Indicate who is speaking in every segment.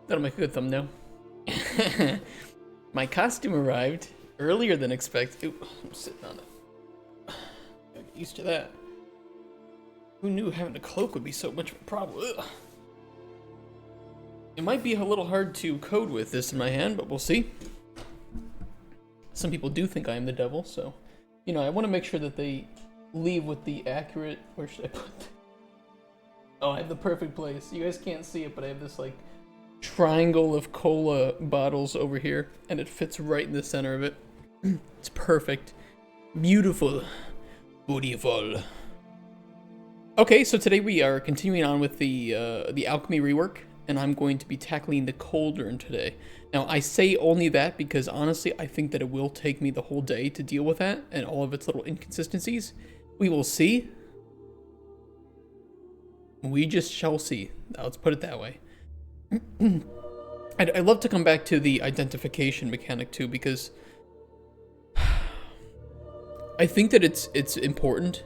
Speaker 1: That'll make a good thumbnail. My costume arrived earlier than expected. Ooh, I'm sitting on it. Gotta get used to that. Who knew having a cloak would be so much of a problem? Ugh. It might be a little hard to code with this in my hand, but we'll see. Some people do think I am the devil, so... You know, I want to make sure that they leave with the accurate... Where should I put that? Oh, I have the perfect place. You guys can't see it, but I have this, like, triangle of cola bottles over here, and it fits right in the center of it. It's perfect. Beautiful. Beautiful. Okay, so today we are continuing on with the alchemy rework, and I'm going to be tackling the cauldron today. Now, I say only that because honestly, I think that it will take me the whole day to deal with that and all of its little inconsistencies. We will see. We just shall see. Let's put it that way. I'd love to come back to the identification mechanic too, because I think that it's important.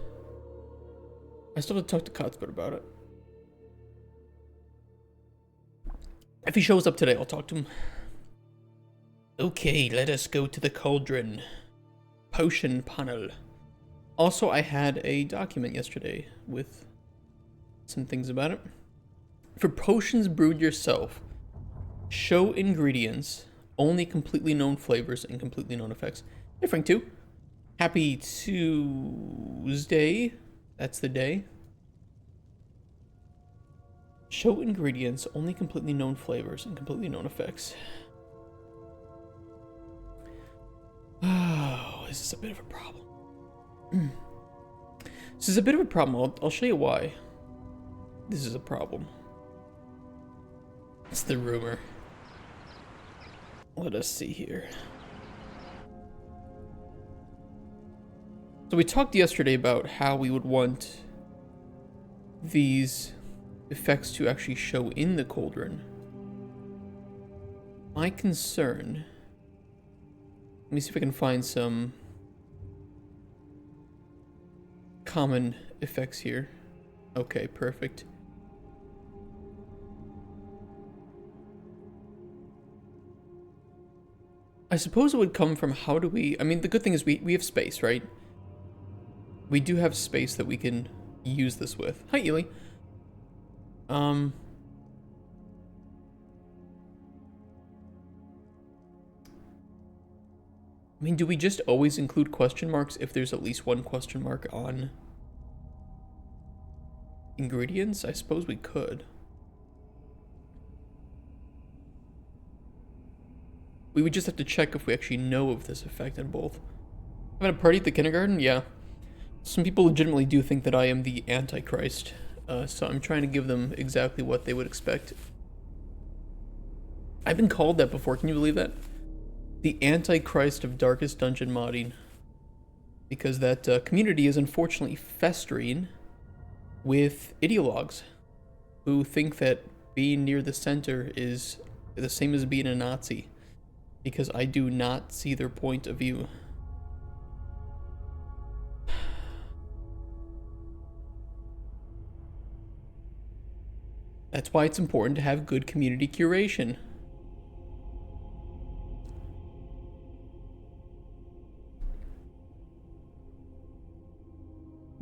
Speaker 1: I still have to talk to Cuthbert about it. If he shows up today, I'll talk to him. Okay, let us go to the cauldron. Potion panel. Also, I had a document yesterday with some things about it. For potions brewed yourself, show ingredients, only completely known flavors and completely known effects. Hey, Frank 2. Happy Tuesday. That's the day. Show ingredients, only completely known flavors and completely known effects. Oh, this is a bit of a problem. This is a bit of a problem. I'll show you why. This is a problem. It's the rumor. Let us see here. So we talked yesterday about how we would want these effects to actually show in the cauldron. My concern... Let me see if I can find some common effects here. Okay, perfect. I suppose it would come from how do we... I mean, the good thing is we have space, right? We do have space that we can use this with. Hi, Ely. I mean, do we just always include question marks if there's at least one question mark on ingredients? I suppose we could. We would just have to check if we actually know of this effect in both. Having a party at the kindergarten? Yeah. Some people legitimately do think that I am the Antichrist, so I'm trying to give them exactly what they would expect. I've been called that before, can you believe that? The Antichrist of Darkest Dungeon modding. Because that community is unfortunately festering with ideologues who think that being near the center is the same as being a Nazi. Because I do not see their point of view. That's why it's important to have good community curation.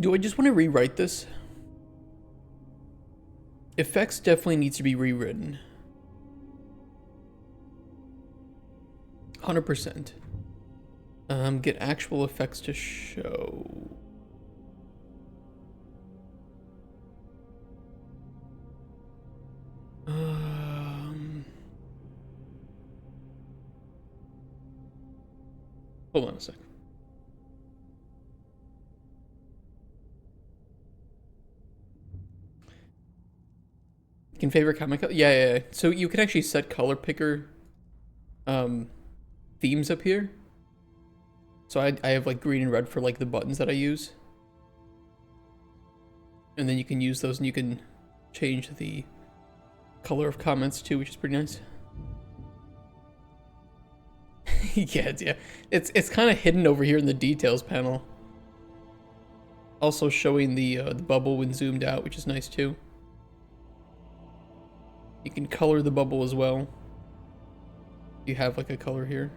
Speaker 1: Do I just want to rewrite this? Effects definitely needs to be rewritten. 100%. Get actual effects to show. Hold on a sec. You can favorite comic color? Yeah. So you can actually set color picker themes up here. So I have like green and red for like the buttons that I use. And then you can use those and you can change the color of comments too, which is pretty nice. Yeah. It's kind of hidden over here in the details panel. Also showing the bubble when zoomed out, which is nice too. You can color the bubble as well. You have like a color here.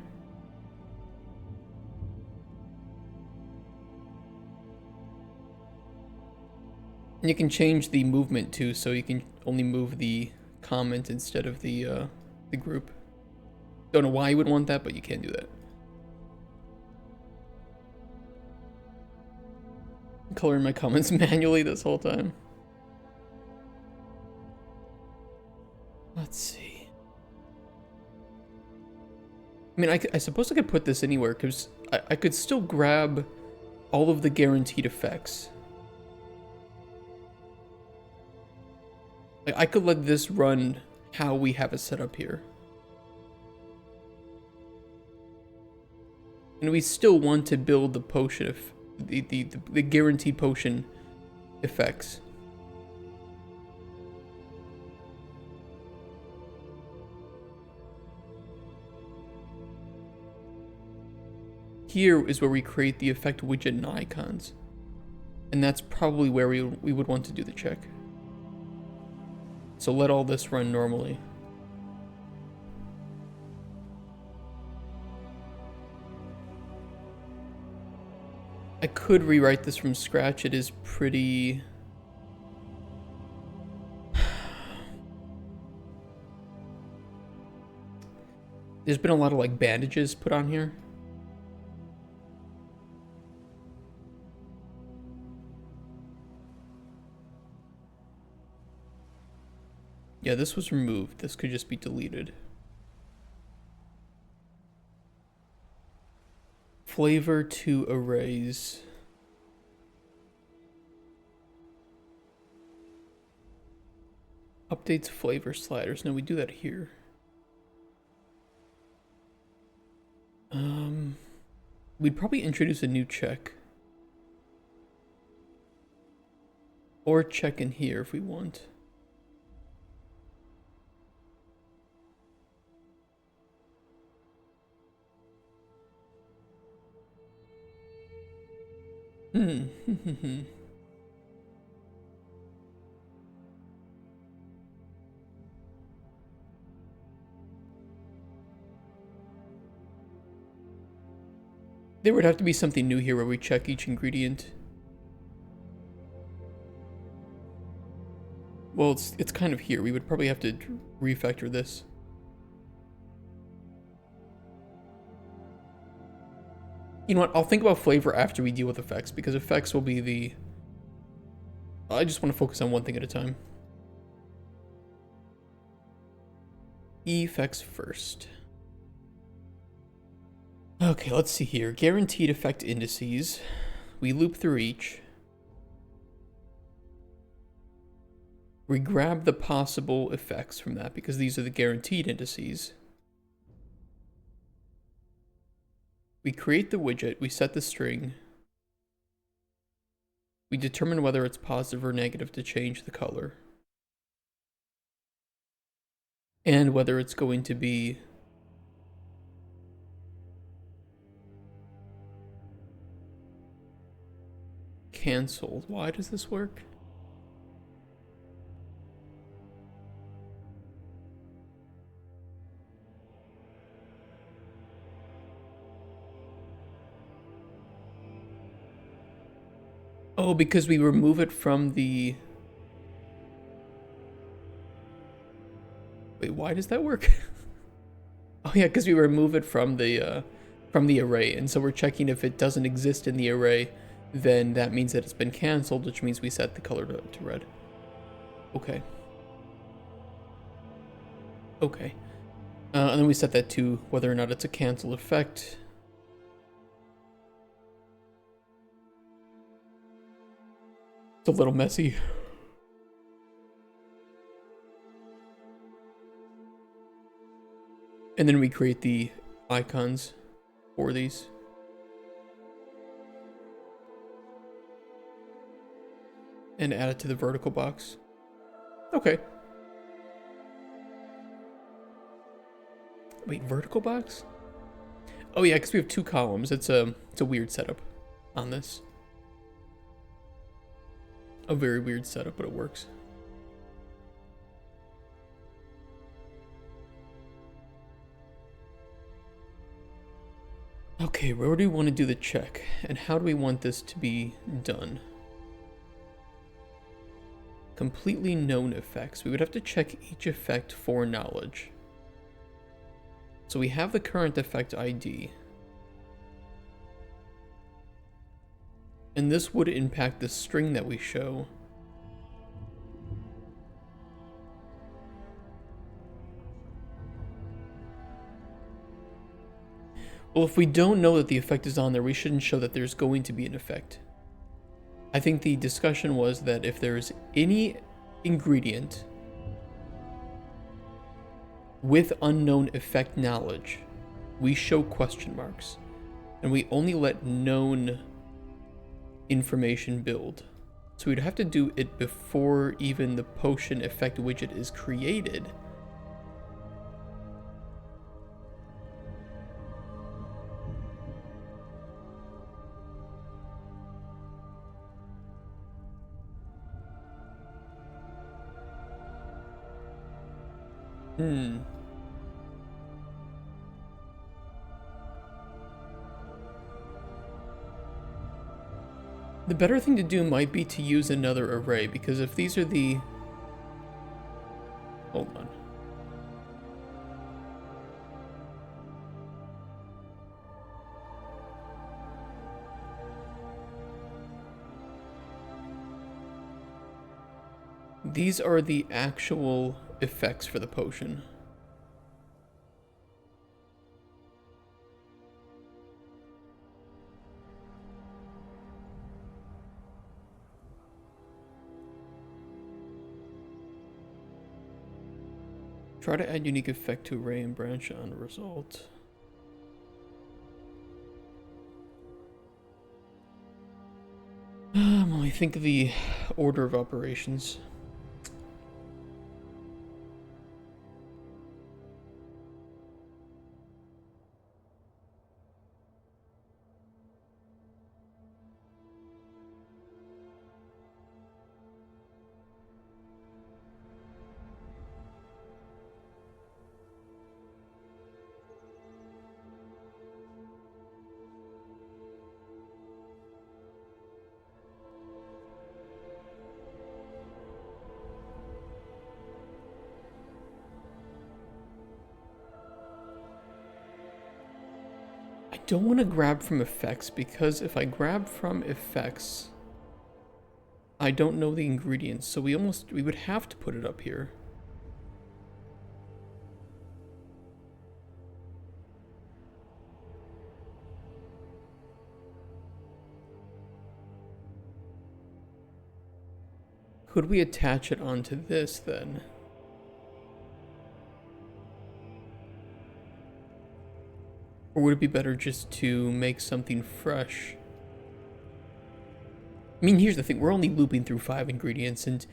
Speaker 1: And you can change the movement too, so you can only move the comment instead of the group. Don't know why you would want that, but you can do that. I'm coloring my comments manually this whole time. Let's see. I mean, I suppose I could put this anywhere, because I could still grab all of the guaranteed effects. Like, I could let this run how we have it set up here. And we still want to build the potion, the guaranteed potion effects. Here is where we create the effect widget and icons. And that's probably where we would want to do the check. So let all this run normally. I could rewrite this from scratch. It is pretty... There's been a lot of like bandages put on here. Yeah, this was removed. This could just be deleted. Flavor to arrays. Updates flavor sliders. No, we do that here. We'd probably introduce a new check. Or check in here if we want. There would have to be something new here where we check each ingredient. Well, it's kind of here. We would probably have to refactor this. You know what? I'll think about flavor after we deal with effects, because effects will be the... I just want to focus on one thing at a time. Effects first. Okay, let's see here. Guaranteed effect indices. We loop through each. We grab the possible effects from that, because these are the guaranteed indices. We create the widget, we set the string. We determine whether it's positive or negative to change the color. And whether it's going to be canceled. Why does this work? Oh, because we remove it from the... Wait, why does that work? Oh yeah, because we remove it from the array, and so we're checking if it doesn't exist in the array, then that means that it's been canceled, which means we set the color to red. Okay. Okay. And then we set that to whether or not it's a cancel effect. It's a little messy. And then we create the icons for these. And add it to the vertical box. Okay. Wait, vertical box? Oh yeah, because we have two columns. It's a weird setup on this. A very weird setup, but it works. Okay, where do we want to do the check? And how do we want this to be done? Completely known effects. We would have to check each effect for knowledge. So we have the current effect ID. And this would impact the string that we show. Well, if we don't know that the effect is on there, we shouldn't show that there's going to be an effect. I think the discussion was that if there's any ingredient with unknown effect knowledge, we show question marks, and we only let known information build. So we'd have to do it before even the potion effect widget is created. The better thing to do might be to use another array, because if these are the... Hold on. These are the actual effects for the potion. Try to add unique effect to array and branch on result. When we think of the order of operations. I don't want to grab from effects, because if I grab from effects, I don't know the ingredients, so we would have to put it up here. Could we attach it onto this then? Or would it be better just to make something fresh? I mean, here's the thing, we're only looping through 5 ingredients, and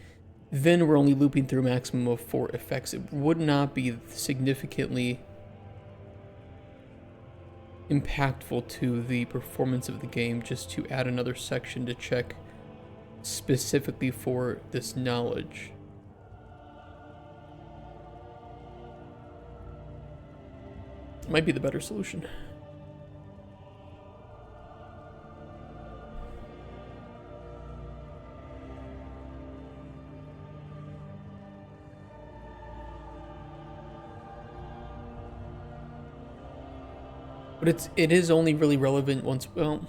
Speaker 1: then we're only looping through a maximum of 4 effects. It would not be significantly impactful to the performance of the game just to add another section to check specifically for this knowledge. Might be the better solution. But it is only really relevant once, well...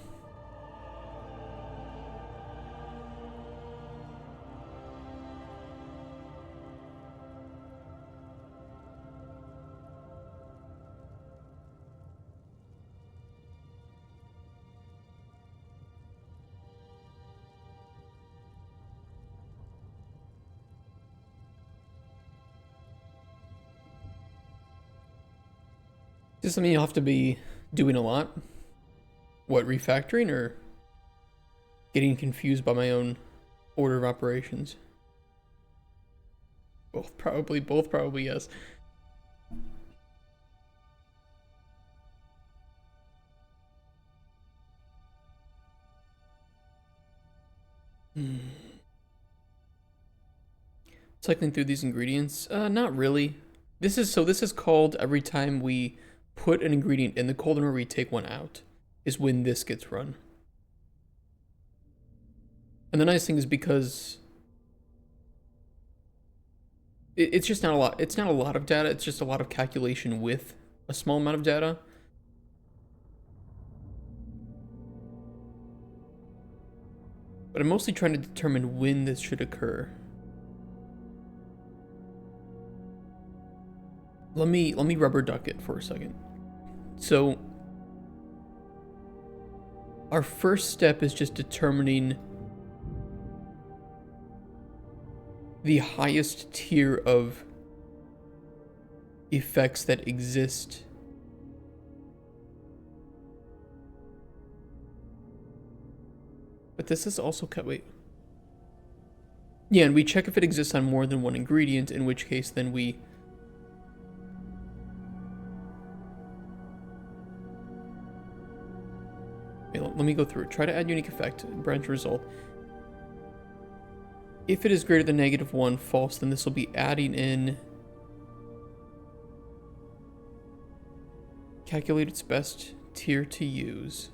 Speaker 1: Is this something you'll have to be doing a lot? What, refactoring or getting confused by my own order of operations? Both probably, yes. Cycling through these ingredients? Not really. This is called every time we put an ingredient in the cauldron or we take one out. is when this gets run. And the nice thing is because it's just not a lot. It's not a lot of data. It's just a lot of calculation with a small amount of data. But I'm mostly trying to determine when this should occur. Let me rubber duck it for a second. So our first step is just determining the highest tier of effects that exist but this is also wait. Yeah, and we check if it exists on more than one ingredient, in which case then we let me go through it. Try to add unique effect, branch result. If it is greater than -1, false, then this will be adding in calculate its best tier to use.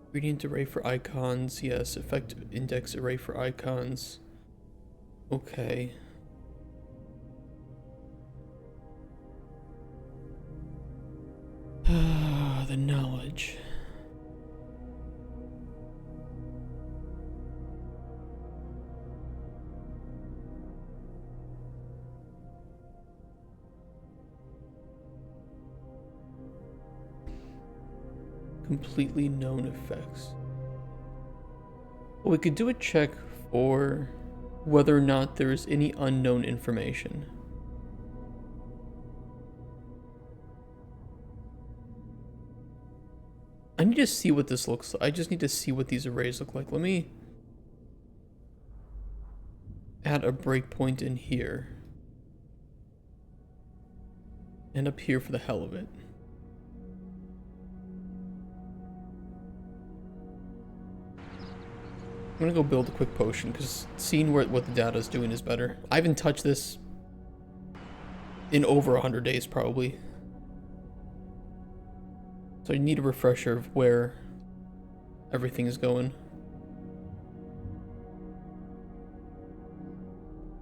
Speaker 1: Ingredient array for icons, yes. Effect index array for icons. Okay. The knowledge. Completely known effects. Well, we could do a check for whether or not there is any unknown information. I need to see what this looks like. I just need to see what these arrays look like. Let me add a breakpoint in here. And up here for the hell of it. I'm gonna go build a quick potion because seeing what the data is doing is better. I haven't touched this in over 100 days probably. So I need a refresher of where everything is going.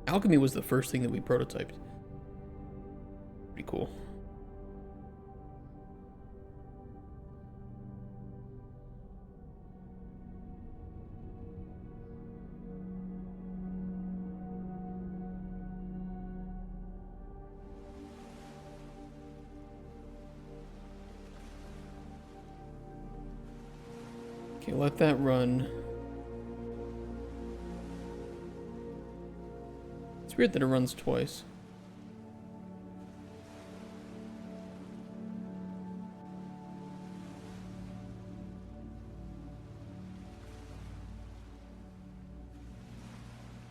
Speaker 1: Alchemy was the first thing that we prototyped. Pretty cool. Okay, let that run. It's weird that it runs twice.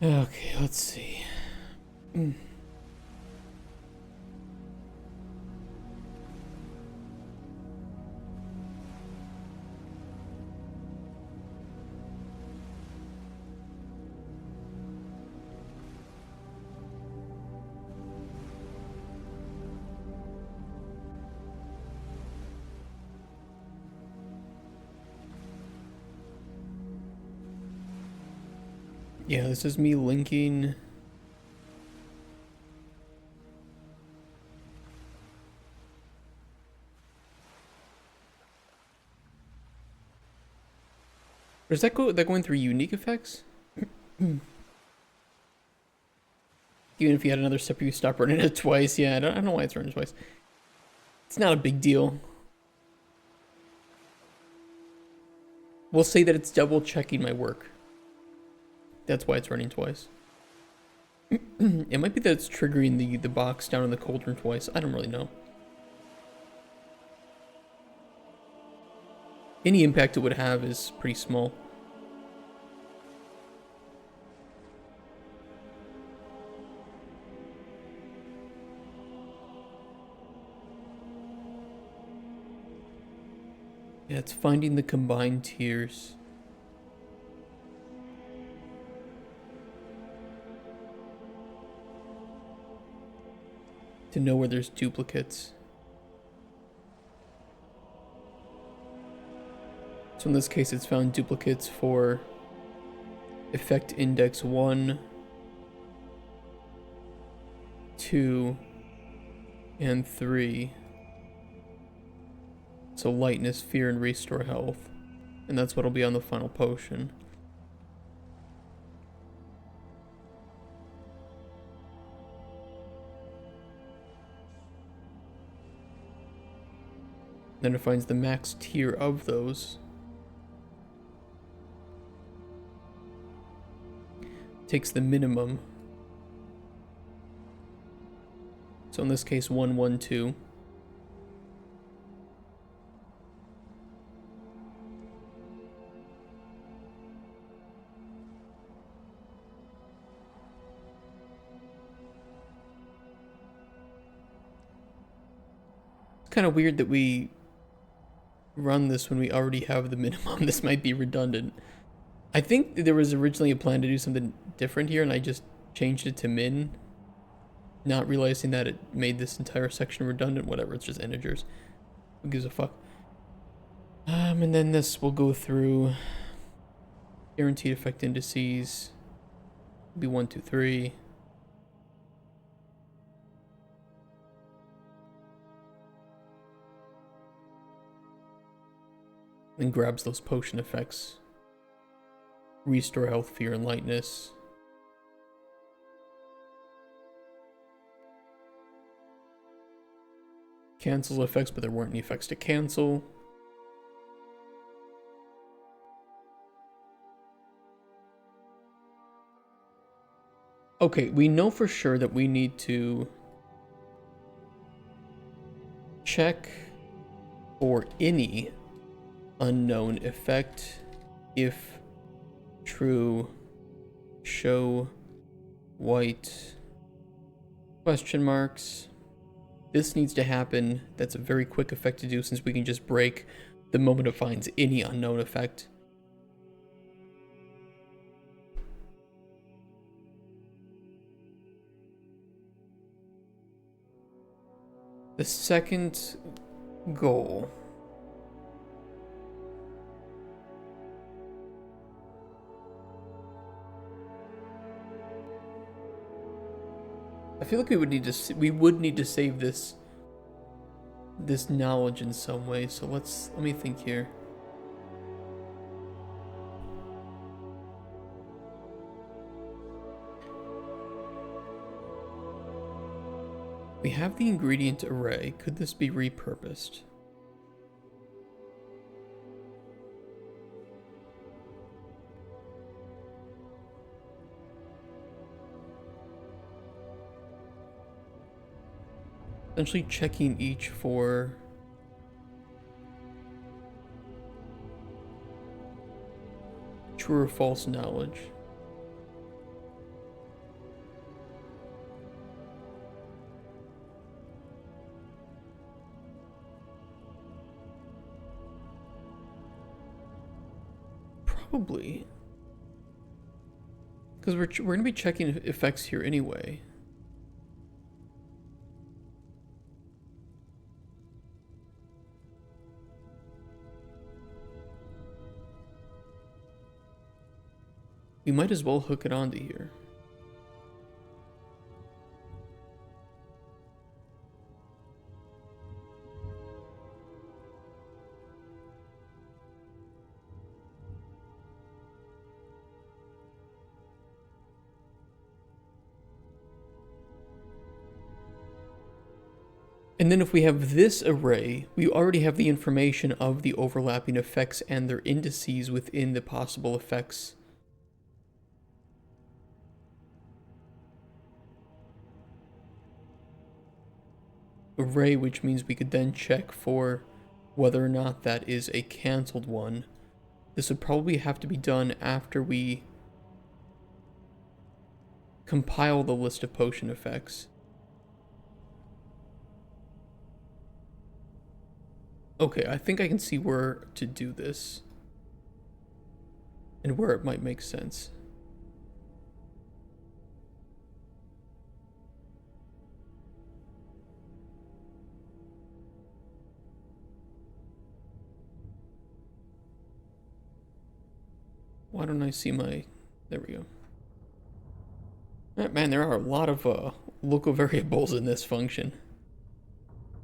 Speaker 1: Okay, let's see. Yeah, this is me linking. Does that go? That going through unique effects? Even if you had another step, you stop running it twice. Yeah, I don't know why it's running twice. It's not a big deal. We'll say that it's double checking my work. That's why it's running twice. It might be that it's triggering the box down in the cauldron twice. I don't really know. Any impact it would have is pretty small. Yeah, it's finding the combined tiers. To know where there's duplicates. So in this case, it's found duplicates for effect index 1, 2, and 3. So lightness, fear, and restore health. And that's what'll be on the final potion. Then it finds the max tier of those. Takes the minimum. So in this case, 1, 1, 2. It's kind of weird that we run this when we already have the minimum. This might be redundant. I think there was originally a plan to do something different here, and I just changed it to min, not realizing that it made this entire section redundant. Whatever, it's just integers. Who gives a fuck? And then this will go through guaranteed effect indices. Be 1, 2, 3. Then grabs those potion effects. Restore health, fear, and lightness. Cancels effects, but there weren't any effects to cancel. Okay, we know for sure that we need to check for any unknown effect. If true, show white question marks. This needs to happen. That's a very quick effect to do, since we can just break the moment it finds any unknown effect. The second goal. I feel like we would need to save this knowledge in some way. So let me think here. We have the ingredient array. Could this be repurposed? Essentially checking each for true or false knowledge. Probably. Because we're going to be checking effects here anyway. We might as well hook it onto here. And then if we have this array, we already have the information of the overlapping effects and their indices within the possible effects. Array, which means we could then check for whether or not that is a canceled one. This would probably have to be done after we compile the list of potion effects. Okay, I think I can see where to do this and where it might make sense. Why don't I see my... There we go. Man, there are a lot of local variables in this function.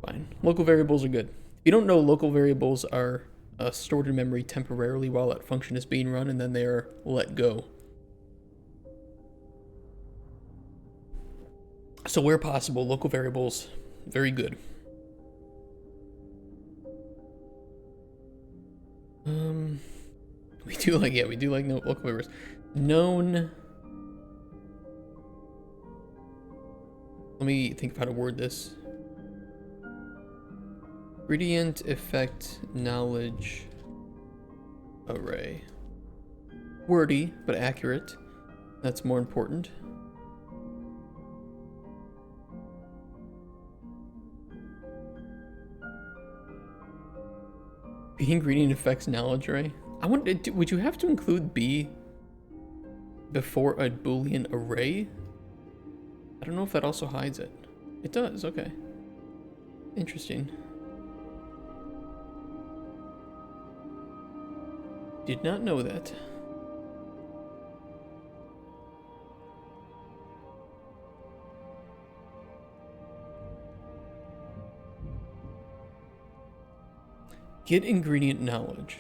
Speaker 1: Fine. Local variables are good. If you don't know, local variables are stored in memory temporarily while that function is being run, and then they are let go. So where possible, local variables, very good. We do like no local variables. Known. Let me think of how to word this. Gradient effect knowledge array. Wordy, but accurate. That's more important. B ingredient effects knowledge array. Would you have to include B before a Boolean array? I don't know if that also hides it. It does, okay. Interesting. Did not know that. Get ingredient knowledge.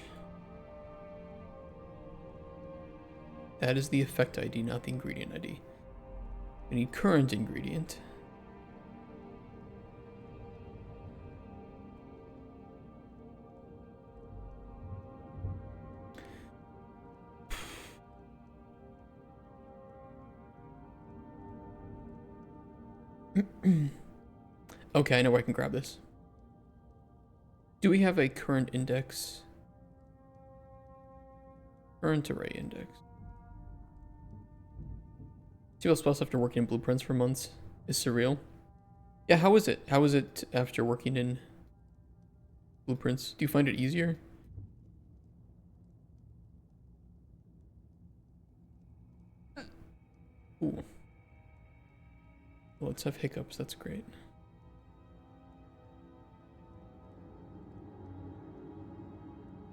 Speaker 1: That is the effect ID, not the ingredient ID. We need current ingredient. Okay, I know where I can grab this. Do we have a current index? Current array index. C++ after working in blueprints for months is surreal. Yeah, how is it? How is it after working in blueprints? Do you find it easier? Ooh. Well, let's have hiccups, that's great.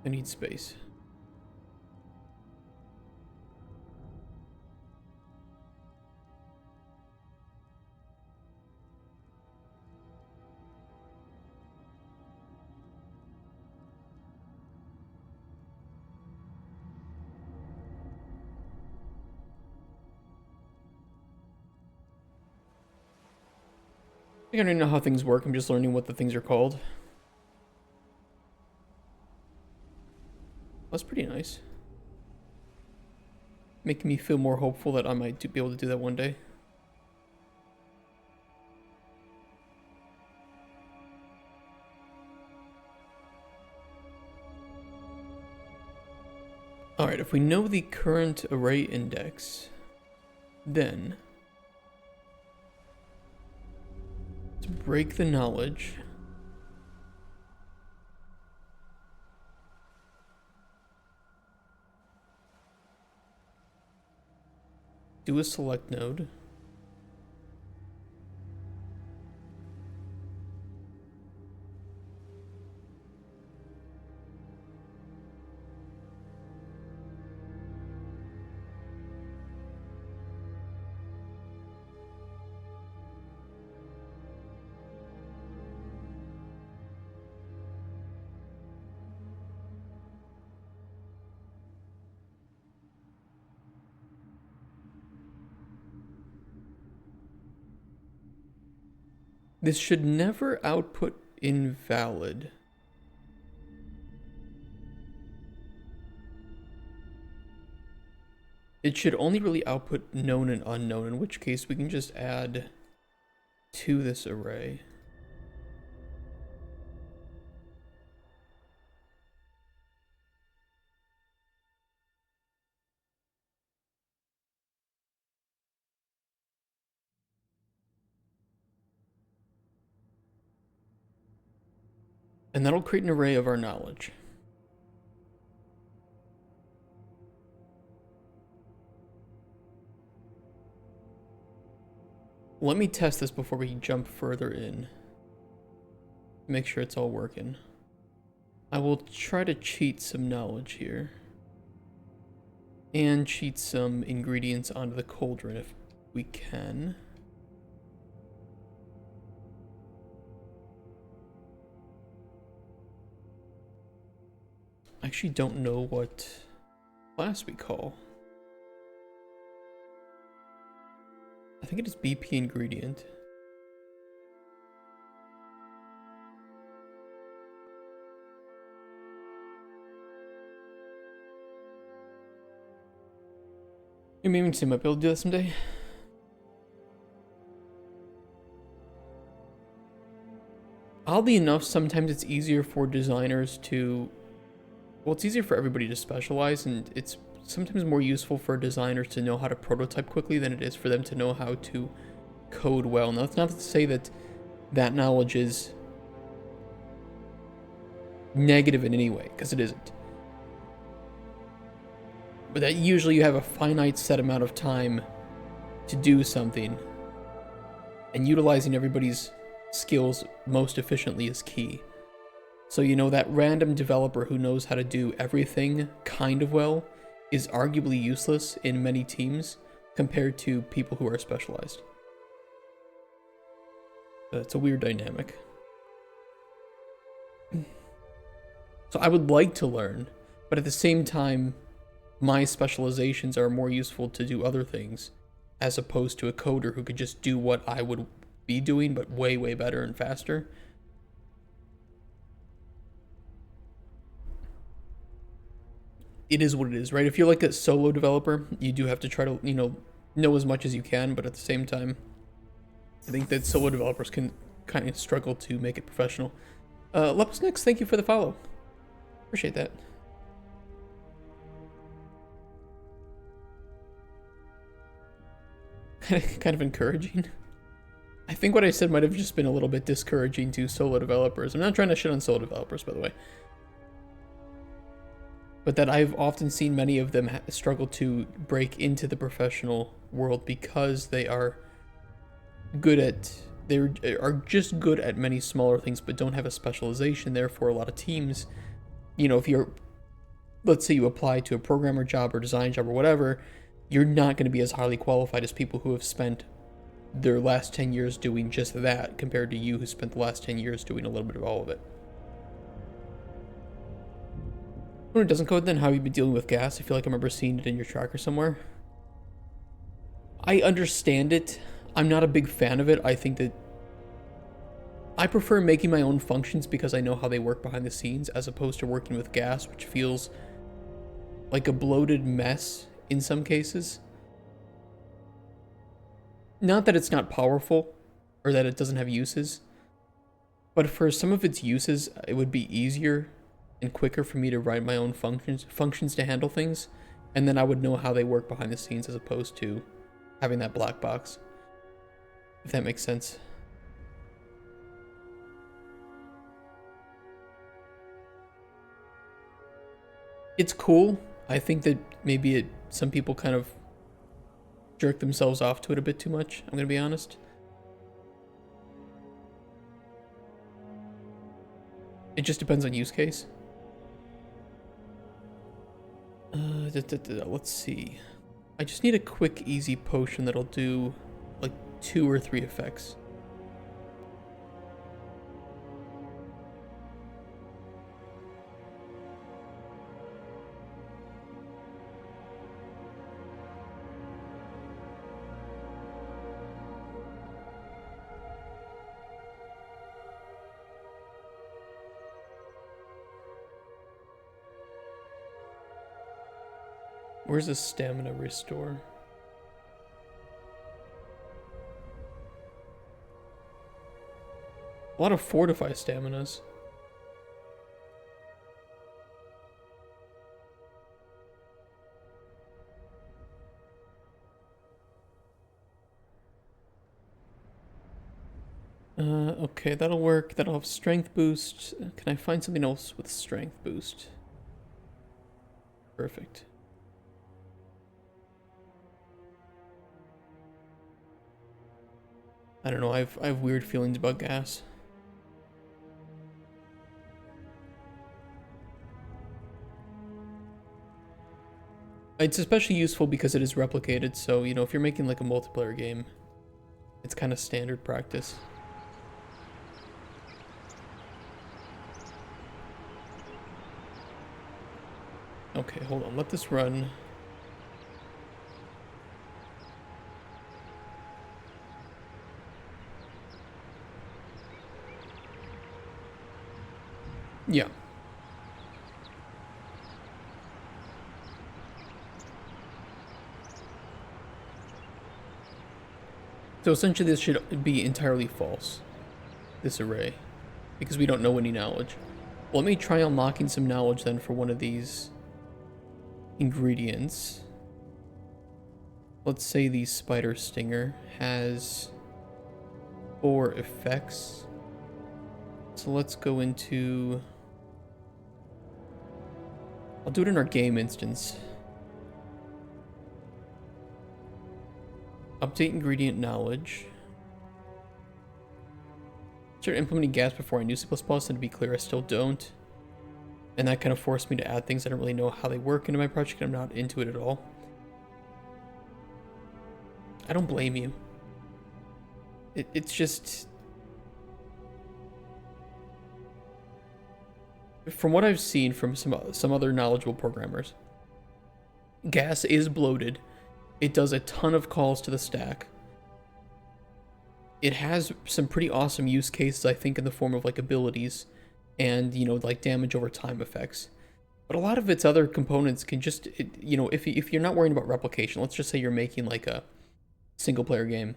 Speaker 1: I need space. I don't even know how things work, I'm just learning what the things are called. That's pretty nice. Making me feel more hopeful that I might be able to do that one day. Alright, if we know the current array index, then let's break the knowledge. Do a select node. This should never output invalid. It should only really output known and unknown, in which case we can just add to this array. And that'll create an array of our knowledge. Let me test this before we jump further in. Make sure it's all working. I will try to cheat some knowledge here. And cheat some ingredients onto the cauldron if we can. I actually don't know what class we call. I think it is BP ingredient. You maybe see might be able to do that someday. Oddly enough, sometimes it's easier for designers to... Well, it's easier for everybody to specialize, and it's sometimes more useful for designers to know how to prototype quickly than it is for them to know how to code well. Now, that's not to say that that knowledge is negative in any way, because it isn't. But that usually you have a finite set amount of time to do something, and utilizing everybody's skills most efficiently is key. So, you know, that random developer who knows how to do everything kind of well is arguably useless in many teams compared to people who are specialized. It's a weird dynamic. So I would like to learn, but at the same time, my specializations are more useful to do other things, as opposed to a coder who could just do what I would be doing, but way, way better and faster. It is what it is, right? If you're like a solo developer, you do have to try to, you know as much as you can, but at the same time, I think that solo developers can kind of struggle to make it professional. Lepus Nix, thank you for the follow. Appreciate that. Kind of encouraging. I think what I said might have just been a little bit discouraging to solo developers. I'm not trying to shit on solo developers, by the way. But that I've often seen many of them struggle to break into the professional world because they are just good at many smaller things, but don't have a specialization. Therefore, a lot of teams, if you're, let's say you apply to a programmer job or design job or whatever, you're not going to be as highly qualified as people who have spent their last 10 years doing just that compared to you who spent the last 10 years doing a little bit of all of it. When it doesn't code, then how have you been dealing with gas? I feel like I remember seeing it in your tracker somewhere. I understand it. I'm not a big fan of it. I think that I prefer making my own functions because I know how they work behind the scenes, as opposed to working with gas, which feels like a bloated mess in some cases. Not that it's not powerful or that it doesn't have uses, but for some of its uses, it would be easier and quicker for me to write my own functions to handle things, and then I would know how they work behind the scenes as opposed to having that black box, if that makes sense. It's cool. I think that maybe some people kind of jerk themselves off to it a bit too much, I'm gonna be honest. It just depends on use case. Let's see. I just need a quick, easy potion that'll do like 2 or 3 effects. Where's the stamina restore? A lot of fortify staminas. Okay, that'll work. That'll have strength boost. Can I find something else with strength boost? Perfect. I don't know, I have weird feelings about gas. It's especially useful because it is replicated, so, you know, if you're making like a multiplayer game, it's kind of standard practice. Okay, hold on, let this run. Yeah. So essentially this should be entirely false, this array, because we don't know any knowledge. Well, let me try unlocking some knowledge then for one of these ingredients. Let's say the spider stinger has 4 effects. So let's go into... I'll do it in our game instance. Update ingredient knowledge. Started implementing gas before I knew C++, and to be clear, I still don't. And that kind of forced me to add things I don't really know how they work into my project, and I'm not into it at all. I don't blame you. It's just... From what I've seen from some other knowledgeable programmers, gas is bloated. It does a ton of calls to the stack. It has some pretty awesome use cases, I think, in the form of like abilities and, you know, like damage over time effects. But a lot of its other components can just, you know, if you're not worrying about replication, let's just say you're making like a single player game,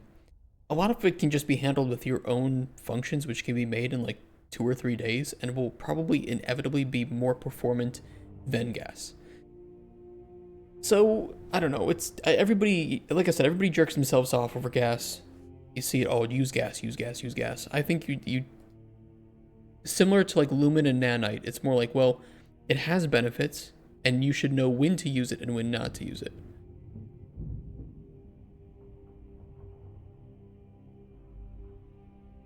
Speaker 1: a lot of it can just be handled with your own functions, which can be made in like 2 or 3 days and will probably inevitably be more performant than gas. So, I don't know, it's, everybody, like I said, everybody jerks themselves off over gas. You see it, oh, use gas, use gas, use gas. I think you similar to like Lumen and Nanite, it's more like, well, it has benefits, and you should know when to use it and when not to use it.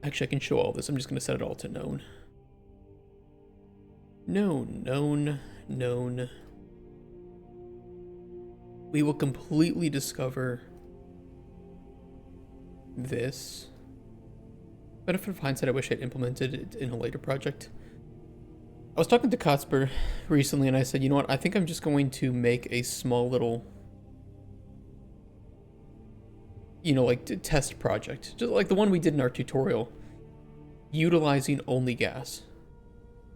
Speaker 1: Actually, I can show all this. I'm just going to set it all to known. Known. We will completely discover this. Benefit of hindsight, I wish I'd implemented it in a later project. I was talking to Kotspur recently, and I said, you know what, I think I'm just going to make a small little, you know, like test project, just like the one we did in our tutorial, utilizing only gas,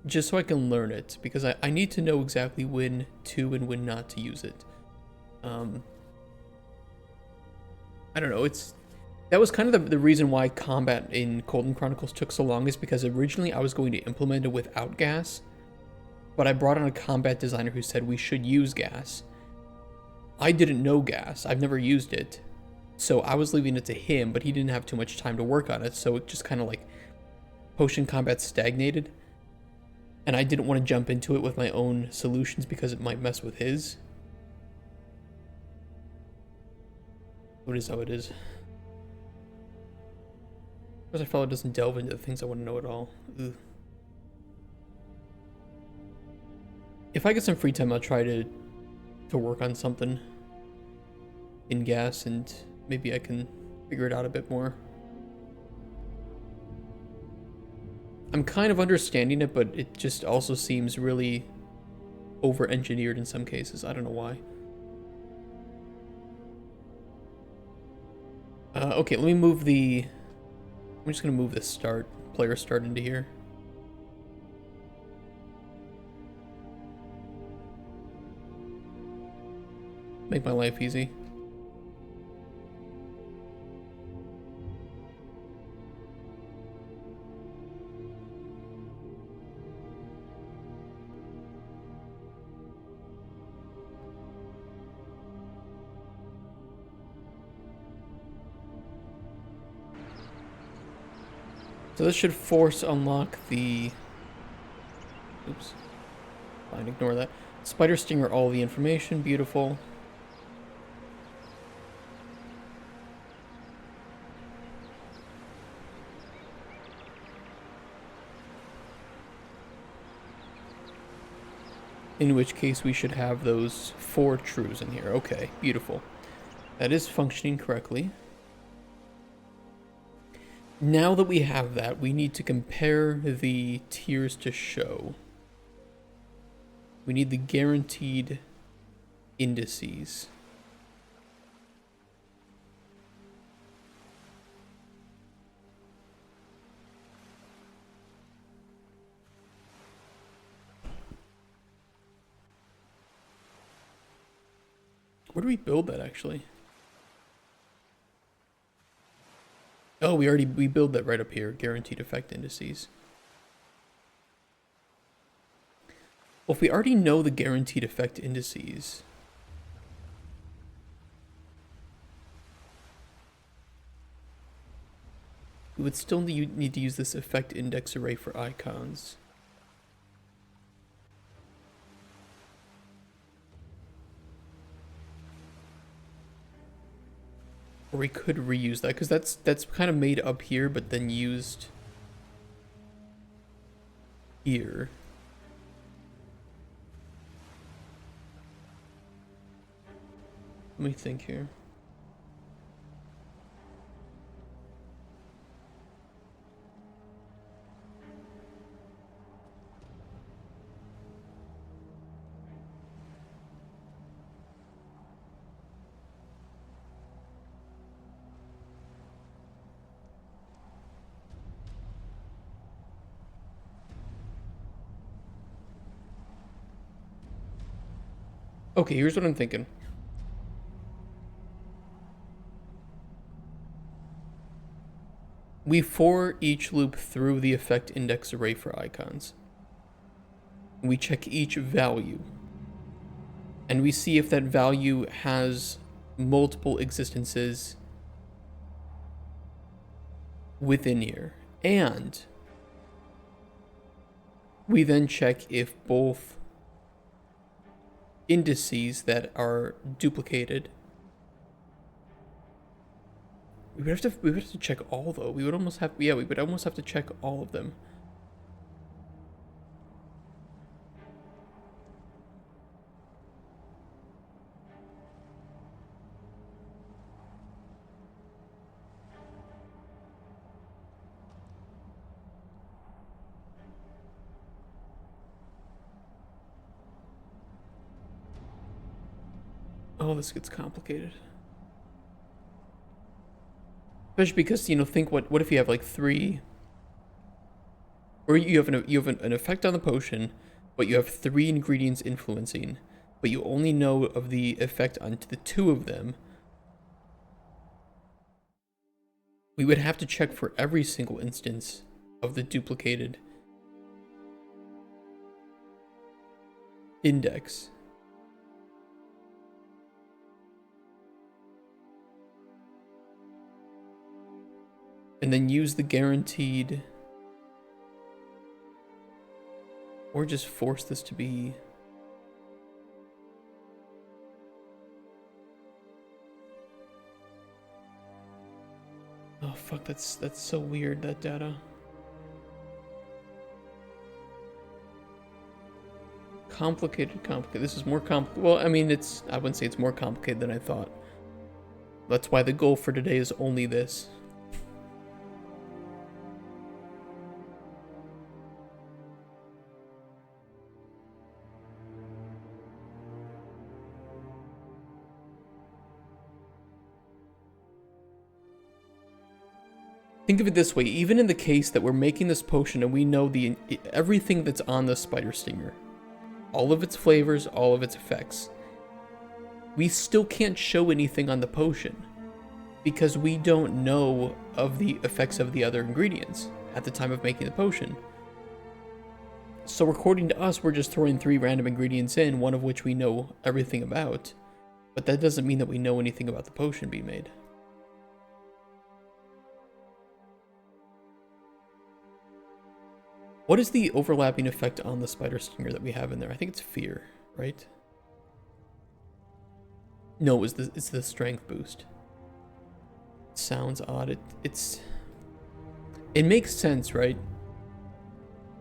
Speaker 1: just so I can learn it, because I need to know exactly when to and when not to use it. I don't know, that was kind of the reason why combat in Cauldron Chronicles took so long, is because originally I was going to implement it without gas, but I brought on a combat designer who said we should use gas. I didn't know gas, I've never used it, so I was leaving it to him, but he didn't have too much time to work on it, so it just kind of like potion combat stagnated, and I didn't want to jump into it with my own solutions because it might mess with his. It is how it is. Because our fellow doesn't delve into the things I want to know at all. Ugh. If I get some free time, I'll try to work on something in gas, and maybe I can figure it out a bit more. I'm kind of understanding it, but it just also seems really over-engineered in some cases. I don't know why. Okay, let me move the... I'm just gonna move this player start into here. Make my life easy. So this should force unlock the... Oops. Fine, ignore that. Spider stinger, all the information, beautiful. In which case we should have those 4 trues in here. Okay, beautiful. That is functioning correctly. Now that we have that, we need to compare the tiers to show. We need the guaranteed indices. Where do we build that actually? Oh, we build that right up here, guaranteed effect indices. Well, if we already know the guaranteed effect indices, we would still need to use this effect index array for icons. Or we could reuse that, because that's kind of made up here, but then used here. Let me think here. Okay, here's what I'm thinking. We for each loop through the effect index array for icons. We check each value. And we see if that value has multiple existences within here. And we then check if both indices that are duplicated. We would have to check all though. We would almost have to check all of them. Oh, this gets complicated. Especially because, you know, think what if you have like 3, or you have an effect on the potion, but you have 3 ingredients influencing, but you only know of the effect on the 2 of them. We would have to check for every single instance of the duplicated index. And then use the guaranteed, or just force this to be. Oh fuck, that's so weird, that data. Complicated. This is more complicated. Well, I mean, I wouldn't say it's more complicated than I thought. That's why the goal for today is only this. Think of it this way, even in the case that we're making this potion and we know everything that's on the spider stinger, all of its flavors, all of its effects, we still can't show anything on the potion because we don't know of the effects of the other ingredients at the time of making the potion. So according to us, we're just throwing 3 random ingredients in, one of which we know everything about, but that doesn't mean that we know anything about the potion being made. What is the overlapping effect on the spider stinger that we have in there? I think it's fear, right? No, it's the strength boost. It sounds odd. It makes sense, right?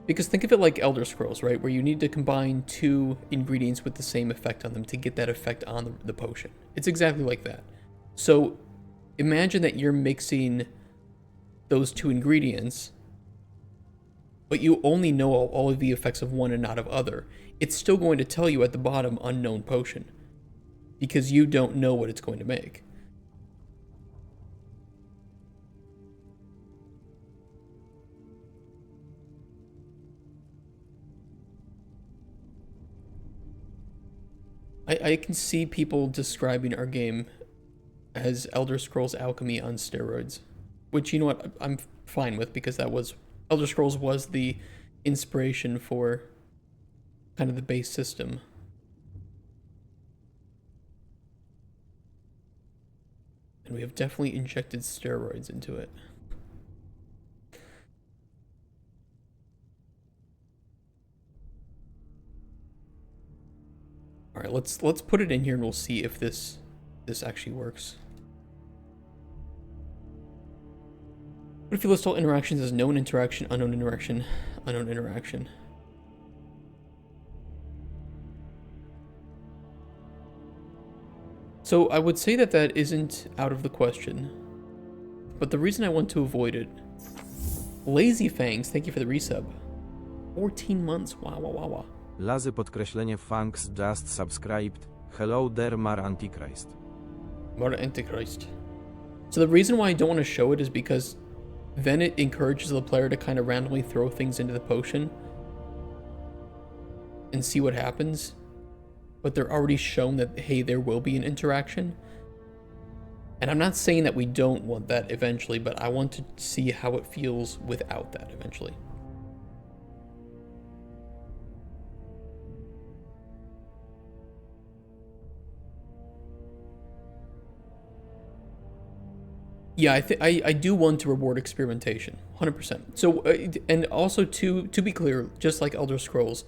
Speaker 1: Because think of it like Elder Scrolls, right? Where you need to combine two ingredients with the same effect on them to get that effect on the potion. It's exactly like that. So imagine that you're mixing those two ingredients, but you only know all of the effects of one and not of other. It's still going to tell you at the bottom unknown potion because you don't know what it's going to make. I can see people describing our game as Elder Scrolls Alchemy on steroids, which, you know what, I'm fine with, because that was Elder Scrolls was the inspiration for kind of the base system. And we have definitely injected steroids into it. All right, let's put it in here and we'll see if this actually works. What if you list all interactions as known interaction, unknown interaction, unknown interaction? So I would say that that isn't out of the question, but the reason I want to avoid it. Lazy Fangs, thank you for the resub. 14 months, wow.
Speaker 2: Lazy podkreślenie Fangs just subscribed. Hello there, Mar Antichrist.
Speaker 1: Mar Antichrist. So the reason why I don't want to show it is because then it encourages the player to kind of randomly throw things into the potion and see what happens. But they're already shown that, hey, there will be an interaction. And I'm not saying that we don't want that eventually, but I want to see how it feels without that eventually. Yeah, I do want to reward experimentation, 100%. So, and also to be clear, just like Elder Scrolls,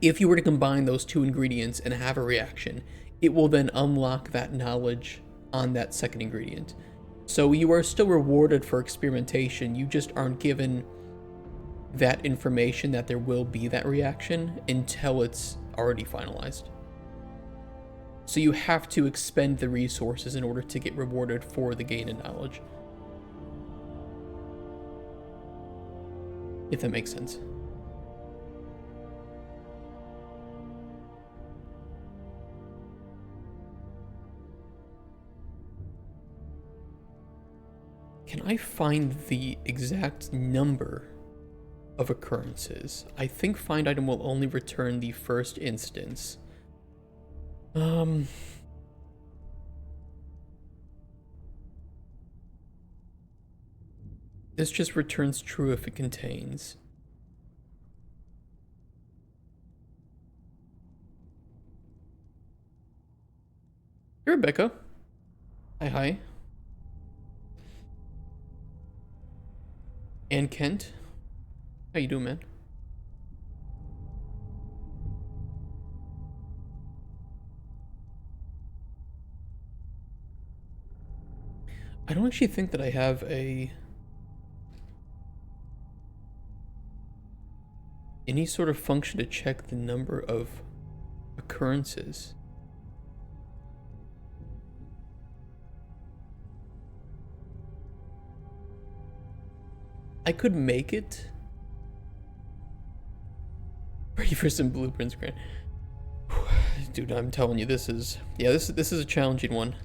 Speaker 1: if you were to combine those two ingredients and have a reaction, it will then unlock that knowledge on that second ingredient. So you are still rewarded for experimentation, you just aren't given that information that there will be that reaction until it's already finalized. So you have to expend the resources in order to get rewarded for the gain in knowledge. If that makes sense. Can I find the exact number of occurrences? I think find item will only return the first instance. This just returns true if it contains. Hey, Rebecca. Hi. And Kent. How you doing, man? I don't actually think that I have any sort of function to check the number of occurrences. I could make it. Ready for some blueprints, Grant. Dude, I'm telling you, this is a challenging one.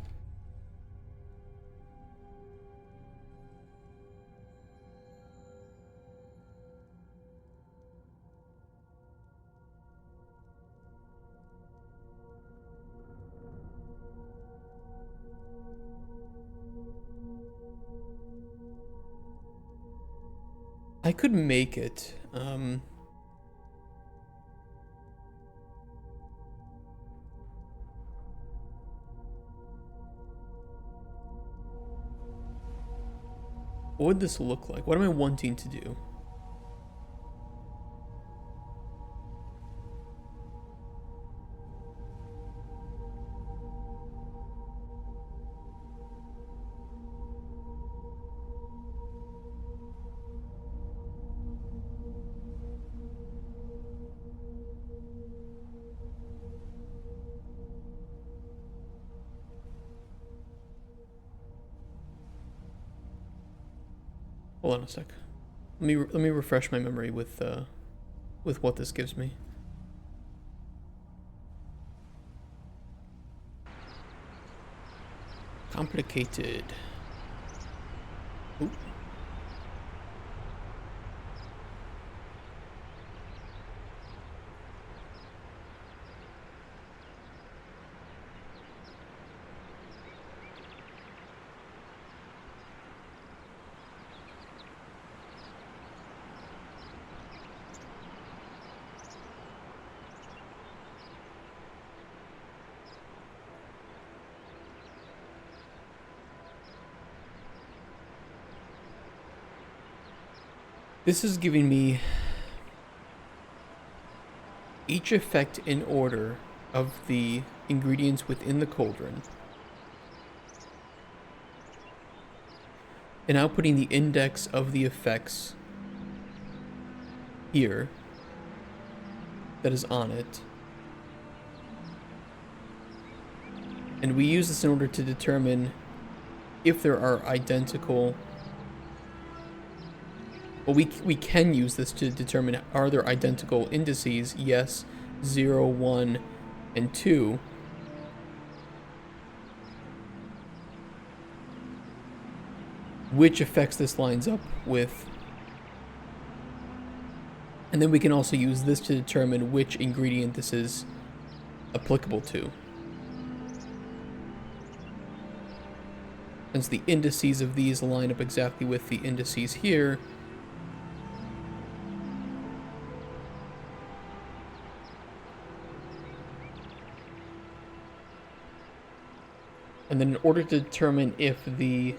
Speaker 1: I could make it. What would this look like? What am I wanting to do? Hold on a sec. Let me refresh my memory with what this gives me. Complicated. Ooh. This is giving me each effect in order of the ingredients within the cauldron, and outputting the index of the effects here that is on it. And we use this in order to determine if there are identical. Well, we can use this to determine, are there identical indices? Yes, 0, 1, and 2. Which effects this lines up with. And then we can also use this to determine which ingredient this is applicable to. Since the indices of these line up exactly with the indices here, and then in order to determine if the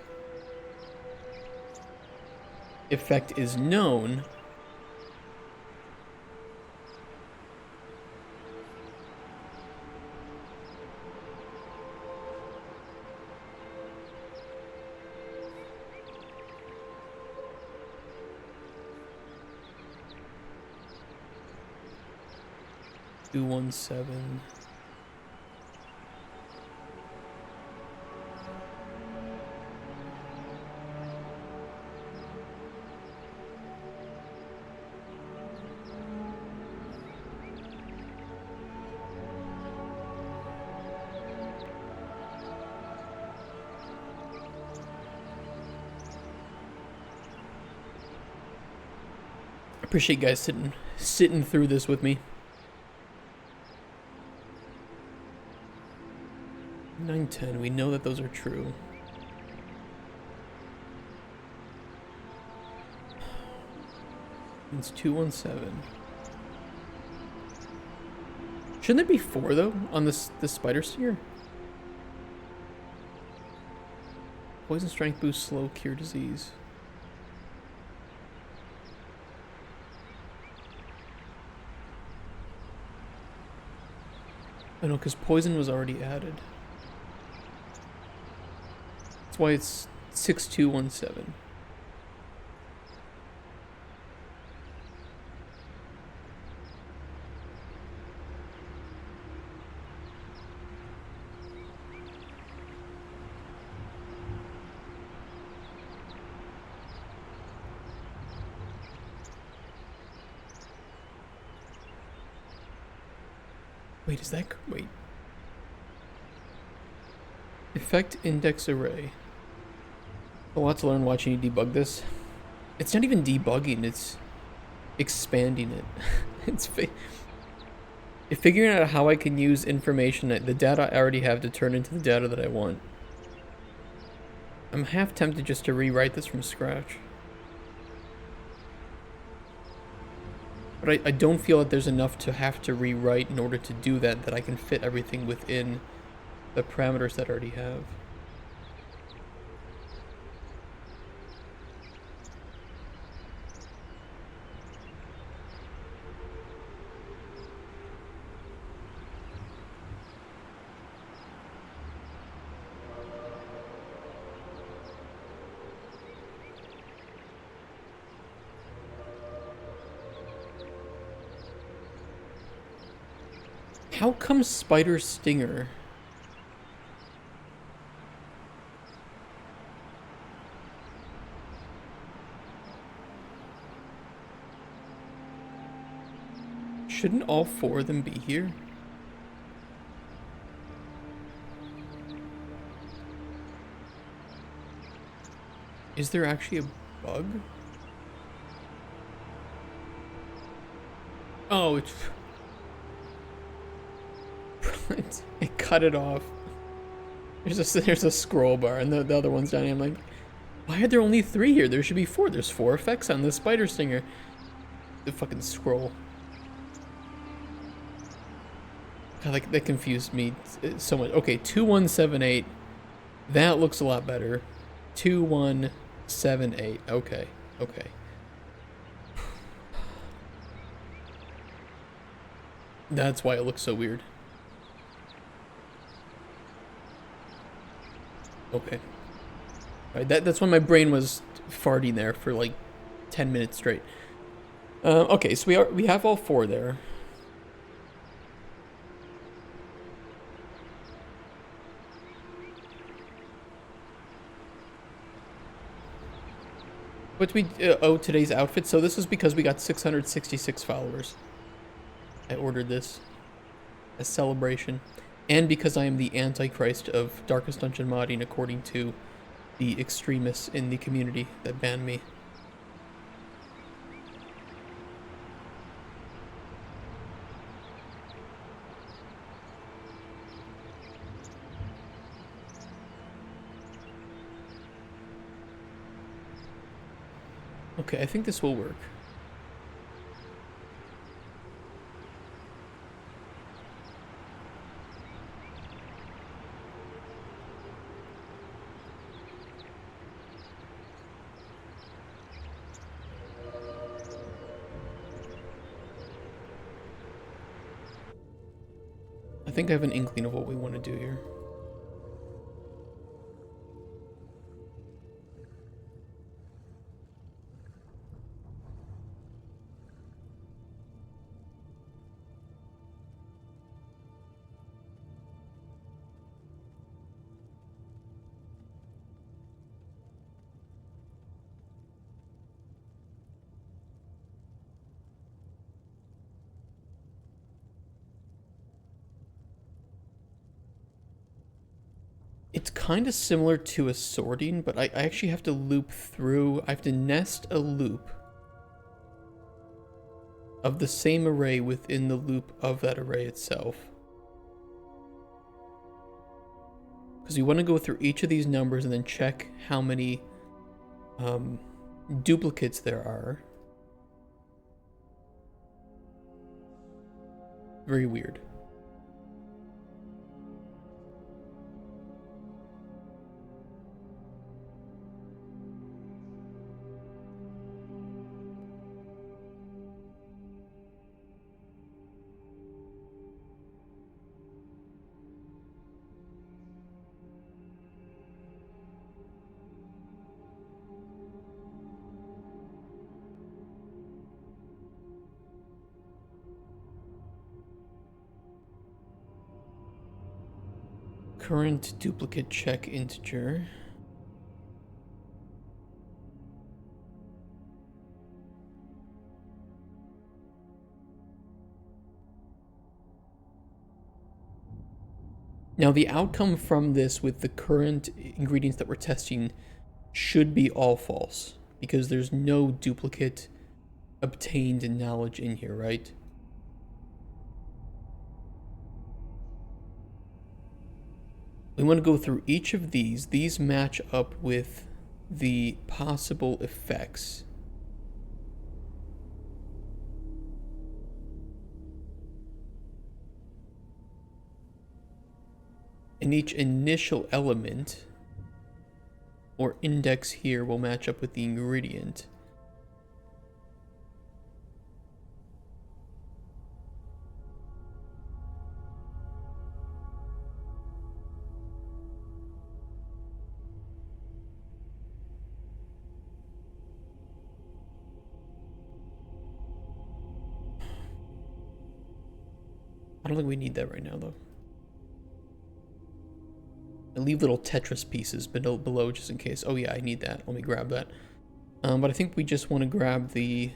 Speaker 1: effect is known, two, 1, 7. Appreciate you guys sitting through this with me. 9, 10. We know that those are true. It's 2, 1, 7. Shouldn't there be 4 though on this spider stinger? Poison strength boost, slow cure disease. I know, because poison was already added. That's why it's 6217. Wait, is that... Wait. Effect index array. A lot to learn watching you debug this. It's not even debugging, it's expanding it. It's figuring out how I can use information, the data I already have, to turn into the data that I want. I'm half tempted just to rewrite this from scratch. But I don't feel that there's enough to have to rewrite in order to do that I can fit everything within the parameters that I already have. How come spider stinger? Shouldn't all 4 of them be here? Is there actually a bug? Oh, it cut it off. There's a scroll bar, and the other one's down here. I'm like, why are there only 3 here? There should be 4. There's 4 effects on the spider stinger. The fucking scroll. God, that confused me so much. Okay, 2178. That looks a lot better. 2178. Okay. Okay. That's why it looks so weird. Okay. Alright, that's when my brain was farting there for like 10 minutes straight. Okay, so we have all 4 there. What we owe today's outfit? So this is because we got 666 followers. I ordered this as celebration, and because I am the Antichrist of Darkest Dungeon modding, according to the extremists in the community that banned me. Okay, I think this will work. I think I have an inkling of what we want to do here. It's kind of similar to a sorting, but I actually have to loop through. I have to nest a loop of the same array within the loop of that array itself. Because you want to go through each of these numbers and then check how many duplicates there are. Very weird. Current duplicate check integer. Now the outcome from this with the current ingredients that we're testing should be all false, because there's no duplicate obtained in knowledge in here, right? We want to go through each of these. These match up with the possible effects. And each initial element or index here will match up with the ingredient. I don't think we need that right now, though. I leave little Tetris pieces below just in case. Oh yeah, I need that. Let me grab that. But I think we just want to grab the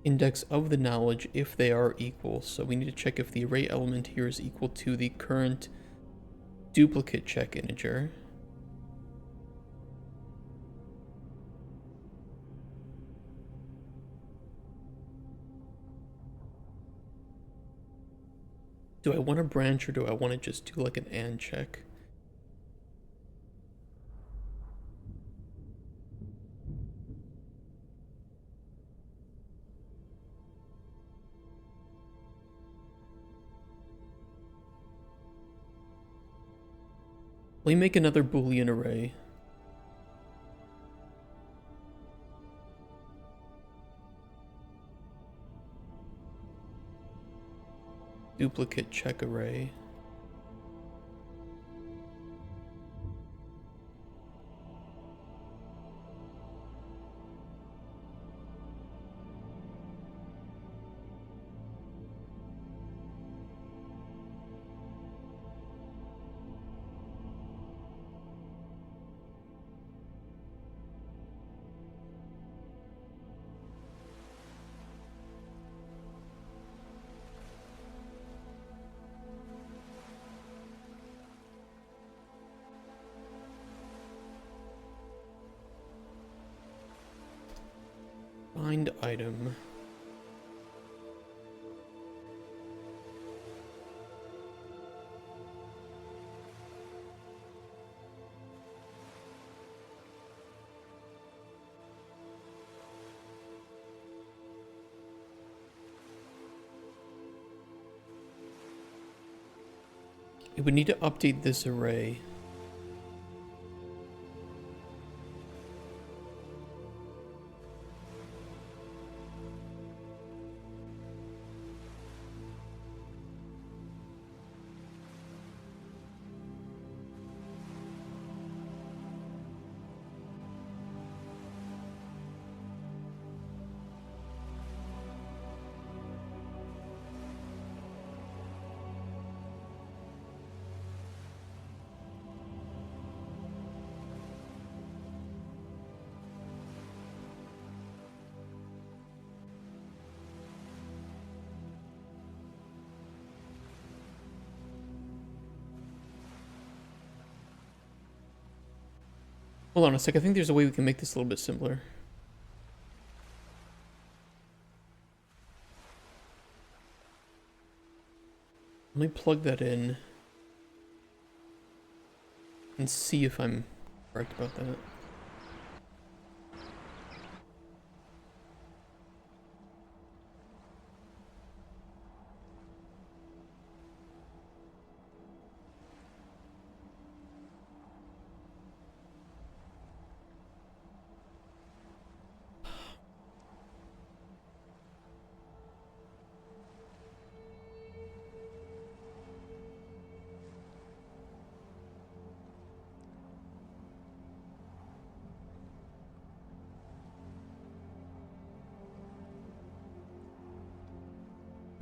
Speaker 1: index of the knowledge if they are equal. So we need to check if the array element here is equal to the current duplicate check integer. Do I want to branch or do I want to just do like an AND check? Let me make another Boolean array. Duplicate check array. Find item. It would need to update this array. Hold on a sec, I think there's a way we can make this a little bit simpler. Let me plug that in and see if I'm correct about that.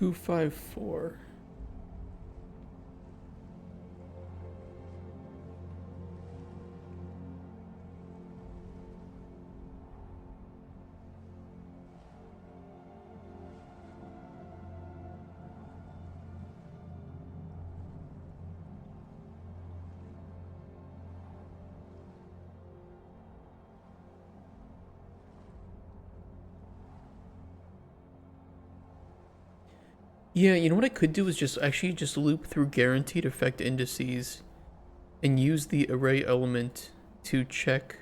Speaker 1: Two, 5, 4. Yeah, you know what I could do is just loop through guaranteed effect indices and use the array element to check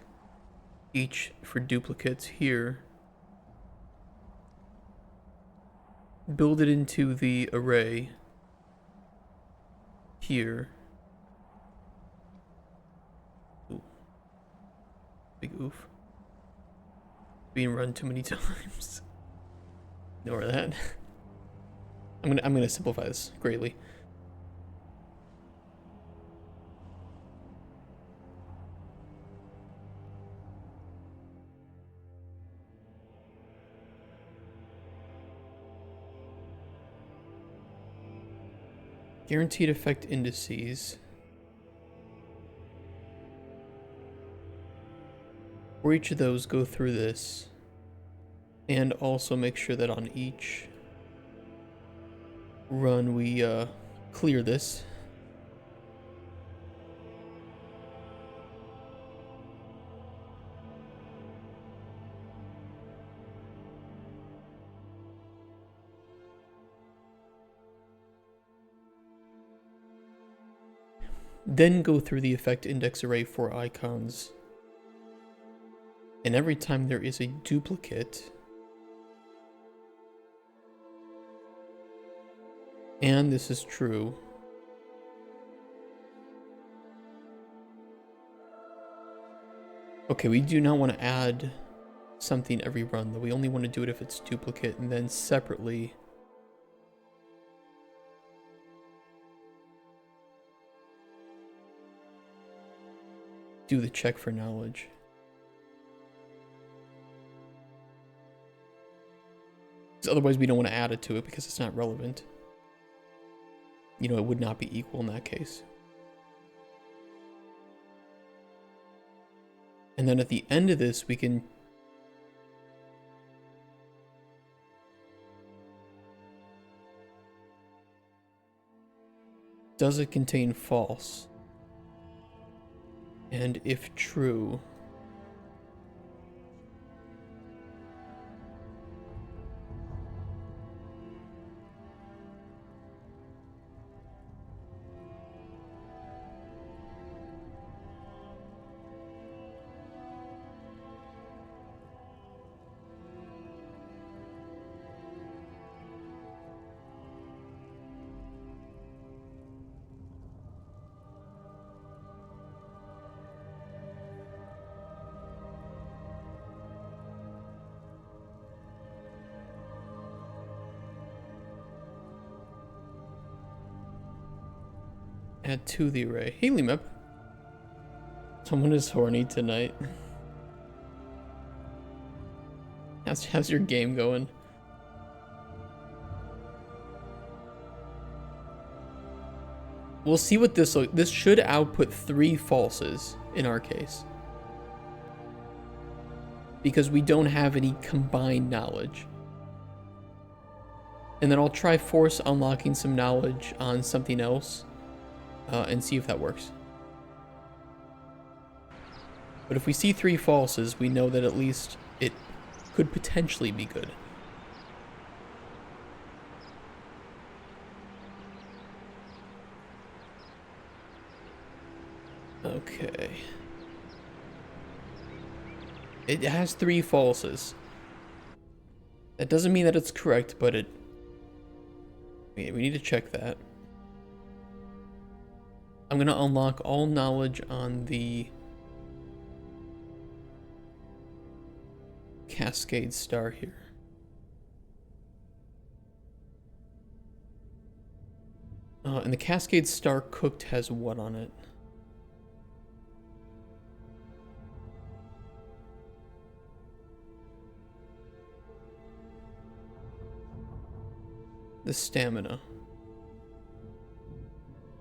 Speaker 1: each for duplicates here. Build it into the array here. Ooh. Big oof. Being run too many times. Ignore that. I'm gonna simplify this greatly. Guaranteed effect indices. For each of those, go through this. And also make sure that on each run we clear this. Then go through the effect index array for icons. And every time there is a duplicate, and this is true, okay, we do not want to add something every run, though. We only want to do it if it's duplicate, and then separately do the check for knowledge. Otherwise we don't want to add it to it because it's not relevant. You know, it would not be equal in that case. And then at the end of this, we can does it contain false? And if true, add to the array. Hey, Limep. Someone is horny tonight. How's your game going? We'll see what this should output 3 falses in our case. Because we don't have any combined knowledge. And then I'll try force unlocking some knowledge on something else and see if that works. But if we see 3 falses, we know that at least it could potentially be good. Okay. It has 3 falses. That doesn't mean that it's correct, but we need to check that. I'm gonna unlock all knowledge on the Cascade Star here. And the Cascade Star cooked has what on it? The stamina.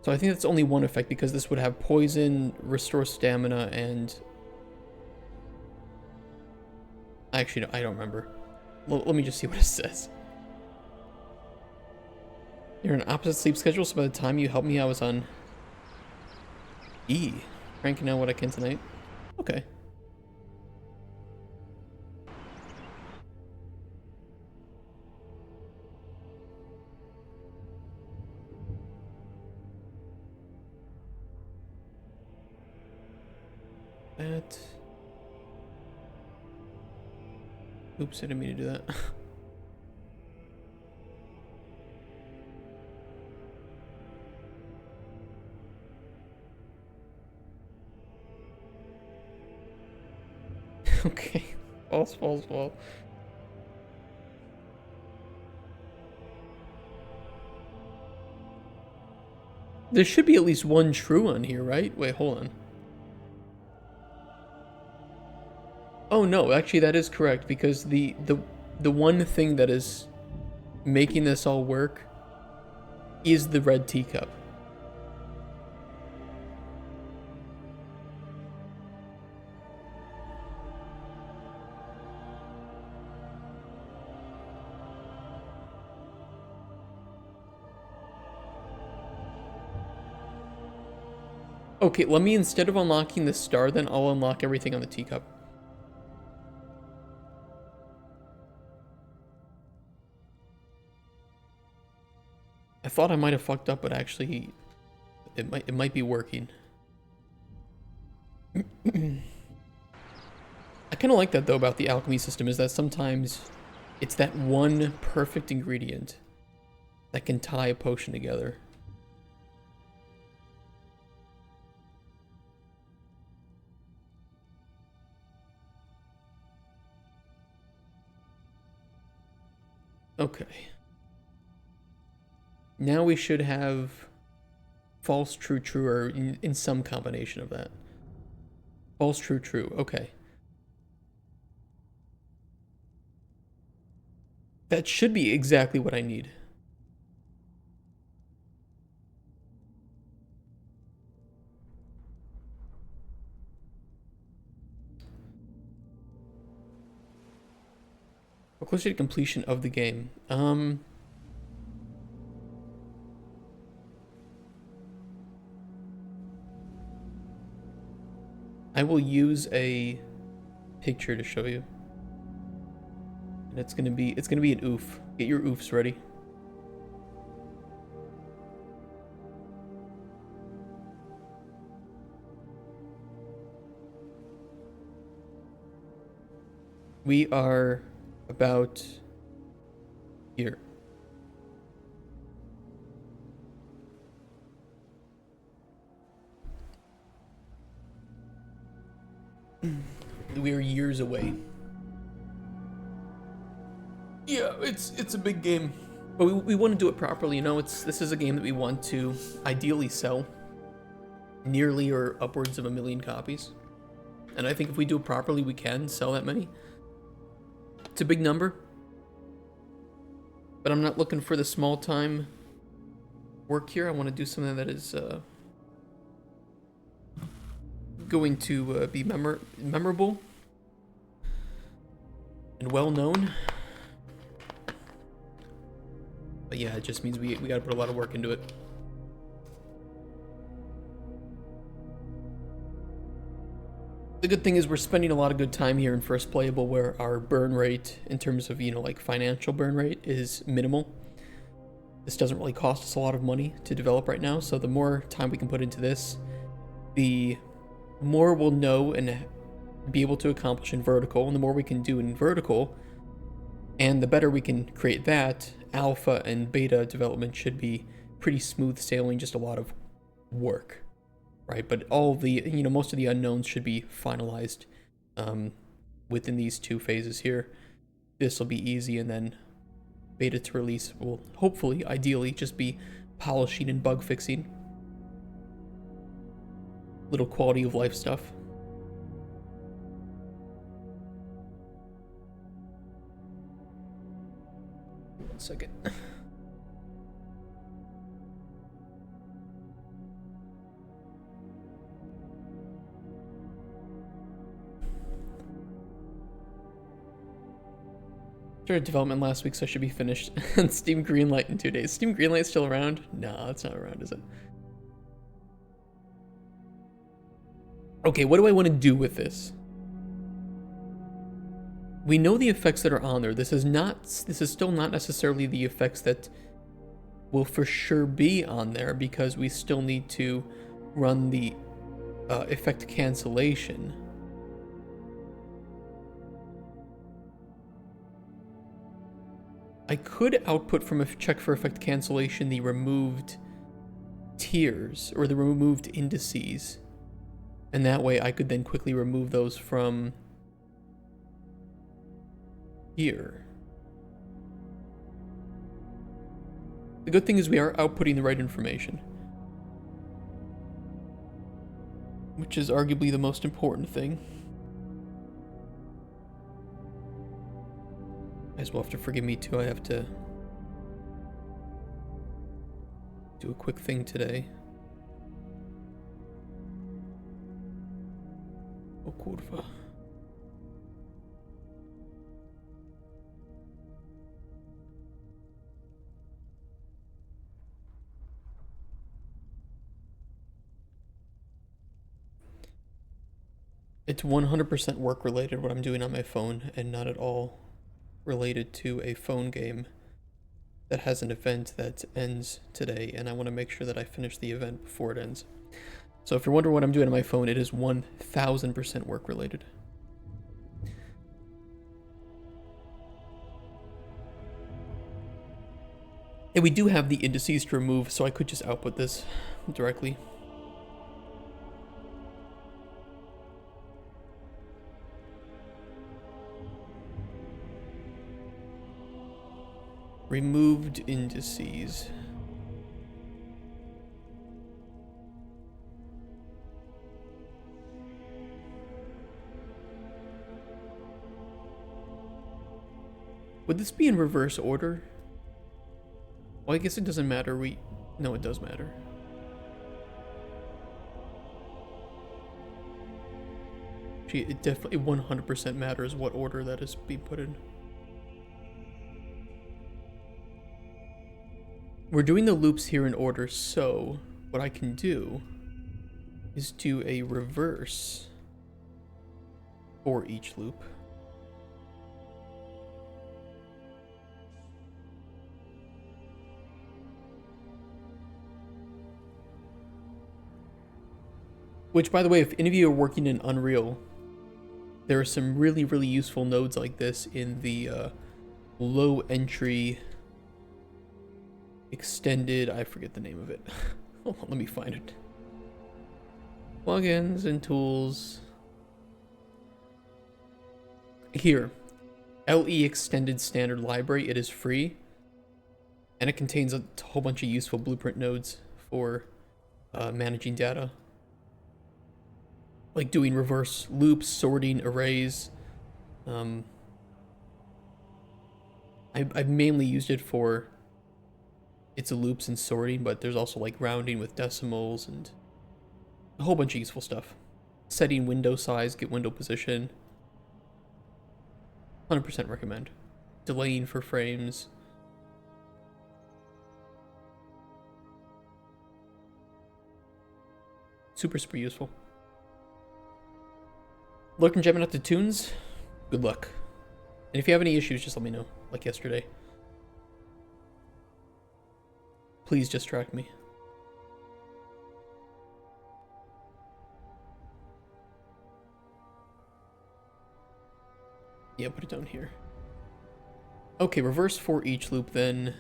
Speaker 1: So I think that's only one effect because this would have poison, restore stamina, and actually, I don't remember. Let me just see what it says. You're on opposite sleep schedule, so by the time you helped me, I was on E. Cranking out what I can tonight. Okay. That. Oops, I didn't mean to do that. Okay. False, false, false. There should be at least one true on here, right? Wait, hold on. Oh no, actually that is correct because the one thing that is making this all work is the red teacup. Okay, let me, instead of unlocking the star, then I'll unlock everything on the teacup. I thought I might have fucked up, but actually, it might be working. I kind of like that though about the alchemy system, is that sometimes it's that one perfect ingredient that can tie a potion together. Okay. Now we should have false, true, true, or in some combination of that. False, true, true. Okay. That should be exactly what I need. We're closer to completion of the game. I will use a picture to show you. And it's gonna be an oof. Get your oofs ready. We are about here. We are years away. Yeah, it's a big game, but we want to do it properly. You know, this is a game that we want to ideally sell nearly or upwards of 1 million copies, and I think if we do it properly, we can sell that many. It's a big number, but I'm not looking for the small time work here. I want to do something that is going to be memorable and well known. But yeah, it just means we gotta put a lot of work into it. The good thing is we're spending a lot of good time here in First Playable, where our burn rate, in terms of, you know, like financial burn rate, is minimal. This doesn't really cost us a lot of money to develop right now, so the more time we can put into this, the more we'll know and be able to accomplish in vertical, and the more we can do in vertical, and the better we can create that, alpha and beta development should be pretty smooth sailing, just a lot of work, right? But all the, you know, most of the unknowns should be finalized within these 2 phases here. This will be easy, and then beta to release will hopefully, ideally, just be polishing and bug fixing. Little quality of life stuff. One second. Started development last week, so I should be finished. And Steam Greenlight in 2 days. Steam Greenlight's still around? No, it's not around, is it? Okay, what do I want to do with this? We know the effects that are on there. This is still not necessarily the effects that will for sure be on there, because we still need to run the effect cancellation. I could output from a check for effect cancellation the removed tiers or the removed indices, and that way I could then quickly remove those from here. The good thing is we are outputting the right information, which is arguably the most important thing. You guys will have to forgive me too. I have to do a quick thing today. Oh, kurwa. It's 100% work related what I'm doing on my phone, and not at all related to a phone game that has an event that ends today, and I want to make sure that I finish the event before it ends. So if you're wondering what I'm doing on my phone, it is 1000% work related. And we do have the indices to remove, so I could just output this directly. Removed indices. Would this be in reverse order? Well, I guess it doesn't matter. No, it does matter. Gee, it definitely 100% matters what order that is being put in. We're doing the loops here in order, so what I can do is do a reverse for each loop. Which, by the way, if any of you are working in Unreal, there are some really, really useful nodes like this in the low entry extended, I forget the name of it. Hold on, let me find it. Plugins and tools. Here, LE Extended Standard Library. It is free, and it contains a whole bunch of useful blueprint nodes for managing data, like doing reverse loops, sorting arrays. I've mainly used it for its loops and sorting, but there's also like rounding with decimals and a whole bunch of useful stuff. Setting window size, get window position. 100% recommend. Delaying for frames. Super, super useful. Looking jamming out the tunes? Good luck. And if you have any issues, just let me know, like yesterday. Please just track me. Yeah, put it down here. Okay, reverse for each loop then.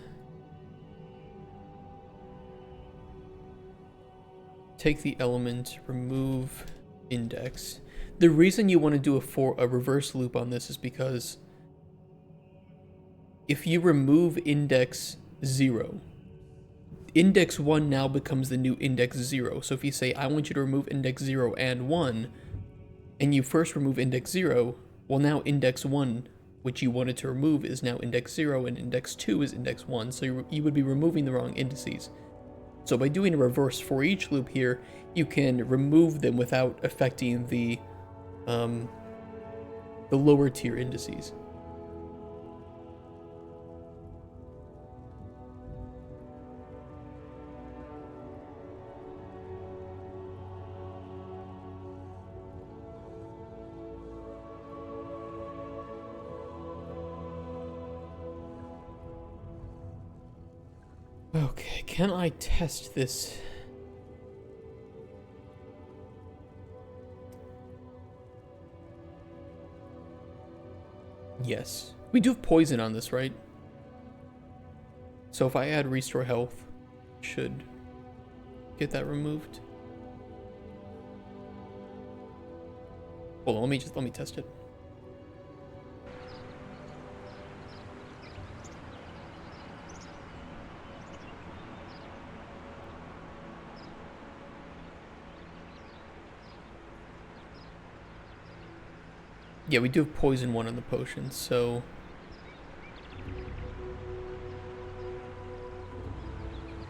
Speaker 1: Take the element, remove index. The reason you want to do a reverse loop on this is because if you remove index 0, index 1 now becomes the new index 0. So if you say, I want you to remove index 0 and 1, and you first remove index 0, well, now index 1, which you wanted to remove, is now index 0, and index 2 is index 1. So you would be removing the wrong indices. So by doing a reverse for each loop here, you can remove them without affecting the lower tier indices. Okay, can I test this? Yes. We do have poison on this, right? So if I add restore health, should get that removed. Hold on, let me test it. Yeah, we do have poison 1 on the potion, so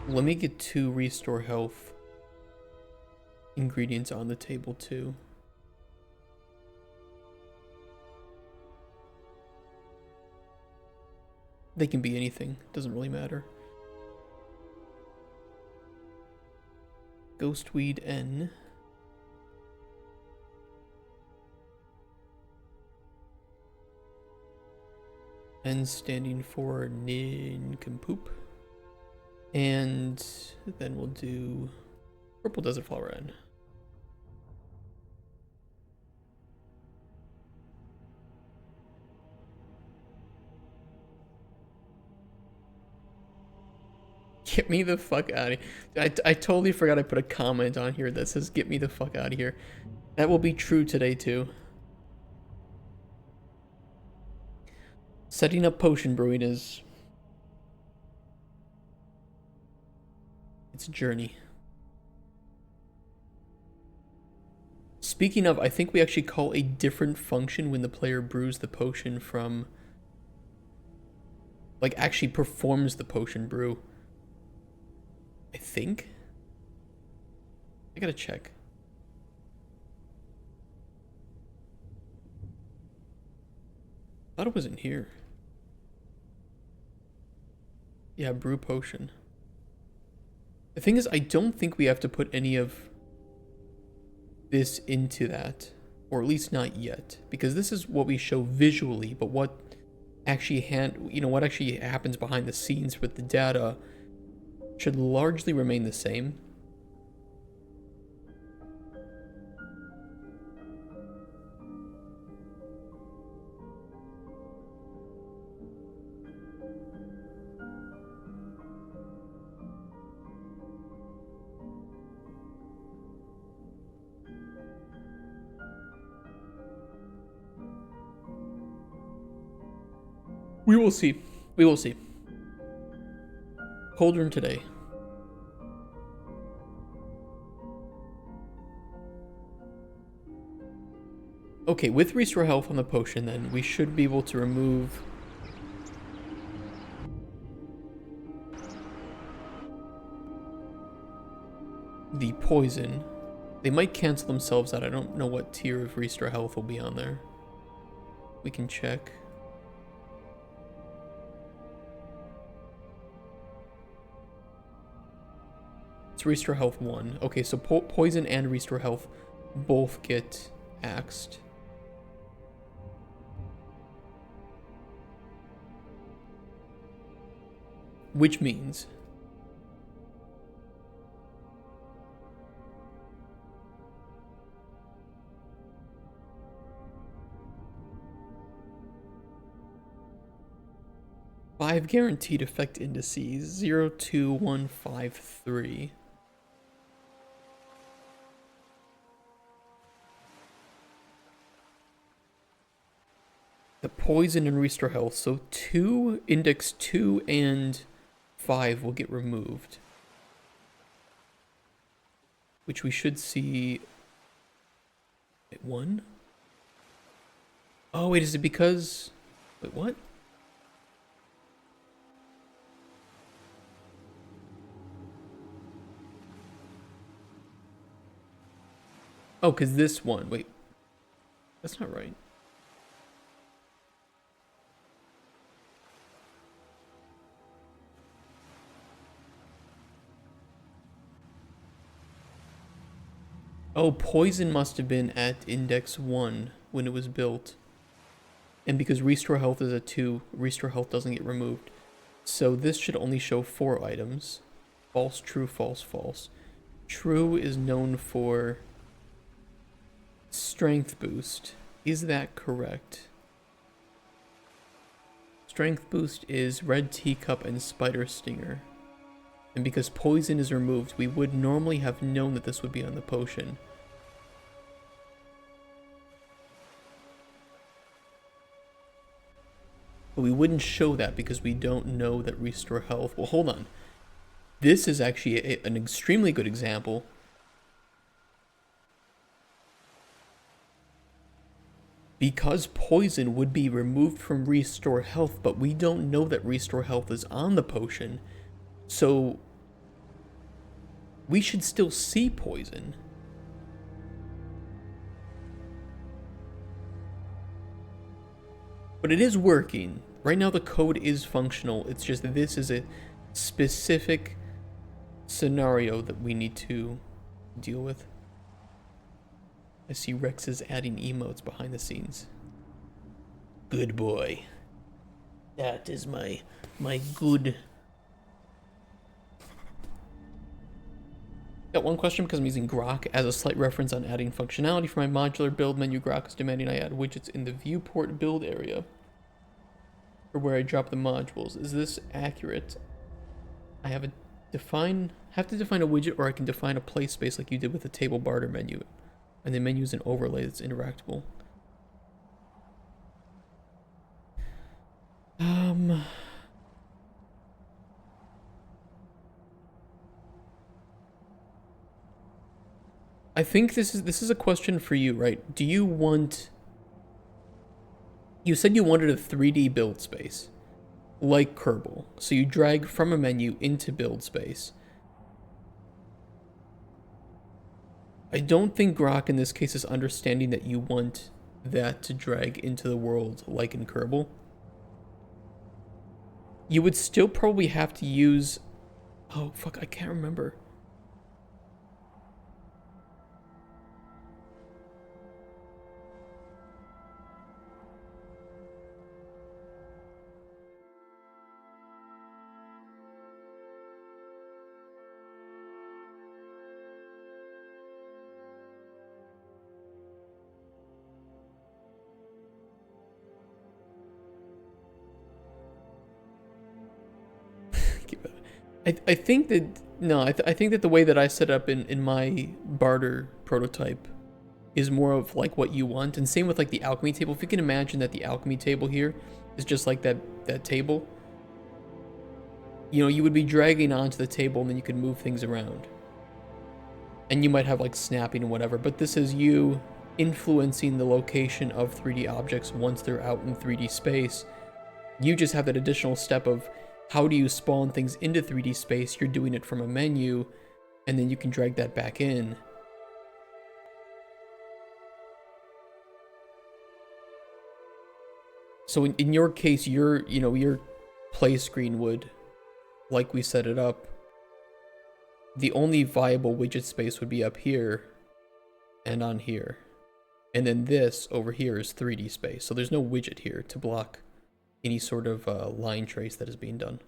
Speaker 1: let me get 2 restore health ingredients on the table too. They can be anything, doesn't really matter. Ghostweed N. N standing for nincompoop. And then we'll do purple desert flower N. Get me the fuck out of here. I totally forgot I put a comment on here that says get me the fuck out of here. That will be true today too. Setting up potion brewing is... it's a journey. Speaking of, I think we actually call a different function when the player brews the potion from... like actually performs the potion brew. I think? I gotta check. I thought it was in here. Yeah, brew potion. The thing is, I don't think we have to put any of this into that. Or at least not yet. Because this is what we show visually, but what actually what actually happens behind the scenes with the data should largely remain the same. We will see. We will see. Cauldron today. Okay, with restore health on the potion, then we should be able to remove the poison. They might cancel themselves out. I don't know what tier of restore health will be on there. We can check. It's restore health 1. Okay, so poison and restore health both get axed. Which means... five guaranteed effect indices, 0, 2, 1, 5, 3. The poison and restore health, so index 2 and 5 will get removed. Which we should see... wait, 1? Oh, wait, is it because... wait, what? Oh, because this one... wait. That's not right. Oh, poison must have been at index 1 when it was built. And because restore health is a 2, restore health doesn't get removed. So this should only show 4 items. False, true, false, false. True is known for strength boost. Is that correct? Strength boost is red teacup and spider stinger. And because poison is removed, we would normally have known that this would be on the potion. But we wouldn't show that because we don't know that restore health... well, hold on. This is actually an extremely good example. Because poison would be removed from restore health, but we don't know that restore health is on the potion. So, we should still see poison. But it is working. Right now the code is functional. It's just that this is a specific scenario that we need to deal with. I see Rex is adding emotes behind the scenes. Good boy. That is my good. Got one question because I'm using Grok as a slight reference on adding functionality for my modular build menu. Grok is demanding I add widgets in the viewport build area for where I drop the modules. Is this accurate? I have to define a widget, or I can define a play space like you did with the table barter menu. And the menu is an overlay that's interactable. I think this is a question for you, right? Do you want... You said you wanted a 3D build space, like Kerbal. So you drag from a menu into build space. I don't think Grok in this case is understanding that you want that to drag into the world like in Kerbal. You would still probably have to use... Oh, fuck, I can't remember. I think that... No, I think that the way that I set up in my barter prototype is more of like what you want. And same with like the alchemy table. If you can imagine that the alchemy table here is just like that table. You know, you would be dragging onto the table and then you could move things around. And you might have like snapping and whatever. But this is you influencing the location of 3D objects once they're out in 3D space. You just have that additional step of... How do you spawn things into 3D space? You're doing it from a menu, and then you can drag that back in. So in your case, your play screen would, like we set it up, the only viable widget space would be up here and on here. And then this over here is 3D space. So there's no widget here to block any sort of line trace that is being done.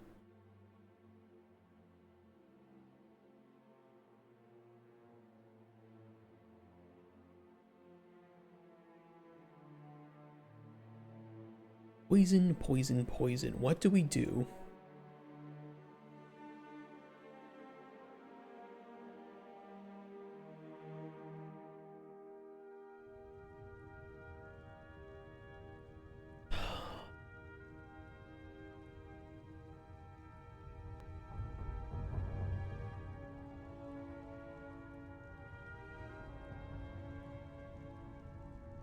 Speaker 1: Poison, poison, poison. What do we do?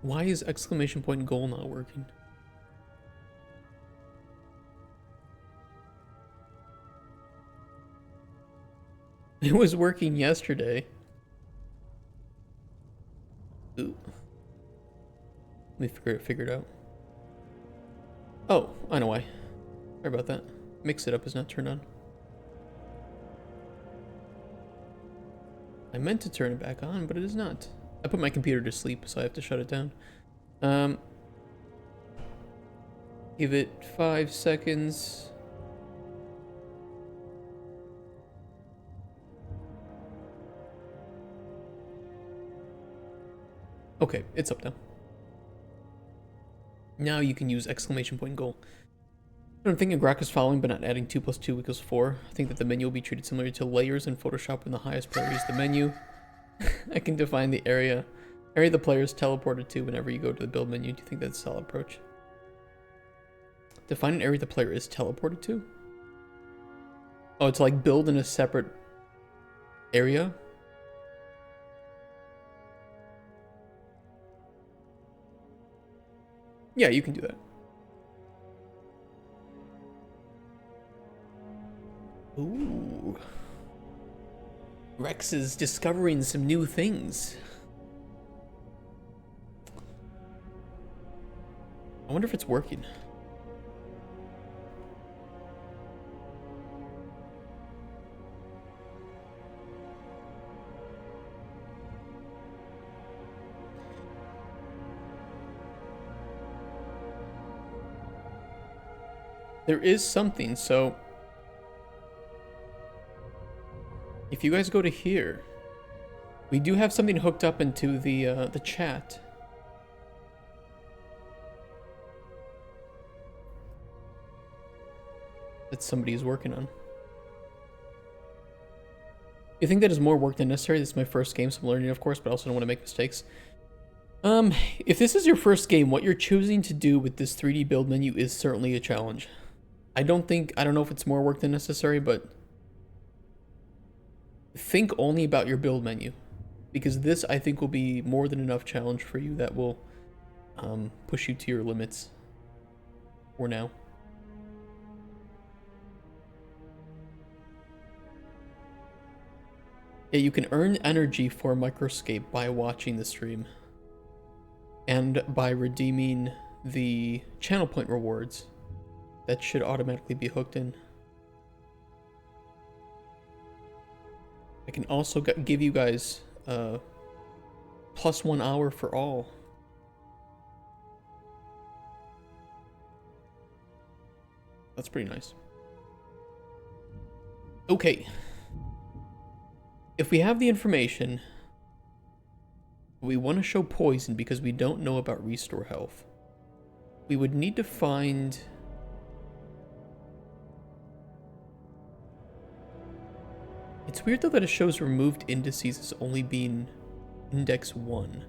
Speaker 1: Why is exclamation point goal not working? It was working yesterday. Ooh. Let me figure it out. Oh, I know why. Sorry about that. Mix it up is not turned on. I meant to turn it back on, but it is not. I put my computer to sleep, so I have to shut it down. Give it 5 seconds. Okay, it's up now. Now you can use exclamation point goal. I'm thinking Grok is following, but not adding 2 + 2 = 4. I think that the menu will be treated similarly to layers in Photoshop when the highest priority is the menu. I can define the area the player is teleported to whenever you go to the build menu. Do you think that's a solid approach? Define an area the player is teleported to? Oh, it's like build in a separate area? Yeah, you can do that. Ooh. Rex is discovering some new things. I wonder if it's working. there is something. So if you guys go to here, we do have something hooked up into the chat. That somebody is working on. You think that is more work than necessary? This is my first game, so I'm learning, of course, but I also don't want to make mistakes. If this is your first game, what you're choosing to do with this 3D build menu is certainly a challenge. I don't know if it's more work than necessary, but think only about your build menu, because this, I think, will be more than enough challenge for you that will push you to your limits for now. Yeah, you can earn energy for Microscape by watching the stream and by redeeming the channel point rewards that should automatically be hooked in. I can also give you guys +1 hour for all. That's pretty nice. Okay. If we have the information, we want to show poison because we don't know about restore health. We would need to find... It's weird though that it shows removed indices as only being index 1.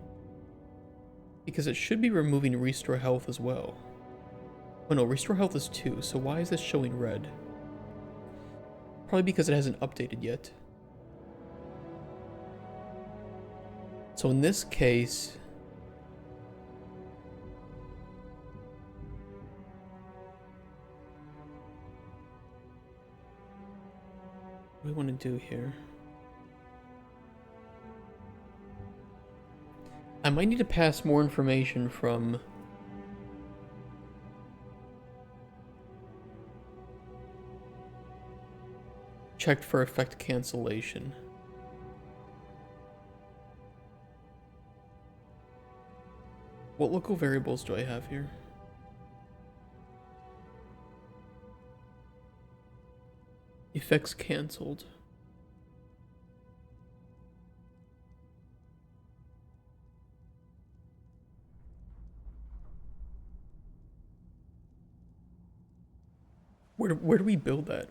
Speaker 1: Because it should be removing restore health as well. Oh no, restore health is 2, so why is this showing red? Probably because it hasn't updated yet. So in this case, what do we want to do here? I might need to pass more information from checked for effect cancellation. What local variables do I have here? Effects cancelled. Where do we build that?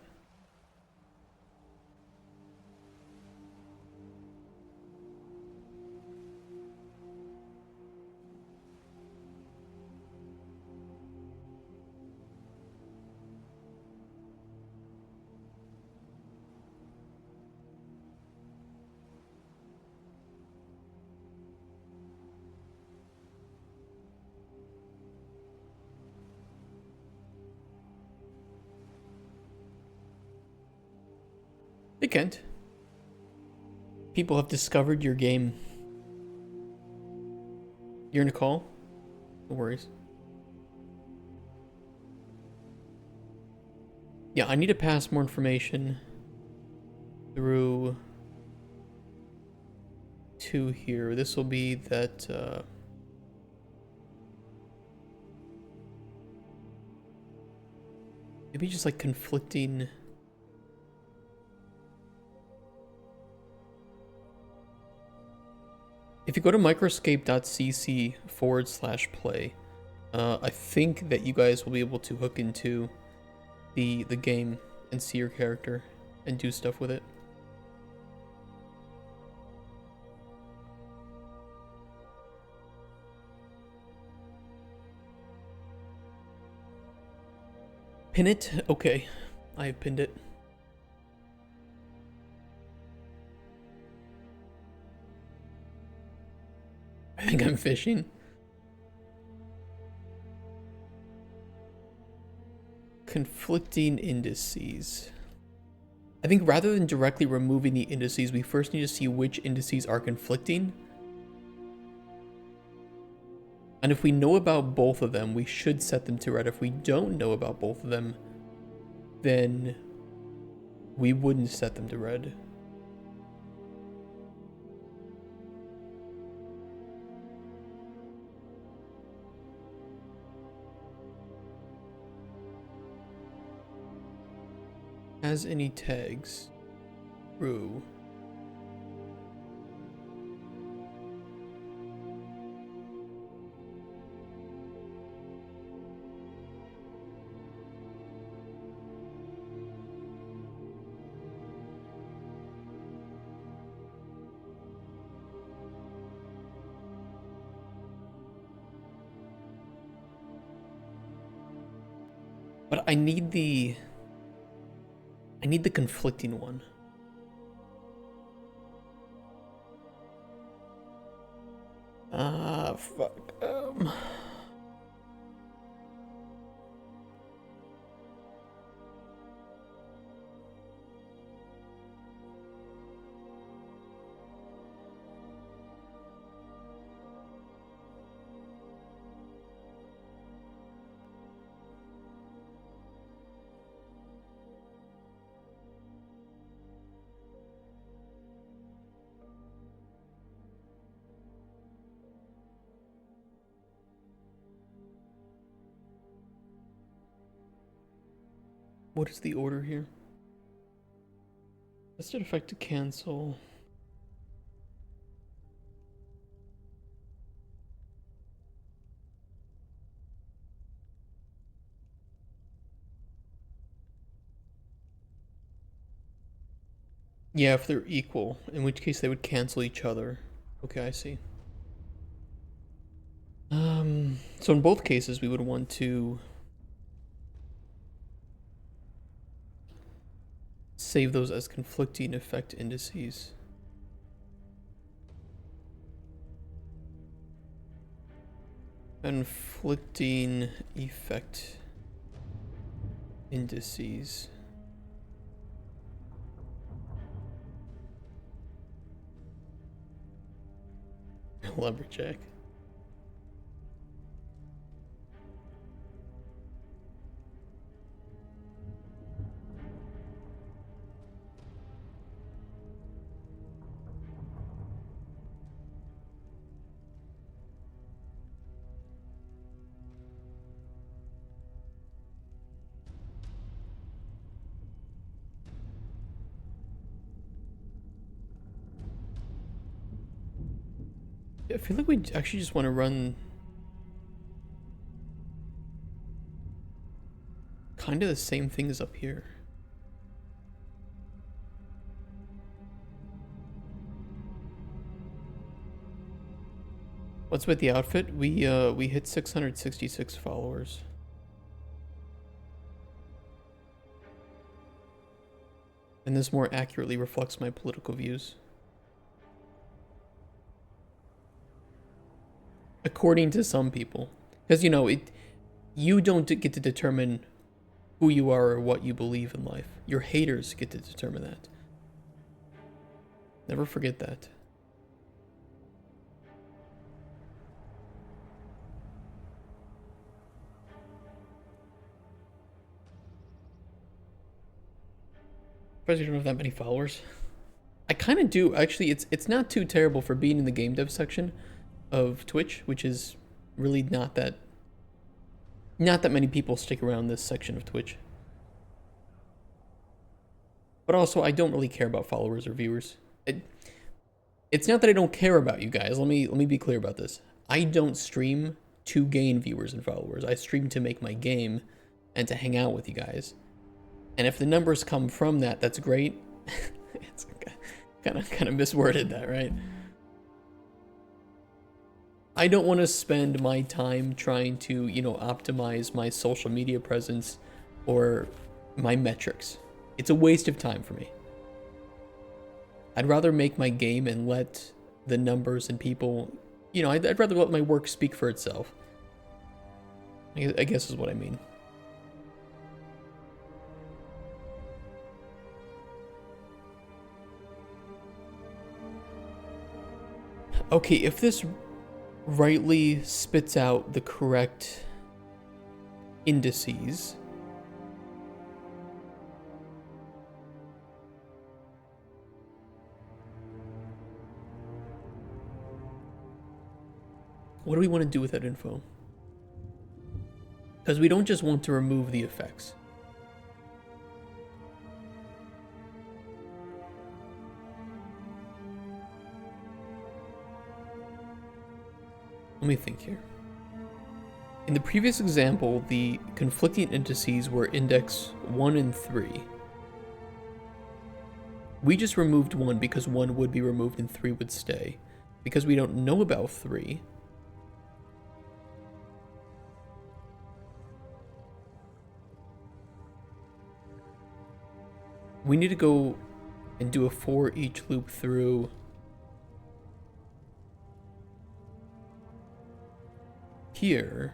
Speaker 1: Hey Kent. People have discovered your game. You're in a call? No worries. Yeah, I need to pass more information through to here. This will be that maybe just like conflicting. If you go to microscape.cc/play, I think that you guys will be able to hook into the game and see your character and do stuff with it. Pin it? Okay, I have pinned it. I think I'm fishing. Conflicting indices. I think rather than directly removing the indices, we first need to see which indices are conflicting. And if we know about both of them, we should set them to red. If we don't know about both of them, then we wouldn't set them to red. Has any tags? True. But I need the conflicting one. Ah, fuck. What is the order here? Tested effect to cancel. Yeah, if they're equal, in which case they would cancel each other. Okay, I see. So in both cases we would want to save those as conflicting effect indices. Conflicting effect indices. Lumberjack. I feel like we actually just want to run kind of the same thing as up here. What's with the outfit? We hit 666 followers. And this more accurately reflects my political views. According to some people. Because, you know, you don't get to determine who you are or what you believe in life. Your haters get to determine that. Never forget that. Surprised you don't have that many followers. I kind of do. Actually, it's not too terrible for being in the game dev section of Twitch, which is really not that many people stick around this section of Twitch. But also, I don't really care about followers or viewers. It's not that I don't care about you guys. Let me be clear about this. I don't stream to gain viewers and followers. I stream to make my game and to hang out with you guys. And if the numbers come from that, that's great. It's kind of misworded that, right? I don't want to spend my time trying to, you know, optimize my social media presence or my metrics. It's a waste of time for me. I'd rather make my game and let the numbers and people, you know, I'd rather let my work speak for itself. I guess is what I mean. Okay, if this rightly spits out the correct indices, what do we want to do with that info? Because we don't just want to remove the effects. Let me think here. In the previous example, the conflicting indices were index 1 and 3. We just removed 1 because 1 would be removed and 3 would stay. Because we don't know about 3, we need to go and do a for each loop through here.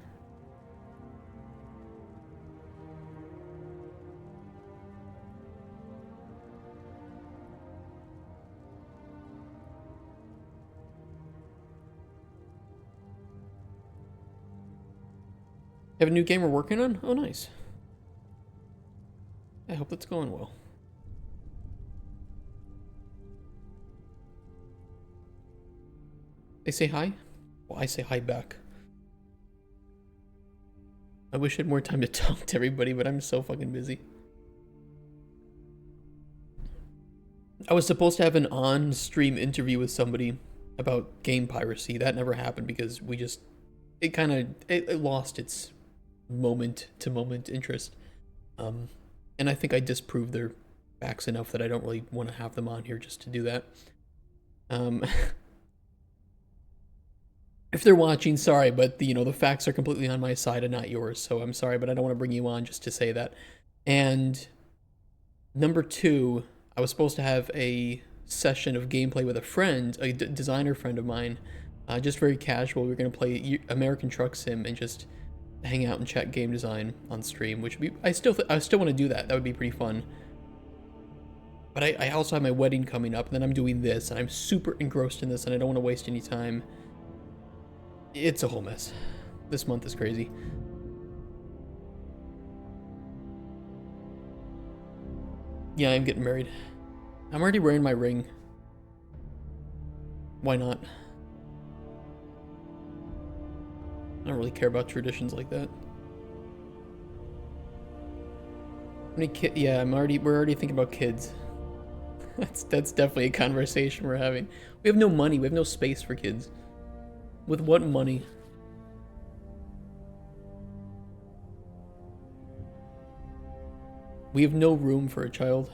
Speaker 1: Have a new game we're working on? Oh, nice. I hope that's going well. They say hi? Well, I say hi back. I wish I had more time to talk to everybody, but I'm so fucking busy. I was supposed to have an on-stream interview with somebody about game piracy. That never happened because we just... It lost its moment-to-moment interest. And I think I disproved their facts enough that I don't really want to have them on here just to do that. If they're watching, sorry, but the facts are completely on my side and not yours, so I'm sorry, but I don't want to bring you on just to say that. And number 2, I was supposed to have a session of gameplay with a friend, a designer friend of mine, just very casual. We were going to play American Truck Sim and just hang out and chat game design on stream, which would be, I still want to do that. That would be pretty fun. But I also have my wedding coming up, and then I'm doing this, and I'm super engrossed in this, and I don't want to waste any time. It's a whole mess. This month is crazy. Yeah, I'm getting married. I'm already wearing my ring. Why not? I don't really care about traditions like that. How many kids? Yeah, we're already thinking about kids. That's definitely a conversation we're having. We have no money. We have no space for kids. With what money? We have no room for a child.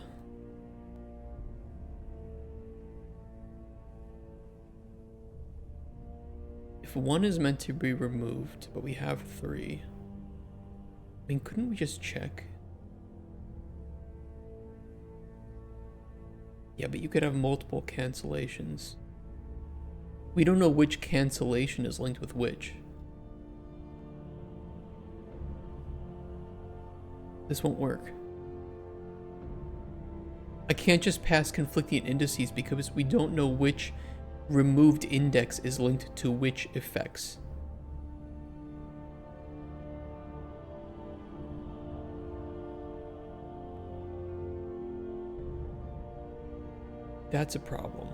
Speaker 1: If 1 is meant to be removed, but we have 3, I mean, couldn't we just check? Yeah, but you could have multiple cancellations. We don't know which cancellation is linked with which. This won't work. I can't just pass conflicting indices because we don't know which removed index is linked to which effects. That's a problem.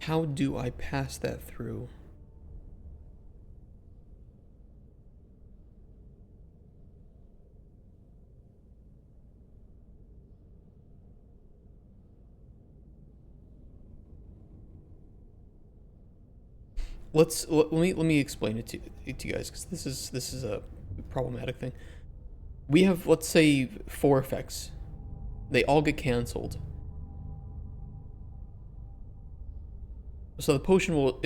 Speaker 1: How do I pass that through? Let me explain it to you guys, because this is a problematic thing. We have, let's say, 4 effects. They all get canceled. So the potion will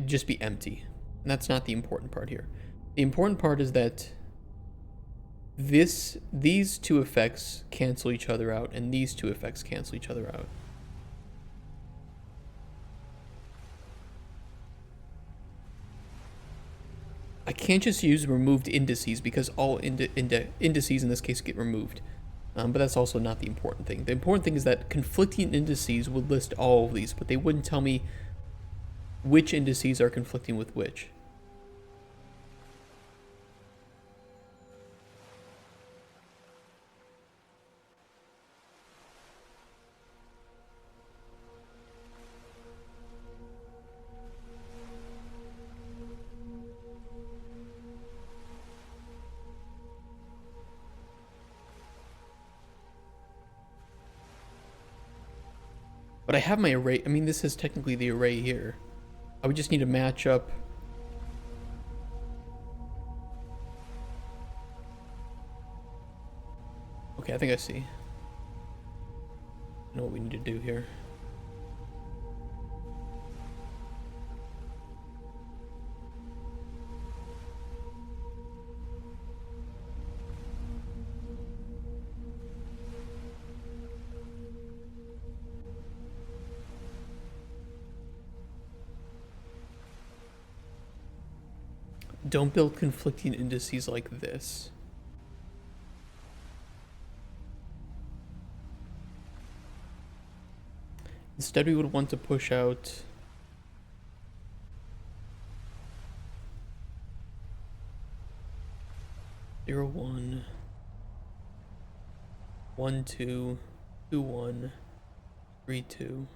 Speaker 1: just be empty. And that's not the important part here. The important part is that these 2 effects cancel each other out, and these 2 effects cancel each other out. I can't just use removed indices because all indices in this case get removed. But that's also not the important thing. The important thing is that conflicting indices would list all of these, but they wouldn't tell me which indices are conflicting with which. But I have my array. I mean, this is technically the array here. I would just need to match up. Okay, I think I see. I know what we need to do here. Don't build conflicting indices like this. Instead, we would want to push out zero, 1, 1, 2, 2, 1, 3, 2.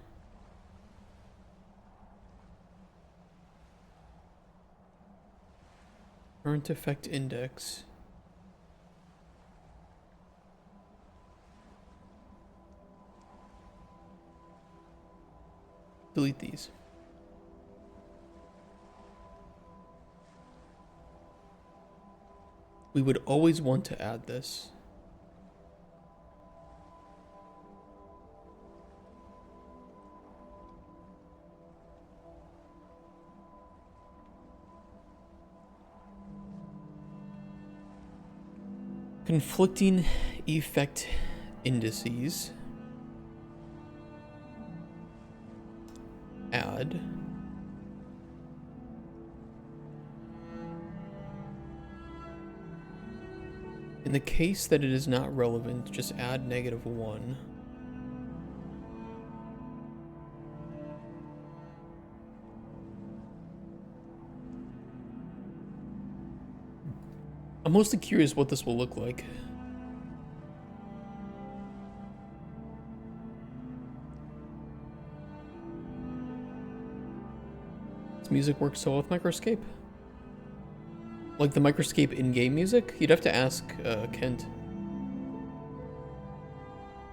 Speaker 1: Current effect index. Delete these. We would always want to add this. Conflicting effect indices. Add. In the case that it is not relevant, just add -1. I'm mostly curious what this will look like. This music works so well with Microscape. Like the Microscape in-game music? You'd have to ask Kent.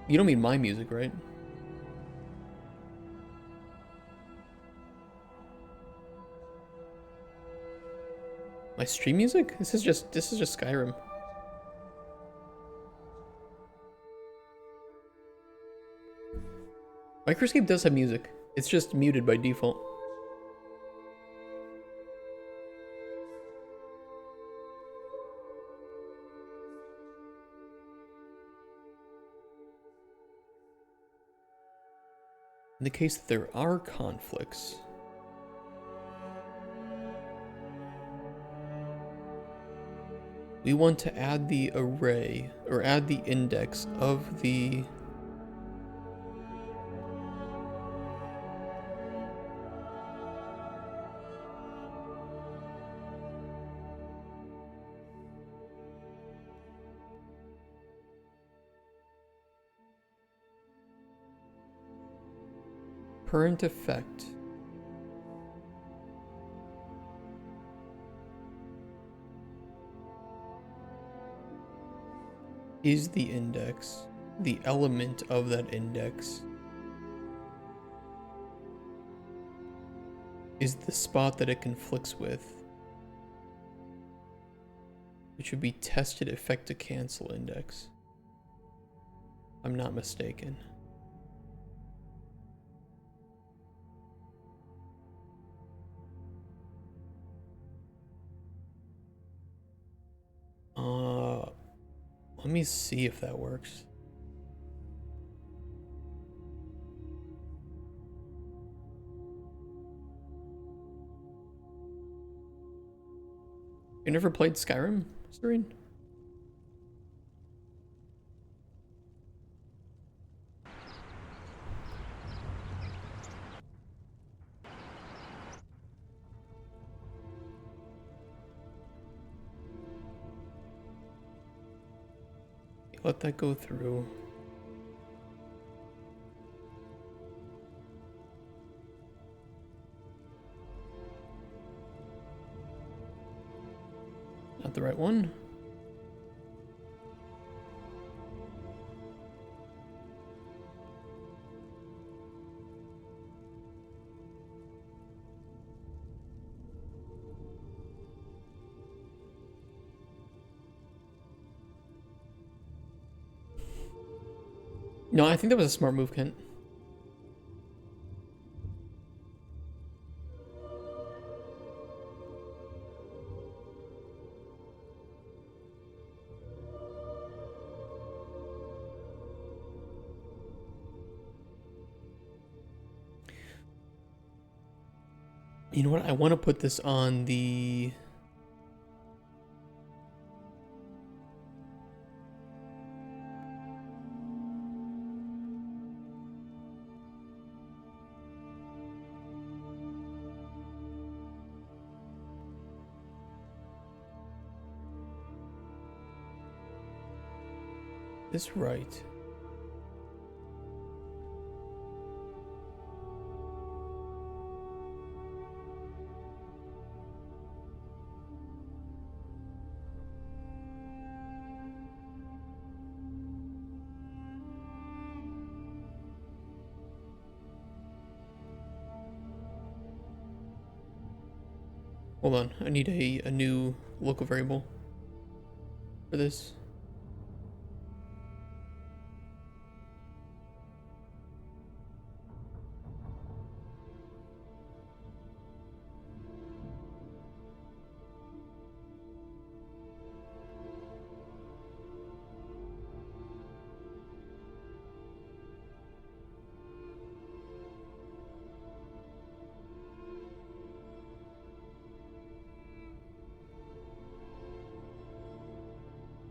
Speaker 1: You don't mean my music, right? My stream music? This is just Skyrim. Microscape does have music. It's just muted by default. In the case that there are conflicts, we want to add the array, or add the index of the current effect. Is the index, the element of that index is the spot that it conflicts with, which would be tested effect to cancel index. I'm not mistaken. Let me see if that works. You never played Skyrim, Serene? Let that go through. Not the right one. No, I think that was a smart move, Kent. You know what? I want to put this on the... This right. Hold on, I need a new local variable for this.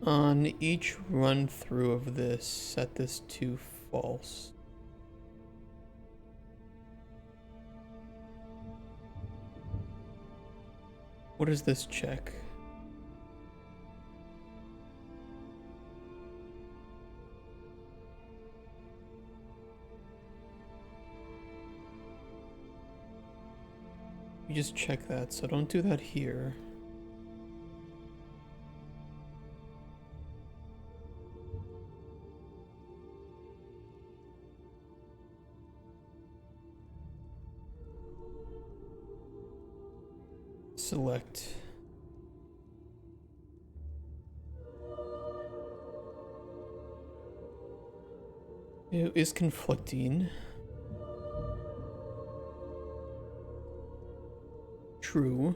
Speaker 1: On each run through of this, set this to false. What does this check? You just check that, so don't do that here. Select. It is conflicting. True.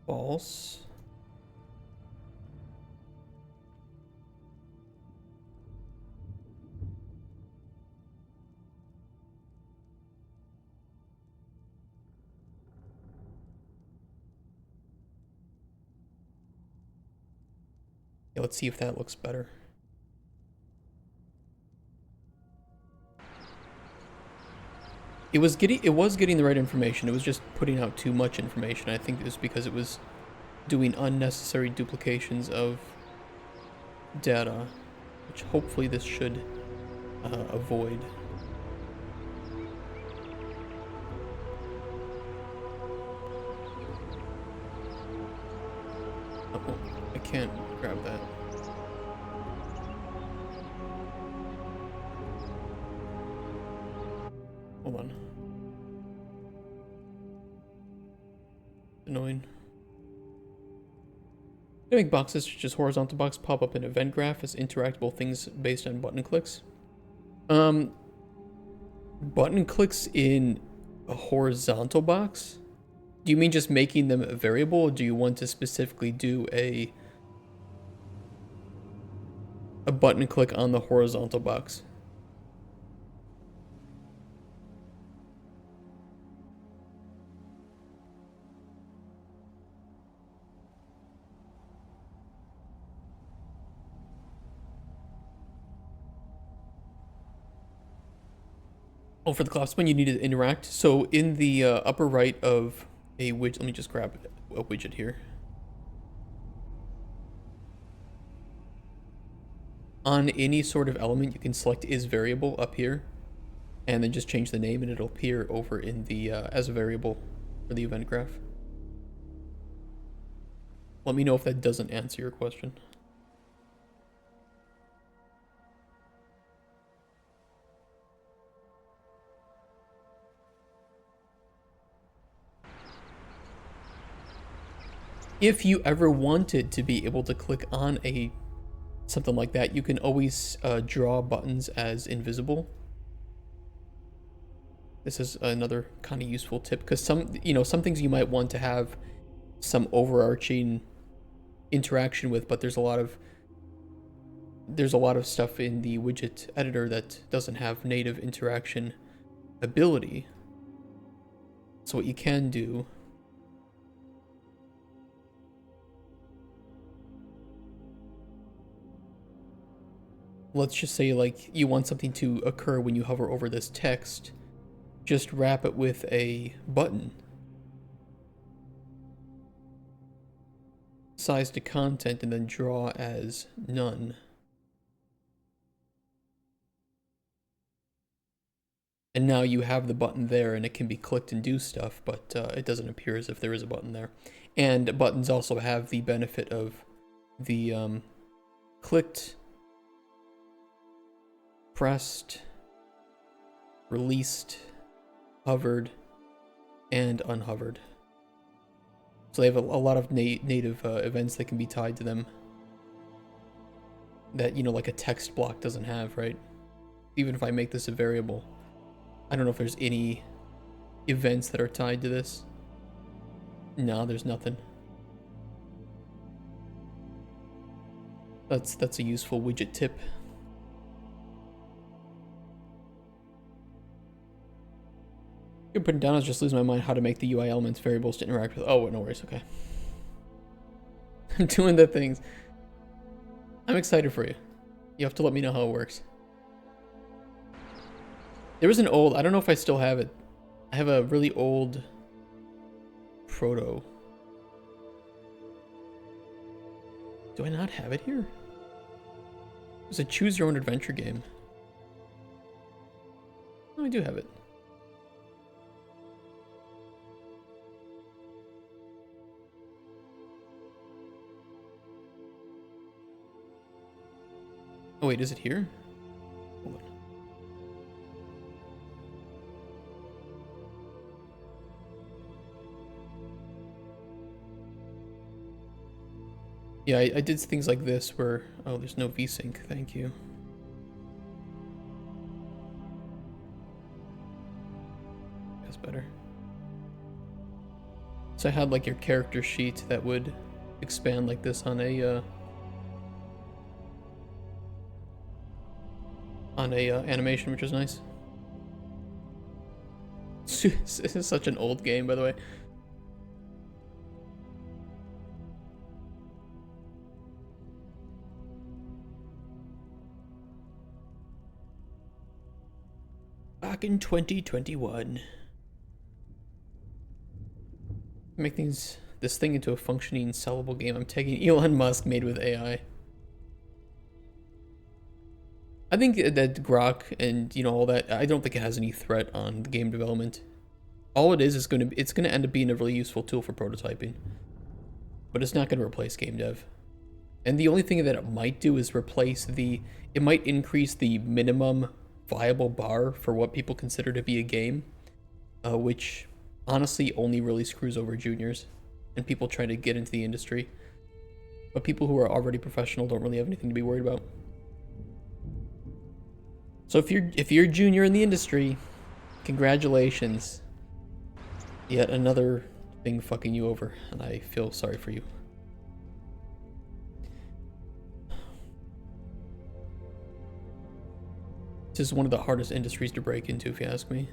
Speaker 1: False. Yeah, let's see if that looks better. It was getting the right information. It was just putting out too much information. I think it was because it was doing unnecessary duplications of data, which hopefully this should avoid. Oh, I can't grab that. Hold on. Annoying. Dynamic boxes, such as horizontal box, pop up in event graph as interactable things based on button clicks. Button clicks in a horizontal box? Do you mean just making them a variable, or do you want to specifically do a button click on the horizontal box? Oh, for the clock spin, you need to interact. So in the upper right of a widget, let me just grab a widget here. On any sort of element, you can select is variable up here, and then just change the name, and it'll appear over in the as a variable for the event graph. Let me know if that doesn't answer your question. if you ever wanted to be able to click on something like that, you can always draw buttons as invisible. This is another kind of useful tip, because some things you might want to have some overarching interaction with, but there's a lot of stuff in the widget editor that doesn't have native interaction ability. So what you can do, let's just say like you want something to occur when you hover over this text, just wrap it with a button. Size to content and then draw as none. And now you have the button there and it can be clicked and do stuff, but it doesn't appear as if there is a button there. And buttons also have the benefit of the clicked, pressed, released, hovered, and unhovered. So they have a lot of native events that can be tied to them that, like a text block doesn't have, right? Even if I make this a variable, I don't know if there's any events that are tied to this. No, there's nothing. That's a useful widget tip. You're putting down, I was just losing my mind how to make the UI elements variables to interact with. Oh, no worries, okay. I'm doing the things. I'm excited for you. You have to let me know how it works. There was an old, I don't know if I still have it. I have a really old proto. Do I not have it here? It was a choose your own adventure game. Oh, I do have it. Oh wait, is it here? Hold on. Yeah, I did things like this where, oh, there's no VSync, thank you. That's better. So I had like your character sheet that would expand like this on a animation, which was nice. This is such an old game, by the way. Back in 2021. Make this thing into a functioning, sellable game. I'm taking Elon Musk made with AI. I think that Grok and all that, I don't think it has any threat on game development. All it is it's gonna end up being a really useful tool for prototyping. But it's not gonna replace game dev. And the only thing that it might do is it might increase the minimum viable bar for what people consider to be a game, which honestly only really screws over juniors and people trying to get into the industry. But people who are already professional don't really have anything to be worried about. So if you're a junior in the industry, congratulations. Yet another thing fucking you over, and I feel sorry for you. This is one of the hardest industries to break into, if you ask me.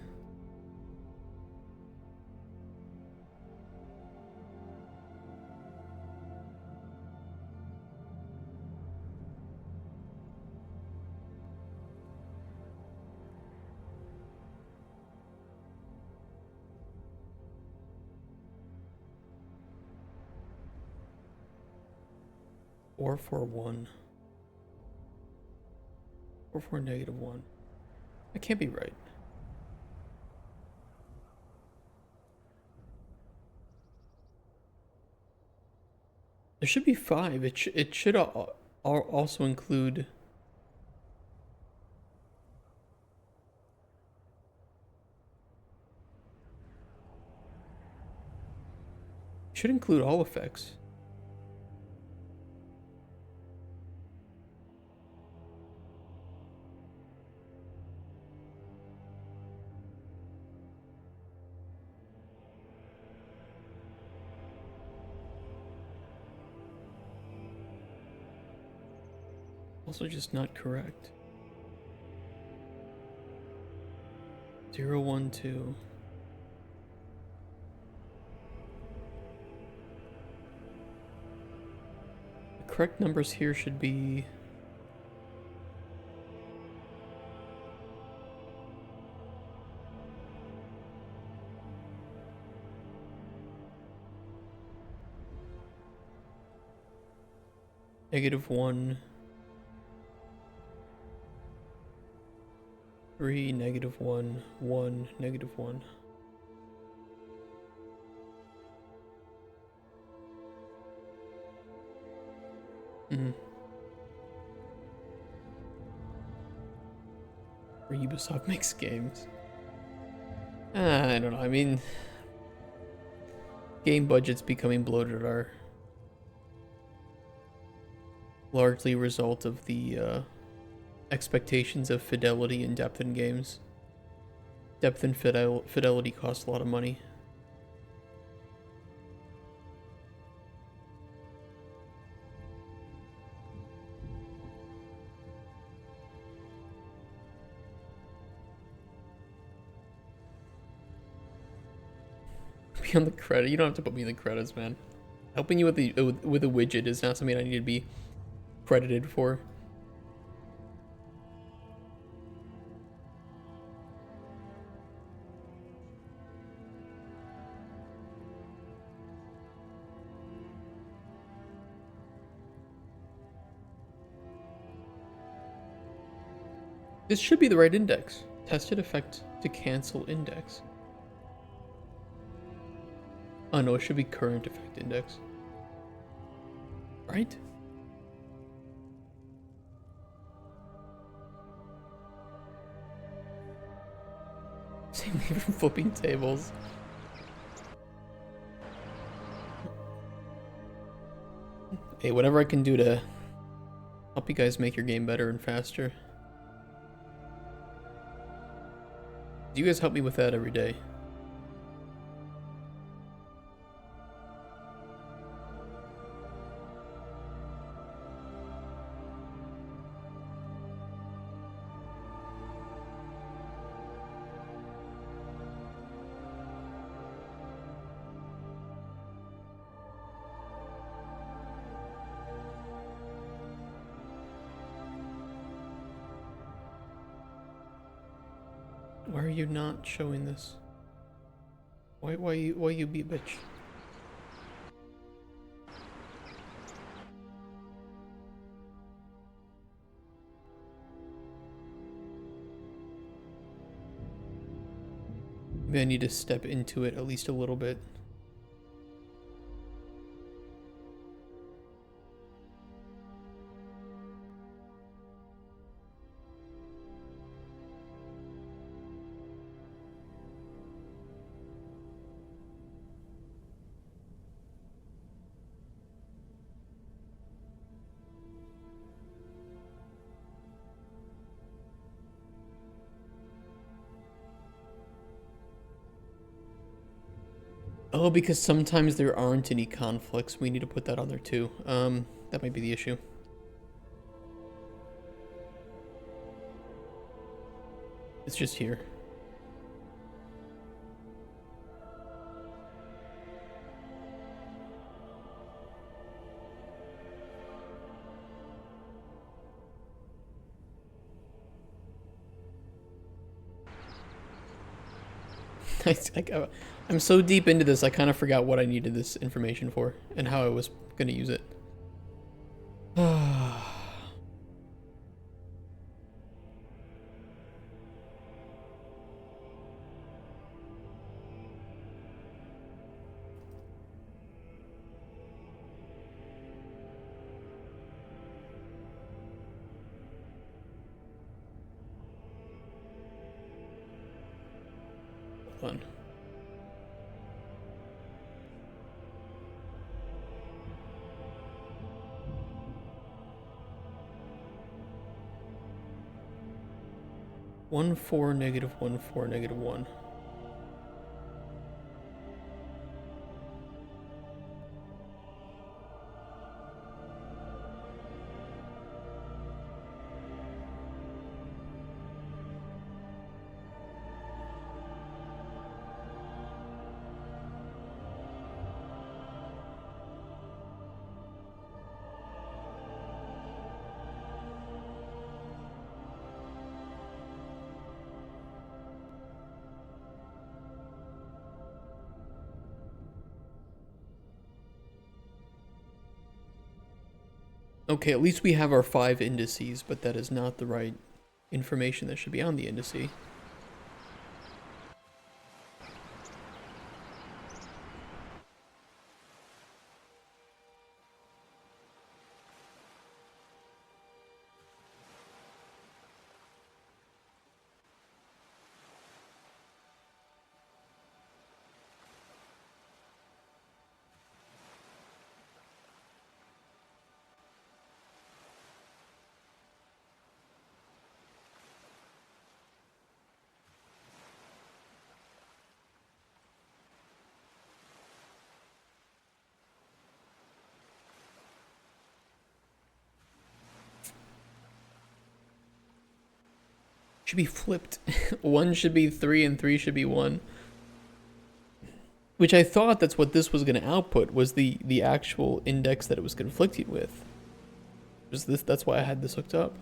Speaker 1: Or for 1. Or for -1. That can't be right. There should be 5. It should also include. Should include all effects. Also just not correct. 0, 1, 2. The correct numbers here should be -1, 3, -1, 1, -1. Or Ubisoft makes games. I don't know. I mean, game budgets becoming bloated are largely a result of the expectations of fidelity and depth in games. Depth and fidelity cost a lot of money. Be on the credit. You don't have to put me in the credits, man. Helping you with the with a widget is not something I need to be credited for. This should be the right index. Tested effect to cancel index. Oh no, it should be current effect index. Right? Same thing from flipping tables. Hey, whatever I can do to help you guys make your game better and faster. You guys help me with that every day. Why are you not showing this? Why you be a bitch? Maybe I need to step into it at least a little bit. Oh, because sometimes there aren't any conflicts. We need to put that on there too. That might be the issue. It's just here. I'm so deep into this, I kind of forgot what I needed this information for and how I was going to use it. Fun. -1, 4, -1, 4, -1. Okay, at least we have our 5 indices, but that is not the right information that should be on the indice. Should be flipped. 1 should be 3 and 3 should be 1. Which I thought that's what this was going to output, was the actual index that it was conflicting with. That's why I had this hooked up.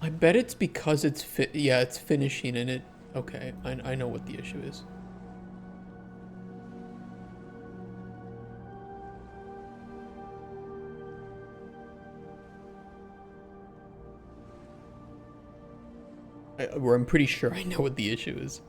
Speaker 1: I bet it's because it's it's finishing in it. Okay, I know what the issue is. I'm pretty sure I know what the issue is.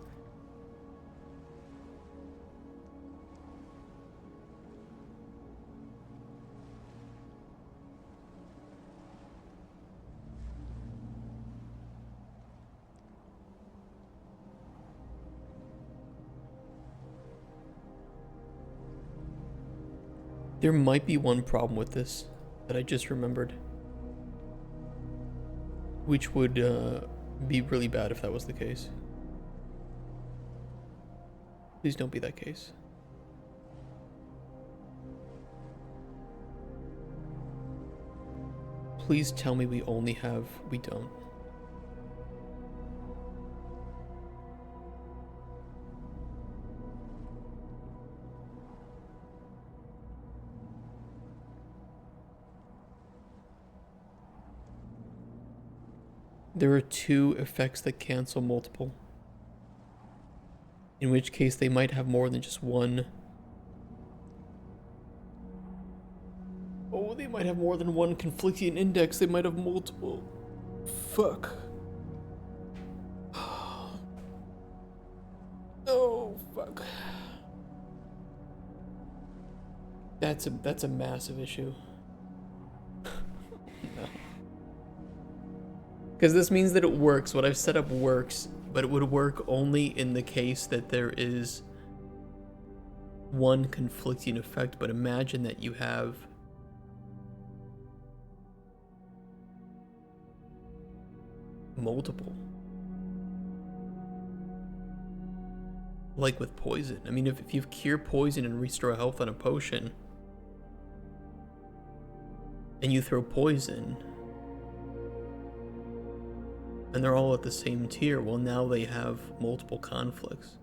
Speaker 1: There might be one problem with this that I just remembered, which would be really bad if that was the case. Please don't be that case. Please tell me we don't. There are 2 effects that cancel multiple. In which case they might have more than just one. Oh, they might have more than one conflicting index. They might have multiple. Fuck. Oh, fuck. That's a massive issue. No. Because this means that it works. What I've set up works, but it would work only in the case that there is one conflicting effect. But imagine that you have multiple. Like with poison. I mean, if you cure poison and restore health on a potion, and you throw poison, and they're all at the same tier, well, now they have multiple conflicts.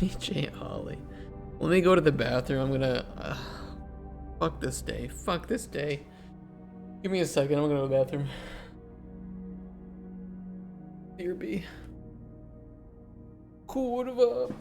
Speaker 1: DJ Holly. Let me go to the bathroom. I'm gonna... fuck this day. Fuck this day. Give me a second. I'm gonna go to the bathroom. Dear B. Kurva.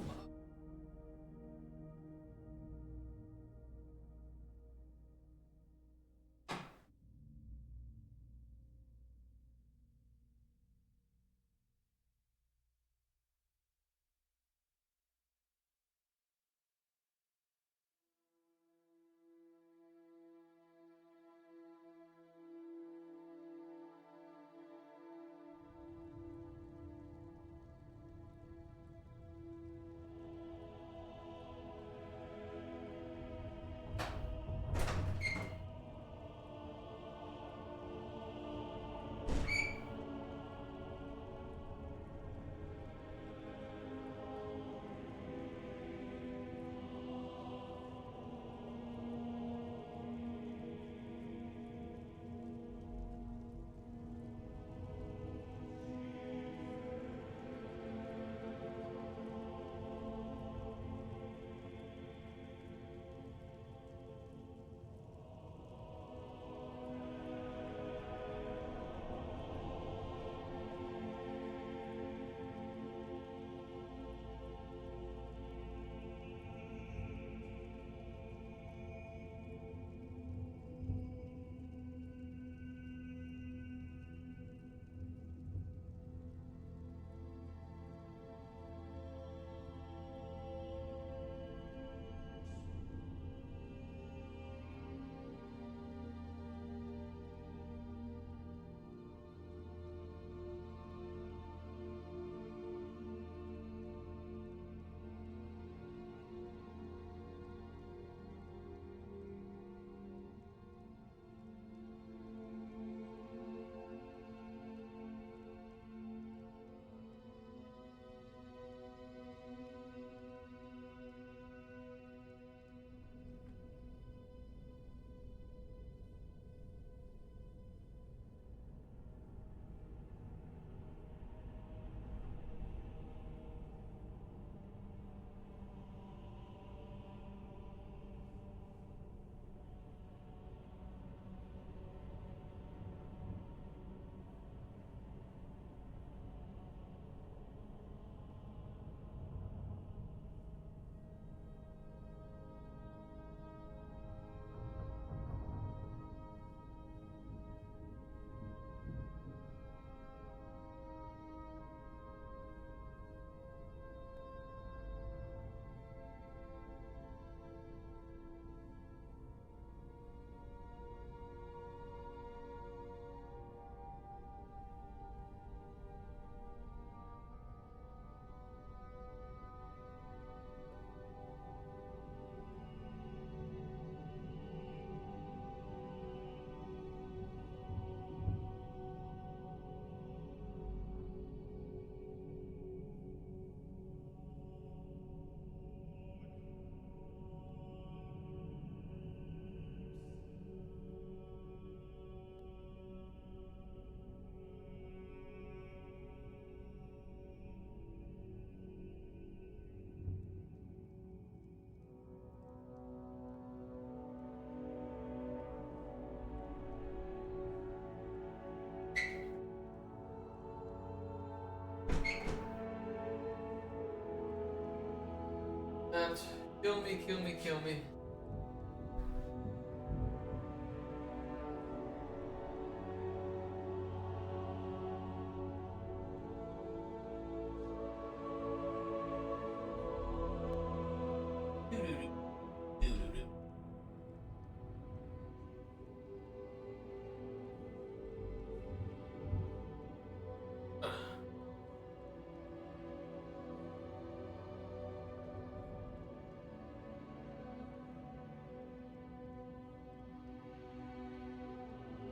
Speaker 1: Kill me, kill me, kill me.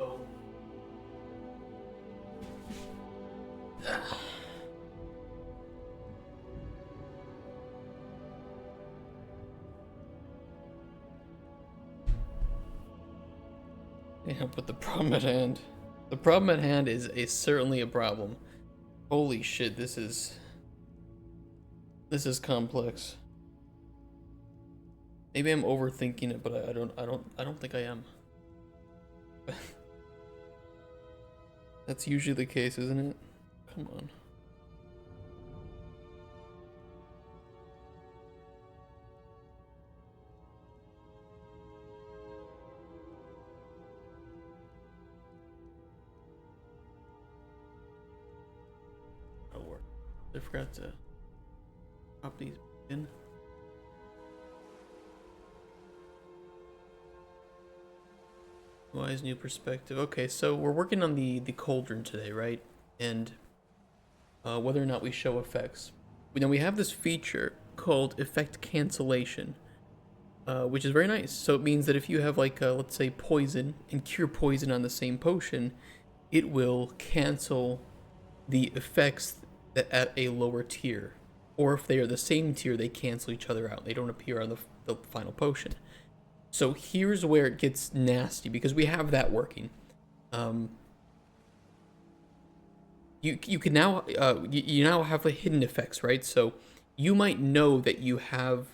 Speaker 1: Oh. Yeah, but the problem at hand. The problem at hand is certainly a problem. Holy shit, this is complex. Maybe I'm overthinking it, but I don't think I am. That's usually the case, isn't it? Come on. That'll work. I forgot to pop these in. Wise new perspective. Okay, so we're working on the cauldron today, right? And whether or not we show effects. Now we have this feature called effect cancellation, which is very nice. So it means that if you have like let's say poison and cure poison on the same potion, it will cancel the effects that at a lower tier, or if they are the same tier, they cancel each other out. They don't appear on the final potion. So here's where it gets nasty, because we have that working. You can now you now have the hidden effects, right? So you might know that you have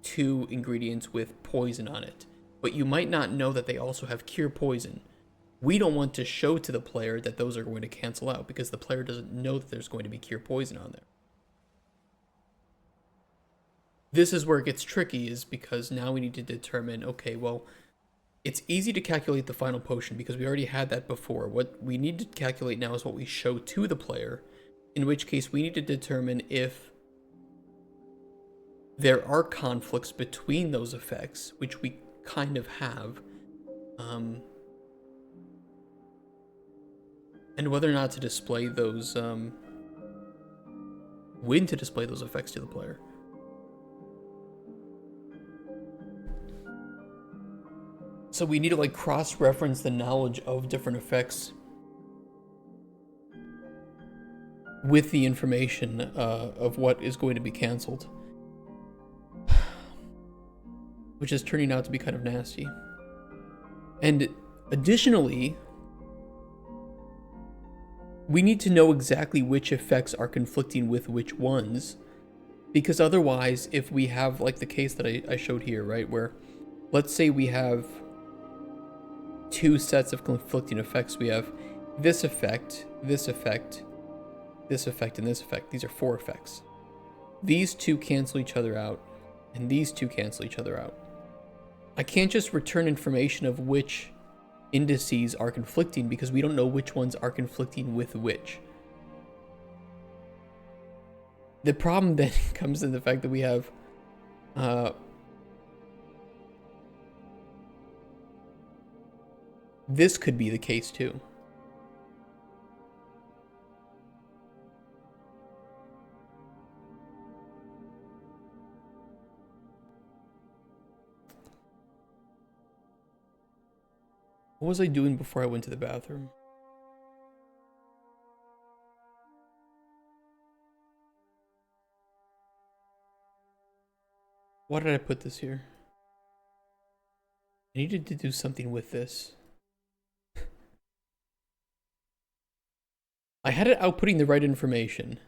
Speaker 1: 2 ingredients with poison on it, but you might not know that they also have cure poison. We don't want to show to the player that those are going to cancel out, because the player doesn't know that there's going to be cure poison on there. This is where it gets tricky, is because now we need to determine, okay, well, it's easy to calculate the final potion because we already had that before. What we need to calculate now is what we show to the player, in which case we need to determine if there are conflicts between those effects, which we kind of have, and whether or not to display those, when to display those effects to the player. So we need to like cross-reference the knowledge of different effects with the information of what is going to be canceled, which is turning out to be kind of nasty. And additionally, we need to know exactly which effects are conflicting with which ones, because otherwise, if we have like the case that I showed here, right, where let's say we have 2 sets of conflicting effects. We have this effect, this effect, this effect, and this effect. These are 4 effects. These 2 cancel each other out, and these 2 cancel each other out. I can't just return information of which indices are conflicting, because we don't know which ones are conflicting with which. The problem then comes in the fact that we have this could be the case too. What was I doing before I went to the bathroom? Why did I put this here? I needed to do something with this. I had it outputting the right information,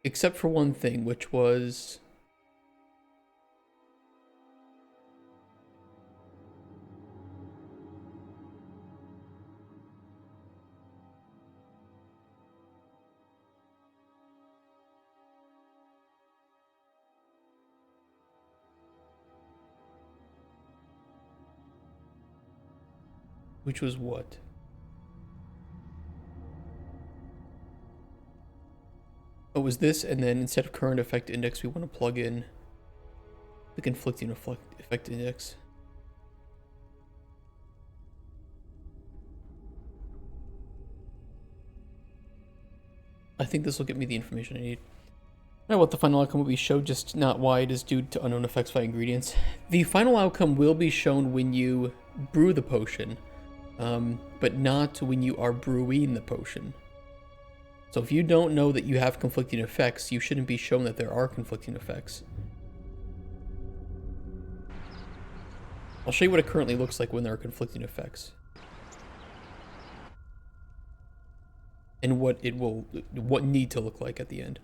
Speaker 1: except for one thing, which was Which was what? Oh, it was this, and then instead of current effect index, we want to plug in the conflicting effect index. I think this will get me the information I need. Now, what the final outcome will be showed, just not why it is due to unknown effects by ingredients. The final outcome will be shown when you brew the potion, but not when you are brewing the potion. So if you don't know that you have conflicting effects, you shouldn't be shown that there are conflicting effects. I'll show you what it currently looks like when there are conflicting effects. And what need to look like at the end.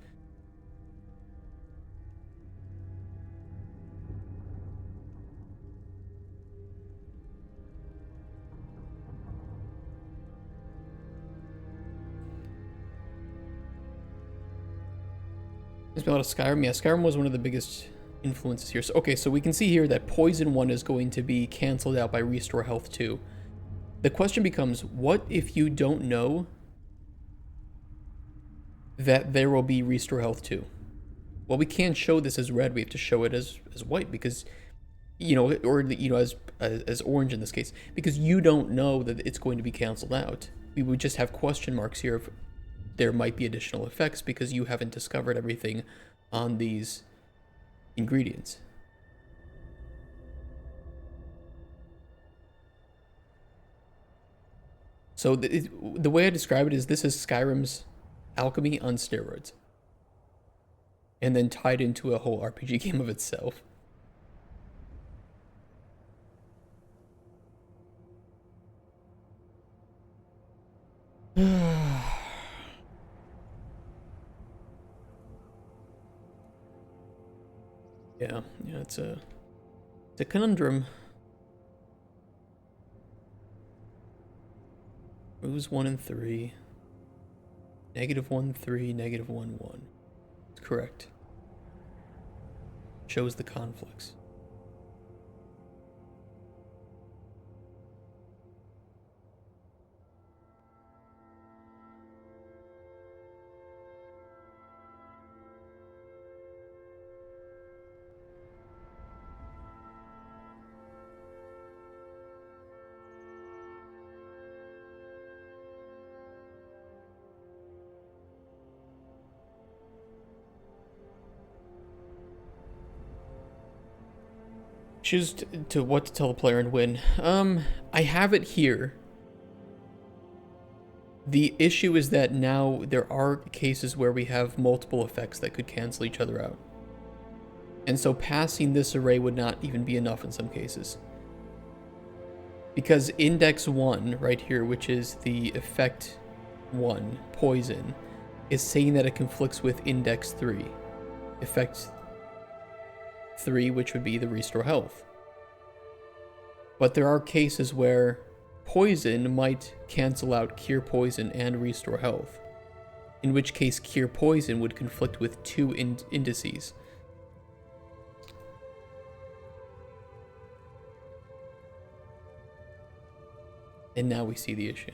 Speaker 1: There's been a lot of Skyrim. Yeah, Skyrim was one of the biggest influences here. So, okay, so we can see here that Poison 1 is going to be canceled out by Restore Health 2. The question becomes, what if you don't know that there will be Restore Health 2? Well, we can't show this as red. We have to show it as white because, you know, or, you know, as orange in this case, because you don't know that it's going to be canceled out. We would just have question marks here if there might be additional effects because you haven't discovered everything on these ingredients. So the way I describe it is this is Skyrim's alchemy on steroids. And then tied into a whole RPG game of itself. Yeah, it's a conundrum. Moves 1 and 3. -1, 3, -1, 1. It's correct. Shows the conflicts. Choose to what to tell the player and when. I have it here. The issue is that now there are cases where we have multiple effects that could cancel each other out. And so passing this array would not even be enough in some cases. Because index 1 right here, which is the effect 1, poison, is saying that it conflicts with index 3, effect 3, which would be the restore health. But there are cases where poison might cancel out cure poison and restore health, in which case cure poison would conflict with 2 indices. And now we see the issue.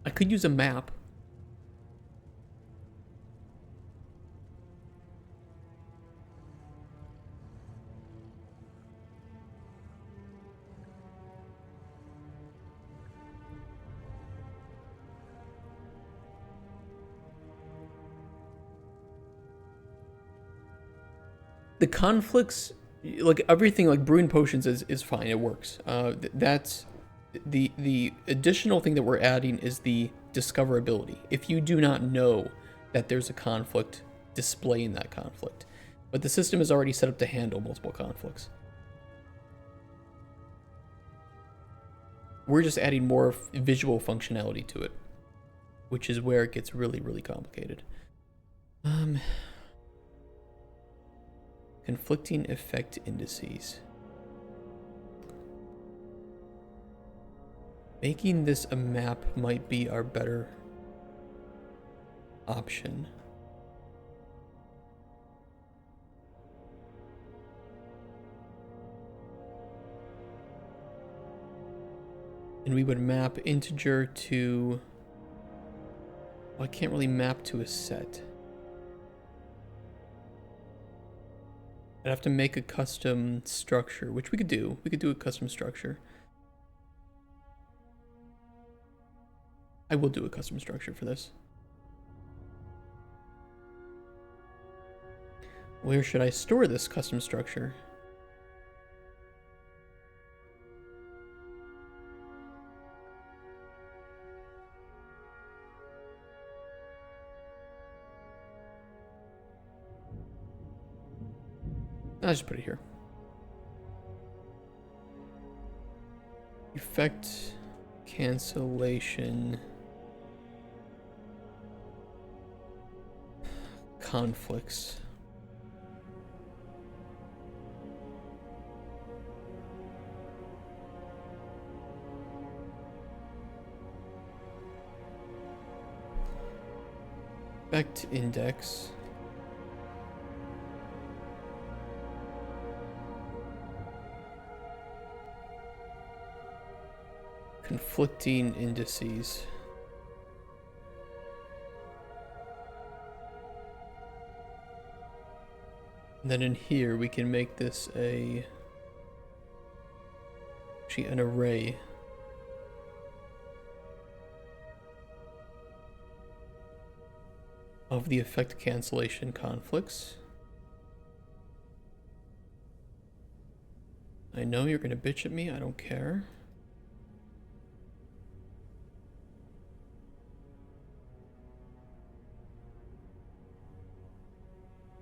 Speaker 1: I could use a map. The conflicts, like everything, like brewing potions is fine. It works. That's the additional thing that we're adding is the discoverability. If you do not know that there's a conflict, displaying that conflict. But the system is already set up to handle multiple conflicts. We're just adding more visual functionality to it, which is where it gets really, really complicated. Conflicting effect indices. Making this a map might be our better option. And we would map integer to... Well, I can't really map to a set. I'd have to make a custom structure, which we could do. We could do a custom structure. I will do a custom structure for this. Where should I store this custom structure? I'll just put it here. Effect cancellation conflicts. Effect index. Conflicting indices. And then in here we can make this actually an array. Of the effect cancellation conflicts. I know you're gonna bitch at me, I don't care.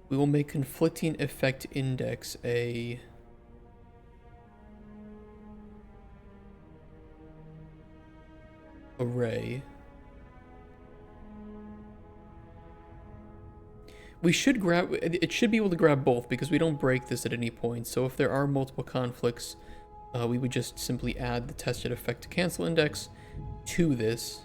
Speaker 1: We will make conflicting effect index a array. We should grab, it should be able to grab both because we don't break this at any point. So if there are multiple conflicts, we would just simply add the tested effect to cancel index to this.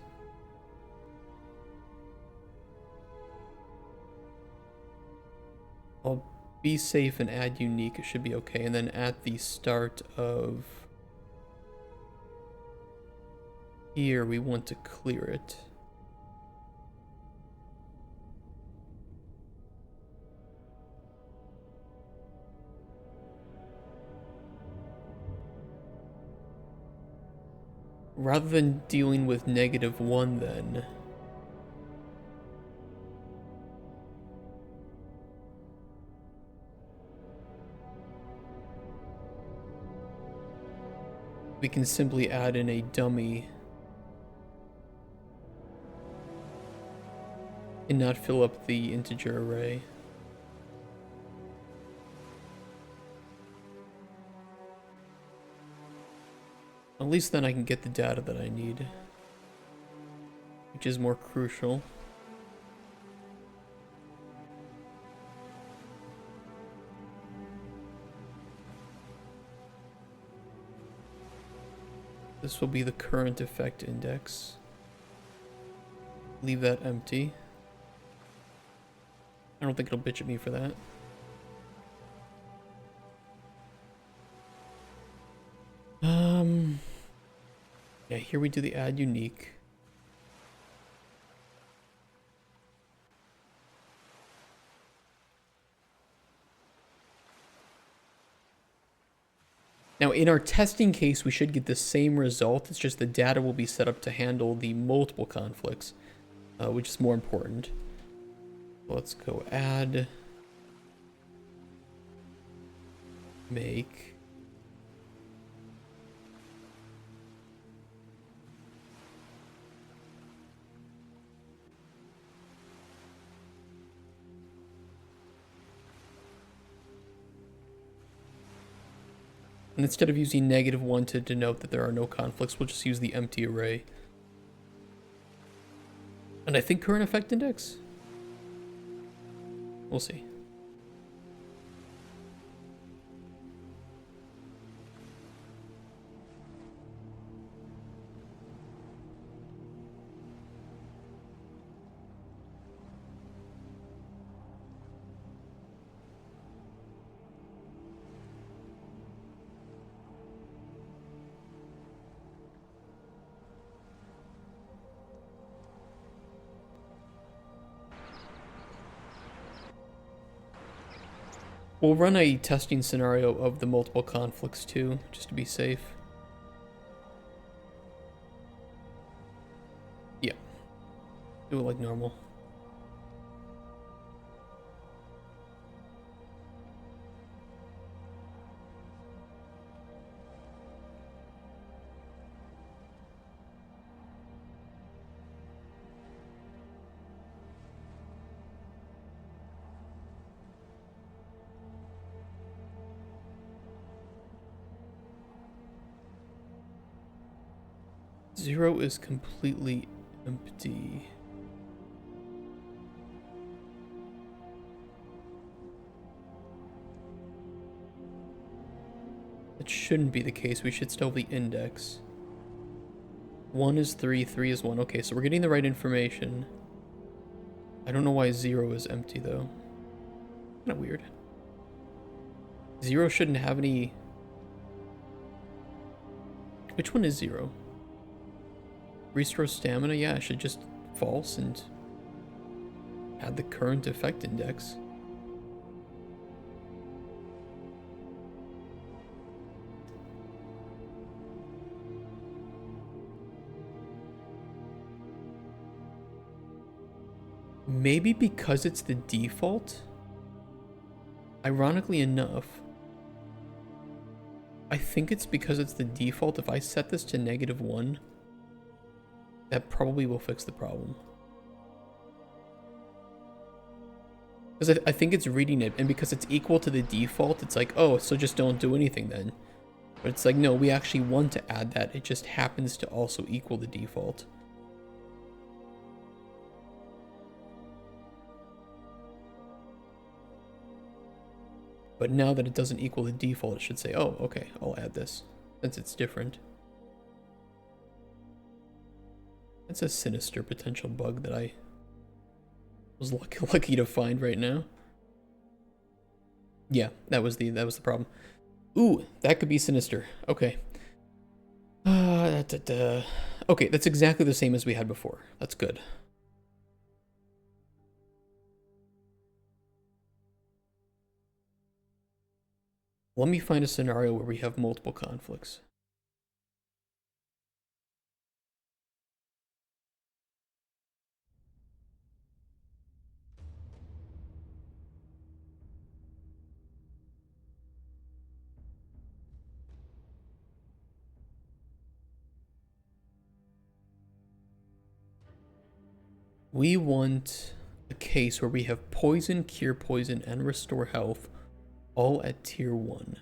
Speaker 1: I'll be safe and add unique, it should be okay. And then at the start of here, we want to clear it. Rather than dealing with -1 then, we can simply add in a dummy and not fill up the integer array. At least then I can get the data that I need, which is more crucial. This will be the current effect index. Leave that empty. I don't think it'll bitch at me for that. Yeah, here we do the add unique. Now, in our testing case, we should get the same result. It's just the data will be set up to handle the multiple conflicts, which is more important. Let's go add, make. And instead of using -1 to denote that there are no conflicts, we'll just use the empty array. And I think current effect index? We'll see. We'll run a testing scenario of the multiple conflicts too, just to be safe. Yeah. Do it like normal. Zero is completely empty. That shouldn't be the case. We should still have the index. 1 is 3, 3 is 1. Okay, so we're getting the right information. I don't know why 0 is empty though. Kind of weird. 0 shouldn't have any... Which one is 0? Restore stamina? Yeah, I should just false and add the current effect index. Maybe because it's the default? Ironically enough, I think it's because it's the default. If I set this to -1, that probably will fix the problem. Because I think it's reading it, and because it's equal to the default, it's like, oh, so just don't do anything then. But it's like, no, we actually want to add that. It just happens to also equal the default. But now that it doesn't equal the default, it should say, oh, okay, I'll add this, since it's different. That's a sinister potential bug that I was lucky to find right now. Yeah, that was the problem. Ooh, that could be sinister. Okay. Okay, that's exactly the same as we had before. That's good. Let me find a scenario where we have multiple conflicts. We want a case where we have poison, cure poison, and restore health all at tier 1.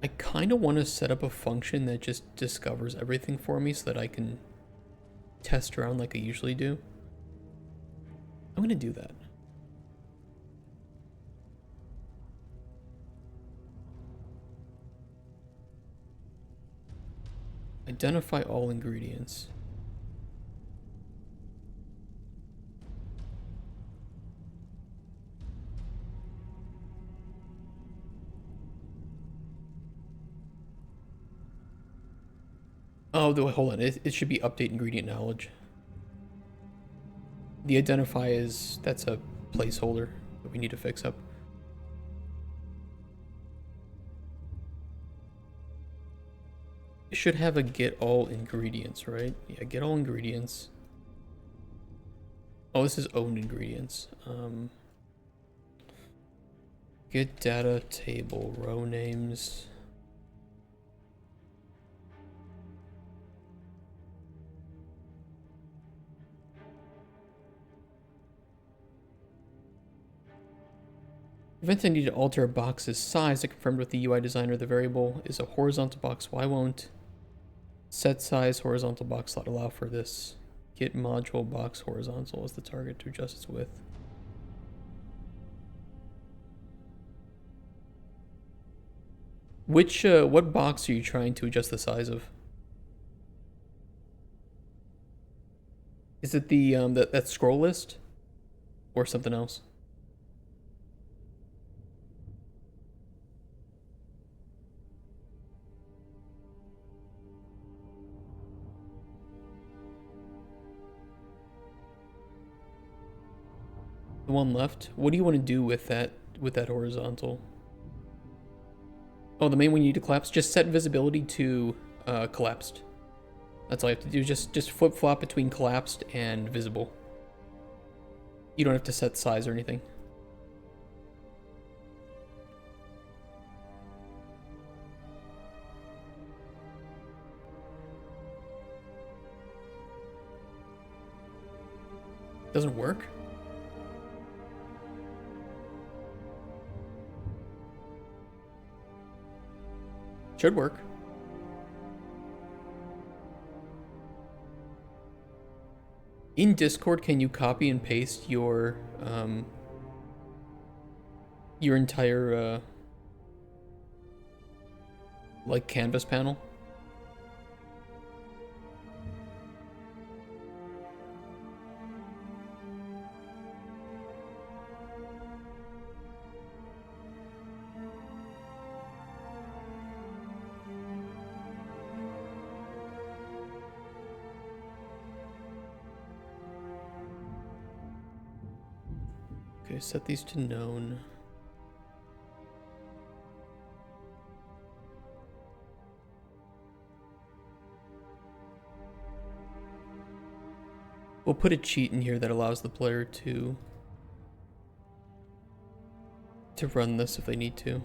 Speaker 1: I kind of want to set up a function that just discovers everything for me so that I can test around like I usually do. I'm going to do that. Identify all ingredients. Oh, hold on. It should be update ingredient knowledge. The identify is, that's a placeholder that we need to fix up. It should have a get all ingredients, right? Yeah, get all ingredients. Oh, this is owned ingredients. Get data table, row names. Event I need to alter a box's size to confirm with the UI designer the variable is a horizontal box. Why won't set size horizontal box slot allow for this? Get module box horizontal as the target to adjust its width. What box are you trying to adjust the size of? Is it the that scroll list, or something else? The one left? What do you want to do with that horizontal? Oh, the main one you need to collapse? Just set visibility to collapsed. That's all you have to do. Just flip-flop between collapsed and visible. You don't have to set size or anything. Doesn't work? Should work. In Discord, can you copy and paste your entire like canvas panel? Okay, set these to known. We'll put a cheat in here that allows the player to run this if they need to.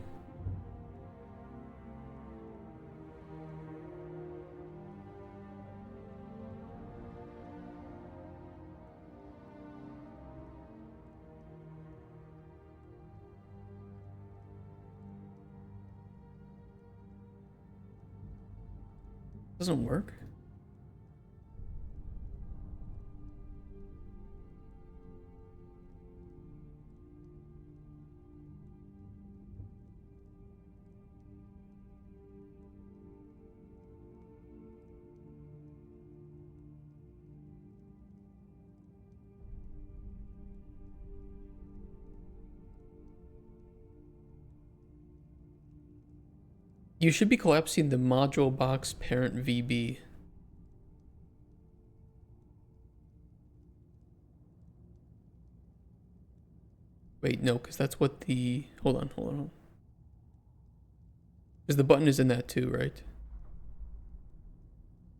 Speaker 1: Doesn't work. You should be collapsing the module box parent VB. Wait, no, because that's what the... Hold on. Because the button is in that too, right?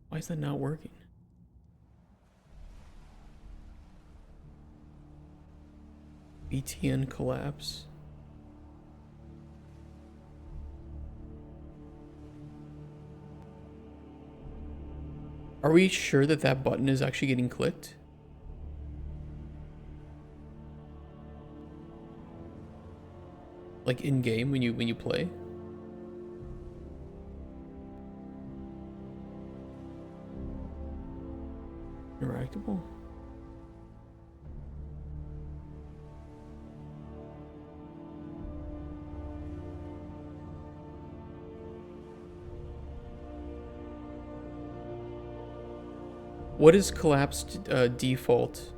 Speaker 1: Why is that not working? BTN collapse. Are we sure that that button is actually getting clicked? Like in game when you play? Interactable? What is collapsed default?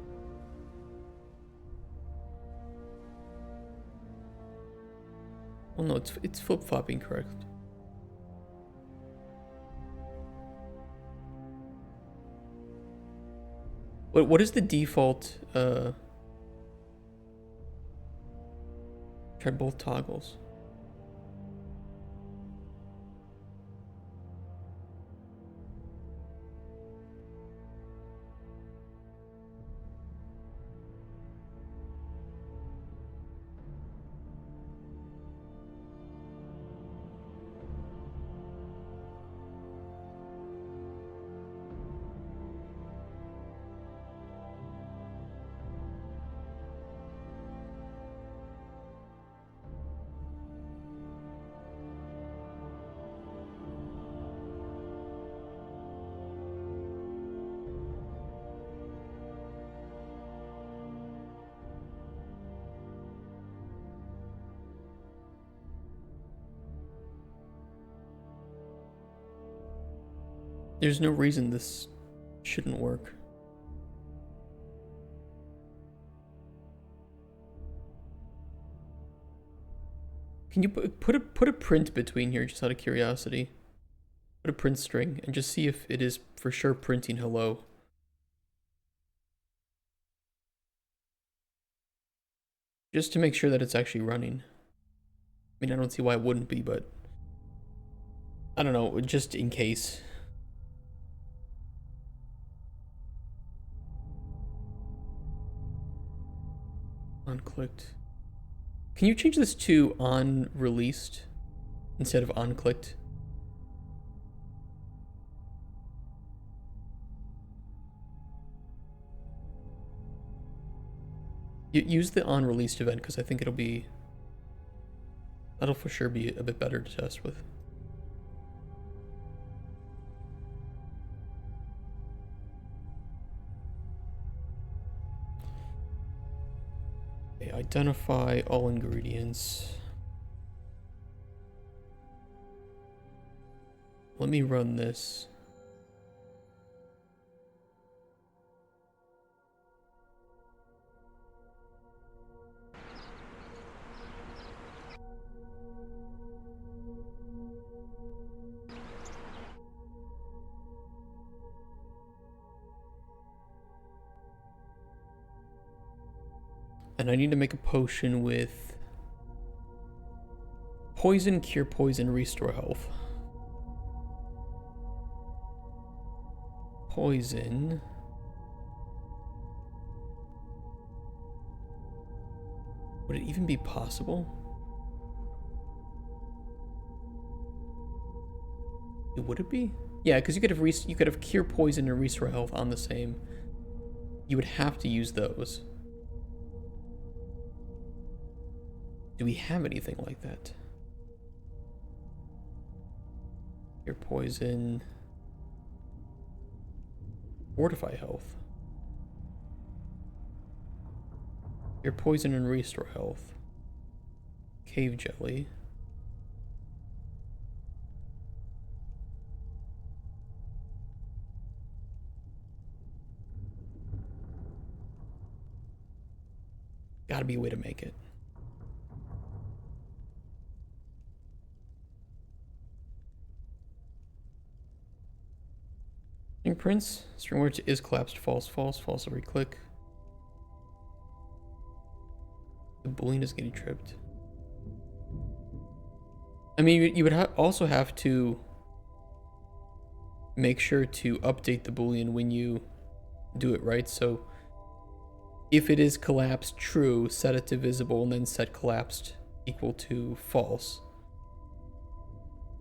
Speaker 1: Well, no, it's flip-flopping, correct? What is the default? Try both toggles. There's no reason this shouldn't work. Can you put a print between here, just out of curiosity? Put a print string and just see if it is for sure printing hello. Just to make sure that it's actually running. I mean, I don't see why it wouldn't be, but I don't know, just in case. Unclicked. Can you change this to on released instead of on clicked? Use the on released event because I think that'll for sure be a bit better to test with. Okay, identify all ingredients. Let me run this. And I need to make a potion with poison, cure poison, restore health. Poison. Would it even be possible? Would it be? Yeah, because you could have cure poison and restore health on the same. You would have to use those. Do we have anything like that? Cure poison. Fortify health. Cure poison and restore health. Cave jelly. Gotta be a way to make it. Fingerprints. String word is collapsed. False. False. False every click. The boolean is getting tripped. I mean, you would also have to make sure to update the boolean when you do it, right? So if it is collapsed true, set it to visible and then set collapsed equal to false.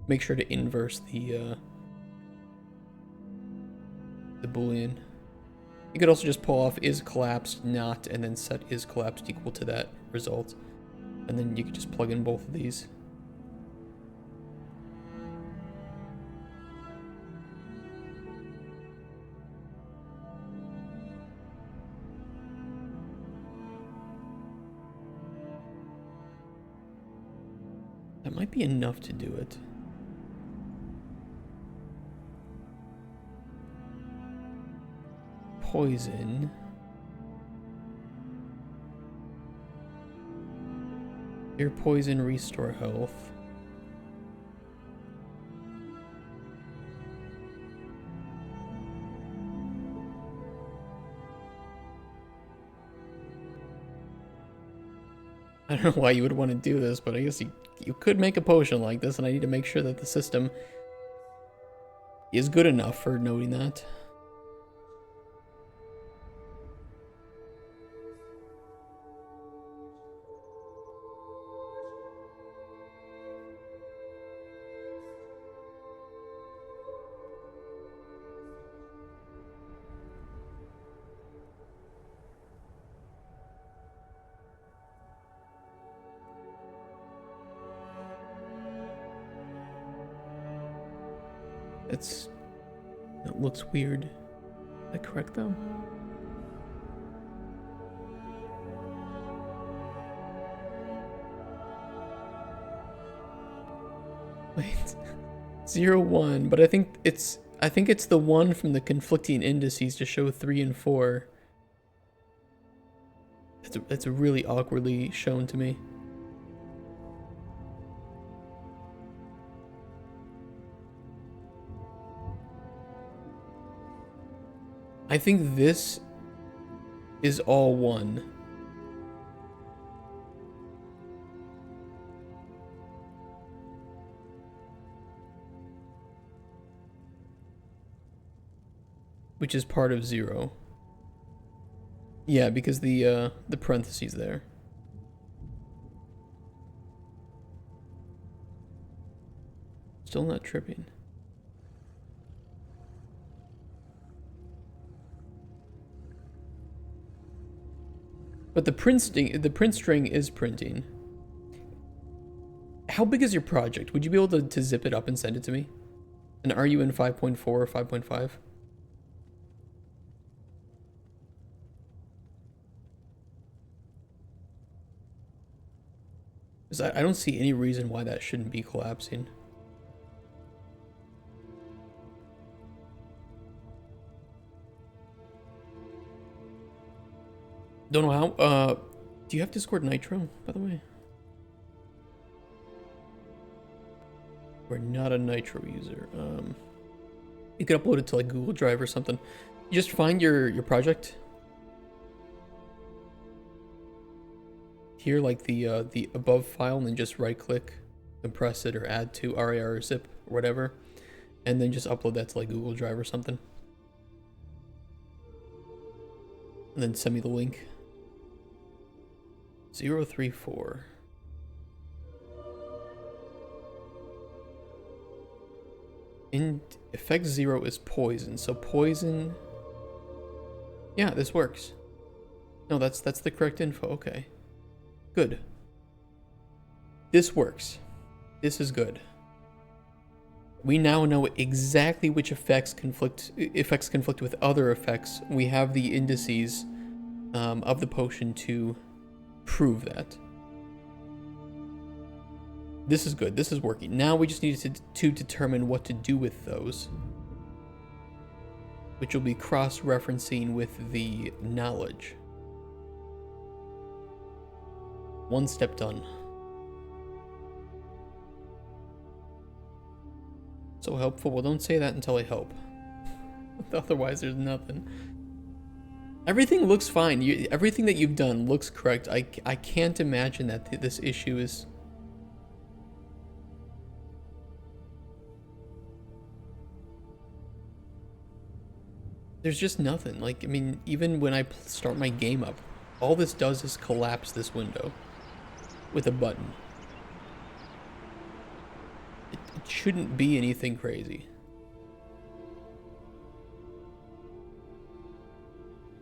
Speaker 1: Make sure to inverse the boolean. You could also just pull off is collapsed not and then set is collapsed equal to that result. And then you could just plug in both of these. That might be enough to do it. Poison. Your poison, restore health. I don't know why you would want to do this, but I guess you could make a potion like this, and I need to make sure that the system is good enough for noting that. That looks weird. Is that correct though? Wait, 0, 1, but I think it's the one from the conflicting indices to show 3 and 4. That's really awkwardly shown to me. I think this is all 1. which is part of 0. Yeah, because the parentheses there. Still not tripping. But the print string is printing. How big is your project? Would you be able to zip it up and send it to me? And are you in 5.4 or 5.5? Because I don't see any reason why that shouldn't be collapsing. Don't know how. Do you have Discord Nitro, by the way? We're not a Nitro user. You could upload it to like Google Drive or something. You just find your project. Here, like the above file, and then just right click, compress it, or add to RAR or zip or whatever, and then just upload that to like Google Drive or something. And then send me the link. 034. In effect 0 is poison, so poison. Yeah, this works. No, that's the correct info. Okay, good. This works. This is good. We now know exactly which effects conflict with other effects. We have the indices of the potion to prove that. This is good. This is working. Now we just need to determine what to do with those, which will be cross-referencing with the knowledge. One step done. So helpful. Well, don't say that until I help. Otherwise, there's nothing. Everything looks fine. Everything that you've done looks correct. I can't imagine that this issue is... There's just nothing. Like, I mean, even when I start my game up, all this does is collapse this window with a button. It shouldn't be anything crazy.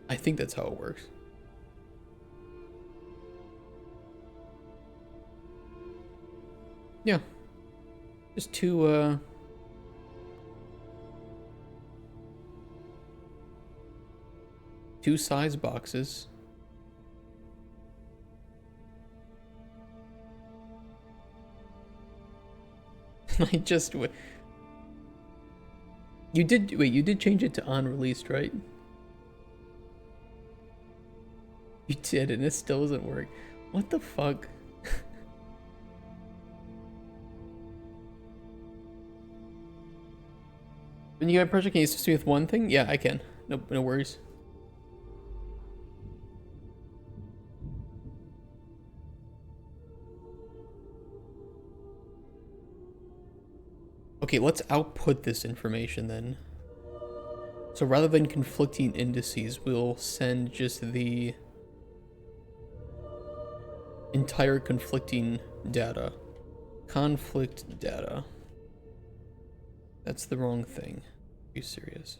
Speaker 1: I think that's how it works. Yeah. Just two size boxes. I just you did change it to unreleased, right? You did, and it still doesn't work. What the fuck? When you got a project, can you assist me with one thing? Yeah, I can. No worries. Okay, let's output this information then. So rather than conflicting indices, we'll send just the entire conflicting data. Conflict data. That's the wrong thing. Are you serious?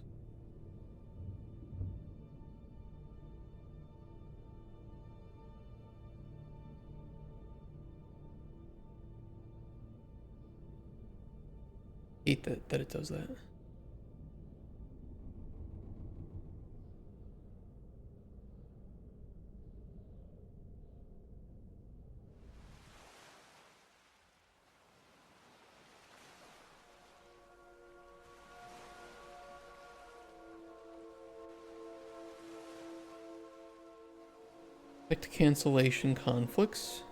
Speaker 1: Hate that it does that. Effect cancellation conflicts.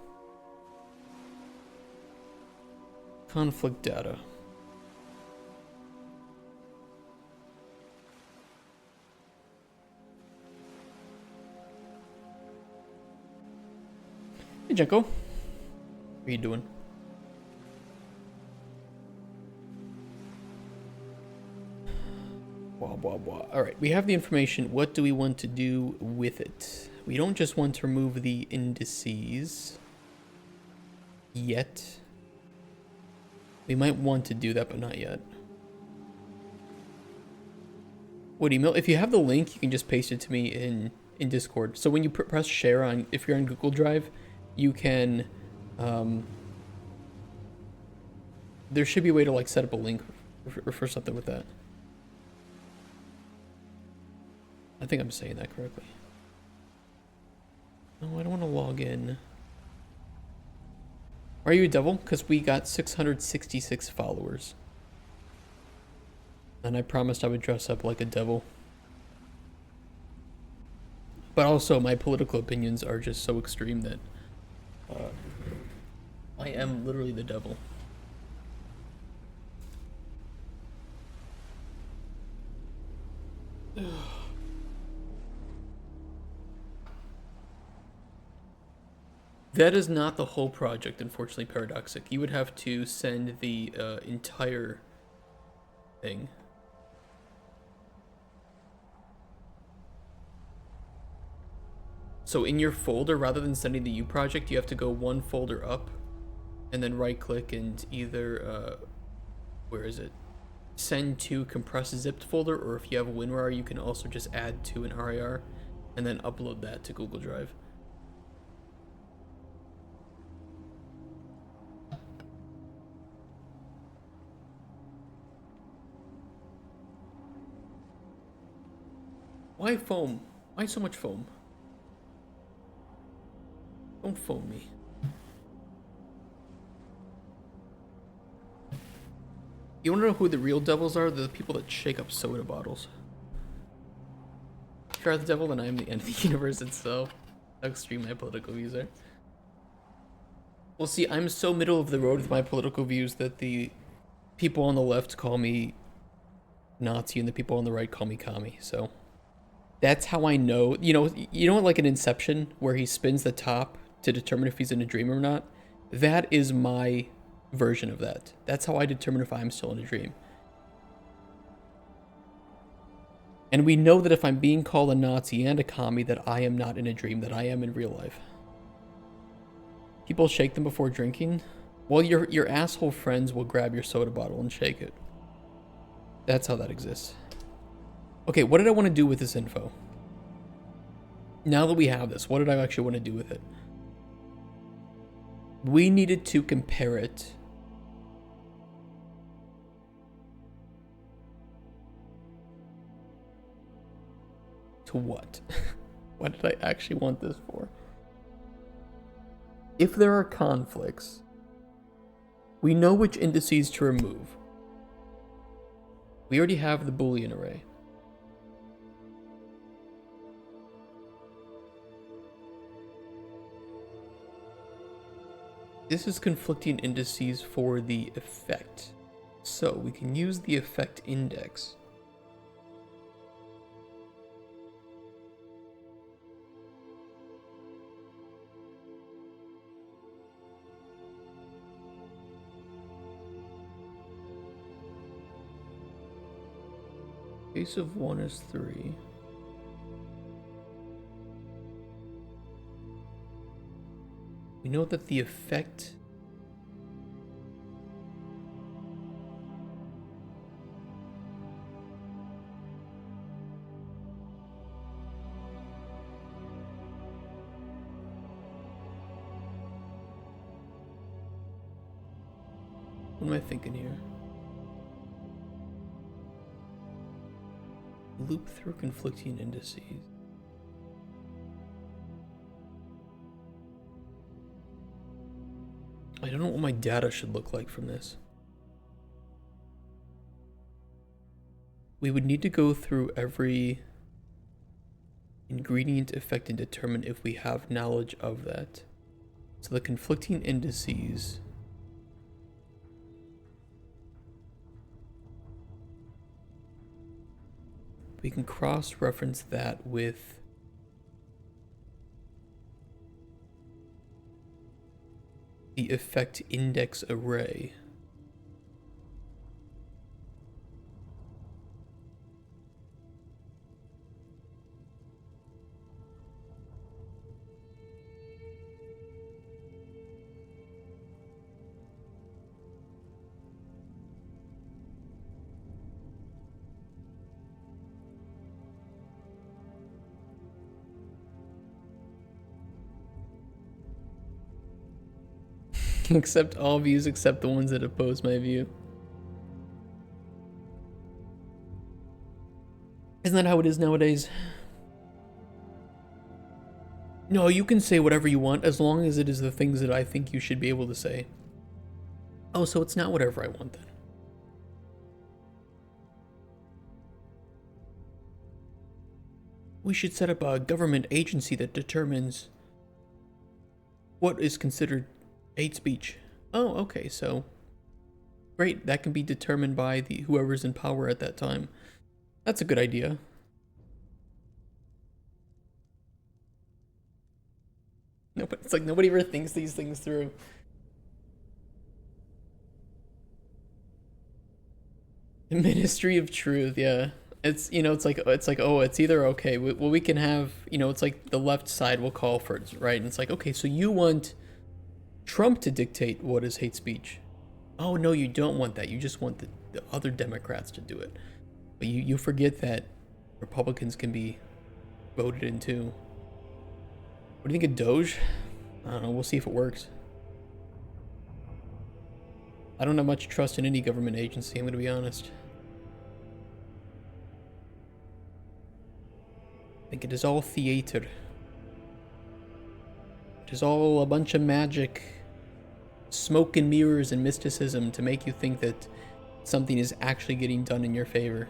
Speaker 1: Conflict data. Hey, Jenko. How are you doing? Blah, blah, blah. All right, we have the information. What do we want to do with it? We don't just want to remove the indices yet. We might want to do that, but not yet. What email? If you have the link, you can just paste it to me in Discord. So when you press share on, if you're on Google Drive, you can, there should be a way to like set up a link for something with that. I think I'm saying that correctly. No, I don't want to log in. Are you a devil? Because we got 666 followers. And I promised I would dress up like a devil. But also, my political opinions are just so extreme that I am literally the devil. That is not the whole project, unfortunately, Paradoxic. You would have to send the entire thing. So in your folder, rather than sending the U project, you have to go one folder up and then right click and either, where is it? Send to compressed zipped folder, or if you have a WinRAR, you can also just add to an RAR and then upload that to Google Drive. Why foam? Why so much foam? Don't foam me. You wanna know who the real devils are? They're the people that shake up soda bottles. If you're the devil, then I am the end of the universe itself. How extreme my political views are. Well, see, I'm so middle of the road with my political views that the people on the left call me Nazi and the people on the right call me commie, so that's how I know. You know, like in Inception, where he spins the top to determine if he's in a dream or not? That is my version of that. That's how I determine if I'm still in a dream. And we know that if I'm being called a Nazi and a commie, that I am not in a dream, that I am in real life. People shake them before drinking. Well, your asshole friends will grab your soda bottle and shake it. That's how that exists. Okay, what did I want to do with this info? Now that we have this, what did I actually want to do with it? We needed to compare it to what? What did I actually want this for? If there are conflicts, we know which indices to remove. We already have the Boolean array. This is conflicting indices for the effect. So we can use the effect index. Base of 1 is 3. We know that the effect what am I thinking here? Loop through conflicting indices. I don't know what my data should look like from this. We would need to go through every ingredient effect and determine if we have knowledge of that. So the conflicting indices. We can cross-reference that with the effect index array. Accept all views except the ones that oppose my view. Isn't that how it is nowadays? No, you can say whatever you want as long as it is the things that I think you should be able to say. Oh, so it's not whatever I want then. We should set up a government agency that determines what is considered hate speech. Oh, okay, so great. That can be determined by the whoever's in power at that time. That's a good idea. No, but it's like nobody ever thinks these things through. The Ministry of Truth, yeah. It's, you know, it's like oh, it's either okay. Well, we can have, you know, it's like the left side will call for it, right? And it's like, okay, so you want Trump to dictate what is hate speech. Oh no, you don't want that. You just want the other Democrats to do it. But you forget that Republicans can be voted in too. What do you think of Doge? I don't know. We'll see if it works. I don't have much trust in any government agency, I'm going to be honest. I think it is all theater. It is all a bunch of magic, smoke and mirrors and mysticism to make you think that something is actually getting done in your favor.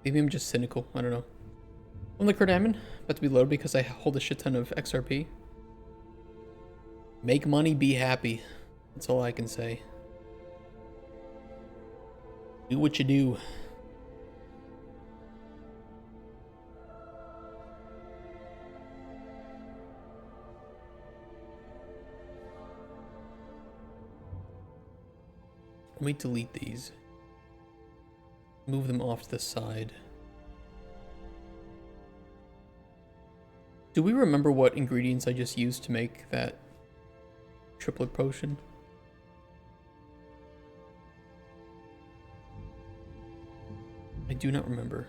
Speaker 1: Maybe I'm just cynical. I don't know. I'm the Kurt Hammond, about to be low because I hold a shit ton of XRP. Make money, be happy. That's all I can say. Do what you do. Let me delete these. Move them off to the side. Do we remember what ingredients I just used to make that triplet potion? I do not remember.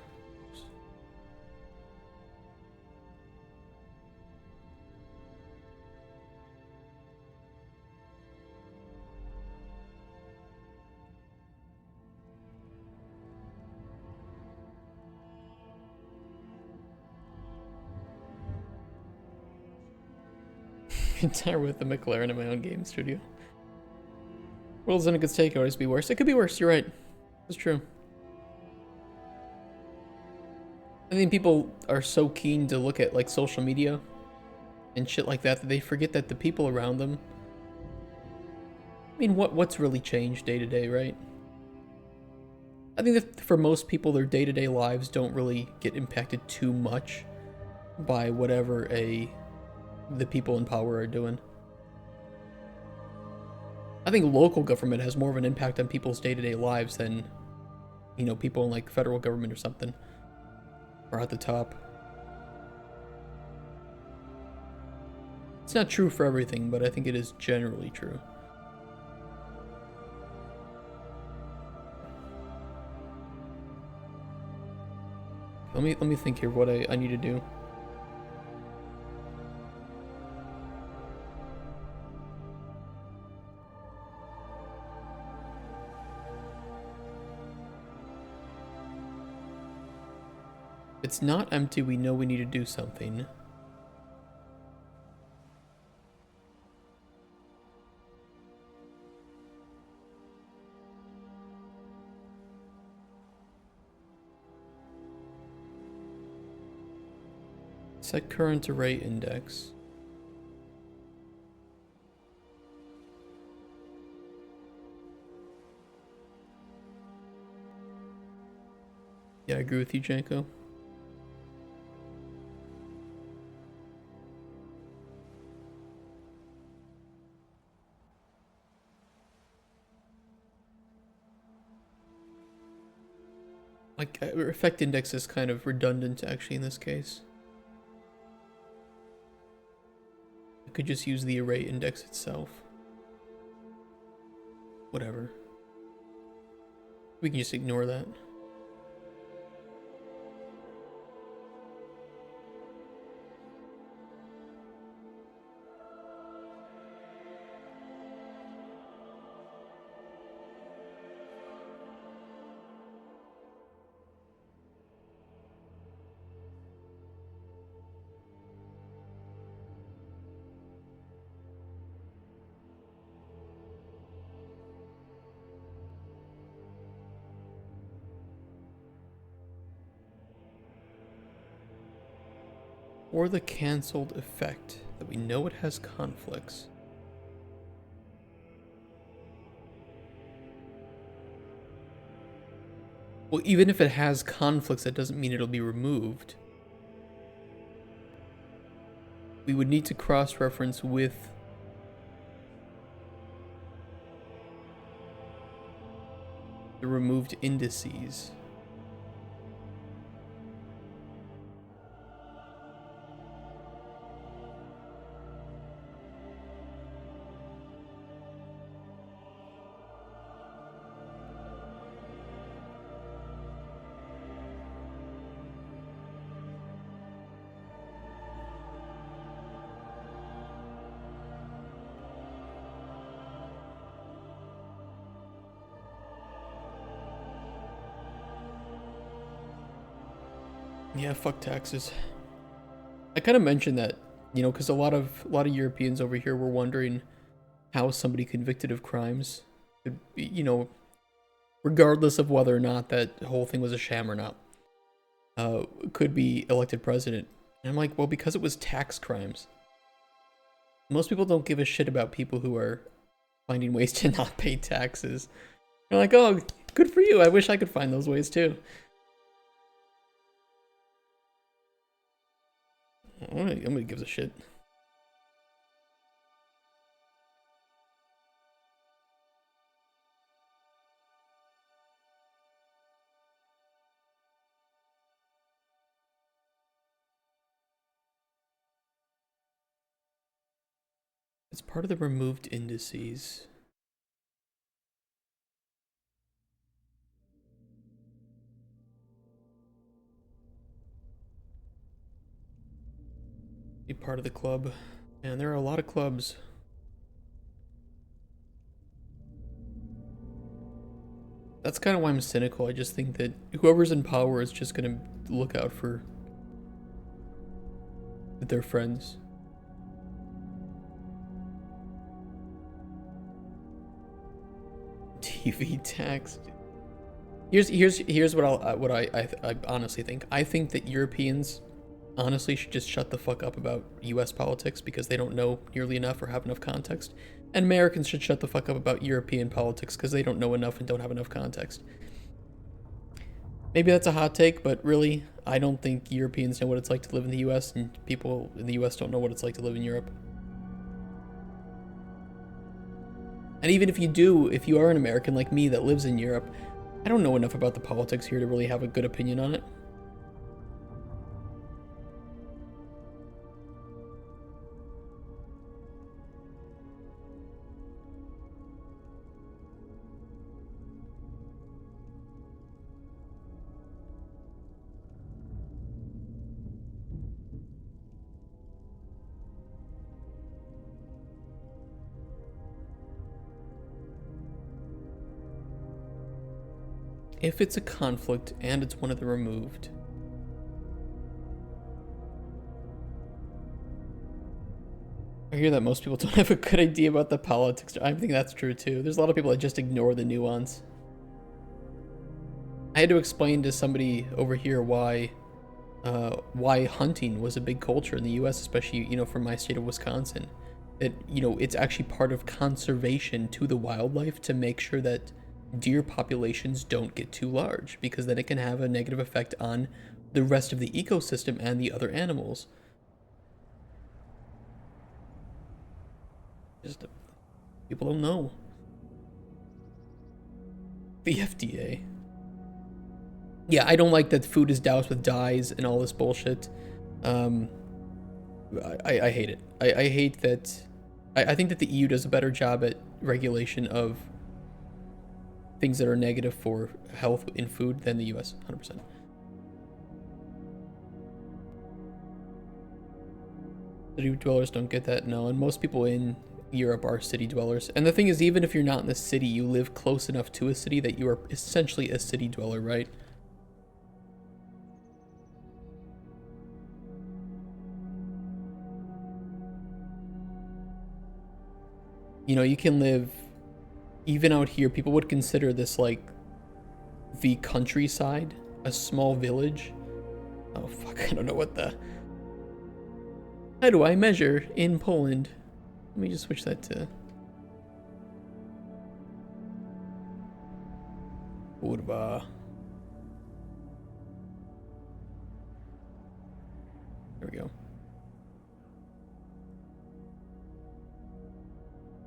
Speaker 1: Entire with the McLaren in my own game studio. World's in a good state, could always be worse. It could be worse, you're right. It's true. I think people are so keen to look at like social media and shit like that they forget that the people around them. I mean, what's really changed day to day, right? I think that for most people, their day-to-day lives don't really get impacted too much by whatever the people in power are doing. I think local government has more of an impact on people's day-to-day lives than, you know, people in like federal government or something, or at the top. It's not true for everything, but I think it is generally true. Let me think here what I need to do. If it's not empty, we know we need to do something. Set current array index. Yeah, I agree with you, Janko. Like, effect index is kind of redundant actually in this case. I could just use the array index itself. Whatever. We can just ignore that. Or the cancelled effect, that we know it has conflicts. Well, even if it has conflicts, that doesn't mean it'll be removed. We would need to cross-reference with the removed indices. Yeah, fuck taxes. I kind of mentioned that, you know, because a lot of Europeans over here were wondering how somebody convicted of crimes could be, you know, regardless of whether or not that whole thing was a sham or not, could be elected president. And I'm like, well, because it was tax crimes. Most people don't give a shit about people who are finding ways to not pay taxes. They're like, oh, good for you. I wish I could find those ways too. Nobody gives a shit. It's part of the removed indices. Be part of the club. And there are a lot of clubs. That's kind of why I'm cynical. I just think that whoever's in power is just gonna look out for their friends. TV tax. Here's what I honestly think. I think that Europeans honestly should just shut the fuck up about US politics because they don't know nearly enough or have enough context. And Americans should shut the fuck up about European politics because they don't know enough and don't have enough context. Maybe that's a hot take, but really, I don't think Europeans know what it's like to live in the US, and people in the US don't know what it's like to live in Europe. And even if you do, if you are an American like me that lives in Europe, I don't know enough about the politics here to really have a good opinion on it. If it's a conflict and it's one of the removed. I hear that most people don't have a good idea about the politics. I think that's true too. There's a lot of people that just ignore the nuance. I had to explain to somebody over here why hunting was a big culture in the US, especially, you know, from my state of Wisconsin. That, you know, it's actually part of conservation to the wildlife to make sure that deer populations don't get too large, because then it can have a negative effect on the rest of the ecosystem and the other animals. Just people don't know. The FDA. Yeah, I don't like that food is doused with dyes and all this bullshit. I hate it. I hate that. I think that the EU does a better job at regulation of things that are negative for health in food than the US, 100%. City dwellers don't get that, no, and most people in Europe are city dwellers. And the thing is, even if you're not in the city, you live close enough to a city that you are essentially a city dweller, right? You know, you can live, even out here, people would consider this like the countryside, a small village. Oh fuck, I don't know what the How do I measure in Poland? Let me just switch that to kurwa. There we go.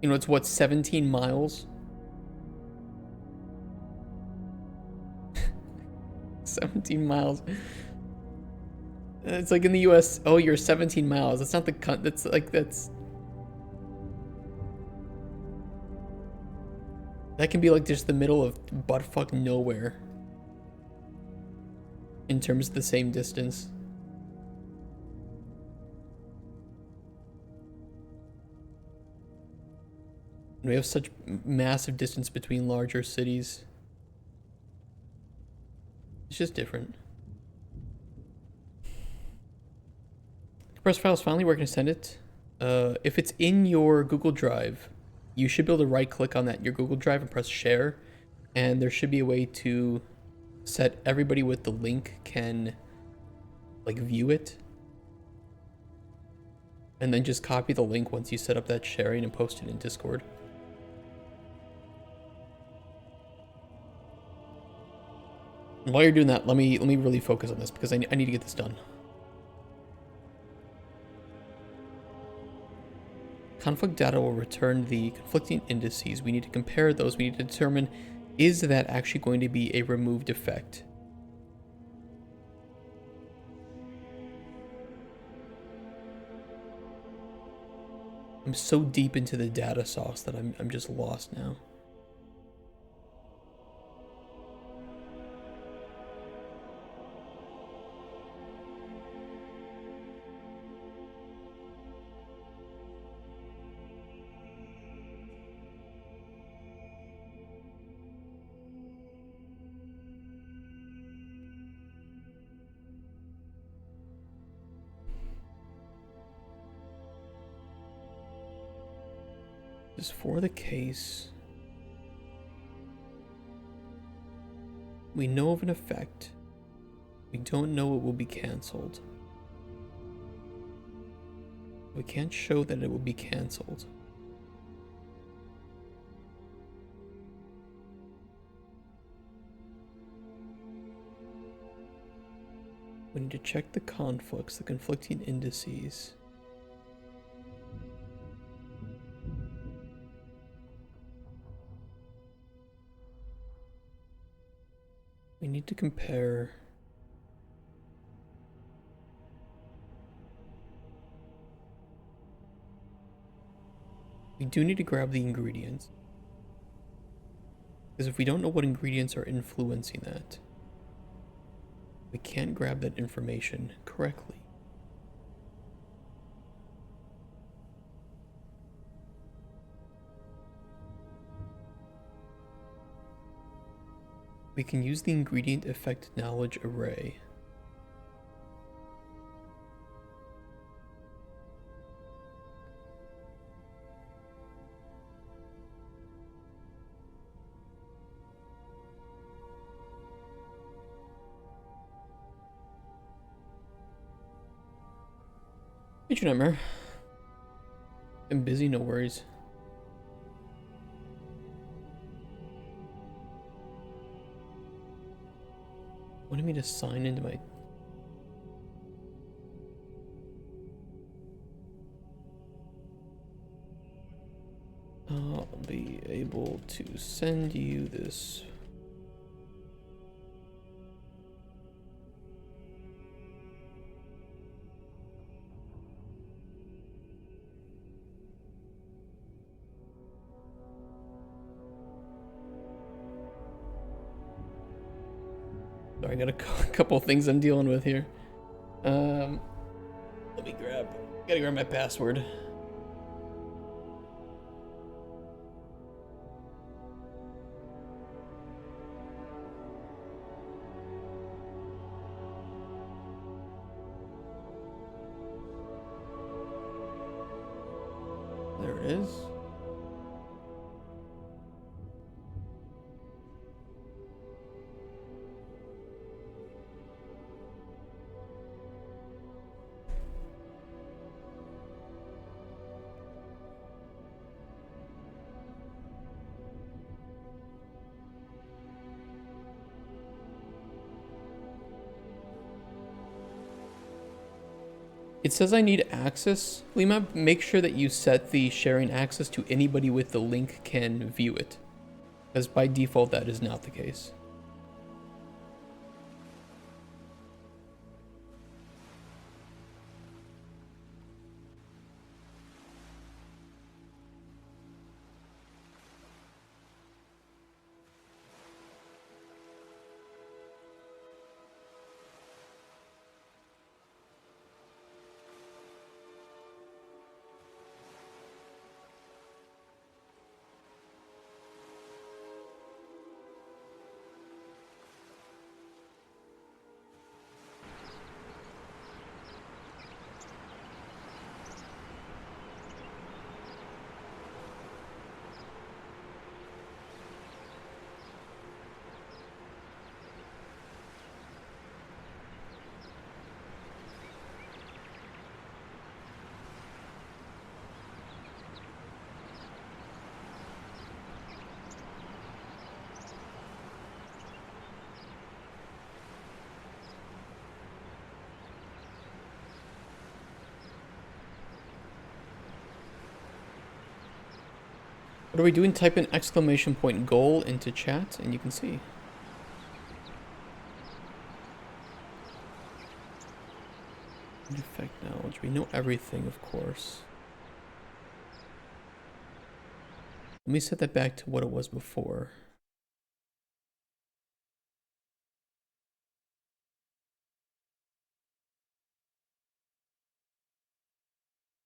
Speaker 1: You know, it's what, 17 miles? 17 miles. It's like in the US, oh, you're 17 miles. That's not the that's like, that can be like just the middle of buttfuck nowhere in terms of the same distance. We have such massive distance between larger cities. It's just different. Compressed files finally, we're gonna send it. If it's in your Google Drive, you should be able to right click on that in your Google Drive and press share. And there should be a way to set everybody with the link can like view it. And then just copy the link once you set up that sharing and post it in Discord. And while you're doing that, let me really focus on this because I need to get this done. Conflict data will return the conflicting indices. We need to compare those. We need to determine, is that actually going to be a removed effect? I'm so deep into the data sauce that I'm just lost now. Just for the case, we know of an effect. We don't know it will be cancelled. We can't show that it will be cancelled. We need to check the conflicts, the conflicting indices. We need to compare we do need to grab the ingredients. Because if we don't know what ingredients are influencing that, we can't grab that information correctly. We can use the ingredient effect knowledge array. Future Nightmare. I'm busy, no worries. Wanted me to sign into my... I'll be able to send you this. Sorry, I got a couple things I'm dealing with here. Let me gotta grab my password. There it is. It says I need access. Lima, make sure that you set the sharing access to anybody with the link can view it. Because by default, that is not the case. What are we doing? Type in exclamation point goal into chat and you can see. Effect knowledge. We know everything, of course. Let me set that back to what it was before.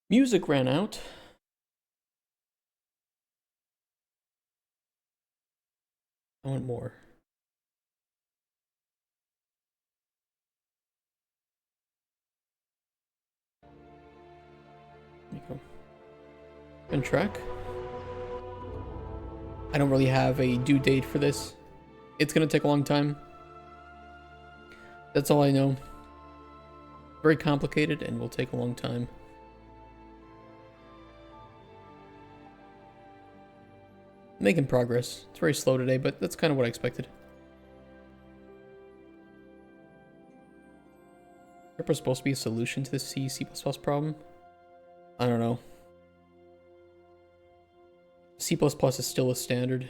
Speaker 1: Music ran out. I want more. There you go. And track. I don't really have a due date for this. It's gonna take a long time. That's all I know. Very complicated and will take a long time. Making progress. It's very slow today, but that's kind of what I expected. Ripper is supposed to be a solution to the C problem? I don't know. C++ is still a standard.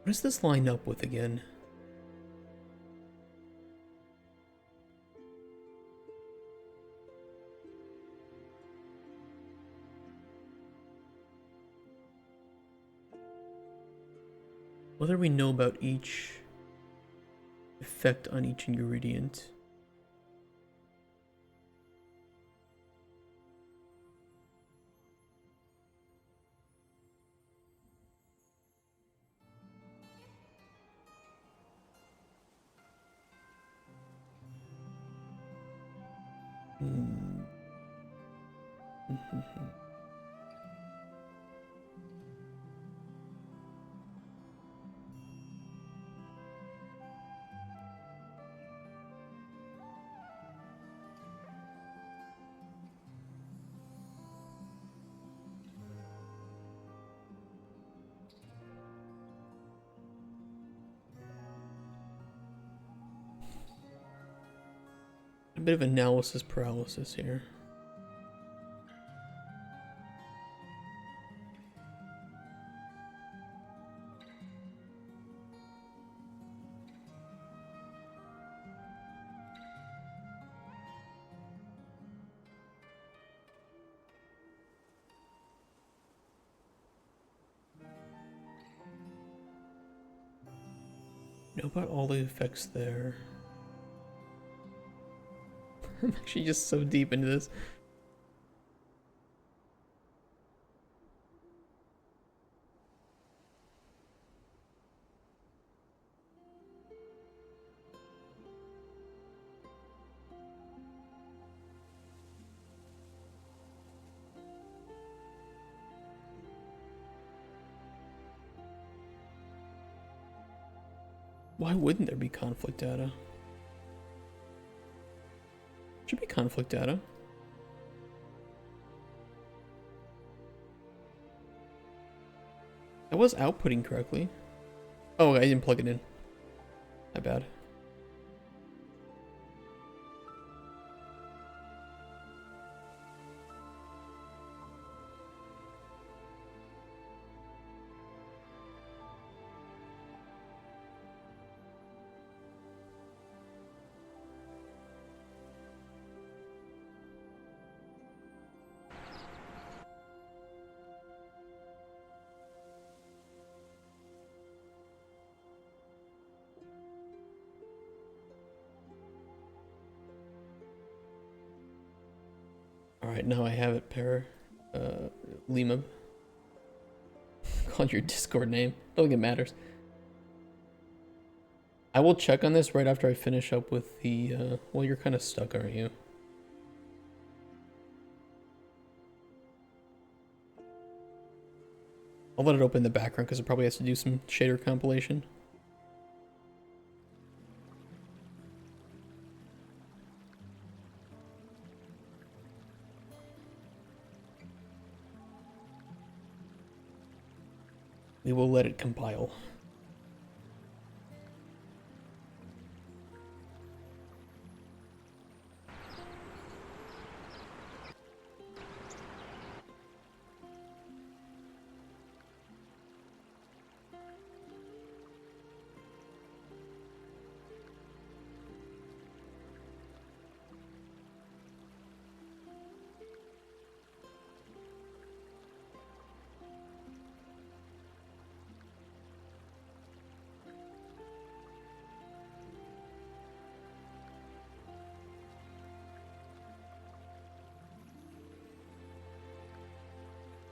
Speaker 1: What does this line up with again? What do we know about each effect on each ingredient? A bit of analysis paralysis here. Know about all the effects there. I'm actually just so deep into this. Why wouldn't there be conflict data? Should be conflict data. I was outputting correctly. Oh, I didn't plug it in. My bad. Alright, now I have it, Lima. Call your Discord name. I don't think it matters. I will check on this right after I finish up with the, well, you're kind of stuck, aren't you? I'll let it open in the background because it probably has to do some shader compilation. We will let it compile.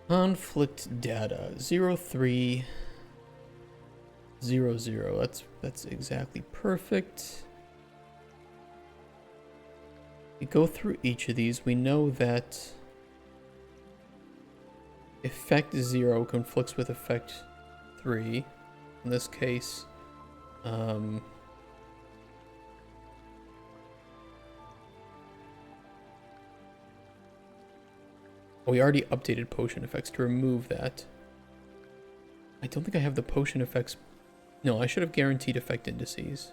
Speaker 1: Conflict data 0300. That's exactly perfect. We go through each of these. We know that effect 0 conflicts with effect 3. In this case, we already updated potion effects to remove that. I don't think I have the potion effects. No, I should have guaranteed effect indices.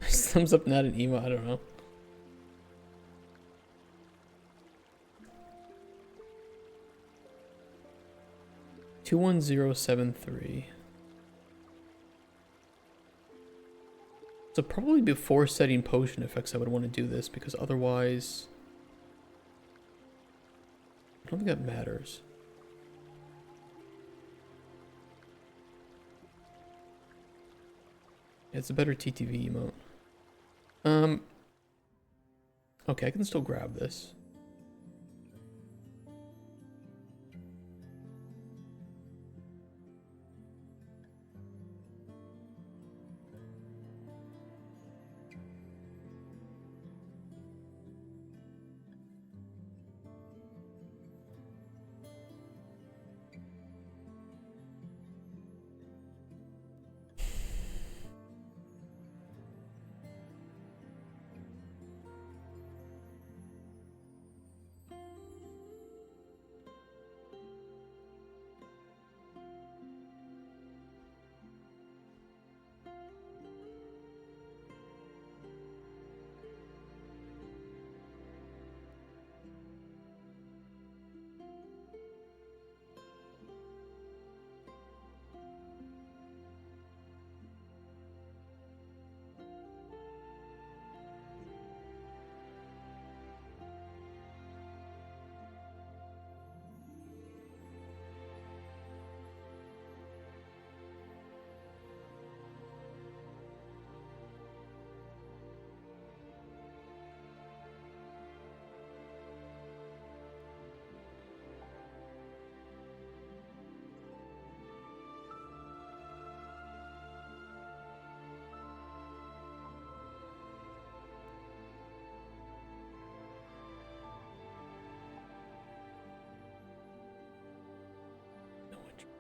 Speaker 1: Thumbs up, not an emo. I don't know. $21073. So probably before setting potion effects, I would want to do this because otherwise, I don't think that matters. Yeah, it's a better TTV emote. Okay, I can still grab this.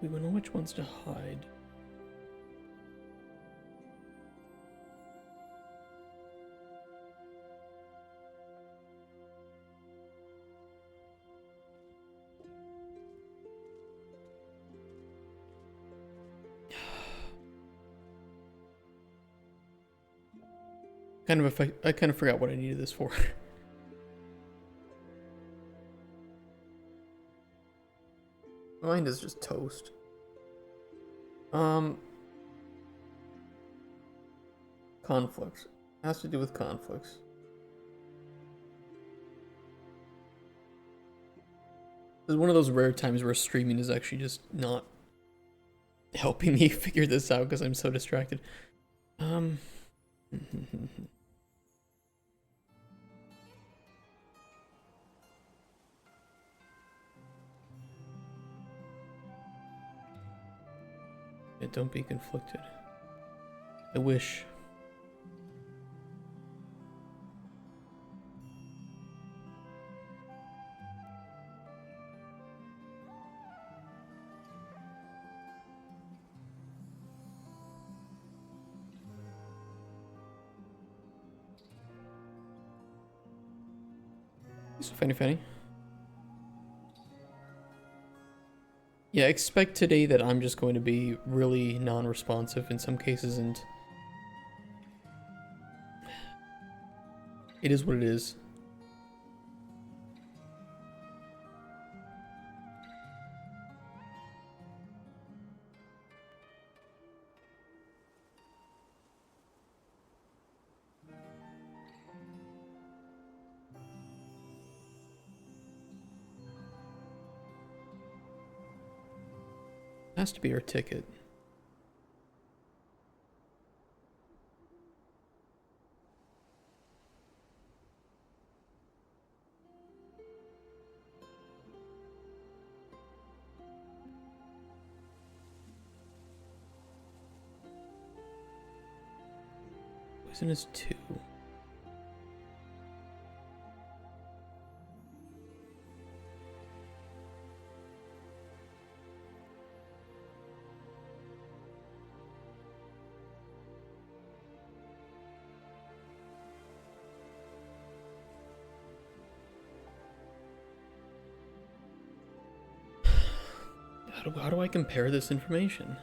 Speaker 1: We will know which ones to hide. I kind of forgot what I needed this for. Mine is just toast. Conflicts. Has to do with conflicts. This is one of those rare times where streaming is actually just not helping me figure this out because I'm so distracted. Yeah, don't be conflicted. I wish. So funny. Yeah, expect today that I'm just going to be really non-responsive in some cases, and it is what it is. Has to be our ticket. Poisonous 2. How do I compare this information?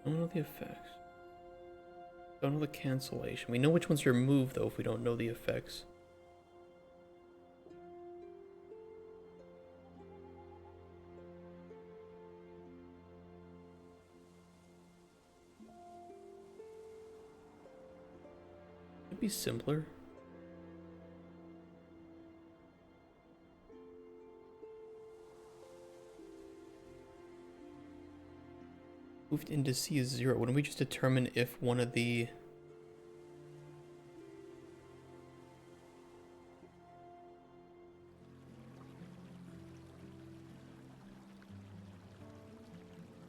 Speaker 1: I don't know the effects. Don't know the cancellation. We know which ones are removed though if we don't know the effects. It'd be simpler. Moved into C is 0. Wouldn't we just determine if one of the...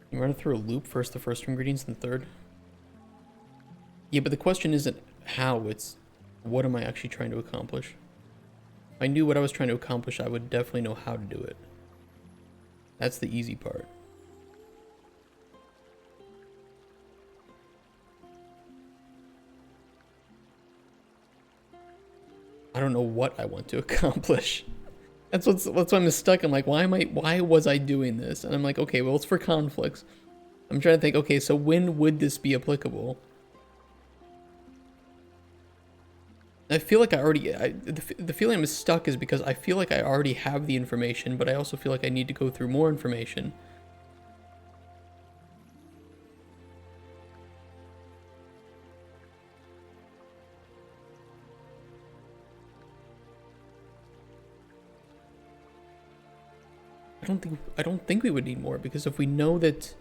Speaker 1: You run it through a loop first, the first ingredients, then third? Yeah, but the question isn't how, it's what am I actually trying to accomplish? If I knew what I was trying to accomplish, I would definitely know how to do it. That's the easy part. I don't know what I want to accomplish. That's why I'm stuck. I'm like, why was I doing this? And I'm like, okay, well, it's for conflicts. I'm trying to think, okay, so when would this be applicable? I feel like I already, the feeling I'm stuck is because I feel like I already have the information, but I also feel like I need to go through more information. I don't think we would need more, because if we know that...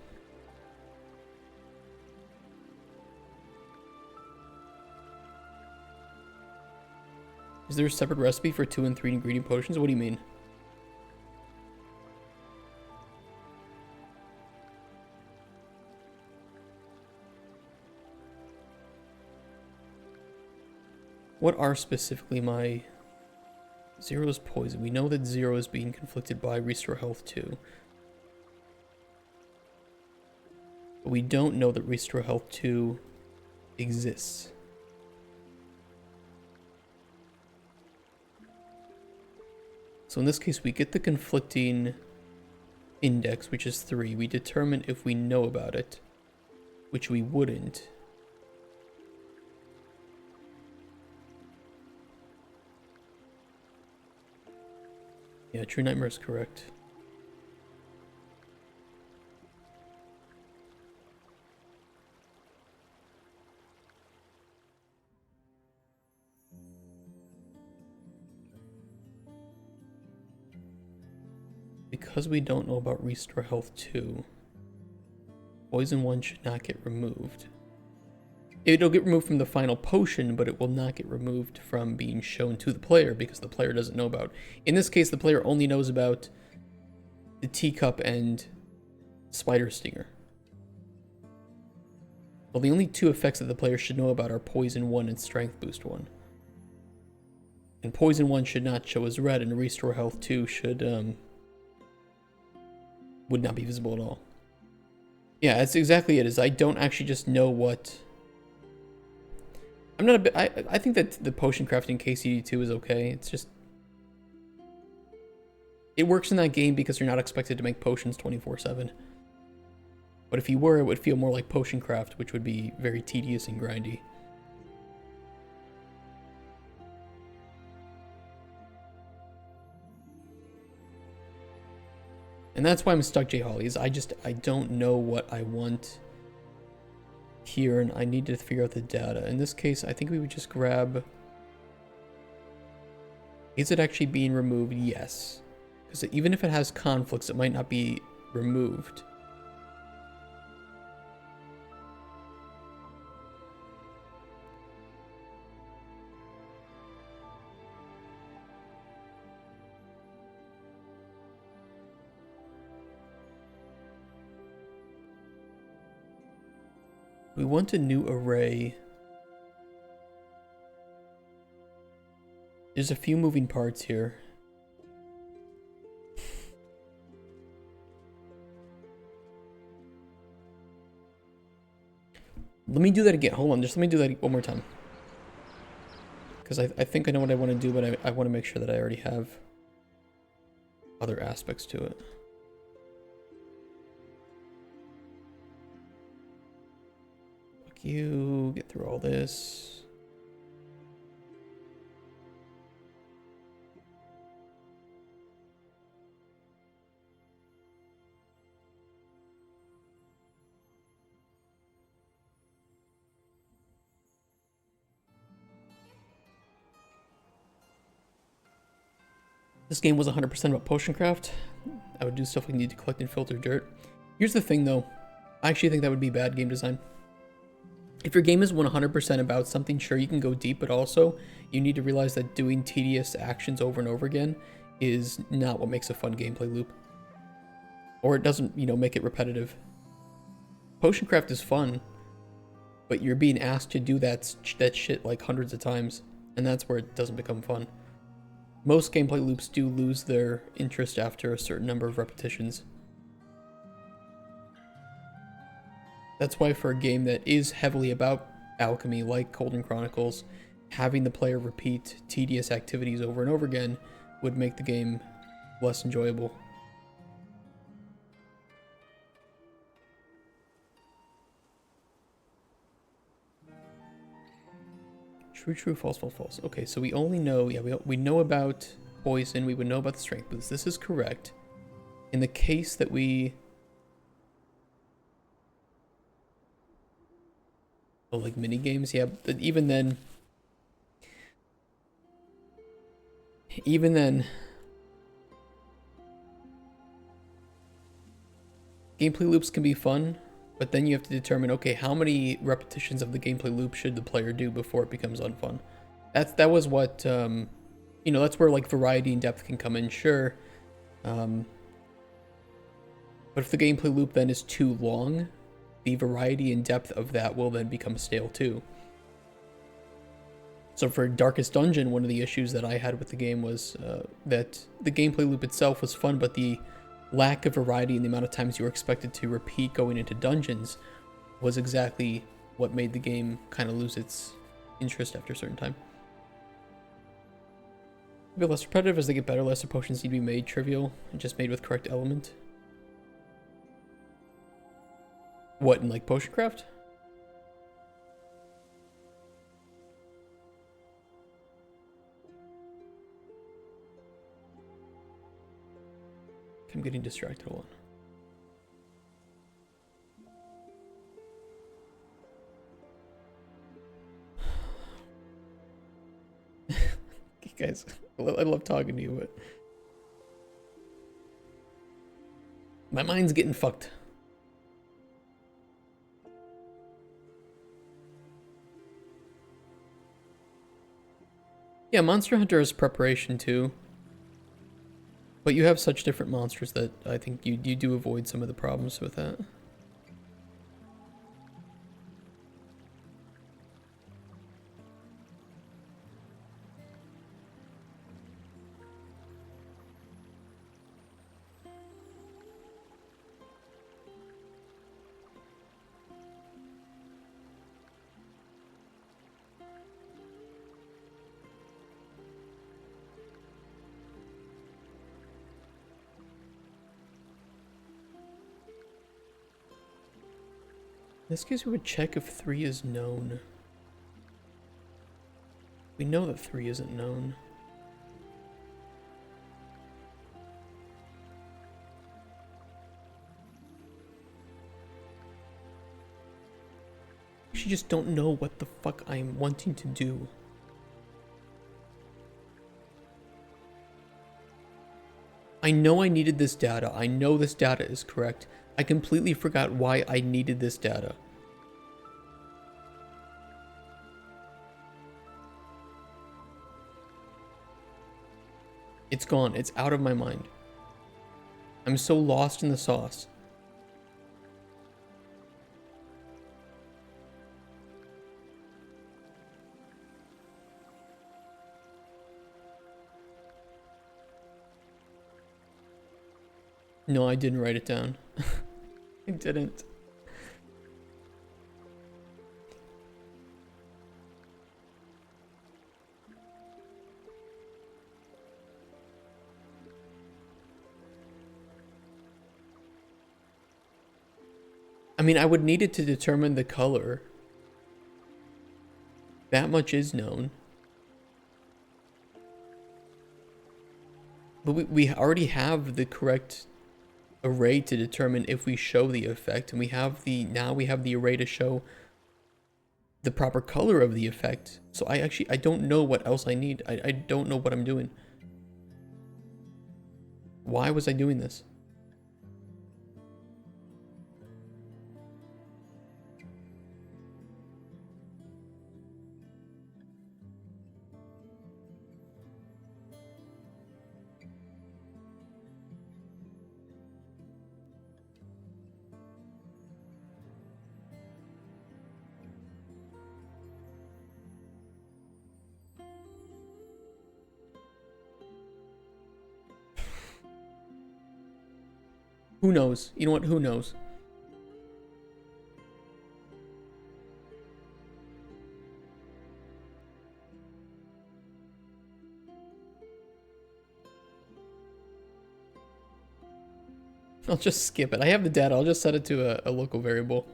Speaker 1: Is there a separate recipe for 2 and 3 ingredient potions? What do you mean? What are specifically my... 0 is poison. We know that 0 is being conflicted by Restore Health 2. But we don't know that Restore Health 2 exists. So in this case, we get the conflicting index, which is 3. We determine if we know about it, which we wouldn't. Yeah, True Nightmare is correct. Because we don't know about Restore Health 2, Poison 1 should not get removed. It'll get removed from the final potion, but it will not get removed from being shown to the player because the player doesn't know about. In this case, the player only knows about the teacup and spider stinger. Well, the only 2 effects that the player should know about are Poison 1 and Strength Boost 1. And Poison 1 should not show as red, and Restore Health 2 should, would not be visible at all. Yeah, that's exactly it, is I don't actually just know what... I'm not a bit... I think that the potion crafting KCD2 is okay. It's just... It works in that game because you're not expected to make potions 24/7. But if you were, it would feel more like potion craft, which would be very tedious and grindy. And that's why I'm stuck, J. Holly, is I don't know what I want here, and I need to figure out the data. In this case, I think we would just grab... Is it actually being removed? Yes. Because even if it has conflicts, it might not be removed. We want a new array. There's a few moving parts here. Let me do that again. Hold on, just let me do that one more time. Because I think I know what I want to do, but I want to make sure that I already have other aspects to it. You get through all this. This game was 100% about potion craft. I would do stuff like need to collect and filter dirt. Here's the thing though, I actually think that would be bad game design. If your game is 100% about something, sure, you can go deep, but also you need to realize that doing tedious actions over and over again is not what makes a fun gameplay loop. Or it doesn't, you know, make it repetitive. Potion craft is fun, but you're being asked to do that shit like hundreds of times, and that's where it doesn't become fun. Most gameplay loops do lose their interest after a certain number of repetitions. That's why for a game that is heavily about alchemy, like Cauldron Chronicles, having the player repeat tedious activities over and over again would make the game less enjoyable. True, true, false, false, false. Okay, so we only know, yeah, we know about poison, we would know about the strength boost. This is correct. In the case that we... Oh, like mini games, yeah, but even then, gameplay loops can be fun, but then you have to determine, okay, how many repetitions of the gameplay loop should the player do before it becomes unfun? That was what, you know, that's where like variety and depth can come in, sure. But if the gameplay loop then is too long, the variety and depth of that will then become stale too. So for Darkest Dungeon, one of the issues that I had with the game was that the gameplay loop itself was fun, but the lack of variety and the amount of times you were expected to repeat going into dungeons was exactly what made the game kind of lose its interest after a certain time. Be less repetitive as they get better, lesser potions need to be made trivial and just made with correct element. What, in like potion craft? I'm getting distracted. Hold on. Guys, I love talking to you, but my mind's getting fucked. Yeah, Monster Hunter is preparation too. But you have such different monsters that I think you do avoid some of the problems with that. In this case, we would check if 3 is known. We know that 3 isn't known. I actually just don't know what the fuck I'm wanting to do. I know I needed this data. I know this data is correct. I completely forgot why I needed this data. It's gone. It's out of my mind. I'm so lost in the sauce. No, I didn't write it down. I didn't. I mean, I would need it to determine the color. That much is known. But we already have the correct array to determine if we show the effect, and we have the array to show the proper color of the effect. So I don't know what else I need. I don't know what I'm doing. Why was I doing this? Who knows? You know what? Who knows? I'll just skip it. I have the data. I'll just set it to a local variable.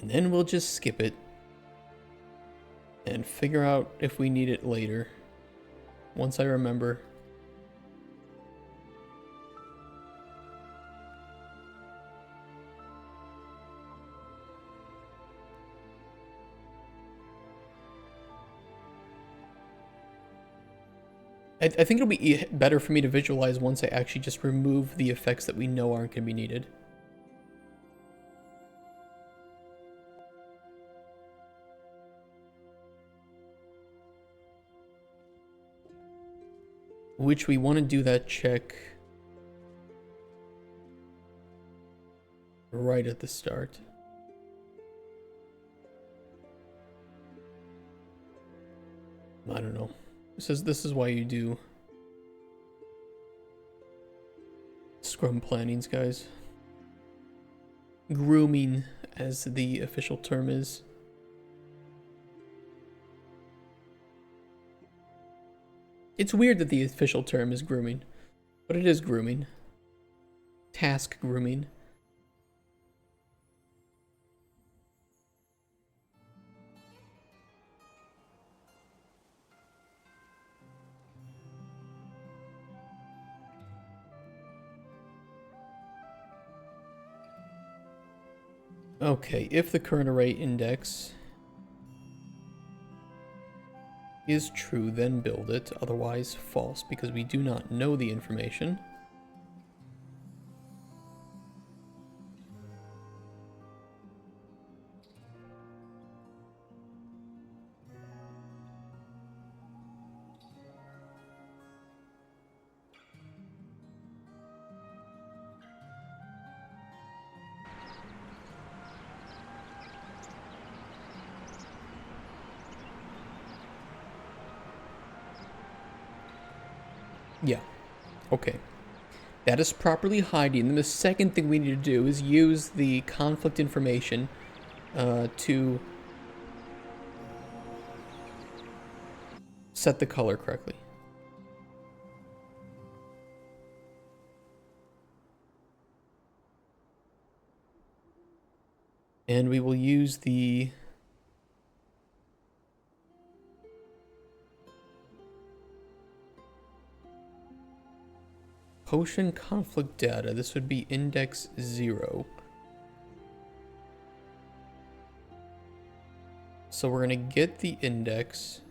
Speaker 1: And then we'll just skip it and figure out if we need it later. Once I remember. I think it'll be better for me to visualize once I actually just remove the effects that we know aren't going to be needed. Which we want to do that check right at the start. I don't know. This is why you do scrum plannings, guys. Grooming, as the official term is. It's weird that the official term is grooming, but it is grooming. Task grooming. Okay, if the current array index is true, then build it. Otherwise, false, because we do not know the information. Yeah. Okay. That is properly hiding. And the second thing we need to do is use the conflict information to set the color correctly. And we will use the potion conflict data. This would be index 0. So we're going to get the index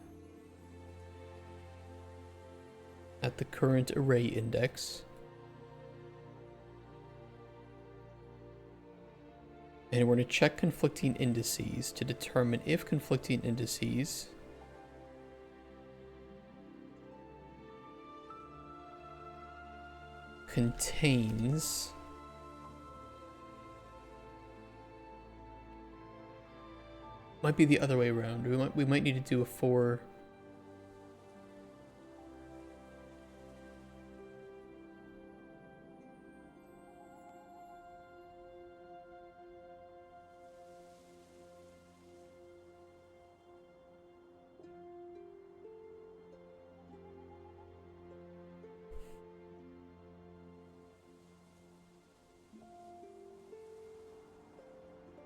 Speaker 1: at the current array index. And we're going to check conflicting indices to determine if conflicting indices contains might be the other way around. We might need to do a for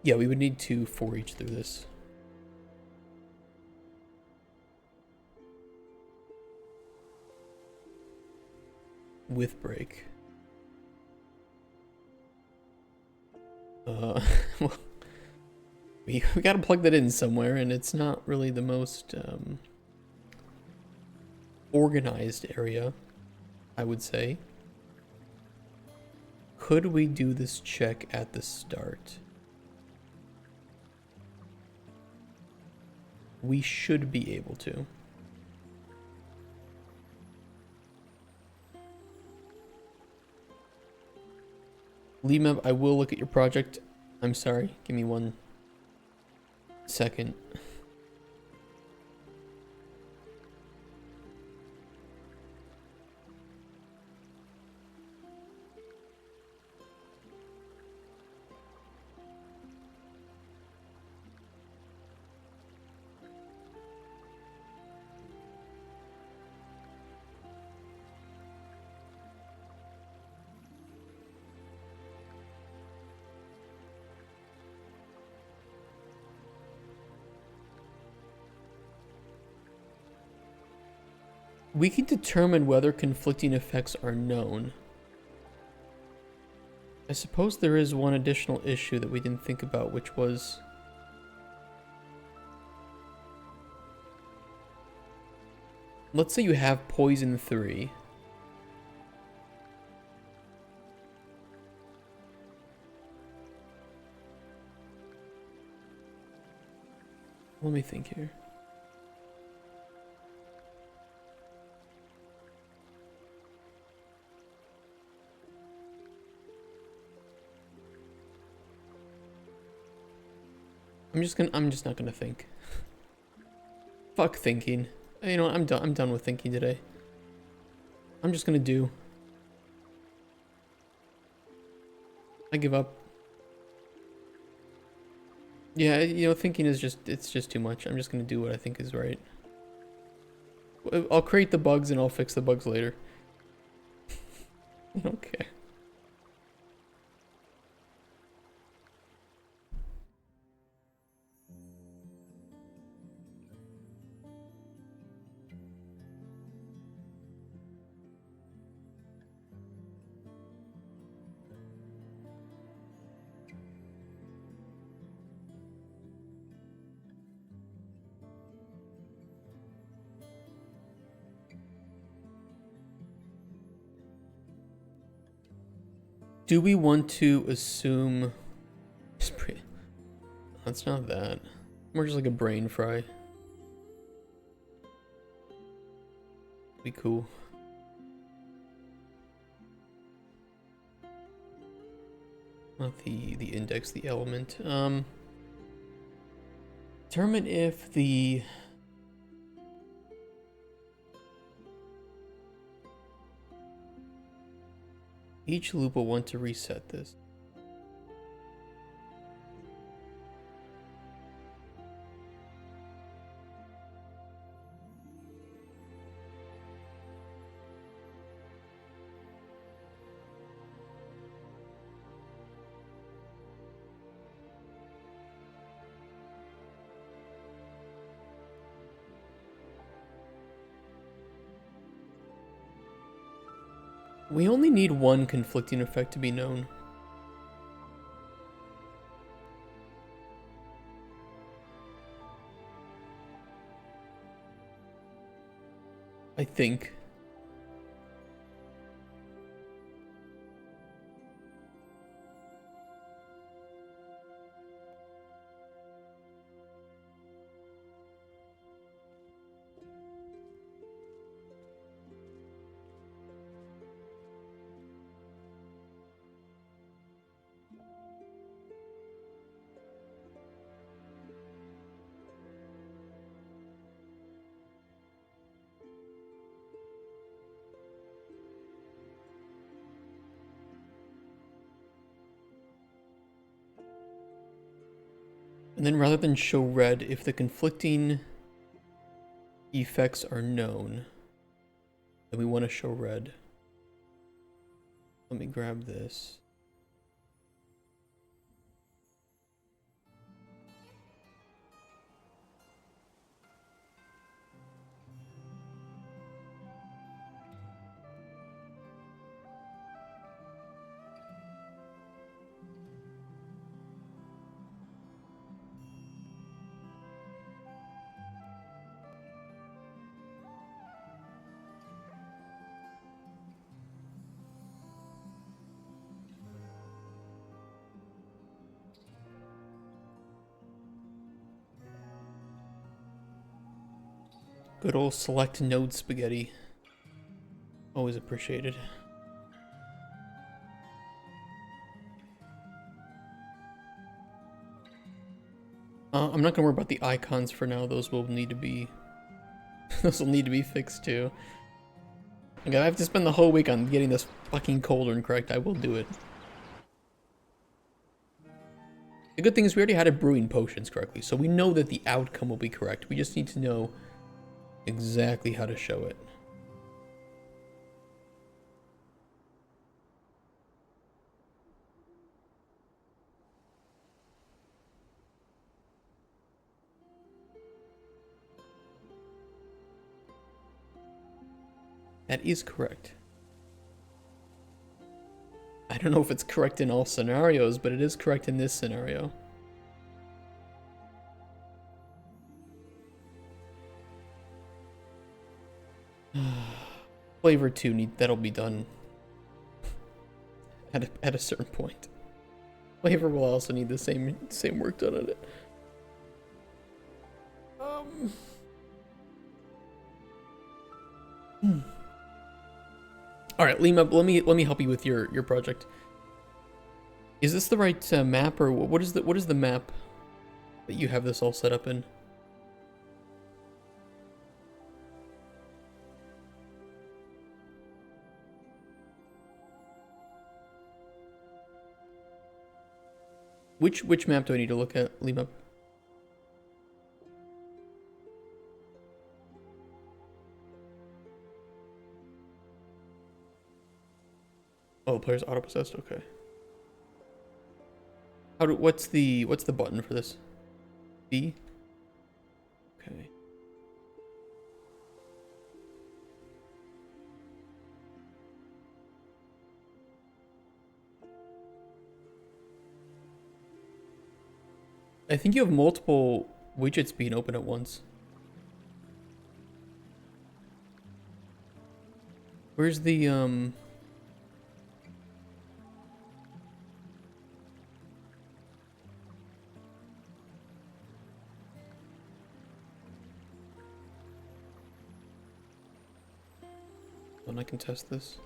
Speaker 1: yeah, we would need to for each through this. With break. Well, we gotta plug that in somewhere, and it's not really the most organized area, I would say. Could we do this check at the start? We should be able to. Lemeb, I will look at your project. I'm sorry. Give me 1 second. We can determine whether conflicting effects are known. I suppose there is one additional issue that we didn't think about, which was let's say you have poison 3. Let me think here. I'm just not gonna think. Fuck thinking. You know, I'm done. I'm done with thinking today. I'm just gonna do. I give up. Yeah, you know, thinking is it's just too much. I'm just gonna do what I think is right. I'll create the bugs and I'll fix the bugs later. I don't care. Do we want to assume... That's not that. More just like a brain fry. Be cool. Not the index, the element. Determine if the... Each loop will want to reset this. We only need one conflicting effect to be known. I think. And then rather than show red, if the conflicting effects are known, then we want to show red. Let me grab this. Good old select node spaghetti. Always appreciated. I'm not gonna worry about the icons for now. Those will need to be those will need to be fixed too. Okay, I have to spend the whole week on getting this fucking cauldron correct. I will do it. The good thing is we already had it brewing potions correctly, so we know that the outcome will be correct. We just need to know exactly how to show it. That is correct. I don't know if it's correct in all scenarios, but it is correct in this scenario. Flavor 2 that'll be done at a certain point. Flavor will also need the same work done on it. All right, Lima, let me help you with your project. Is this the right map, or what is the map that you have this all set up in? Which map do I need to look at, Lima? Oh, player's auto possessed. Okay. What's the button for this? B. Okay. I think you have multiple widgets being open at once. Where's the when I can test this?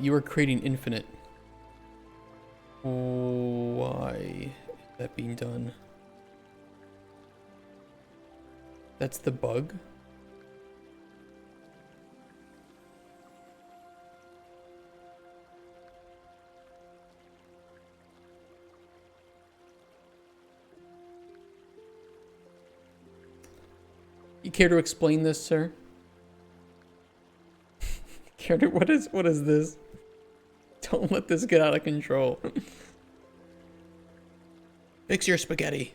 Speaker 1: You are creating infinite. Why is that being done? That's the bug? You care to explain this, sir? Care to, what is this? Don't let this get out of control. Fix your spaghetti.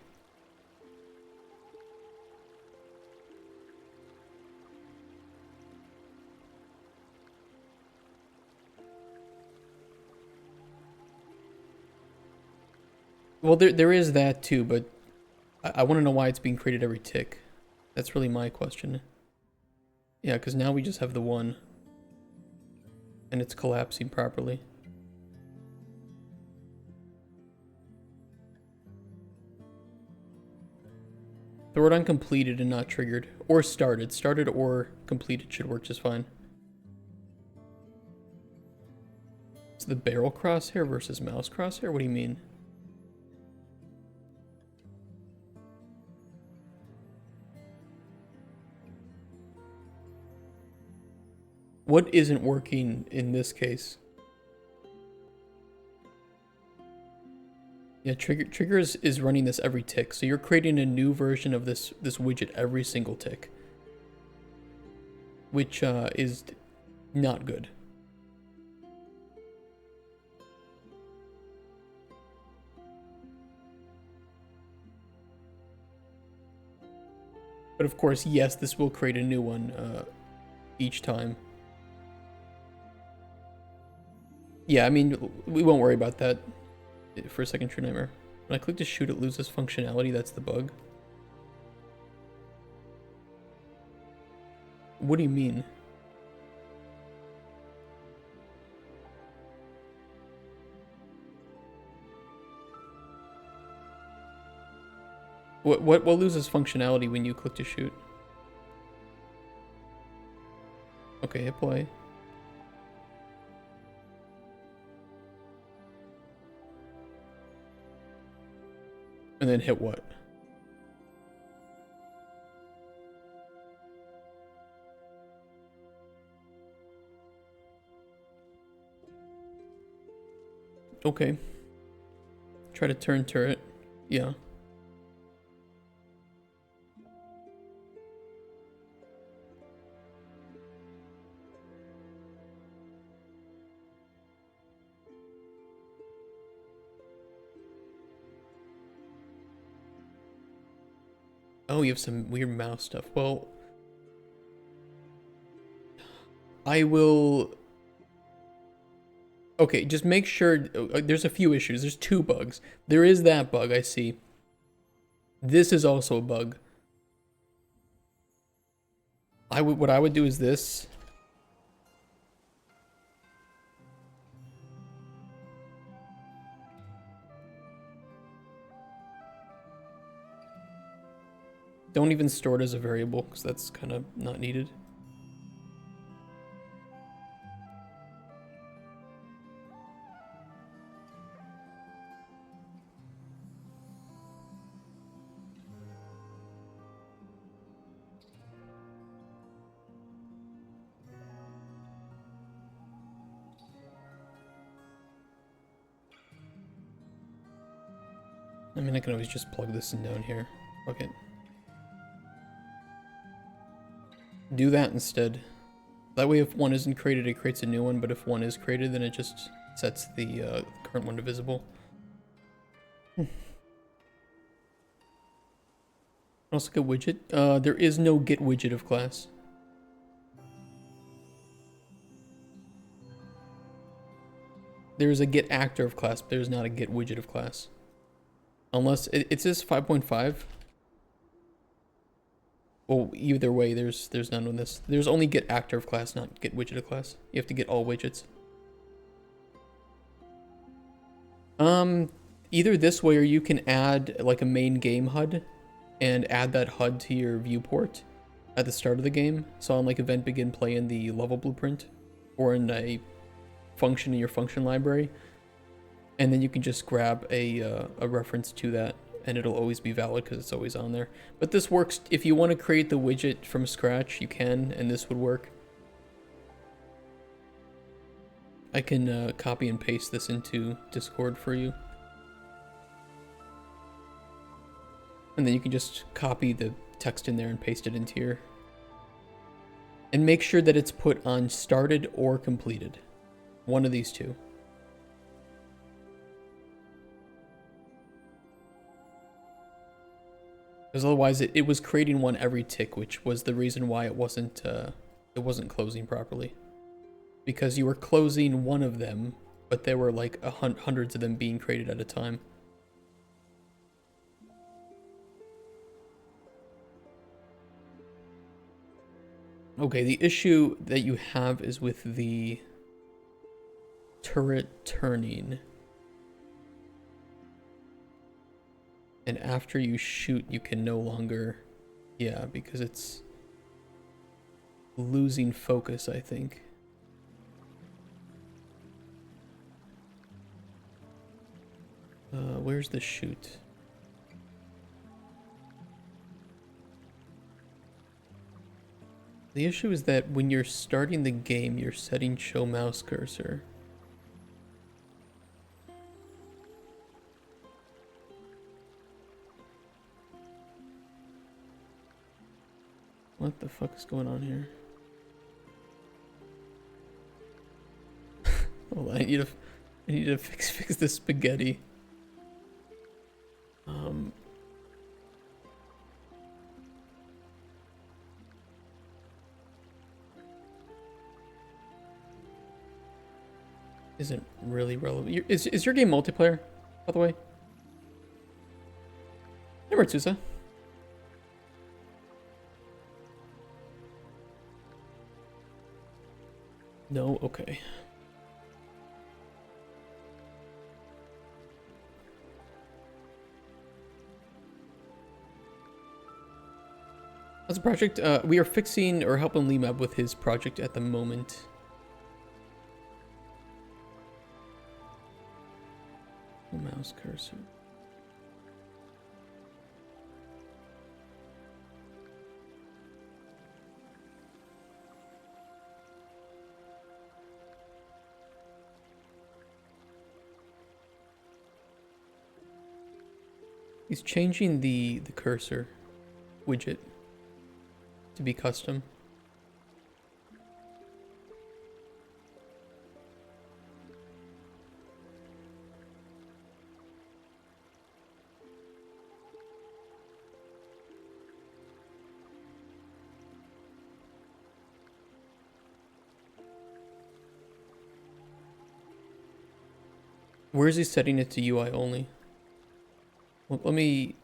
Speaker 1: Well, there is that too, but I want to know why it's being created every tick. That's really my question. Yeah, because now we just have the one. And it's collapsing properly. Throw it on completed and not triggered. Or started. Started or completed should work just fine. It's the barrel crosshair versus mouse crosshair? What do you mean? What isn't working in this case? Yeah, trigger is running this every tick, so you're creating a new version of this widget every single tick, which is not good. But of course, yes, this will create a new one each time. Yeah, I mean, we won't worry about that for a second. True Nightmare. When I click to shoot, it loses functionality. That's the bug. What do you mean? What loses functionality when you click to shoot? Okay, hit play. And then hit what? Okay. Try to turn turret. Yeah. Oh, you have some weird mouse stuff. Well, I will... Okay, just make sure... there's a few issues. There's 2 bugs. There is that bug, I see. This is also a bug. What I would do is this. Don't even store it as a variable, because that's kind of not needed. I mean, I can always just plug this in down here. Fuck it. Do that instead. That way if one isn't created, it creates a new one, but if one is created, then it just sets the current one to visible. Also get widget. There is no get widget of class. There is a get actor of class, but there's not a get widget of class. Unless it says 5.5. Well, either way, there's none on this. There's only get actor of class, not get widget of class. You have to get all widgets. Either this way, or you can add like a main game HUD and add that HUD to your viewport at the start of the game. So on like event begin play in the level blueprint or in a function in your function library. And then you can just grab a reference to that, and it'll always be valid because it's always on there. But this works if you want to create the widget from scratch, you can, and this would work. I can copy and paste this into Discord for you. And then you can just copy the text in there and paste it into here. And make sure that it's put on started or completed. One of these two. Because otherwise it was creating one every tick, which was the reason why it wasn't closing properly. Because you were closing one of them, but there were like hundreds of them being created at a time. Okay, the issue that you have is with the turret turning. And after you shoot, you can no longer... Yeah, because it's losing focus, I think. Where's the shoot? The issue is that when you're starting the game, you're setting show mouse cursor. What the fuck is going on here? Hold on, I need to fix this spaghetti. Isn't really relevant. Is your game multiplayer, by the way? Hey, Matsusa. No, okay. As a project, we are fixing or helping Limab with his project at the moment. Mouse cursor. He's changing the cursor widget to be custom. Where is he setting it to UI only? Well, let me...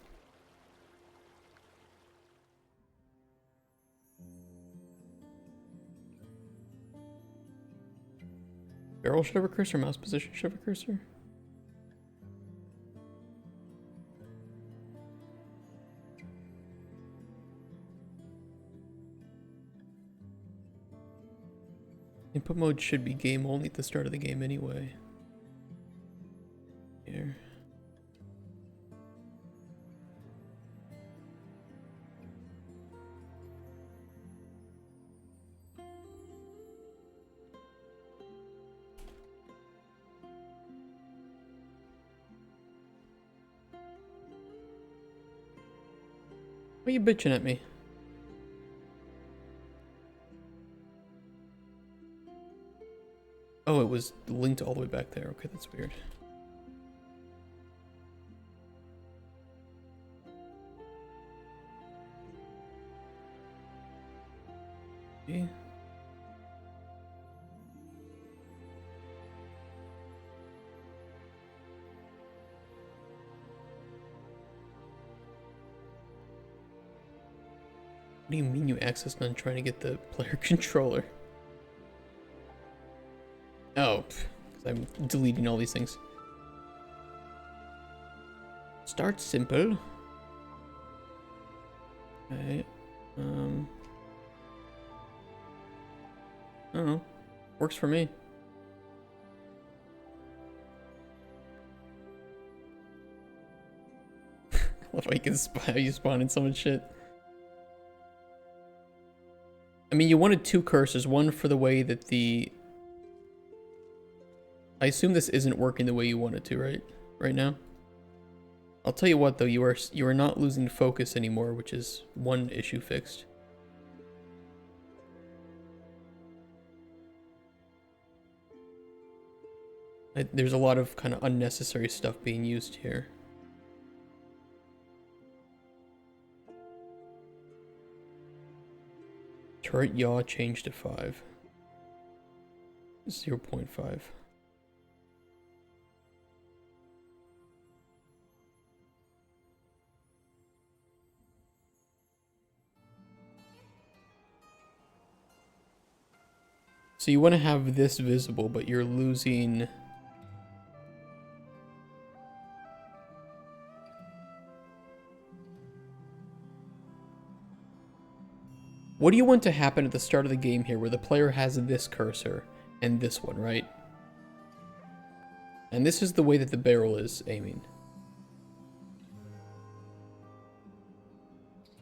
Speaker 1: Barrel should have a cursor, mouse position should have a cursor. Input mode should be game only at the start of the game anyway. Here. Why are you bitching at me? Oh, it was linked all the way back there. Okay, that's weird. Okay. What do you mean you accessed none trying to get the player controller? Oh, because I'm deleting all these things. Start simple. Okay. I don't know. Works for me. I love how you spawn in so much shit. I mean, you wanted two cursors. One for the way that the... I assume this isn't working the way you want it to, right? Right now? I'll tell you what, though. You are not losing focus anymore, which is one issue fixed. There's a lot of kind of unnecessary stuff being used here. Turret yaw changed to 5. 0.5. So you want to have this visible, but you're losing... What do you want to happen at the start of the game here, where the player has this cursor and this one, right? And this is the way that the barrel is aiming.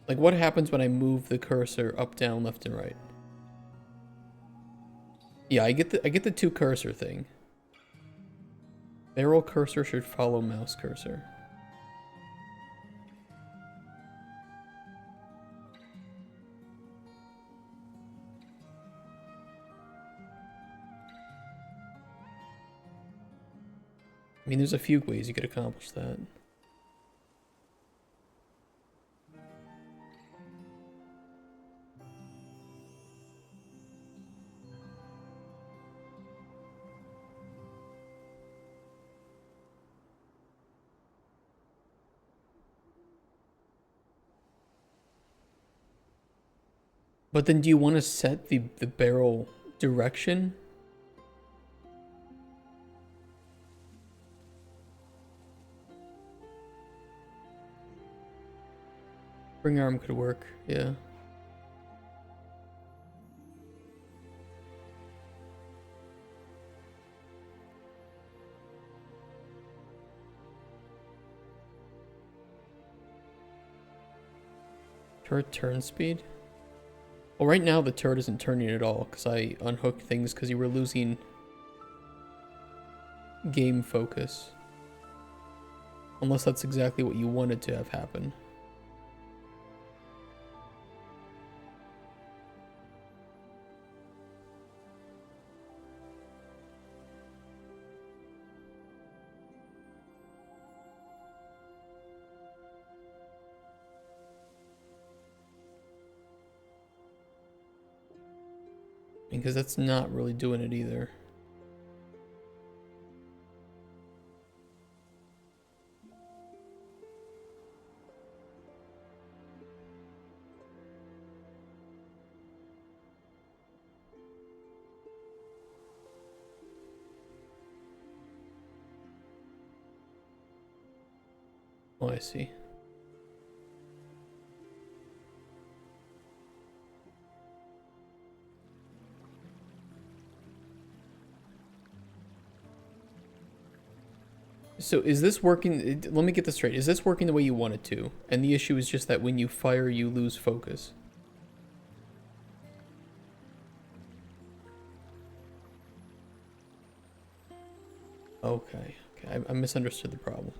Speaker 1: Like, what happens when I move the cursor up, down, left, and right? Yeah, I get the two cursor thing. Barrel cursor should follow mouse cursor. I mean, there's a few ways you could accomplish that. But then do you want to set the barrel direction? Spring arm could work, yeah. Turret turn speed? Well, right now the turret isn't turning at all because I unhooked things because you were losing game focus. Unless that's exactly what you wanted to have happen. Because that's not really doing it either. Oh, I see. So is this working? Let me get this straight. Is this working the way you want it to? And the issue is just that when you fire, you lose focus. Okay. Okay. I misunderstood the problem.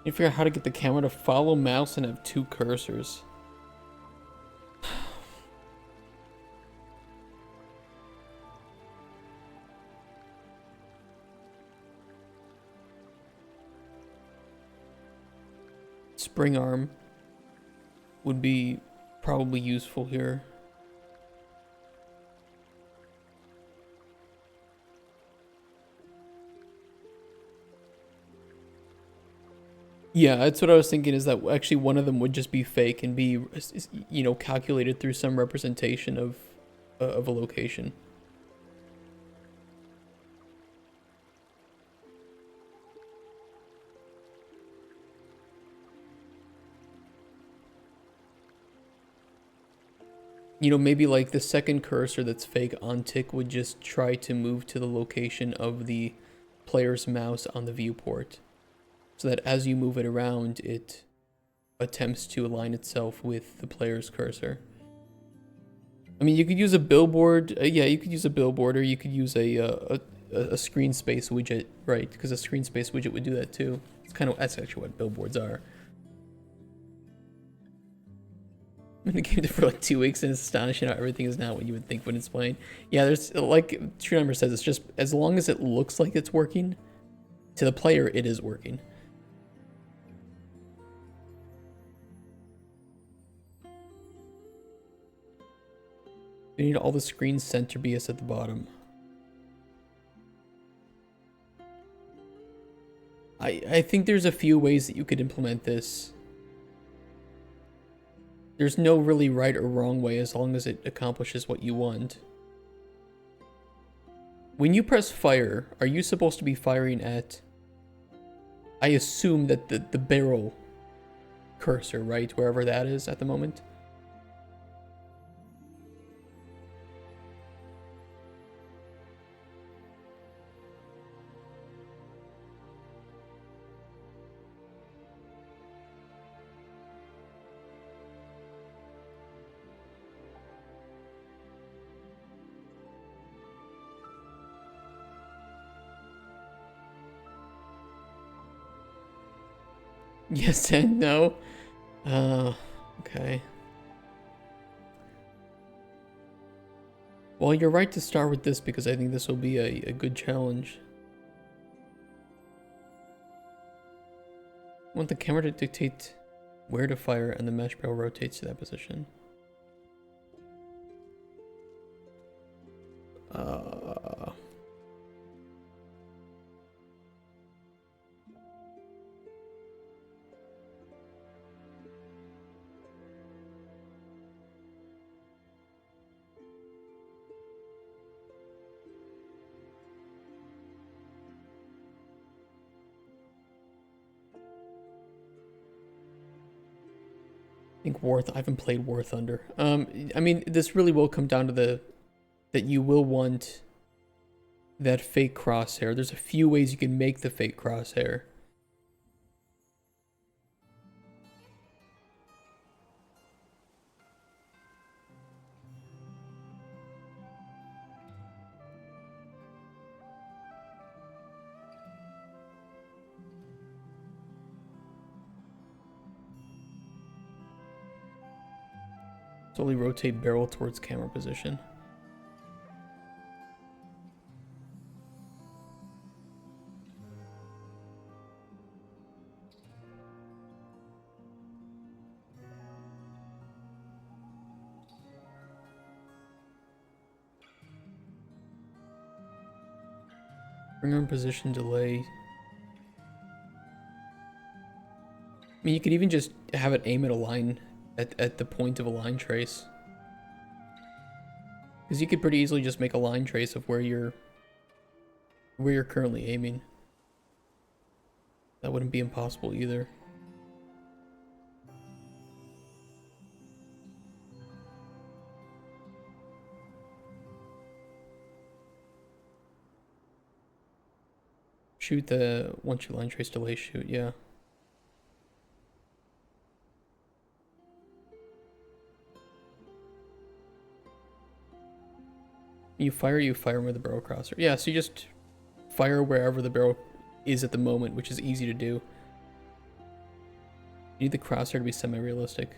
Speaker 1: You figure out how to get the camera to follow mouse and have two cursors. Spring arm would be probably useful here. Yeah, that's what I was thinking, is that actually one of them would just be fake and be, you know, calculated through some representation of a location. You know, maybe like the second cursor that's fake on tick would just try to move to the location of the player's mouse on the viewport, so that as you move it around, it attempts to align itself with the player's cursor. I mean, you could use a billboard. Yeah, you could use a billboard, or you could use a screen space widget, right? Because a screen space widget would do that too. It's kind of, that's actually what billboards are. And the game for like 2 weeks, and it's astonishing how everything is not what you would think when it's playing. Yeah, there's, like True Number says, it's just as long as it looks like it's working, to the player it is working. You need all the screen center BS at the bottom. I think there's a few ways that you could implement this. There's no really right or wrong way as long as it accomplishes what you want. When you press fire, are you supposed to be firing at, I assume that the barrel cursor, right? Wherever that is at the moment? Yes and no. Okay. Well, you're right to start with this because I think this will be a good challenge. I want the camera to dictate where to fire, and the mesh barrel rotates to that position. I think I haven't played War Thunder. I mean, this really will come down to that you will want that fake crosshair. There's a few ways you can make the fake crosshair. Slowly rotate barrel towards camera position. Bring in position delay. I mean, you could even just have it aim at a line, at the point of a line trace. Because you could pretty easily just make a line trace of where you're currently aiming. That wouldn't be impossible either. Shoot the once your line trace delay shoot, yeah. You fire with the barrel crosser. Yeah, so you just fire wherever the barrel is at the moment, which is easy to do. You need the crosshair to be semi-realistic.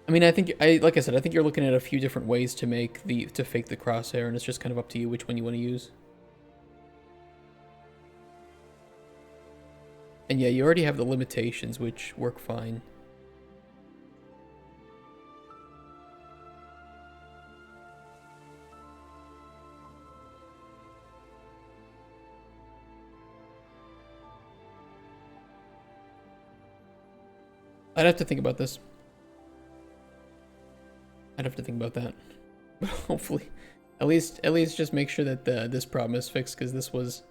Speaker 1: I mean, like I said, I think you're looking at a few different ways to fake the crosshair, and it's just kind of up to you which one you want to use. And yeah, you already have the limitations, which work fine. I'd have to think about this. I'd have to think about that. But hopefully, at least just make sure that this problem is fixed, because this was...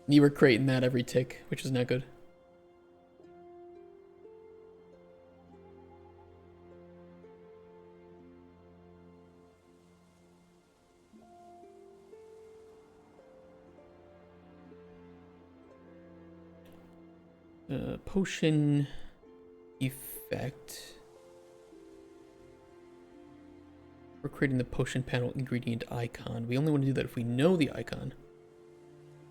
Speaker 1: You were creating that every tick, which is not good. Potion effect. We're creating the potion panel ingredient icon. We only want to do that if we know the icon.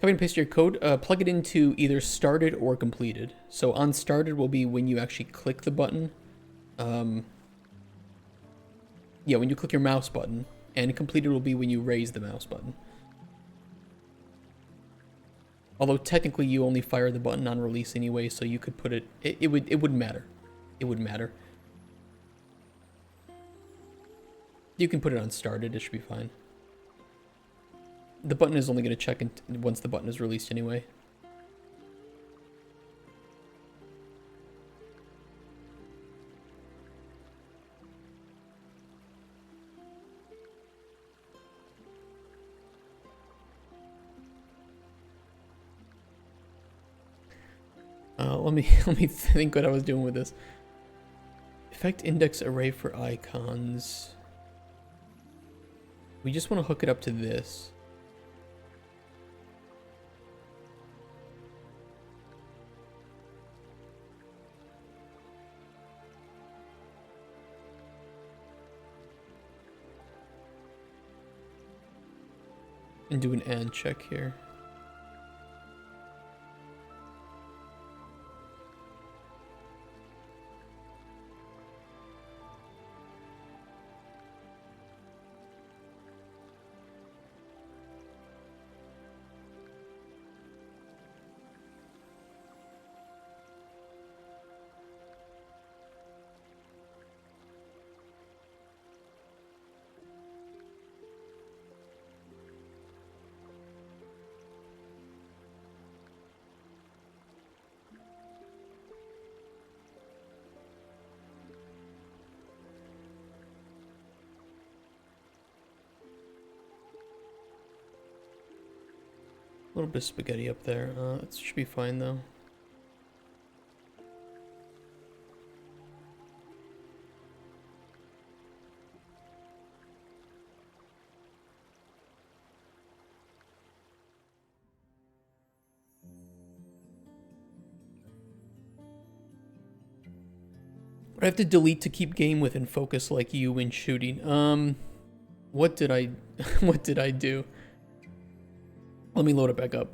Speaker 1: Copy and paste your code. Plug it into either started or completed. So on started will be when you actually click the button. Yeah, when you click your mouse button. And completed will be when you raise the mouse button. Although technically you only fire the button on release anyway, so you could put it... It wouldn't matter. It wouldn't matter. You can put it on started, it should be fine. The button is only going to check once the button is released anyway. Let me think what I was doing with this. Effect index array for icons. We just want to hook it up to this. And do an and check here. A little bit of spaghetti up there. It should be fine though. I have to delete to keep game within focus like you when shooting. What did I what did I do? Let me load it back up.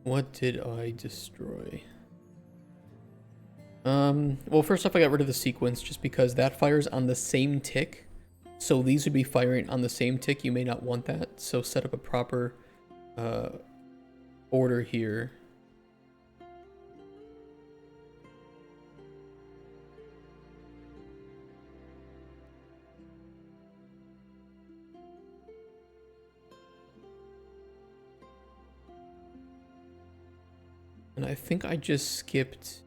Speaker 1: What did I destroy? Well, first off, I got rid of the sequence just because that fires on the same tick. So these would be firing on the same tick. You may not want that. So set up a proper order here. And I think I just skipped...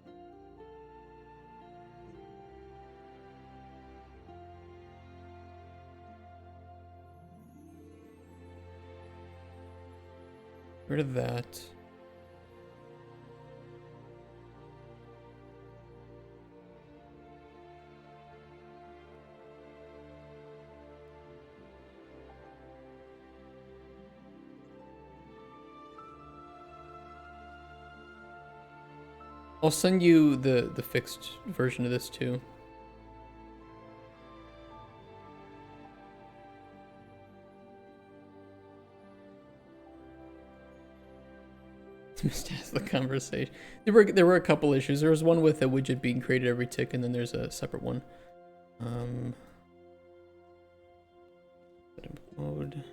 Speaker 1: rid of that. I'll send you the fixed version of this too. Missed the conversation. There were a couple issues. There was one with a widget being created every tick, and then there's a separate one. Mode.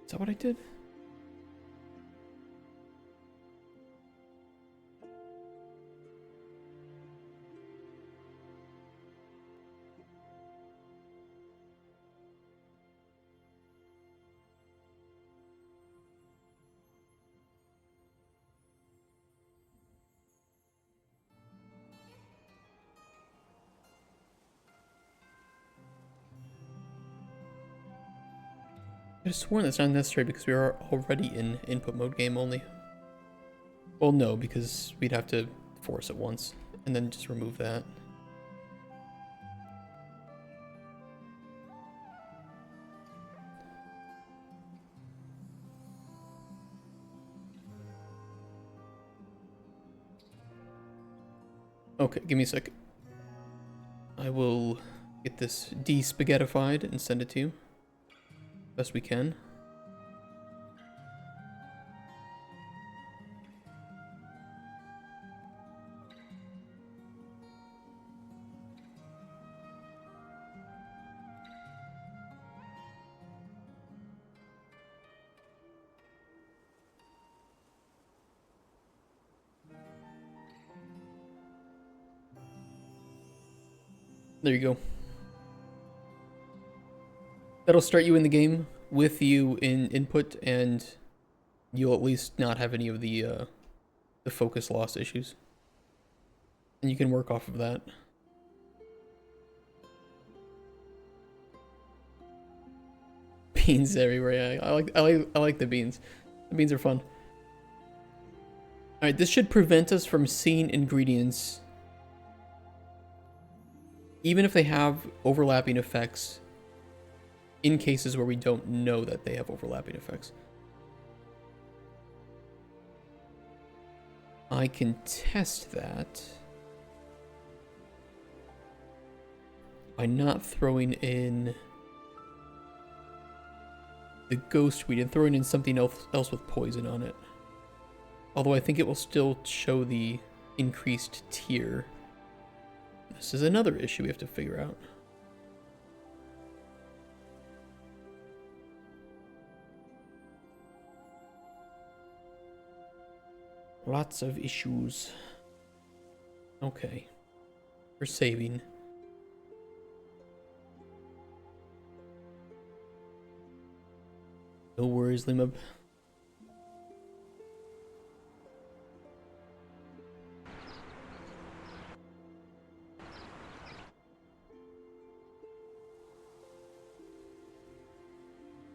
Speaker 1: Is that what I did? I could have sworn that's not necessary because we are already in input mode game only. Well, no, because we'd have to force it once and then just remove that. Okay, give me a sec. I will get this de-spaghettified and send it to you. Best we can. There you go. That'll start you in the game with you in input, and you'll at least not have any of the focus loss issues. And you can work off of that. Beans everywhere. Yeah, I like the beans. The beans are fun. All right, this should prevent us from seeing ingredients, even if they have overlapping effects, in cases where we don't know that they have overlapping effects. I can test that by not throwing in the ghost weed and throwing in something else with poison on it. Although I think it will still show the increased tier. This is another issue we have to figure out. Lots of issues. Okay. We're saving. No worries, Limub.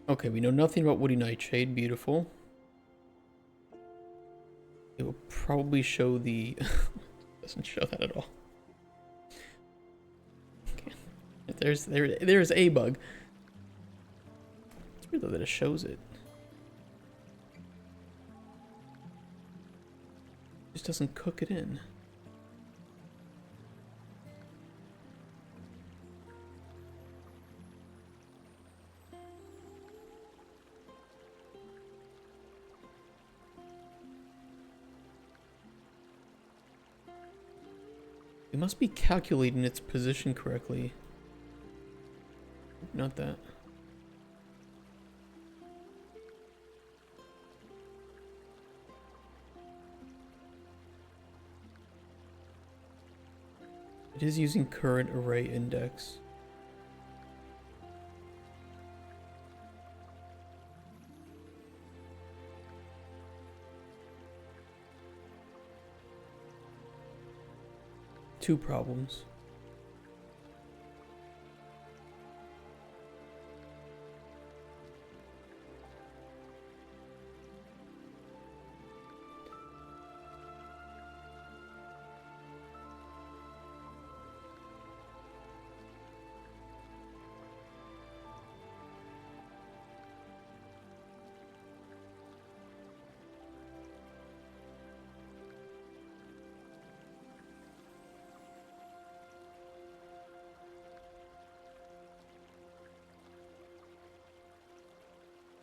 Speaker 1: Okay, we know nothing about Woody Nightshade. Beautiful. It will probably show the... doesn't show that at all. Okay. There's a bug. It's weird though that it shows it. Just doesn't cook it in. It must be calculating its position correctly. Not that. It is using current array index. Two problems.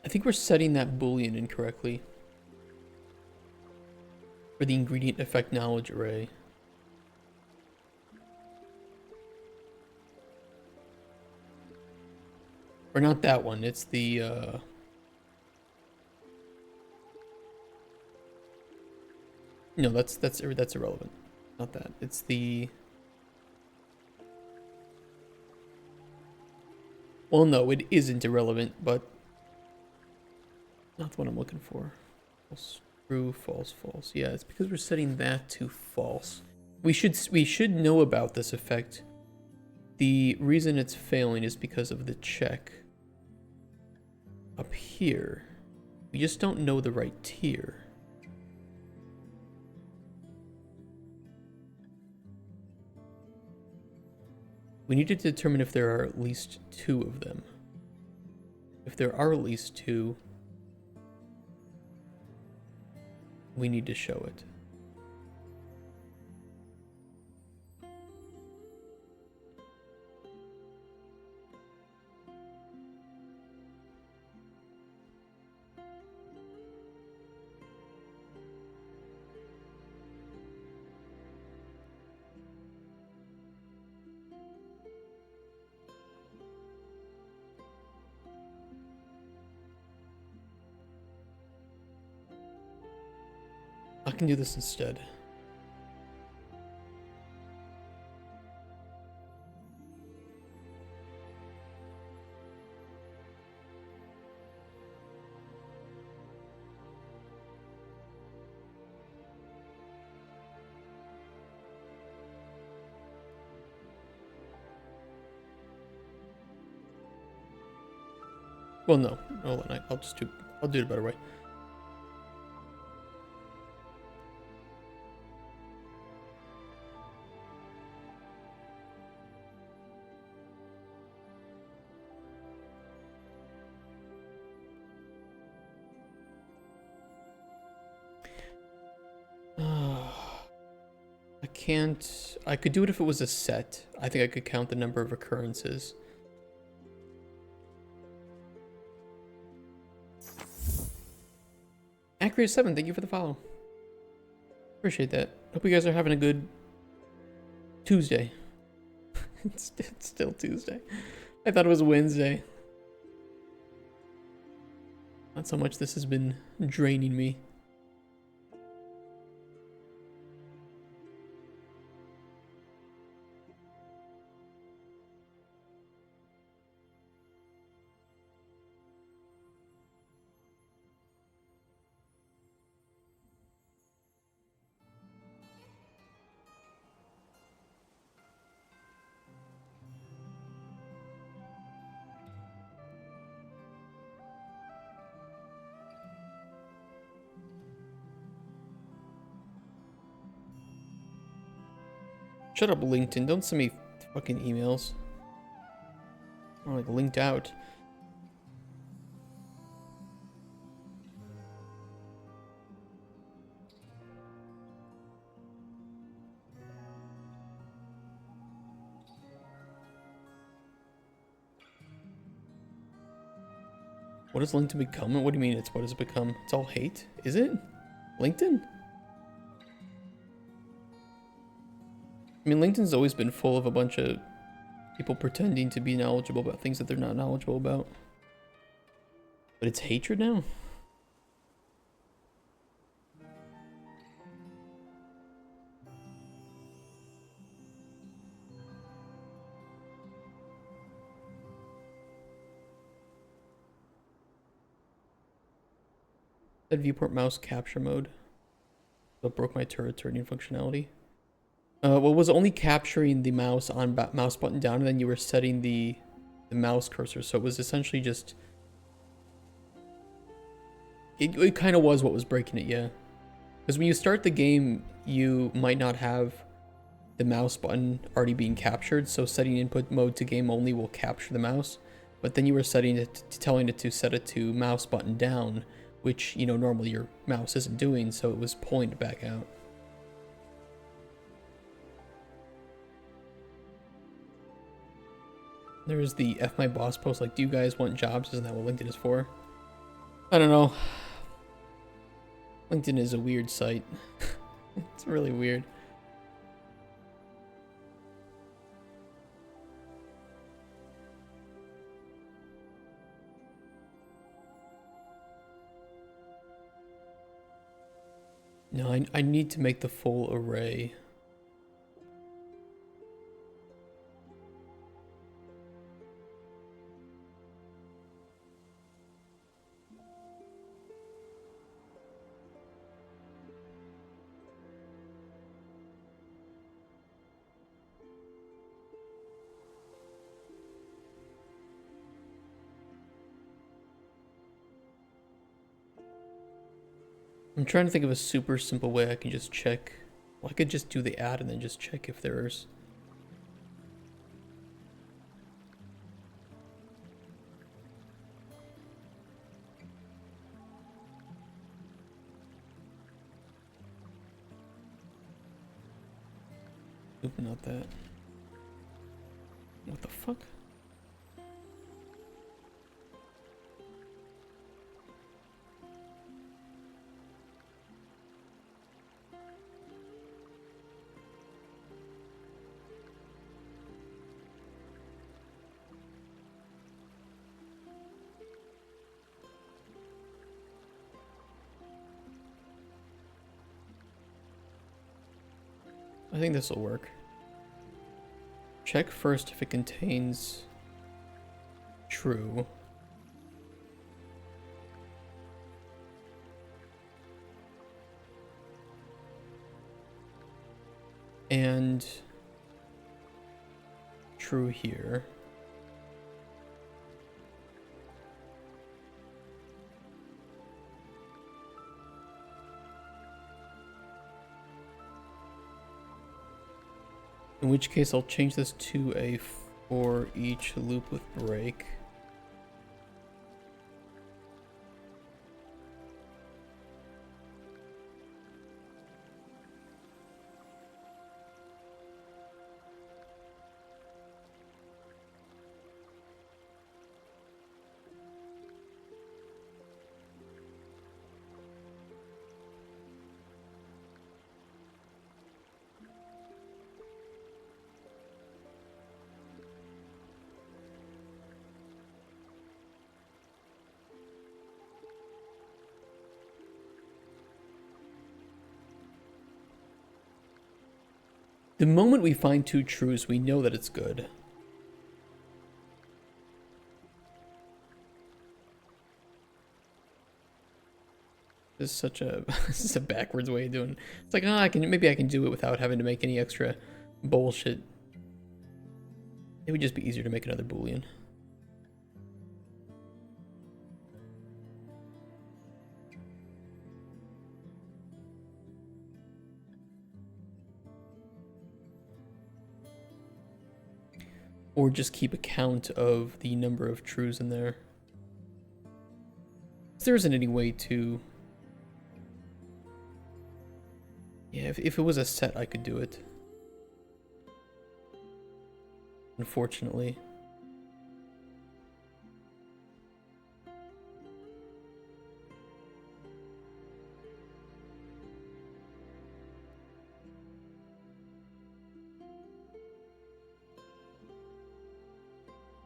Speaker 1: I think we're setting that boolean incorrectly for the ingredient effect knowledge array. Or not that one, it's the no, that's irrelevant. Not that. It's the well, no, it isn't irrelevant, but not what I'm looking for. False, true, false, false. Yeah, it's because we're setting that to false. We should know about this effect. The reason it's failing is because of the check up here. We just don't know the right tier. We need to determine if there are at least two of them. If there are at least two, we need to show it. I can do this instead. Well, no. Hold on. I'll do it a better way. I could do it if it was a set. I think I could count the number of occurrences. Accurate7, thank you for the follow. Appreciate that. Hope you guys are having a good Tuesday. It's still Tuesday. I thought it was Wednesday. That's how much this has been draining me. Shut up, LinkedIn. Don't send me fucking emails. I'm like linked out. What does LinkedIn become? What do you mean it's what does it become? It's all hate? Is it? LinkedIn? I mean, LinkedIn's always been full of a bunch of people pretending to be knowledgeable about things that they're not knowledgeable about. But it's hatred now? That viewport mouse capture mode. That broke my turret turning functionality. Well, was only capturing the mouse on mouse button down, and then you were setting the mouse cursor. So it was essentially just... It kind of was what was breaking it, yeah. Because when you start the game, you might not have the mouse button already being captured. So setting input mode to game only will capture the mouse. But then you were setting it, telling it to set it to mouse button down, which, you know, normally your mouse isn't doing. So it was pulling it back out. There's the F my boss post, like, do you guys want jobs? Isn't that what LinkedIn is for? I don't know. LinkedIn is a weird site. It's really weird. No, I need to make the full array. I'm trying to think of a super simple way I can just check. Well, I could just do the add and then just check if there's... Oop, not that. What the fuck? I think this will work. Check first if it contains true. And true here. In which case I'll change this to a for each loop with break. The moment we find two truths, we know that it's good. This is such a this is a backwards way of doing it. It's like, oh, maybe I can do it without having to make any extra bullshit. It would just be easier to make another Boolean. Or just keep a count of the number of truths in there. There isn't any way to... Yeah, if it was a set, I could do it. Unfortunately.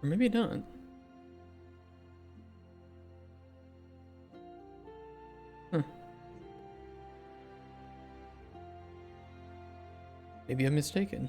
Speaker 1: Or maybe not. Huh. Maybe I'm mistaken.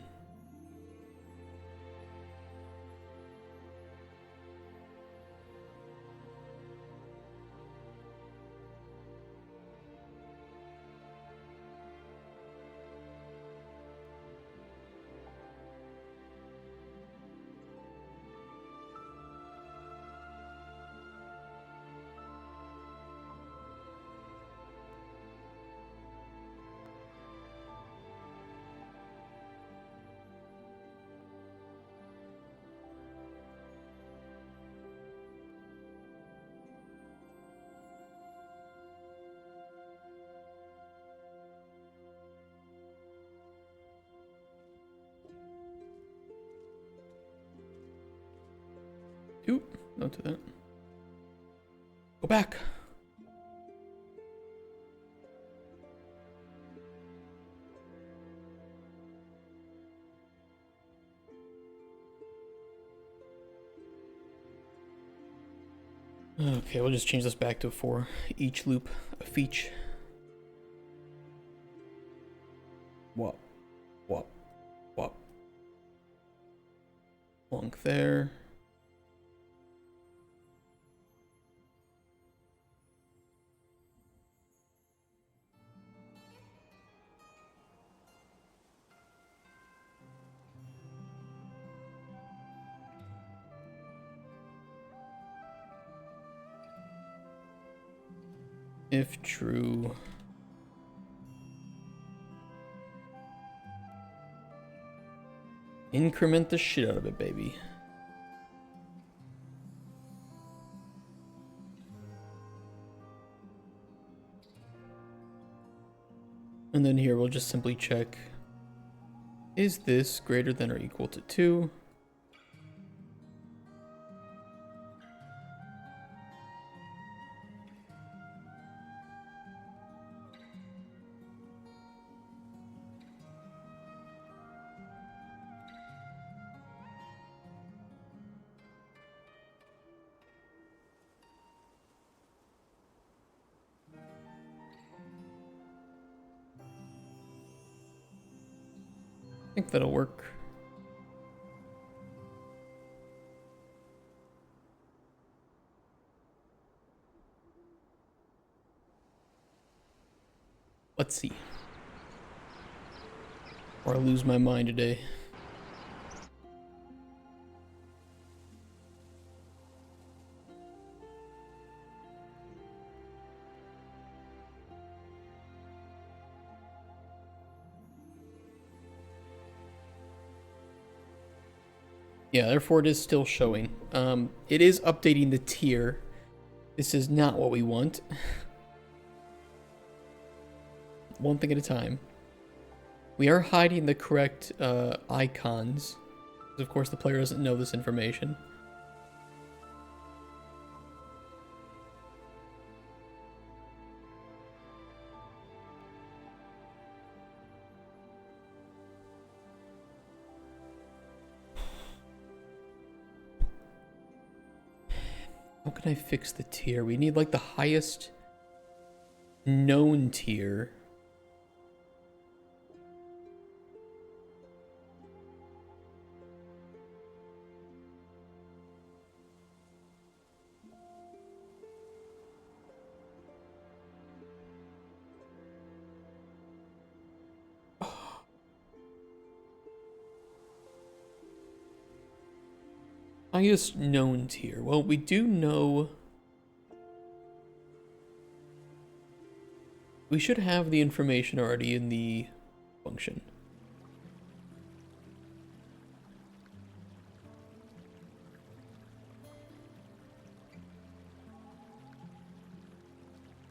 Speaker 1: Oop, don't do that. Go back. Okay, we'll just change this back to 4 each loop, a feach. Wop, wop, wop. Plunk there. If true. Increment the shit out of it, baby. And then here we'll just simply check, is this greater than or equal to 2? I think that'll work. Let's see. Or I lose my mind today. Yeah, therefore it is still showing. It is updating the tier. This is not what we want. One thing at a time. We are hiding the correct icons. Because of course the player doesn't know this information. How can I fix the tier? We need like the highest known tier. Highest known tier. Well, we do know. We should have the information already in the function.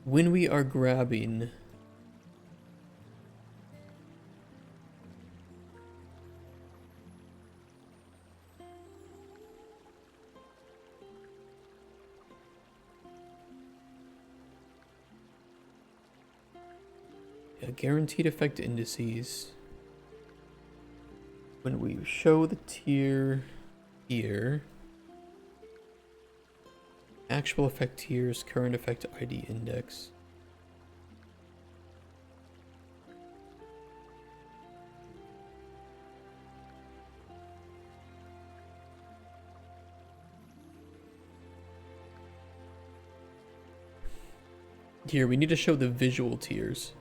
Speaker 1: When we are grabbing guaranteed effect indices, when we show the tier here, Actual effect tiers, current effect ID index. Here, we need to show the visual tiers.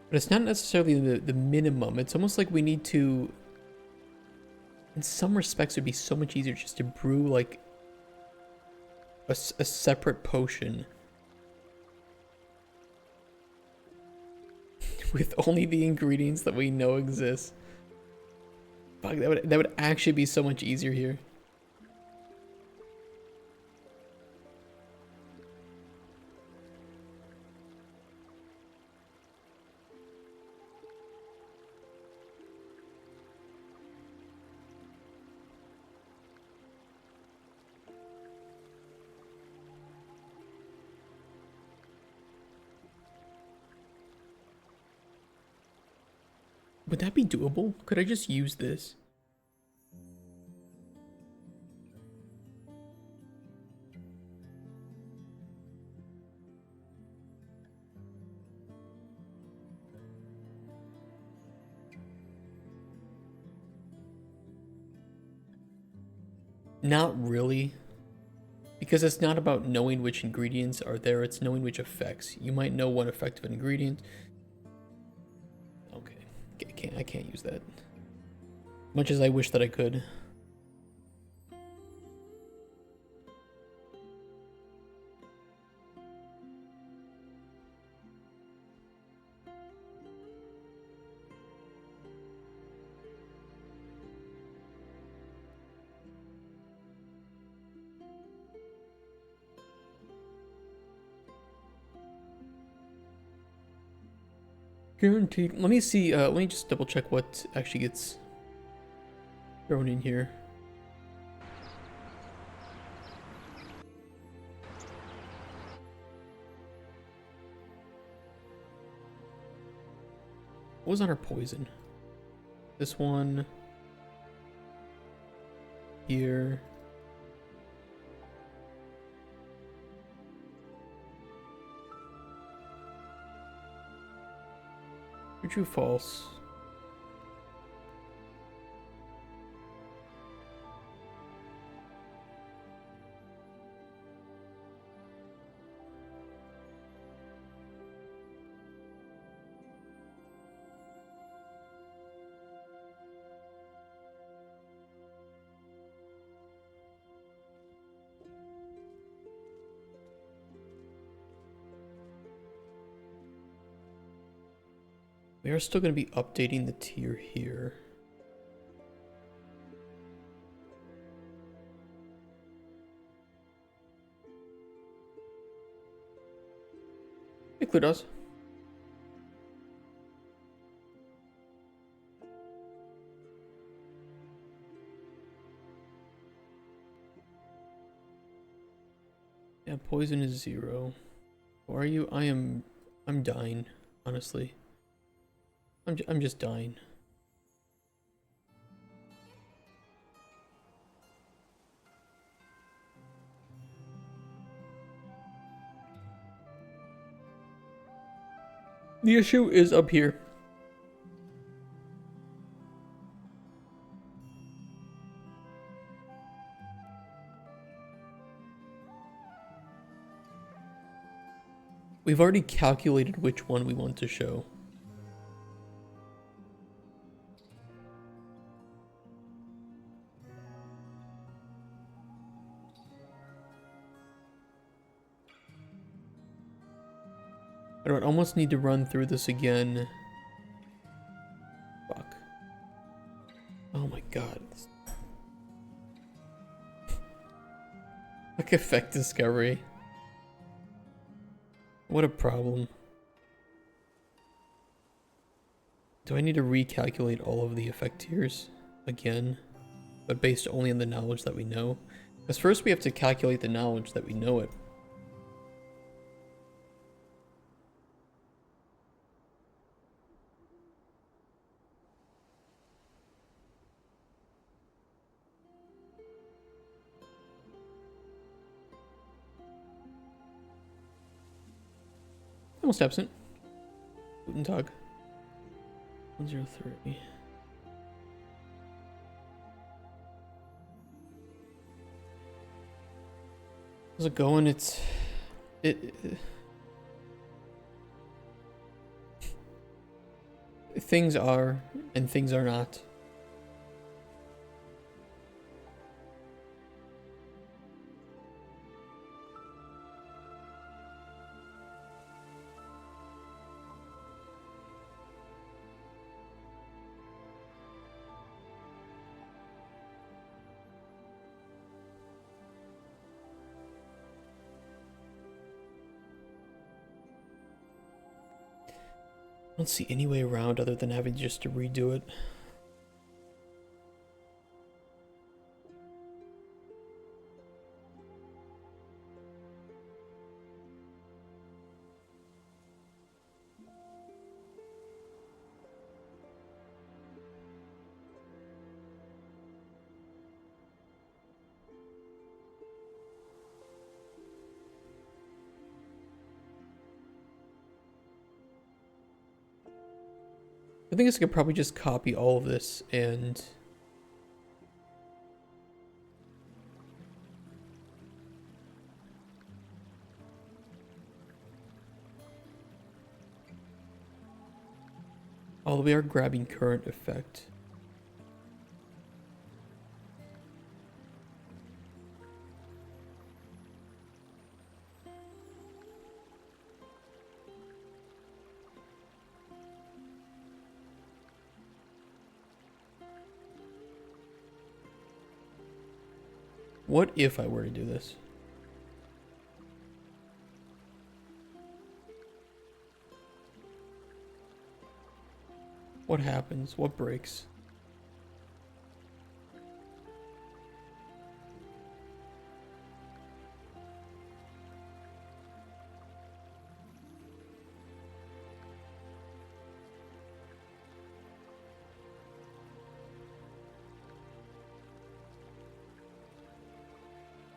Speaker 1: But it's not necessarily the minimum. It's almost like we need to... In some respects, it would be so much easier just to brew, like, a separate potion. With only the ingredients that we know exist. Fuck, that would actually be so much easier here. Would that be doable? Could I just use this? Not really. Because it's not about knowing which ingredients are there, it's knowing which effects. You might know one effect of an ingredient. Okay, I can't use that. Much as I wish that I could. Guaranteed. Let me see, let me just double check what actually gets thrown in here. What was on our poison? This one. Here. True, false. We are still going to be updating the tier here. It clear does. Yeah, poison is 0. Who are you? I'm dying, honestly. I'm just dying. The issue is up here. We've already calculated which one we want to show. I would almost need to run through this again. Fuck. Oh my god. Like effect discovery. What a problem. Do I need to recalculate all of the effect tiers again, but based only on the knowledge that we know? Because first we have to calculate the knowledge that we know it. Almost absent. Guten Tag. 103. How's it going? Things are and things are not. I don't see any way around other than having just to redo it. I think I could probably just copy all of this and all we are grabbing current effect. What if I were to do this? What happens? What breaks?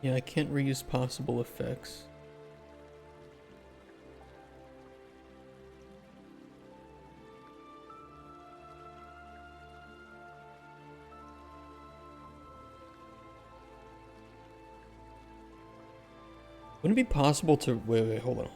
Speaker 1: Yeah, I can't reuse possible effects. Wouldn't it be possible to wait, hold on.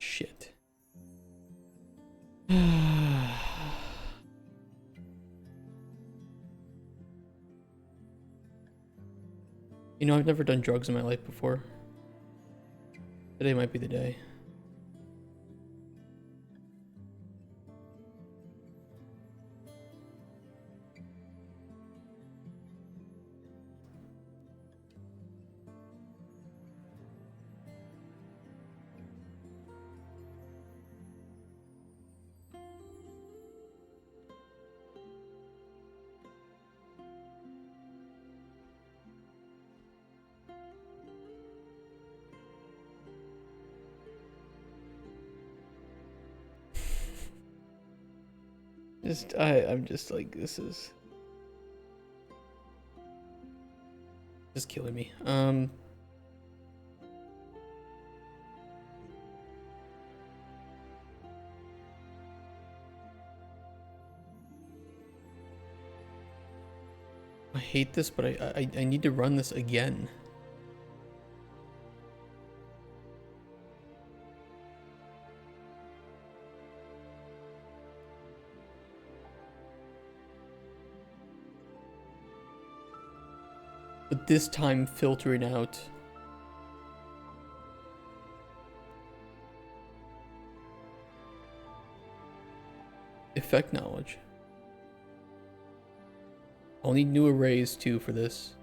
Speaker 1: Shit. You know, I've never done drugs in my life before. Today might be the day. I'm just like, this is just killing me. I hate this, but I need to run this again. But this time filtering out effect knowledge. I'll need new arrays too for this.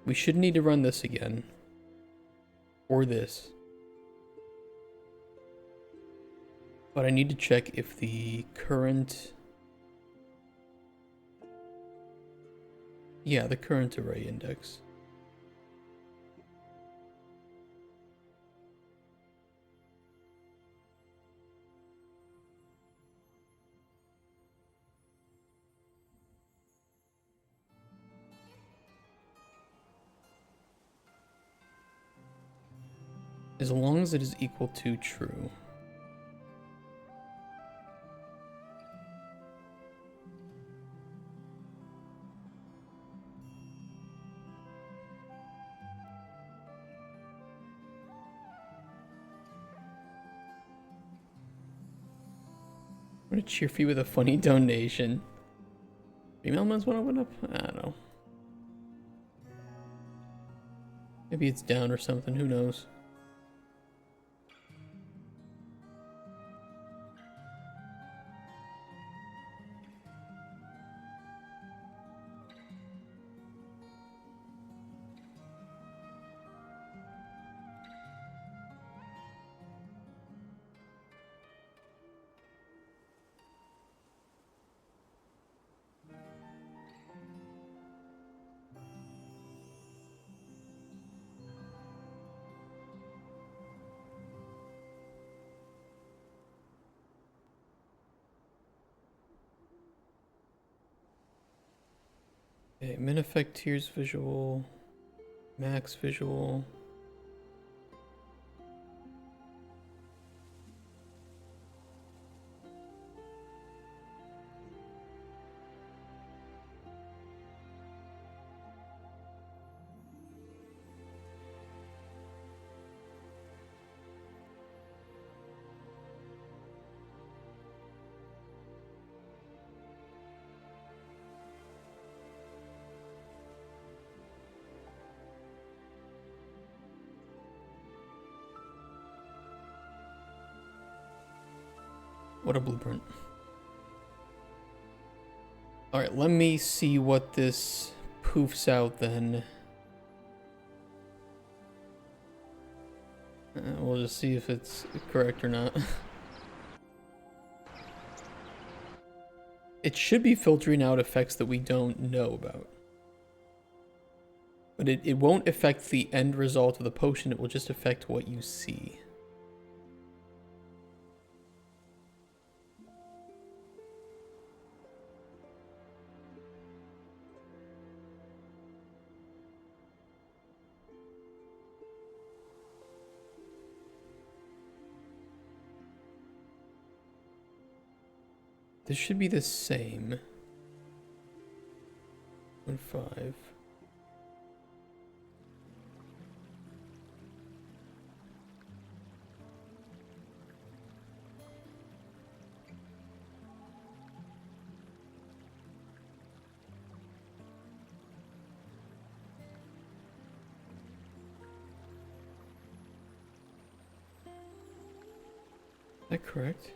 Speaker 1: We should need to run this again. Or this. But I need to check if the current... Yeah, the current array index. As long as it is equal to true. I'm gonna cheer for you with a funny donation. Female ones wanna went up? I don't know. Maybe it's down or something, who knows? Okay, min effect tiers visual, max visual. What a blueprint. Alright, let me see what this poofs out then. We'll just see if it's correct or not. It should be filtering out effects that we don't know about. But it won't affect the end result of the potion, it will just affect what you see. This should be the same. 1.5. Is that correct?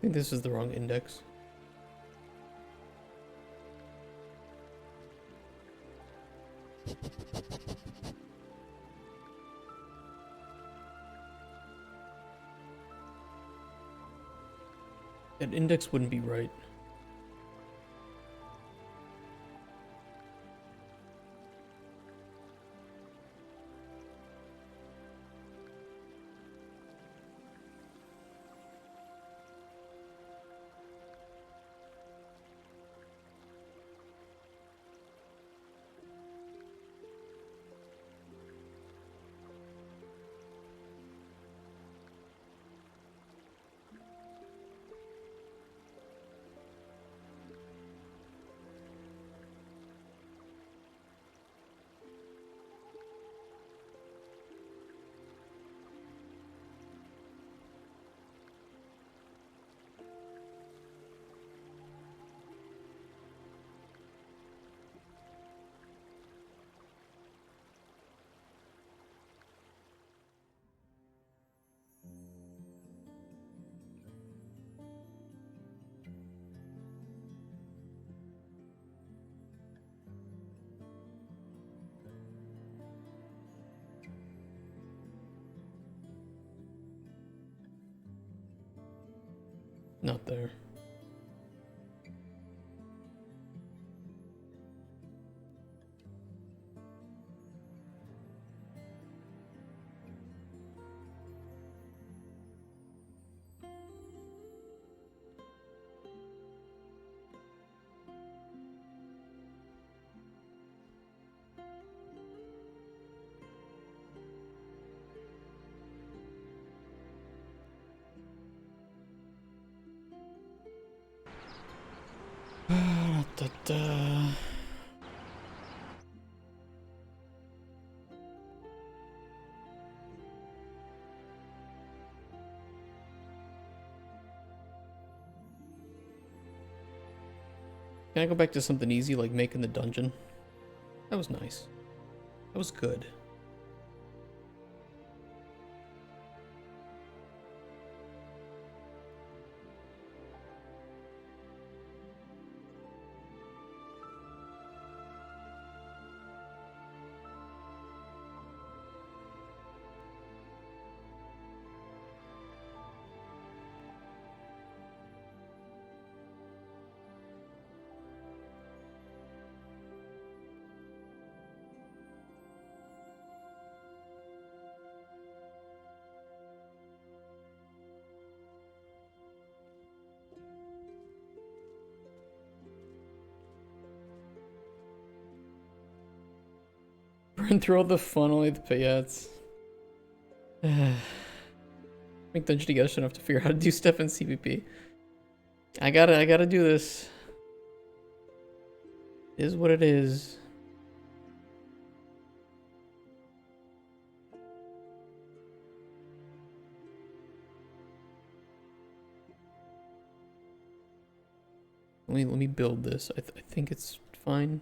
Speaker 1: I think this is the wrong index. That index wouldn't be right. Not there. Da-da. Can I go back to something easy like making the dungeon? That was nice. That was good. Burn through all the fun, only the payouts. Make dungeon together so I don't have to figure out how to do stuff in CPP. I gotta do this. It is what it is. Let me build this. I think it's fine.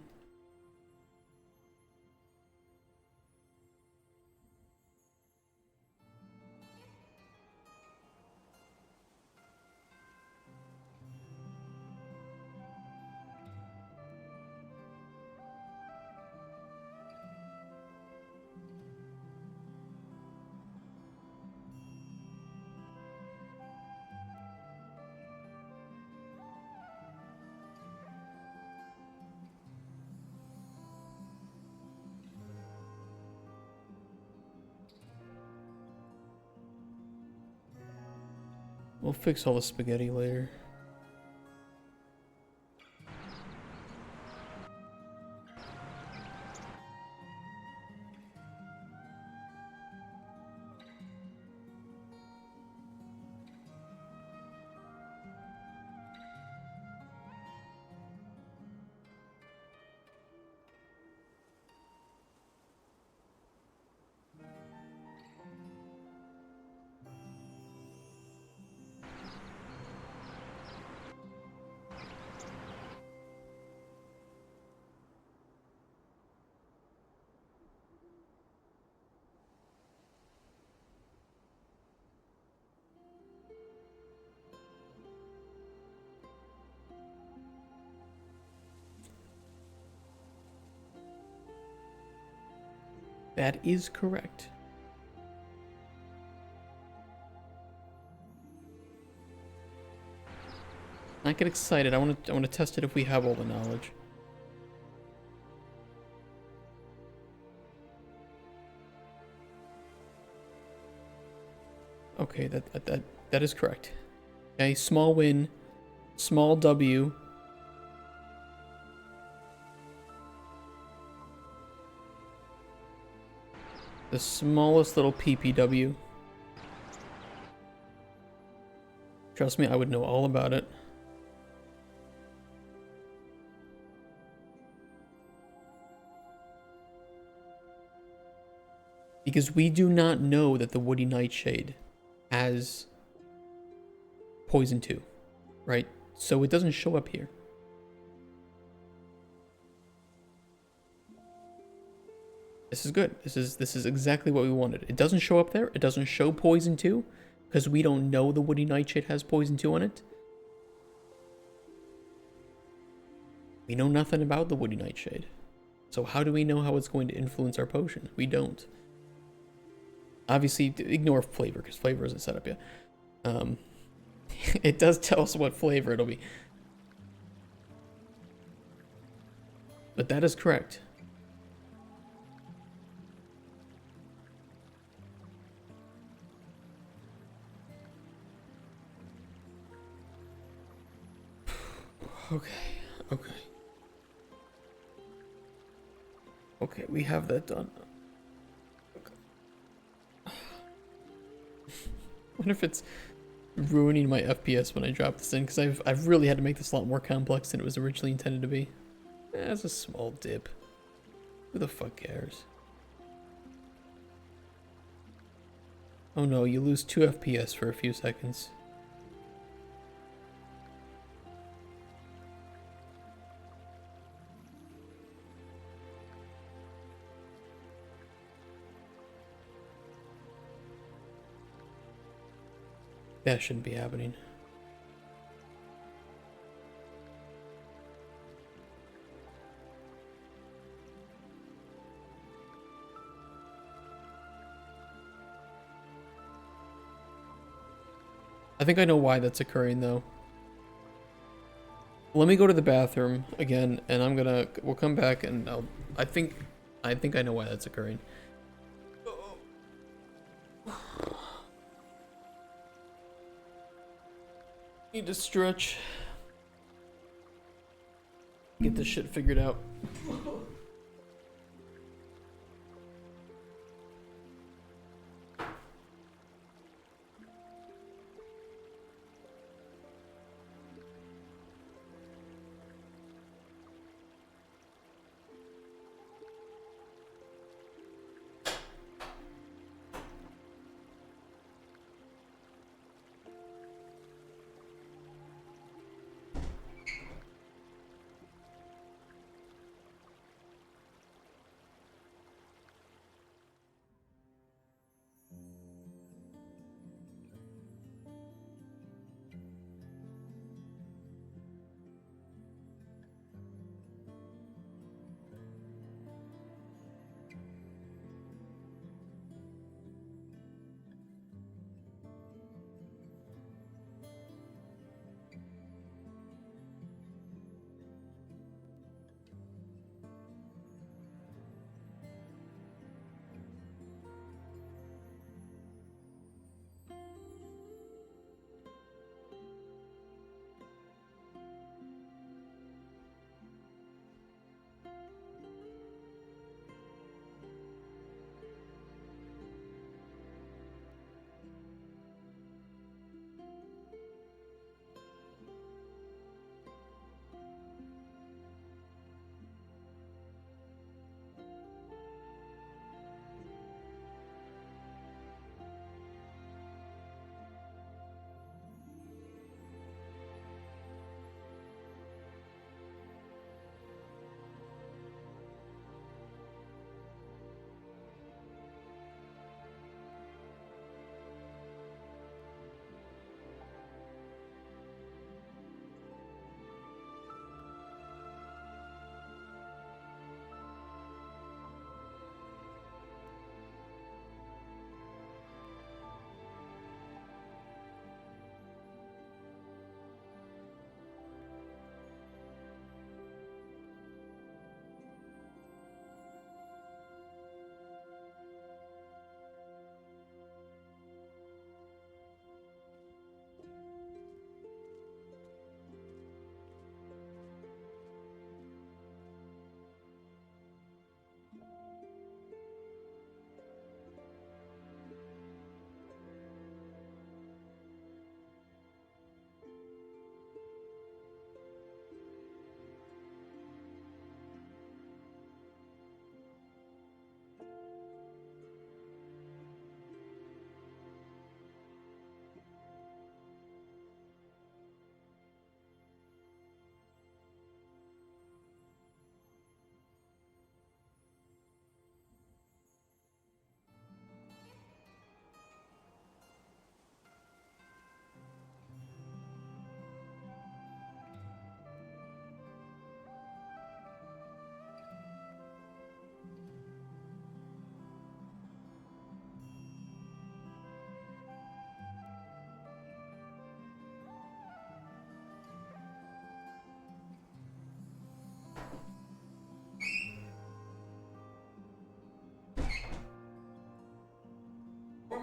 Speaker 1: We'll fix all the spaghetti later. That is correct. Not get excited. I want to test it if we have all the knowledge. Okay, that is correct. Okay, small win, small W. The smallest little PPW. Trust me, I would know all about it. Because we do not know that the Woody Nightshade has Poison 2, right? So it doesn't show up here. This is good. This is exactly what we wanted. It doesn't show up there. It doesn't show Poison 2 because we don't know the Woody Nightshade has Poison 2 on it. We know nothing about the Woody Nightshade. So how do we know how it's going to influence our potion? We don't. Obviously, ignore flavor because flavor isn't set up yet. It does tell us what flavor it'll be. But that is correct. Okay. Okay, we have that done. Okay. What if it's ruining my FPS when I drop this in? Because I've really had to make this a lot more complex than it was originally intended to be. That's a small dip. Who the fuck cares? Oh no, you lose 2 FPS for a few seconds. That shouldn't be happening. I think I know why that's occurring though. Let me go to the bathroom again and we'll come back and I think I know why that's occurring. Need to stretch. Get this shit figured out.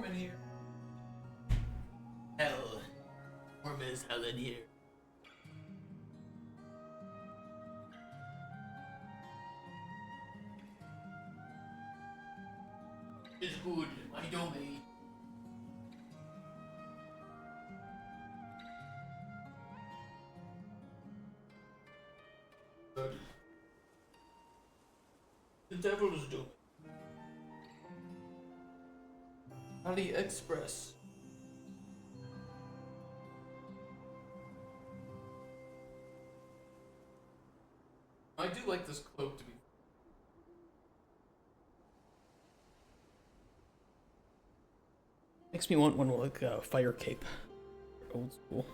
Speaker 1: in here. Hell. Warm as hell in here. It's good, my domain. Good. The devil's domain. AliExpress. I do like this cloak to be. Makes me want one like a fire cape. Old school.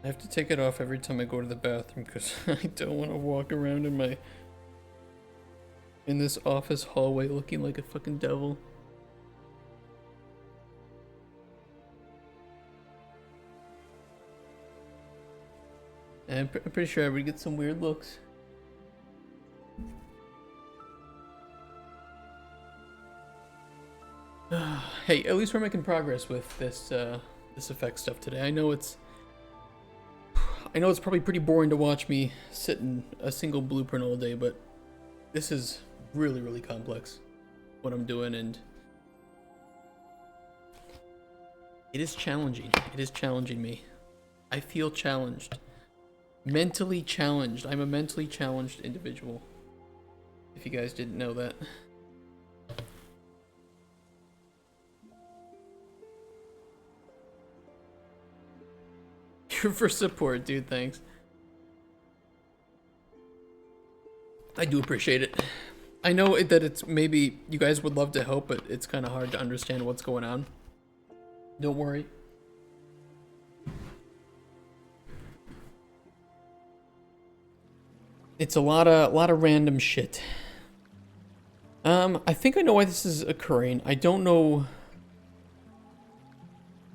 Speaker 1: I have to take it off every time I go to the bathroom because I don't want to walk around in this office hallway looking like a fucking devil. And I'm pretty sure I would get some weird looks. Hey, at least we're making progress with this this effect stuff today. I know it's probably pretty boring to watch me sit in a single blueprint all day, but this is really, really complex, what I'm doing, and it is challenging. It is challenging me. I feel challenged. Mentally challenged. I'm a mentally challenged individual. If you guys didn't know that. You're for support, dude. Thanks. I do appreciate it. I know that it's maybe you guys would love to help, but it's kind of hard to understand what's going on. Don't worry. It's a lot of random shit. I think I know why this is occurring. I don't know.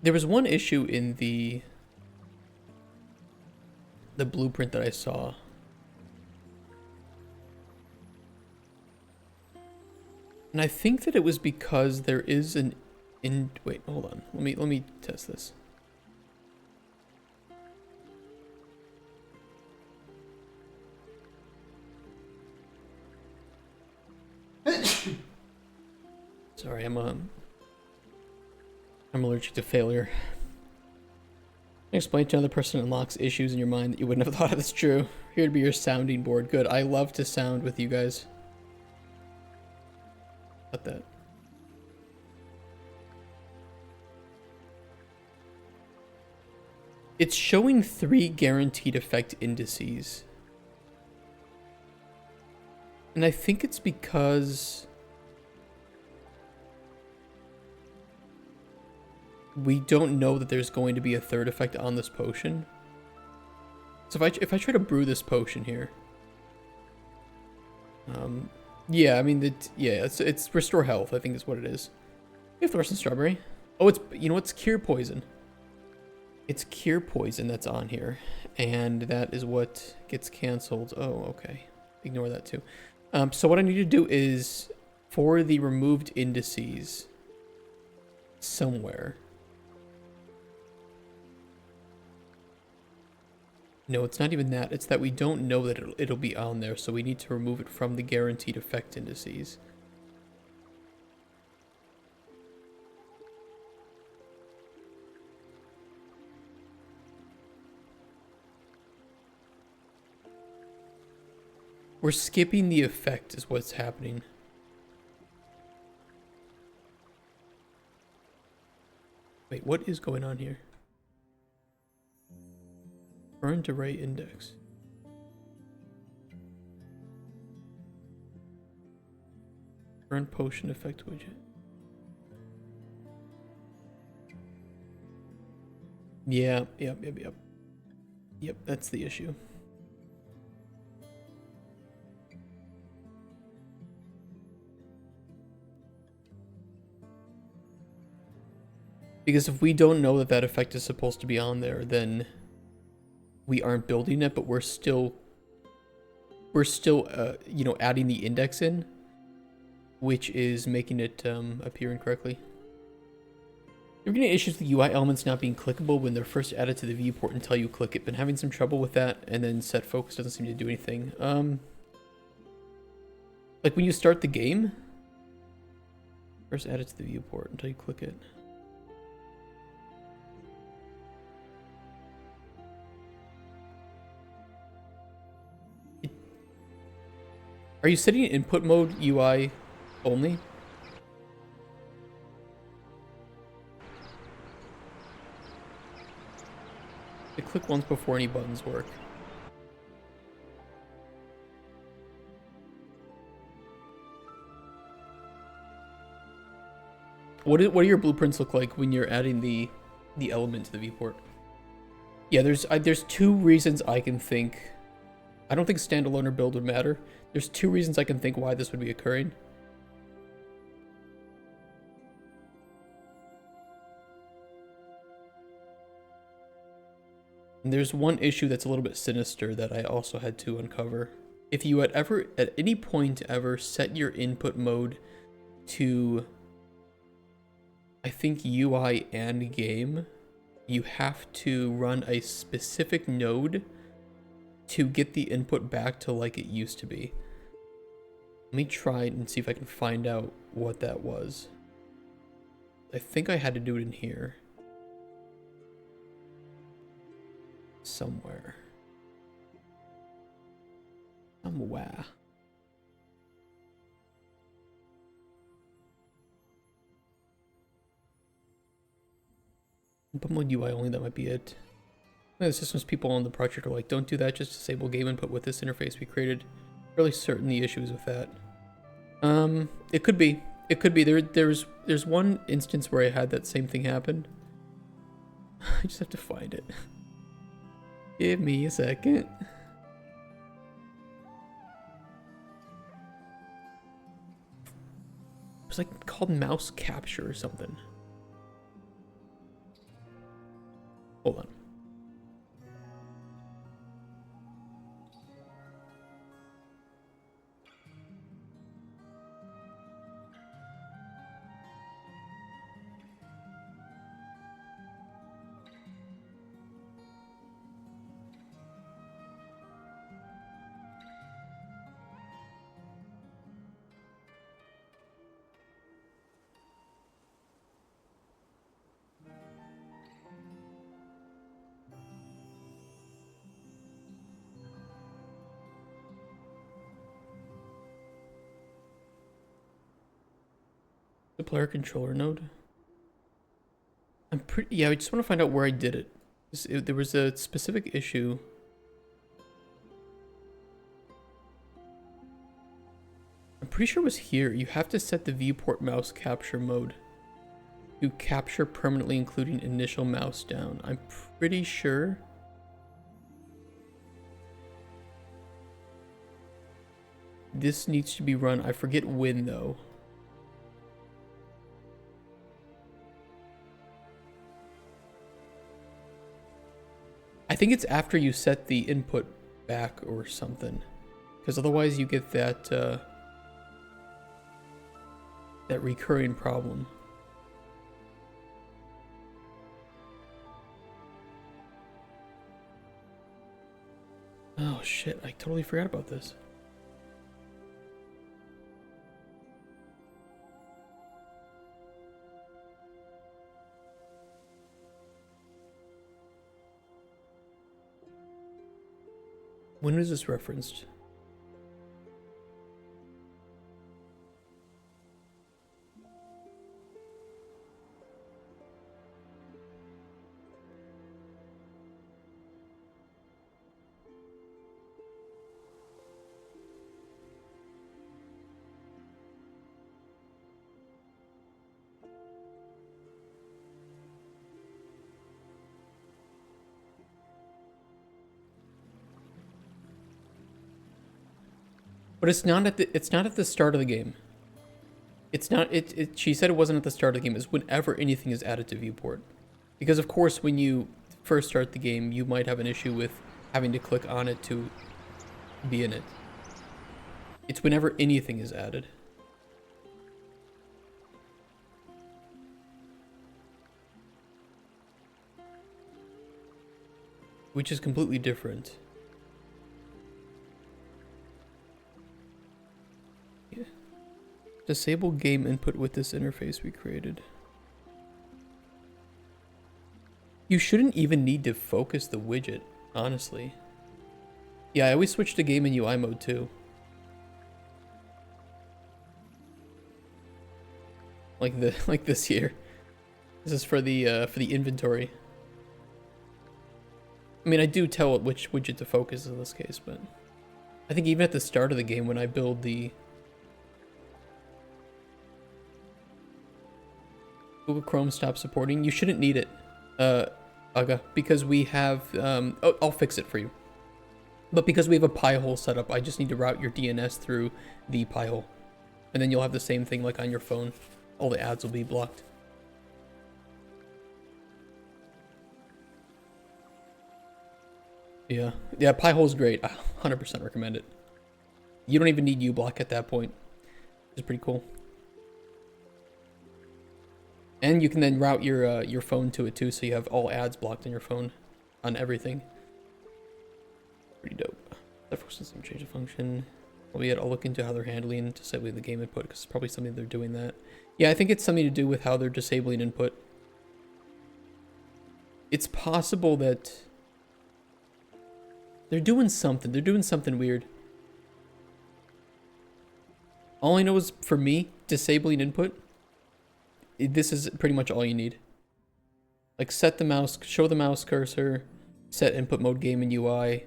Speaker 1: There was one issue in the blueprint that I saw. And I think that it was because there is an wait, hold on. Let me test this. Sorry, I'm allergic to failure. Explain to another person unlocks issues in your mind that you wouldn't have thought of. That's true. Here to be your sounding board. Good. I love to sound with you guys. Got that. It's showing 3 guaranteed effect indices. And I think it's because we don't know that there's going to be a 3rd effect on this potion. So if I try to brew this potion here, yeah, I mean it's restore health. I think is what it is. We have fluorescent strawberry. Oh, it's cure poison. It's cure poison that's on here, and that is what gets canceled. Oh, okay. Ignore that too. So what I need to do is for the removed indices somewhere. No, it's not even that. It's that we don't know that it'll be on there, so we need to remove it from the guaranteed effect indices. We're skipping the effect is what's happening. Wait, what is going on here? Burn to right index. Burn potion effect widget. Yeah, yep. Yep, that's the issue. Because if we don't know that that effect is supposed to be on there, then we aren't building it, but we're still you know, adding the index in, which is making it appear incorrectly. You're getting issues with the UI elements not being clickable when they're first added to the viewport until you click it. Been having some trouble with that, and then set focus doesn't seem to do anything. Like when you start the game, first add it to the viewport until you click it. Are you setting input mode UI only? I click once before any buttons work. What are your blueprints look like when you're adding the element to the viewport? Yeah, there's two reasons I can think. I don't think standalone or build would matter. There's two reasons I can think why this would be occurring. And there's one issue that's a little bit sinister that I also had to uncover. If you had ever, at any point ever, set your input mode to, I think, UI and game, you have to run a specific node to get the input back to like it used to be. Let me try and see if I can find out what that was. I think I had to do it in here. Somewhere. Somewhere. Input mode UI only, that might be it. The systems people on the project are like, don't do that, just disable game input with this interface we created. Fairly certain the issues with that. It could be. It could be. There's one instance where I had that same thing happen. I just have to find it. Give me a second. It was like called mouse capture or something. Hold on. The player controller node. Yeah, I just want to find out where I did it. There was a specific issue. I'm pretty sure it was here. You have to set the viewport mouse capture mode to capture permanently, including initial mouse down. I'm pretty sure. This needs to be run. I forget when though. I think it's after you set the input back or something, because otherwise you get that that recurring problem. Oh shit, I totally forgot about this. When is this referenced? But it's not at the start of the game. It's not she said it wasn't at the start of the game, it's whenever anything is added to viewport. Because of course when you first start the game, you might have an issue with having to click on it to be in it. It's whenever anything is added. Which is completely different. Yeah. Disable game input with this interface we created. You shouldn't even need to focus the widget, honestly. Yeah, I always switch to game and UI mode too. Like this here. This is for the inventory. I mean, I do tell it which widget to focus in this case, but I think even at the start of the game when I build the Google Chrome stop supporting, you shouldn't need it, Aga, because we have, oh, I'll fix it for you. But because we have a Pi-hole set up, I just need to route your DNS through the Pi-hole. And then you'll have the same thing like on your phone. All the ads will be blocked. Yeah, Pi-hole is great. I 100% recommend it. You don't even need uBlock at that point. It's pretty cool. And you can then route your phone to it too, so you have all ads blocked on your phone, on everything. Pretty dope. Network system change the function. Well, yet I'll look into how they're handling disabling the game input, because it's probably something they're doing that. Yeah, I think it's something to do with how they're disabling input. It's possible that they're doing something. They're doing something weird. All I know is, for me, disabling input, this is pretty much all you need. Like, set the mouse, show the mouse cursor, set input mode game and UI,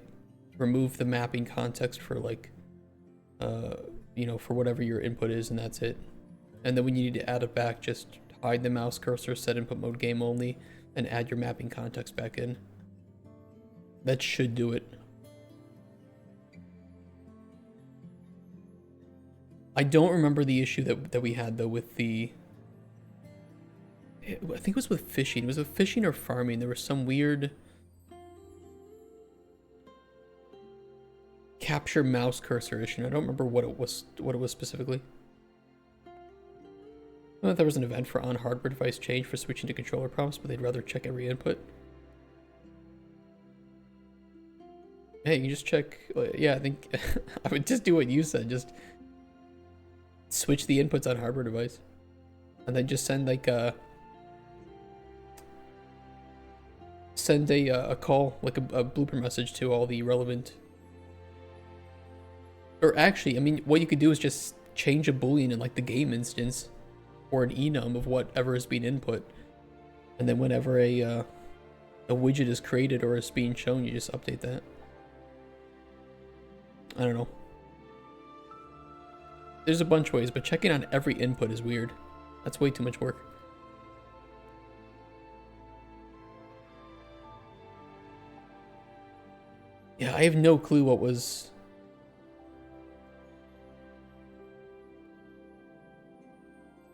Speaker 1: remove the mapping context for like, you know, for whatever your input is, and that's it. And then when you need to add it back, just hide the mouse cursor, set input mode game only, and add your mapping context back in. That should do it. I don't remember the issue that we had though with the, I think it was with fishing. Was it fishing or farming? There was some weird capture mouse cursor issue. I don't remember what it was specifically. I thought there was an event for on hardware device change for switching to controller prompts, but they'd rather check every input. Hey, you just check. Yeah, I think I would just do what you said. Just switch the inputs on hardware device, and then just send like a call, like a blooper message to all the relevant. Or actually, I mean, what you could do is just change a boolean in like the game instance, or an enum of whatever is being input, and then whenever a widget is created or is being shown, you just update that. I don't know. There's a bunch of ways, but checking on every input is weird. That's way too much work. Yeah, I have no clue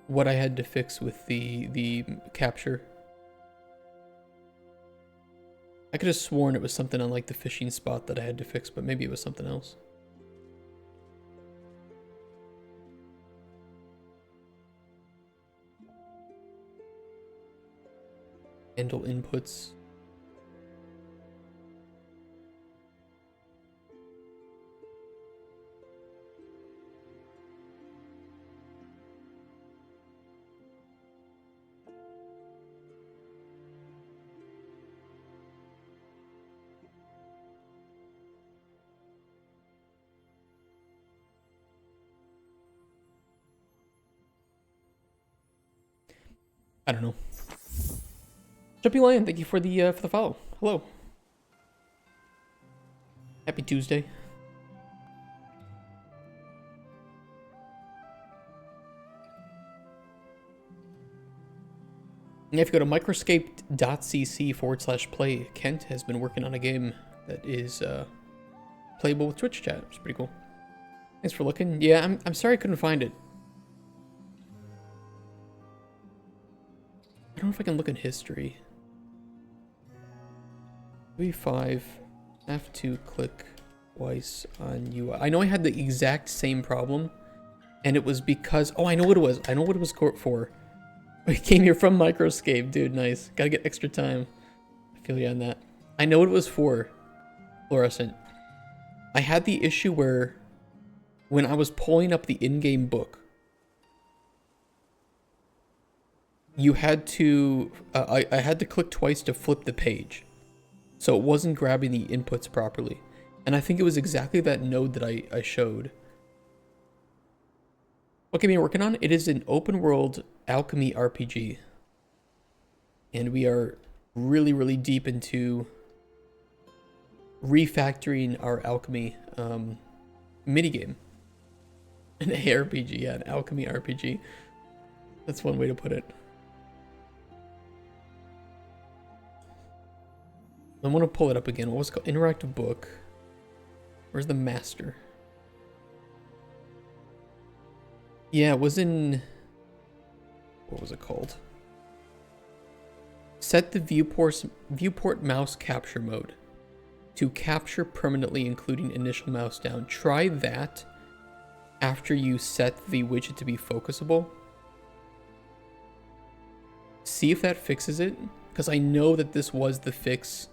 Speaker 1: what I had to fix with the capture. I could have sworn it was something on like the fishing spot that I had to fix, but maybe it was something else. Handle inputs. I don't know. Jumpy Lion, thank you for the follow. Hello. Happy Tuesday. Yeah, if you go to microscape.cc/play, Kent has been working on a game that is playable with Twitch chat. It's pretty cool. Thanks for looking. Yeah, I'm sorry I couldn't find it. I don't know if I can look in history. 3, 5, Have to click twice on UI. I know I had the exact same problem, and it was because... Oh, I know what it was. I know what it was for. We came here from Microscape, dude. Nice. Gotta get extra time. I feel you on that. I know what it was for, Fluorescent. I had the issue where when I was pulling up the in-game book, you had to... I had to click twice to flip the page. So it wasn't grabbing the inputs properly. And I think it was exactly that node that I showed. What game are you working on? It is an open world alchemy RPG. And we are really, really deep into refactoring our alchemy minigame. An ARPG, yeah, an alchemy RPG. That's one way to put it. I want to pull it up again. What was it called? Interactive book. Where's the master? Yeah, it was in... What was it called? Set the viewport mouse capture mode to capture permanently, including initial mouse down. Try that after you set the widget to be focusable. See if that fixes it, because I know that this was the fix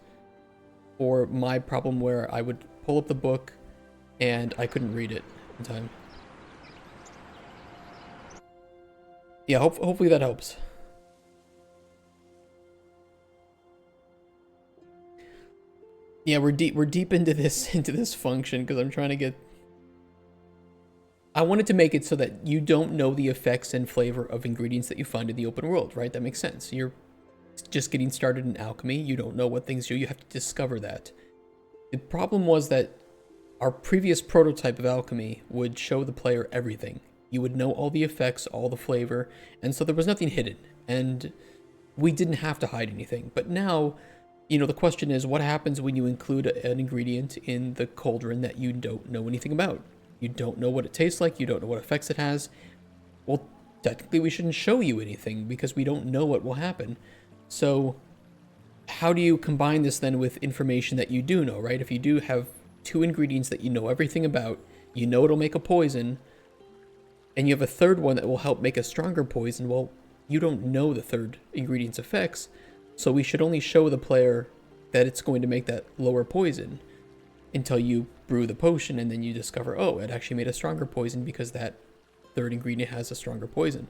Speaker 1: for my problem where I would pull up the book and I couldn't read it in time. Yeah, hopefully that helps. Yeah, we're deep into this function because I'm trying to get... I wanted to make it so that you don't know the effects and flavor of ingredients that you find in the open world, right? That makes sense. You're just getting started in alchemy. You don't know what things do. You have to discover that. The problem was that our previous prototype of alchemy would show the player everything. You would know all the effects, all the flavor, and so there was nothing hidden. And we didn't have to hide anything. But now, you know, the question is, what happens when you include an ingredient in the cauldron that you don't know anything about? You don't know what it tastes like. You don't know what effects it has. Well, technically we shouldn't show you anything because we don't know what will happen. So how do you combine this then with information that you do know, right? If you do have two ingredients that you know everything about, you know it'll make a poison, and you have a third one that will help make a stronger poison, well, you don't know the third ingredient's effects, so we should only show the player that it's going to make that lower poison until you brew the potion, and then you discover, oh, it actually made a stronger poison because that third ingredient has a stronger poison.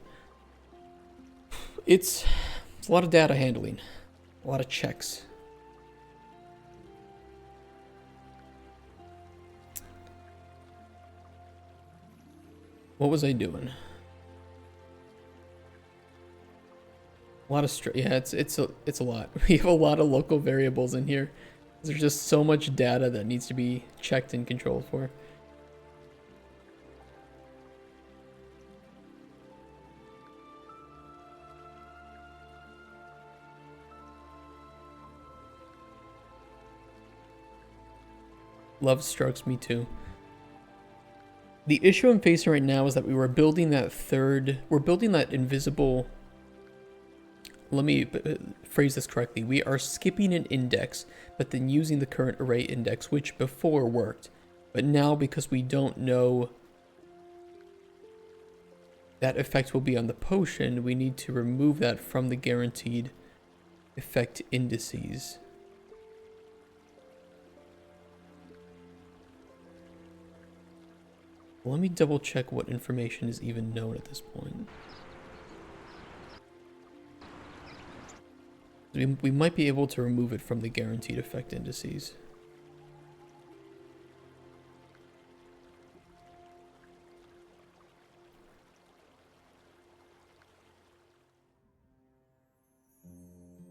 Speaker 1: It's a lot of data handling, a lot of checks. What was I doing? A lot of yeah, it's a lot. We have a lot of local variables in here. There's just so much data that needs to be checked and controlled for. Love strokes me too. The issue I'm facing right now is that we're building that invisible... Let me phrase this correctly. We are skipping an index, but then using the current array index, which before worked. But now, because we don't know that effect will be on the potion, we need to remove that from the guaranteed effect indices. Let me double check what information is even known at this point. We might be able to remove it from the guaranteed effect indices.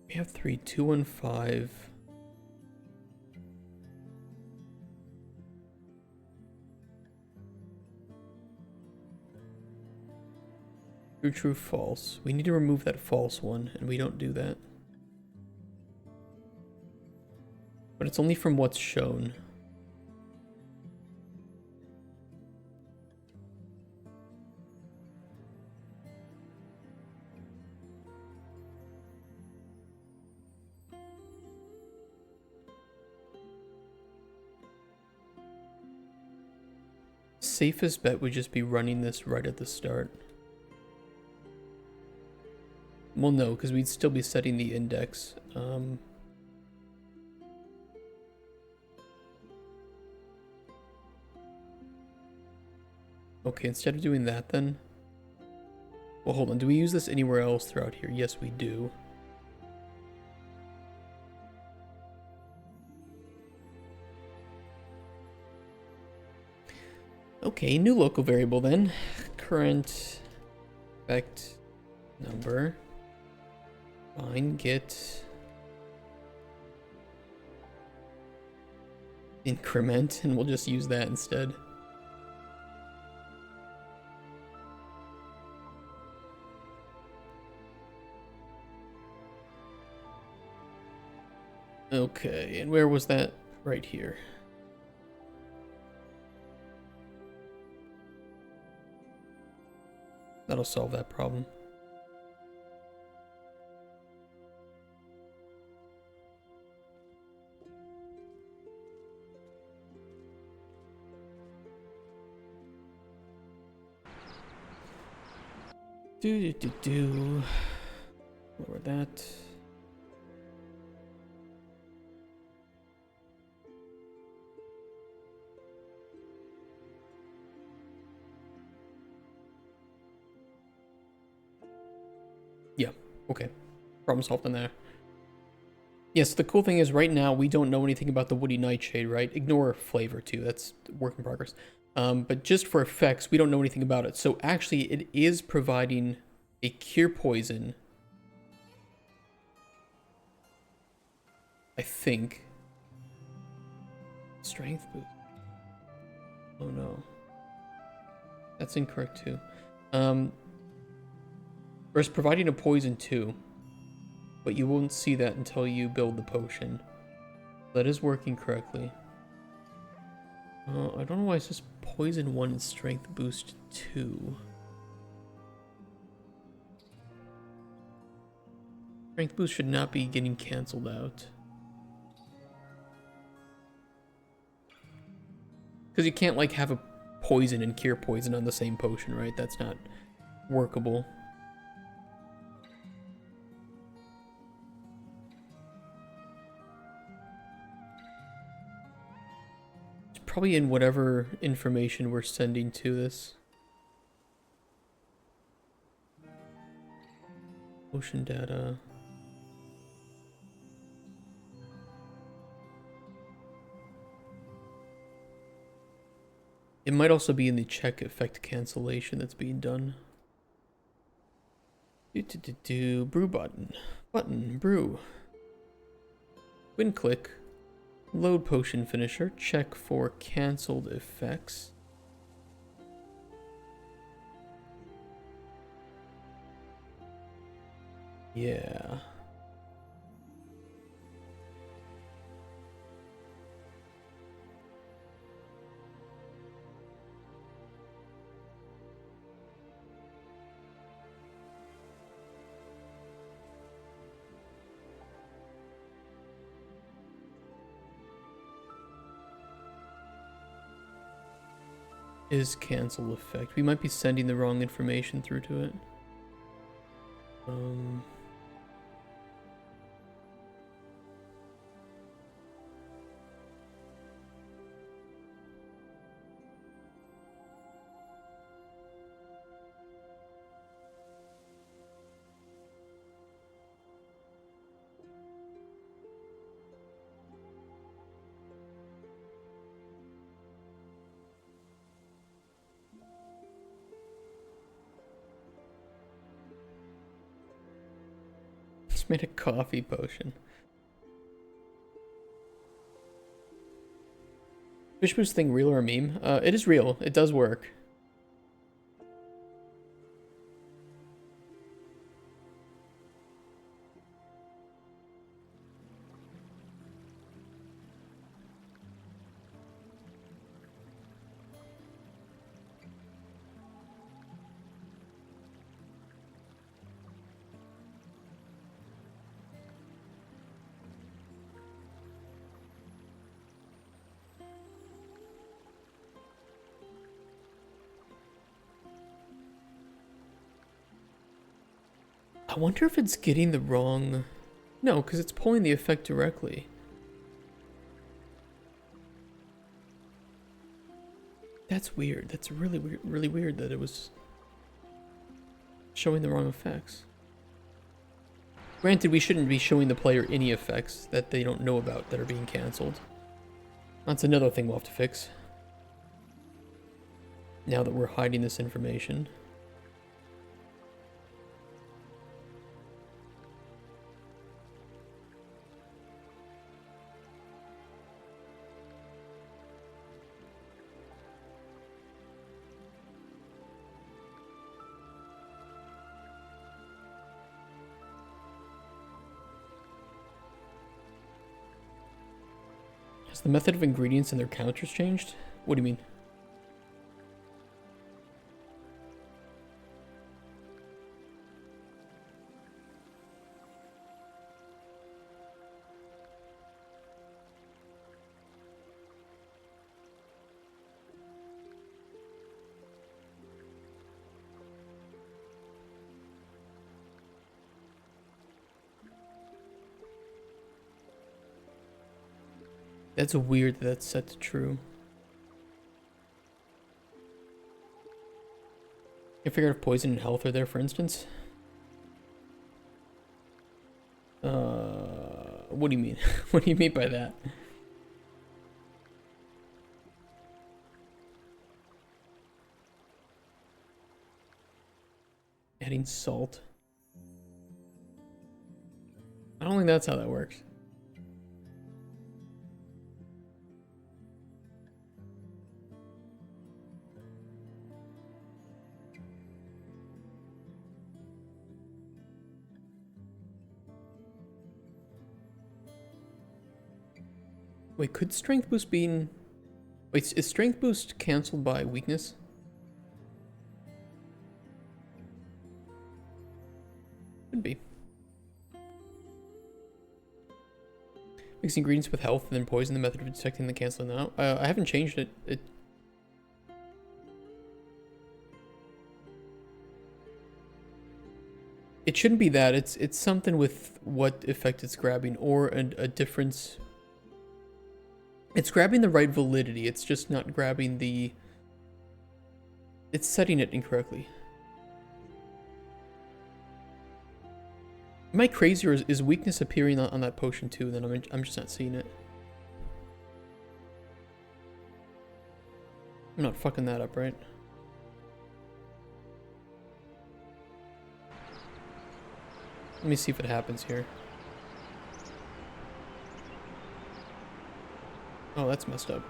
Speaker 1: We have 3, 2, and 5. True, true, false. We need to remove that false one, and we don't do that. But it's only from what's shown. safest bet would just be running this right at the start. Well, no, because we'd still be setting the index. Okay, instead of doing that then... Well, hold on. Do we use this anywhere else throughout here? Yes, we do. Okay, new local variable then. Current effect number. Fine, get increment, and we'll just use that instead. Okay, and where was that? Right here. That'll solve that problem. Lower that. Yeah, okay. Problem solved in there. Yes, the cool thing is right now we don't know anything about the Woody Nightshade, right? Ignore flavor too, that's work in progress. But just for effects, we don't know anything about it. So actually it is providing a cure poison. I think. Strength boost. Oh no. That's incorrect too. Or it's providing a poison too. But you won't see that until you build the potion. That is working correctly. I don't know why it says poison 1 and strength boost 2. Strength boost should not be getting cancelled out. Because you can't like have a poison and cure poison on the same potion, right? That's not workable. It's probably in whatever information we're sending to this. Potion data. It might also be in the check effect cancellation that's being done. Brew button. Brew. Win click. Load potion finisher. Check for cancelled effects. Yeah. Is cancel effect. We might be sending the wrong information through to it. Just made a coffee potion. Fish boost thing real or a meme? It is real. It does work. I wonder if it's getting the wrong... No, because it's pulling the effect directly. That's weird. That's really weird that it was showing the wrong effects. Granted, we shouldn't be showing the player any effects that they don't know about that are being cancelled. That's another thing we'll have to fix. Now that we're hiding this information. Has the method of ingredients and their counters changed? What do you mean? That's weird that that's set to true. You figure out if poison and health are there, for instance? What do you mean? What do you mean by that? Adding salt. I don't think that's how that works. Wait, could strength boost be... Wait, is strength boost cancelled by weakness? Could be. Mix ingredients with health and then poison, the method of detecting the canceling out. I haven't changed it. It shouldn't be that. It's something with what effect it's grabbing or a difference. It's grabbing the right validity. It's just not grabbing the... It's setting it incorrectly. Am I crazy, or is weakness appearing on that potion too? Then I'm just not seeing it. I'm not fucking that up, right? Let me see if it happens here. Oh, that's messed up.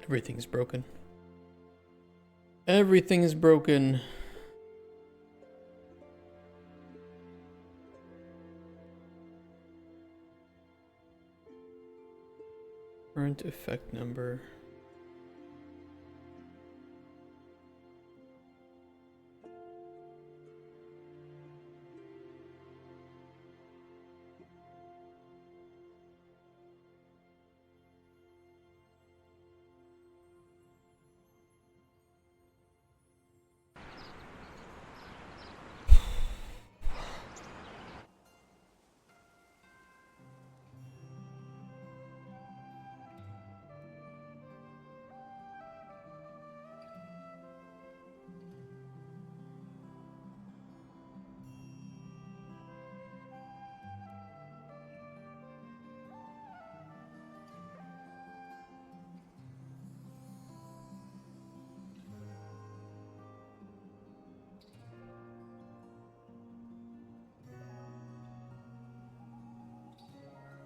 Speaker 1: Everything's broken. Everything is broken. Current effect number.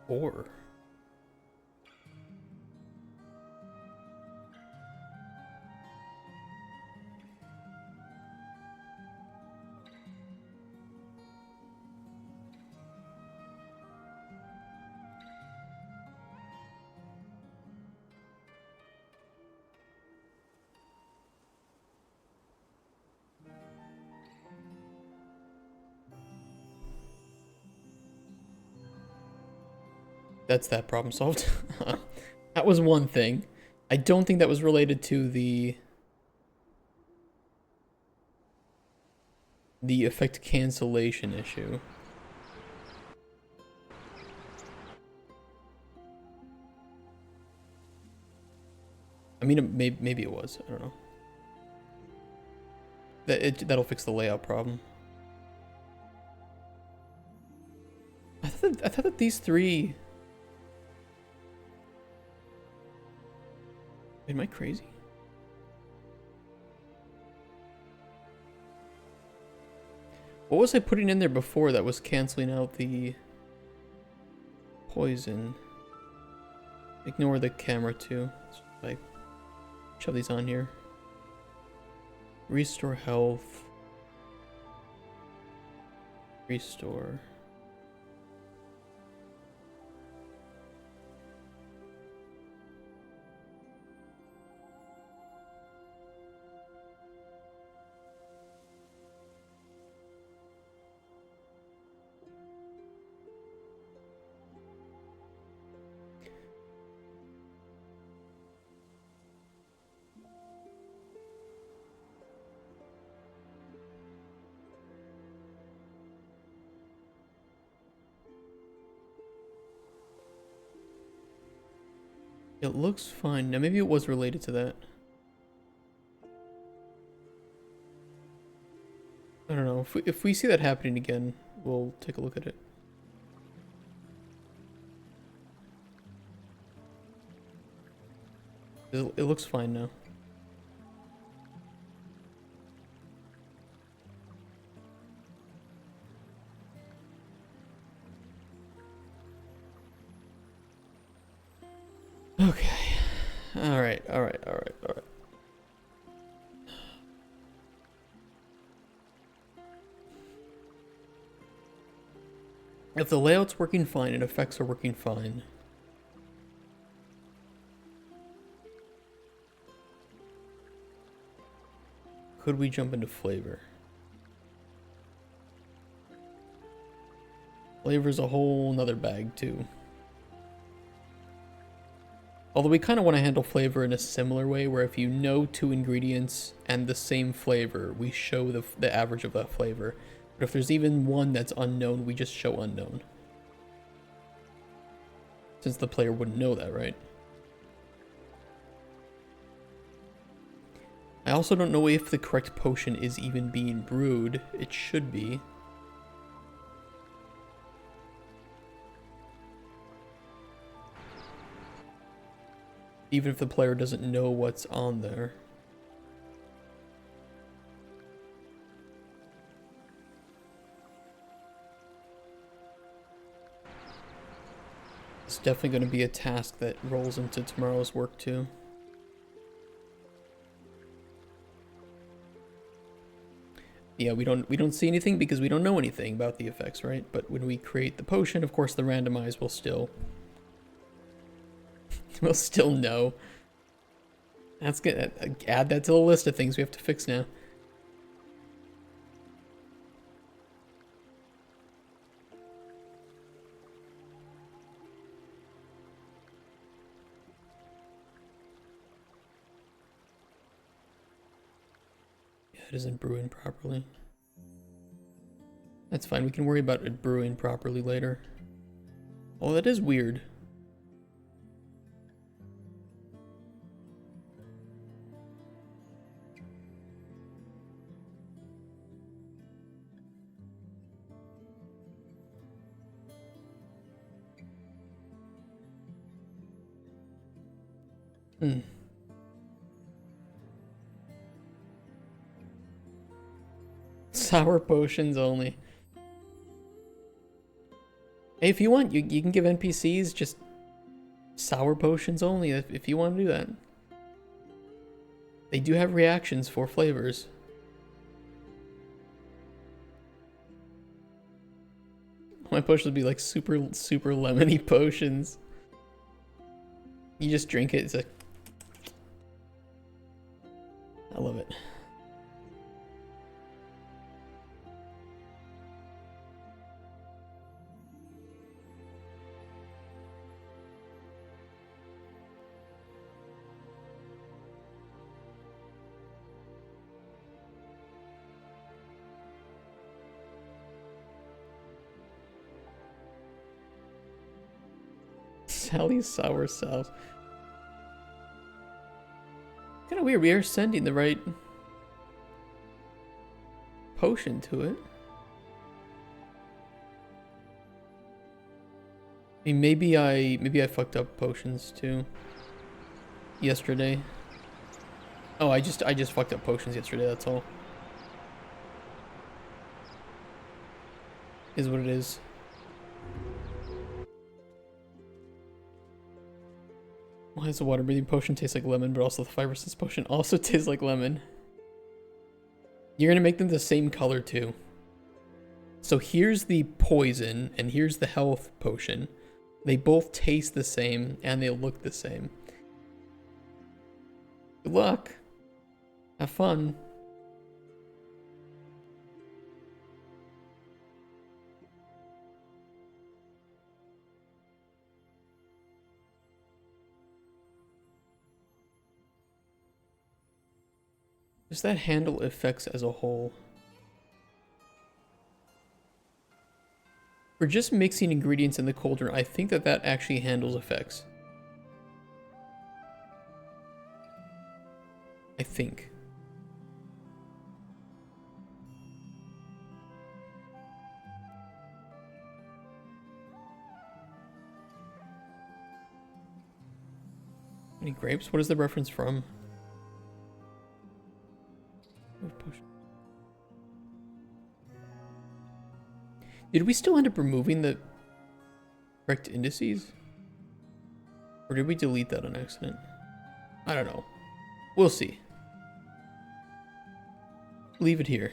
Speaker 1: Or that's that problem solved. That was one thing. I don't think that was related to the effect cancellation issue. I mean, maybe it was. I don't know. That'll fix the layout problem. I thought that these three. Am I crazy? What was I putting in there before that was canceling out the poison? Ignore the camera too. Like, shove these on here. Restore health. Restore. It looks fine. Now maybe it was related to that. I don't know. If we see that happening again, we'll take a look at it. It looks fine now. Okay. Alright. If the layout's working fine and effects are working fine, could we jump into flavor? Flavor's a whole nother bag too. Although we kind of want to handle flavor in a similar way, where if you know 2 ingredients and the same flavor, we show the average of that flavor. But if there's even one that's unknown, we just show unknown. Since the player wouldn't know that, right? I also don't know if the correct potion is even being brewed. It should be. Even if the player doesn't know what's on there. It's definitely going to be a task that rolls into tomorrow's work too. Yeah, we don't see anything because we don't know anything about the effects, right? But when we create the potion, of course the randomize will still we'll still know. That's good. Add that to the list of things we have to fix now. Yeah, it isn't brewing properly. That's fine. We can worry about it brewing properly later. Oh, that is weird. Sour potions only. Hey, if you want, you can give NPCs just sour potions only if you want to do that. They do have reactions for flavors. My potions would be like super lemony potions. You just drink it, it's like... I love it. Sally's sour sauce. Kind of weird. We are sending the right potion to it. I mean, maybe I fucked up potions too. Yesterday. Oh, I just fucked up potions yesterday. That's all. Is what it is. Why does the water breathing potion taste like lemon, but also the fire resistance potion also tastes like lemon? You're gonna make them the same color too. So here's the poison and here's the health potion. They both taste the same and they look the same. Good luck. Have fun. Does that handle effects as a whole? For just mixing ingredients in the cauldron, I think that actually handles effects. I think. Any grapes? What is the reference from? Did we still end up removing the correct indices? Or did we delete that on accident? I don't know. We'll see. Leave it here.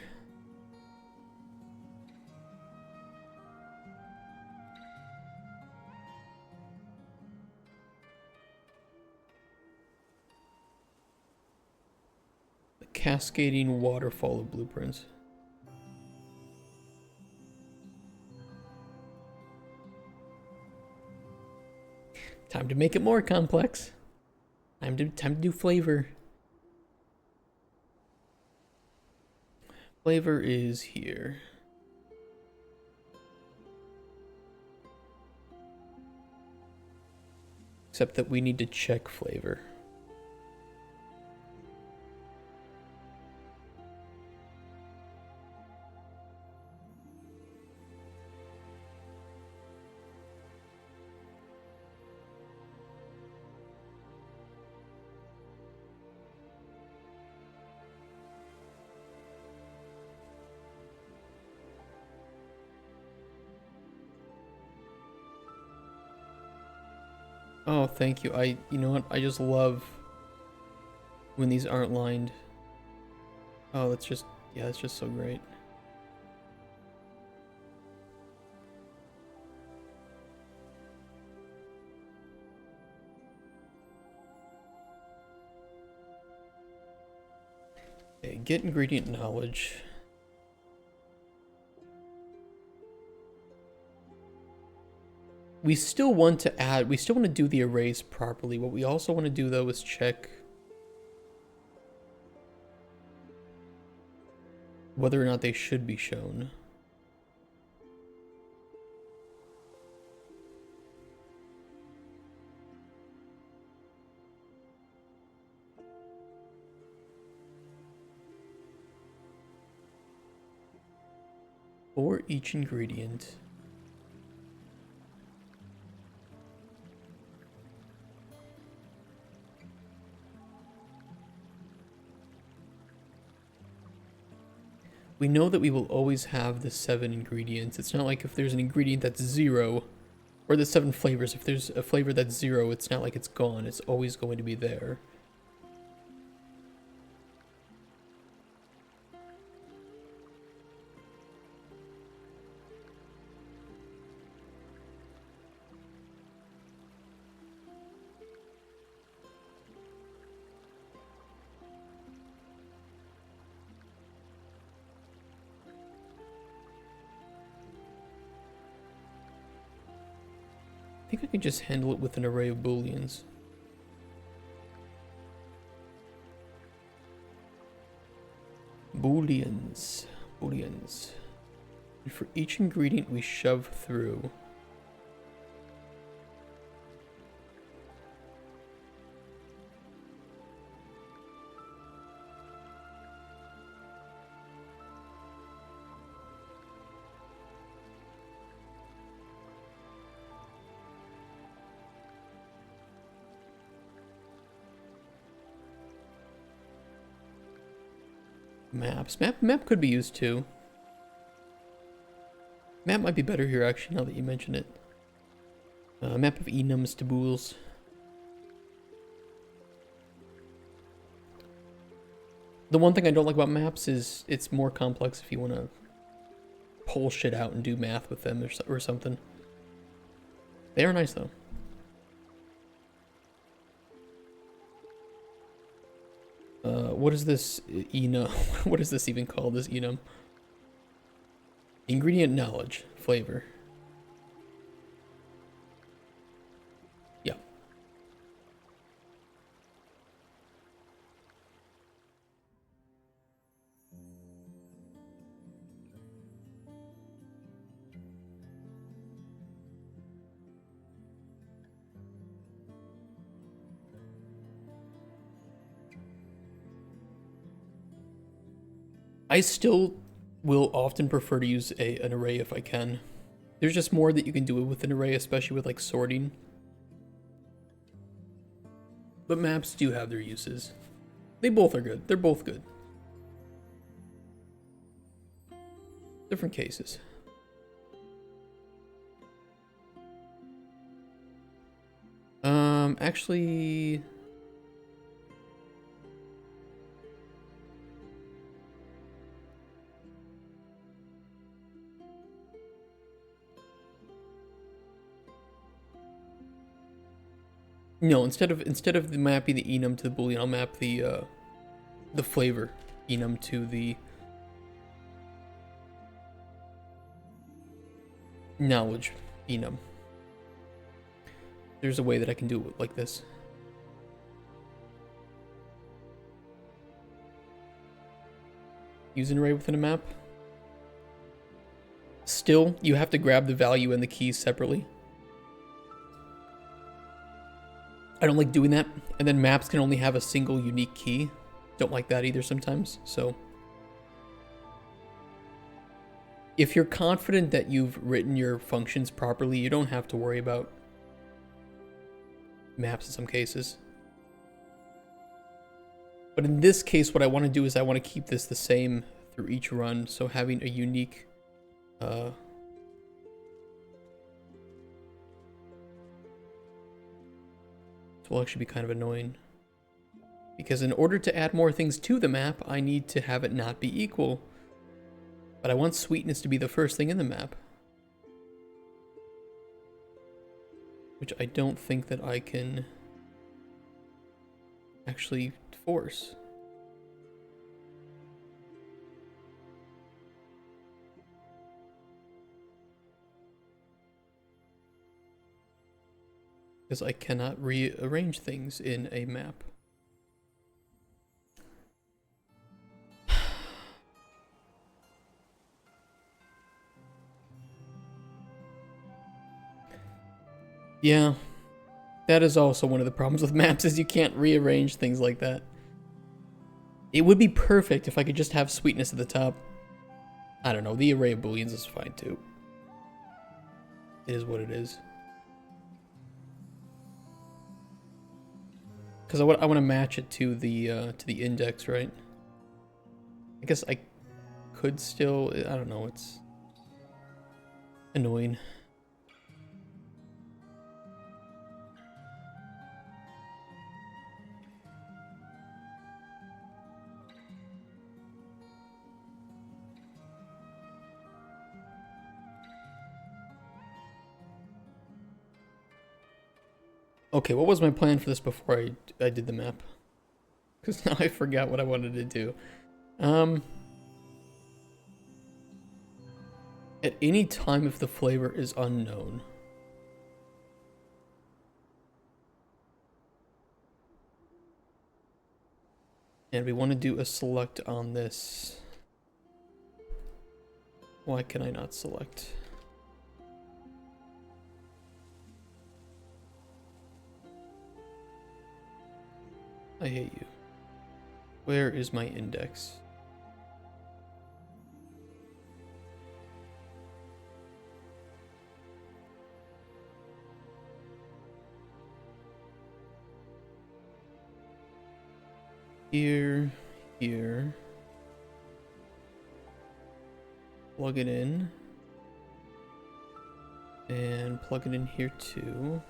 Speaker 1: The cascading waterfall of blueprints. Time to make it more complex. Time to do flavor. Flavor is here. Except that we need to check flavor. Oh, thank you. You know what? I just love when these aren't lined. Oh, that's just, yeah, that's just so great. Okay, get ingredient knowledge. We still want to add, we still want to do the arrays properly. What we also want to do though is check whether or not they should be shown. For each ingredient. We know that we will always have the 7 ingredients. It's not like if there's an ingredient that's 0, or the 7 flavors. If there's a flavor that's 0, it's not like it's gone. It's always going to be there. I think I can just handle it with an array of booleans. Booleans. And for each ingredient we shove through, Maps. Map could be used too. Map might be better here actually now that you mention it. Map of Enums to Bools. The one thing I don't like about maps is it's more complex if you want to pull shit out and do math with them or something. They are nice though. What is this enum? What is this even called? This enum? Ingredient knowledge, flavor. Yeah. I still will often prefer to use an array if I can. There's just more that you can do with an array, especially with like sorting. But maps do have their uses. They both are good. They're both good. Different cases. Actually... No, instead of the mapping the enum to the boolean, I'll map the flavor enum to the knowledge enum. There's a way that I can do it like this. Use an array within a map. Still, you have to grab the value and the keys separately. I don't like doing that, and then maps can only have a single unique key. Don't like that either sometimes, so. If you're confident that you've written your functions properly, you don't have to worry about maps in some cases. But in this case, what I want to do is I want to keep this the same through each run, so having a unique will actually be kind of annoying. Because in order to add more things to the map, I need to have it not be equal. But I want sweetness to be the first thing in the map. Which I don't think that I can actually force. Because I cannot rearrange things in a map. Yeah, that is also one of the problems with maps, is you can't rearrange things like that. It would be perfect if I could just have sweetness at the top. I don't know, the array of booleans is fine too. It is what it is. Because I want to match it to the index, right? I guess I could still, I don't know, it's annoying. Okay, what was my plan for this before I did the map? Because now I forgot what I wanted to do. At any time if the flavor is unknown. And we want to do a select on this. Why can I not select? I hate you. Where is my index? Here, here. plug it in. And plug it in here too.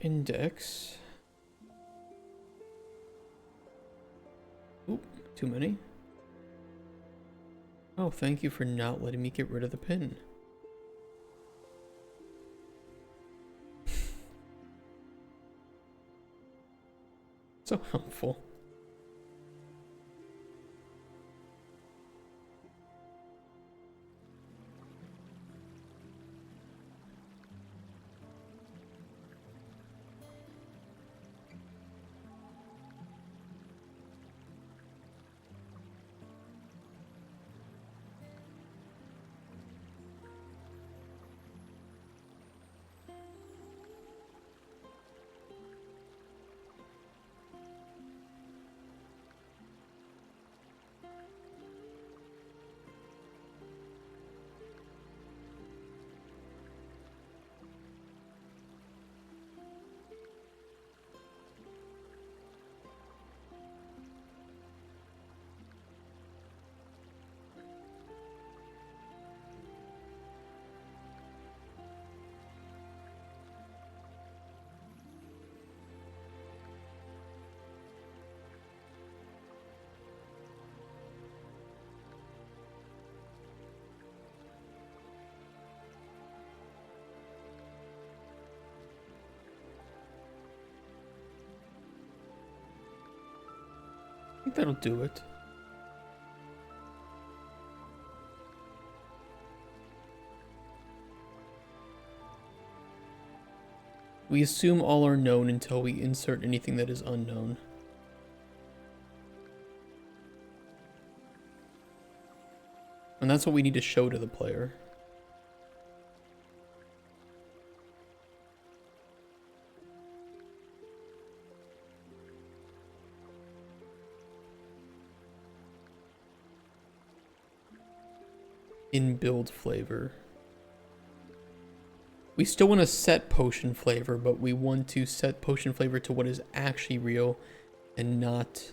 Speaker 1: Index. Oop, too many. Oh, thank you for not letting me get rid of the pin. So helpful. I think that'll do it. We assume all are known until we insert anything that is unknown. And that's what we need to show to the player. In-build flavor. We still want to set potion flavor, but we want to set potion flavor to what is actually real and not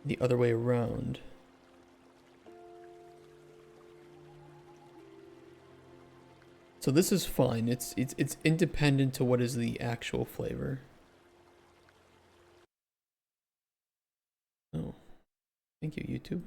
Speaker 1: the other way around. So this is fine. It's independent to what is the actual flavor. Oh. Thank you, YouTube.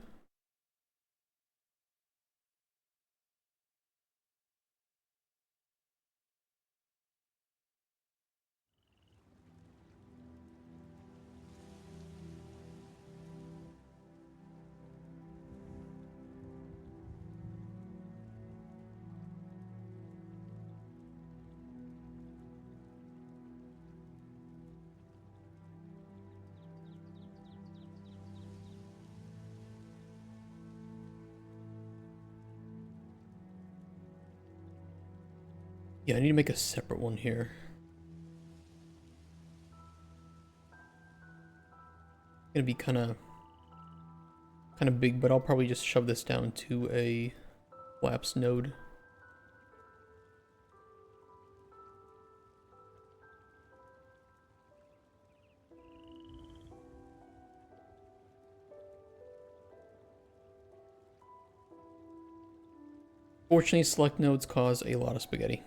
Speaker 1: Yeah, I need to make a separate one here. Gonna be kind of big, but I'll probably just shove this down to a collapse node. Fortunately, select nodes cause a lot of spaghetti.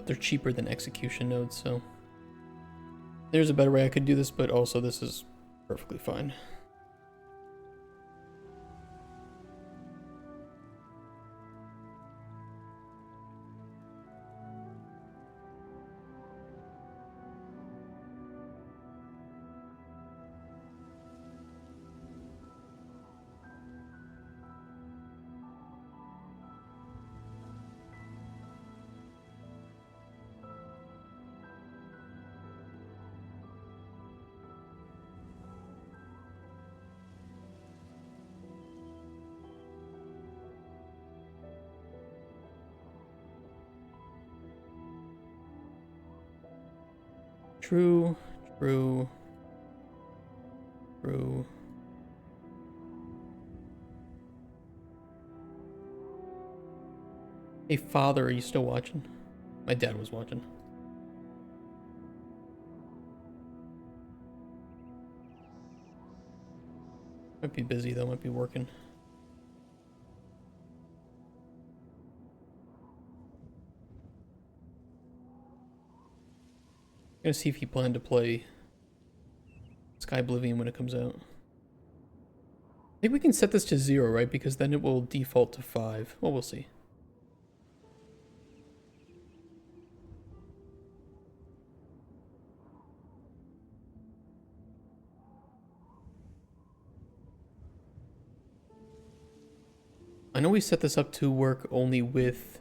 Speaker 1: but they're cheaper than execution nodes, so there's a better way I could do this, but also this is perfectly fine. True, true, true. Hey, father, are you still watching? My dad was watching. Might be busy though, might be working. Gonna see if he planned to play Sky Oblivion when it comes out. I think we can set this to 0, right? Because then it will default to 5. Well, we'll see. I know we set this up to work only with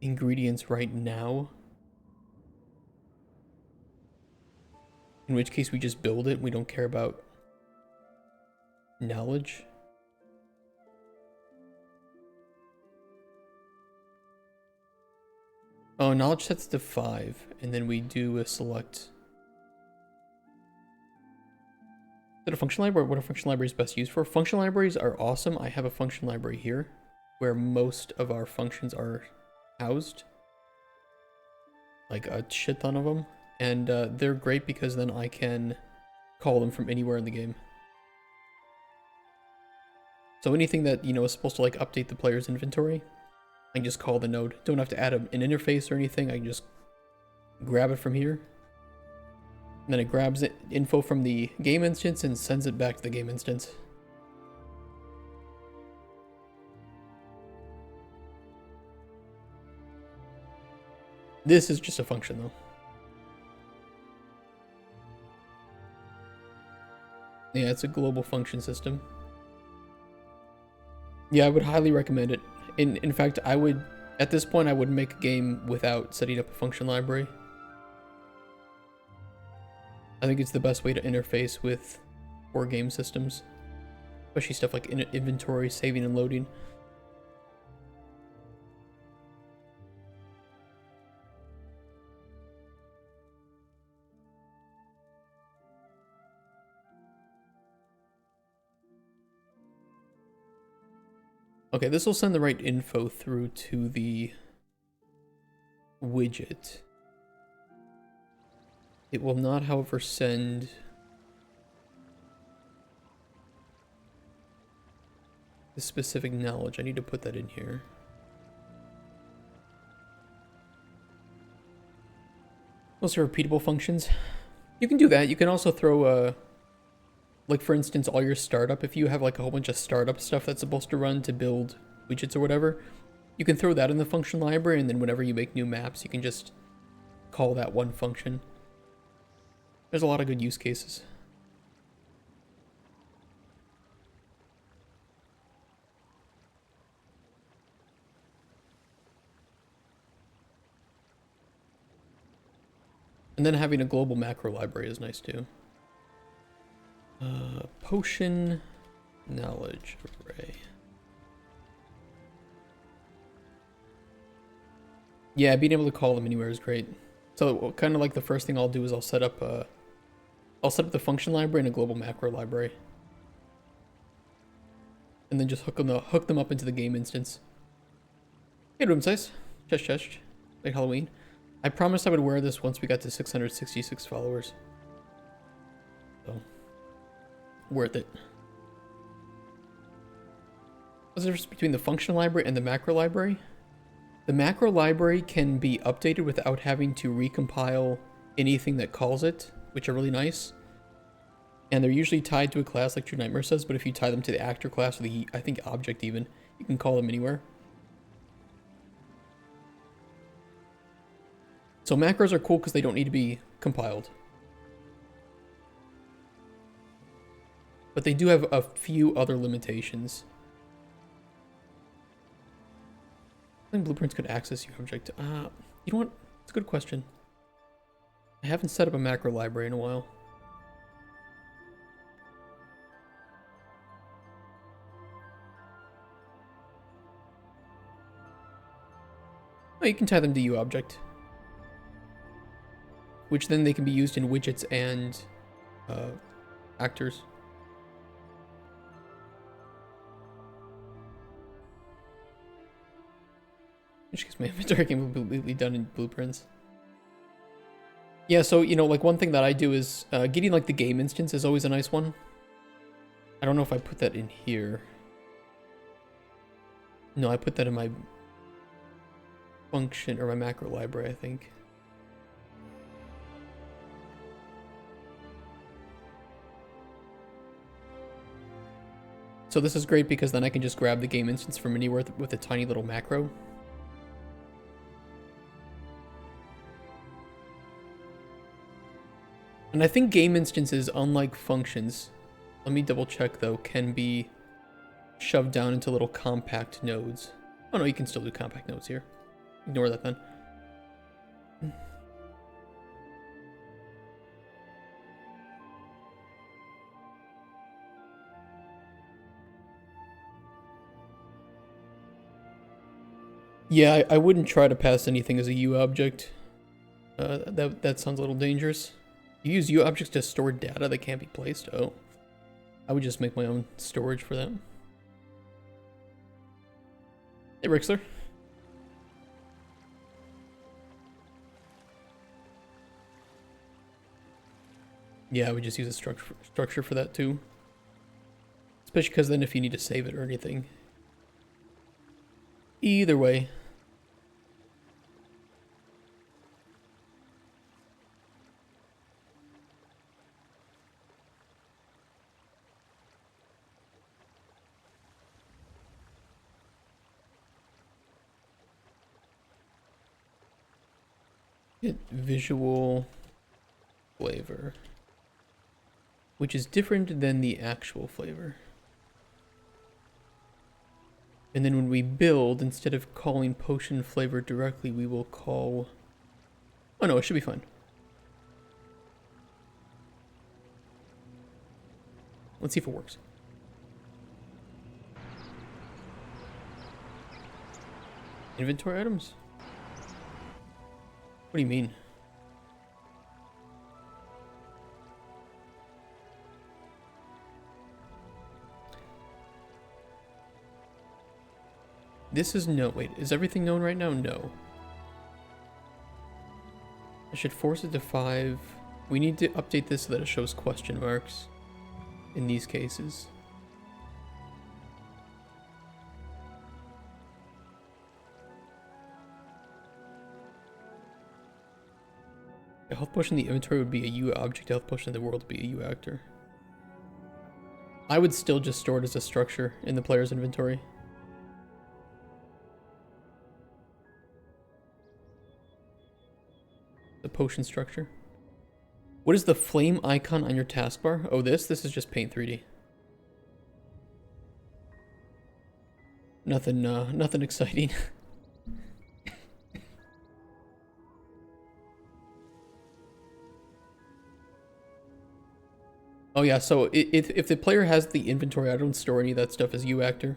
Speaker 1: ingredients right now. In which case we just build it. We don't care about knowledge. Oh, knowledge sets to 5. And then we do a select. Is it a function library? What are function libraries best used for? Function libraries are awesome. I have a function library here where most of our functions are housed. Like a shit ton of them. And they're great because then I can call them from anywhere in the game. So anything that, you know, is supposed to like update the player's inventory, I can just call the node. Don't have to add an interface or anything. I can just grab it from here. And then it grabs it, info from the game instance and sends it back to the game instance. This is just a function though. Yeah, it's a global function system. Yeah, I would highly recommend it. In fact, I would, at this point, I would make a game without setting up a function library. I think it's the best way to interface with core game systems. Especially stuff like inventory, saving and loading. Okay, this will send the right info through to the widget. It will not, however, send the specific knowledge. I need to put that in here. Those are repeatable functions. You can do that. You can also throw like for instance, all your startup, if you have like a whole bunch of startup stuff that's supposed to run to build widgets or whatever, you can throw that in the function library, and then whenever you make new maps, you can just call that one function. There's a lot of good use cases. And then having a global macro library is nice too. Potion knowledge array. Yeah, being able to call them anywhere is great. So kind of like the first thing I'll do is I'll set up the function library and a global macro library. And then just hook them up into the game instance. Hey, room size. Chest. Late Halloween. I promised I would wear this once we got to 666 followers. So, worth it. What's the difference between the function library and the macro library? The macro library can be updated without having to recompile anything that calls it, which are really nice. And they're usually tied to a class like True Nightmare says, but if you tie them to the actor class or the, I think, object even, you can call them anywhere. So macros are cool because they don't need to be compiled. But they do have a few other limitations. I think blueprints could access your object. You know what? It's a good question. I haven't set up a macro library in a while. Oh, you can tie them to UObject, which then they can be used in widgets and actors. Which case my inventory can be completely done in blueprints. Yeah, so, you know, like one thing that I do is getting like the game instance is always a nice one. I don't know if I put that in here. No, I put that in my function or my macro library, I think. So this is great because then I can just grab the game instance from anywhere with a tiny little macro. And I think game instances, unlike functions, let me double check though, can be shoved down into little compact nodes. Oh no, you can still do compact nodes here. Ignore that then. Yeah, I wouldn't try to pass anything as a UObject. That sounds a little dangerous. You use UObjects to store data that can't be placed? Oh. I would just make my own storage for that. Hey, Rixler. Yeah, I would just use a structure for that too. Especially because then if you need to save it or anything. Either way. Get visual flavor, which is different than the actual flavor. And then when we build, instead of calling potion flavor directly, we will call... Oh no, it should be fine. Let's see if it works. Inventory items? What do you mean? This is no, wait, is everything known right now? No. I should force it to 5. We need to update this so that it shows question marks in these cases. A health potion in the inventory would be a UObject, a health potion in the world would be a UActor. I would still just store it as a structure in the player's inventory. The potion structure. What is the flame icon on your taskbar? Oh, this is just Paint 3D. Nothing exciting. Oh yeah, so if the player has the inventory, I don't store any of that stuff as UActor.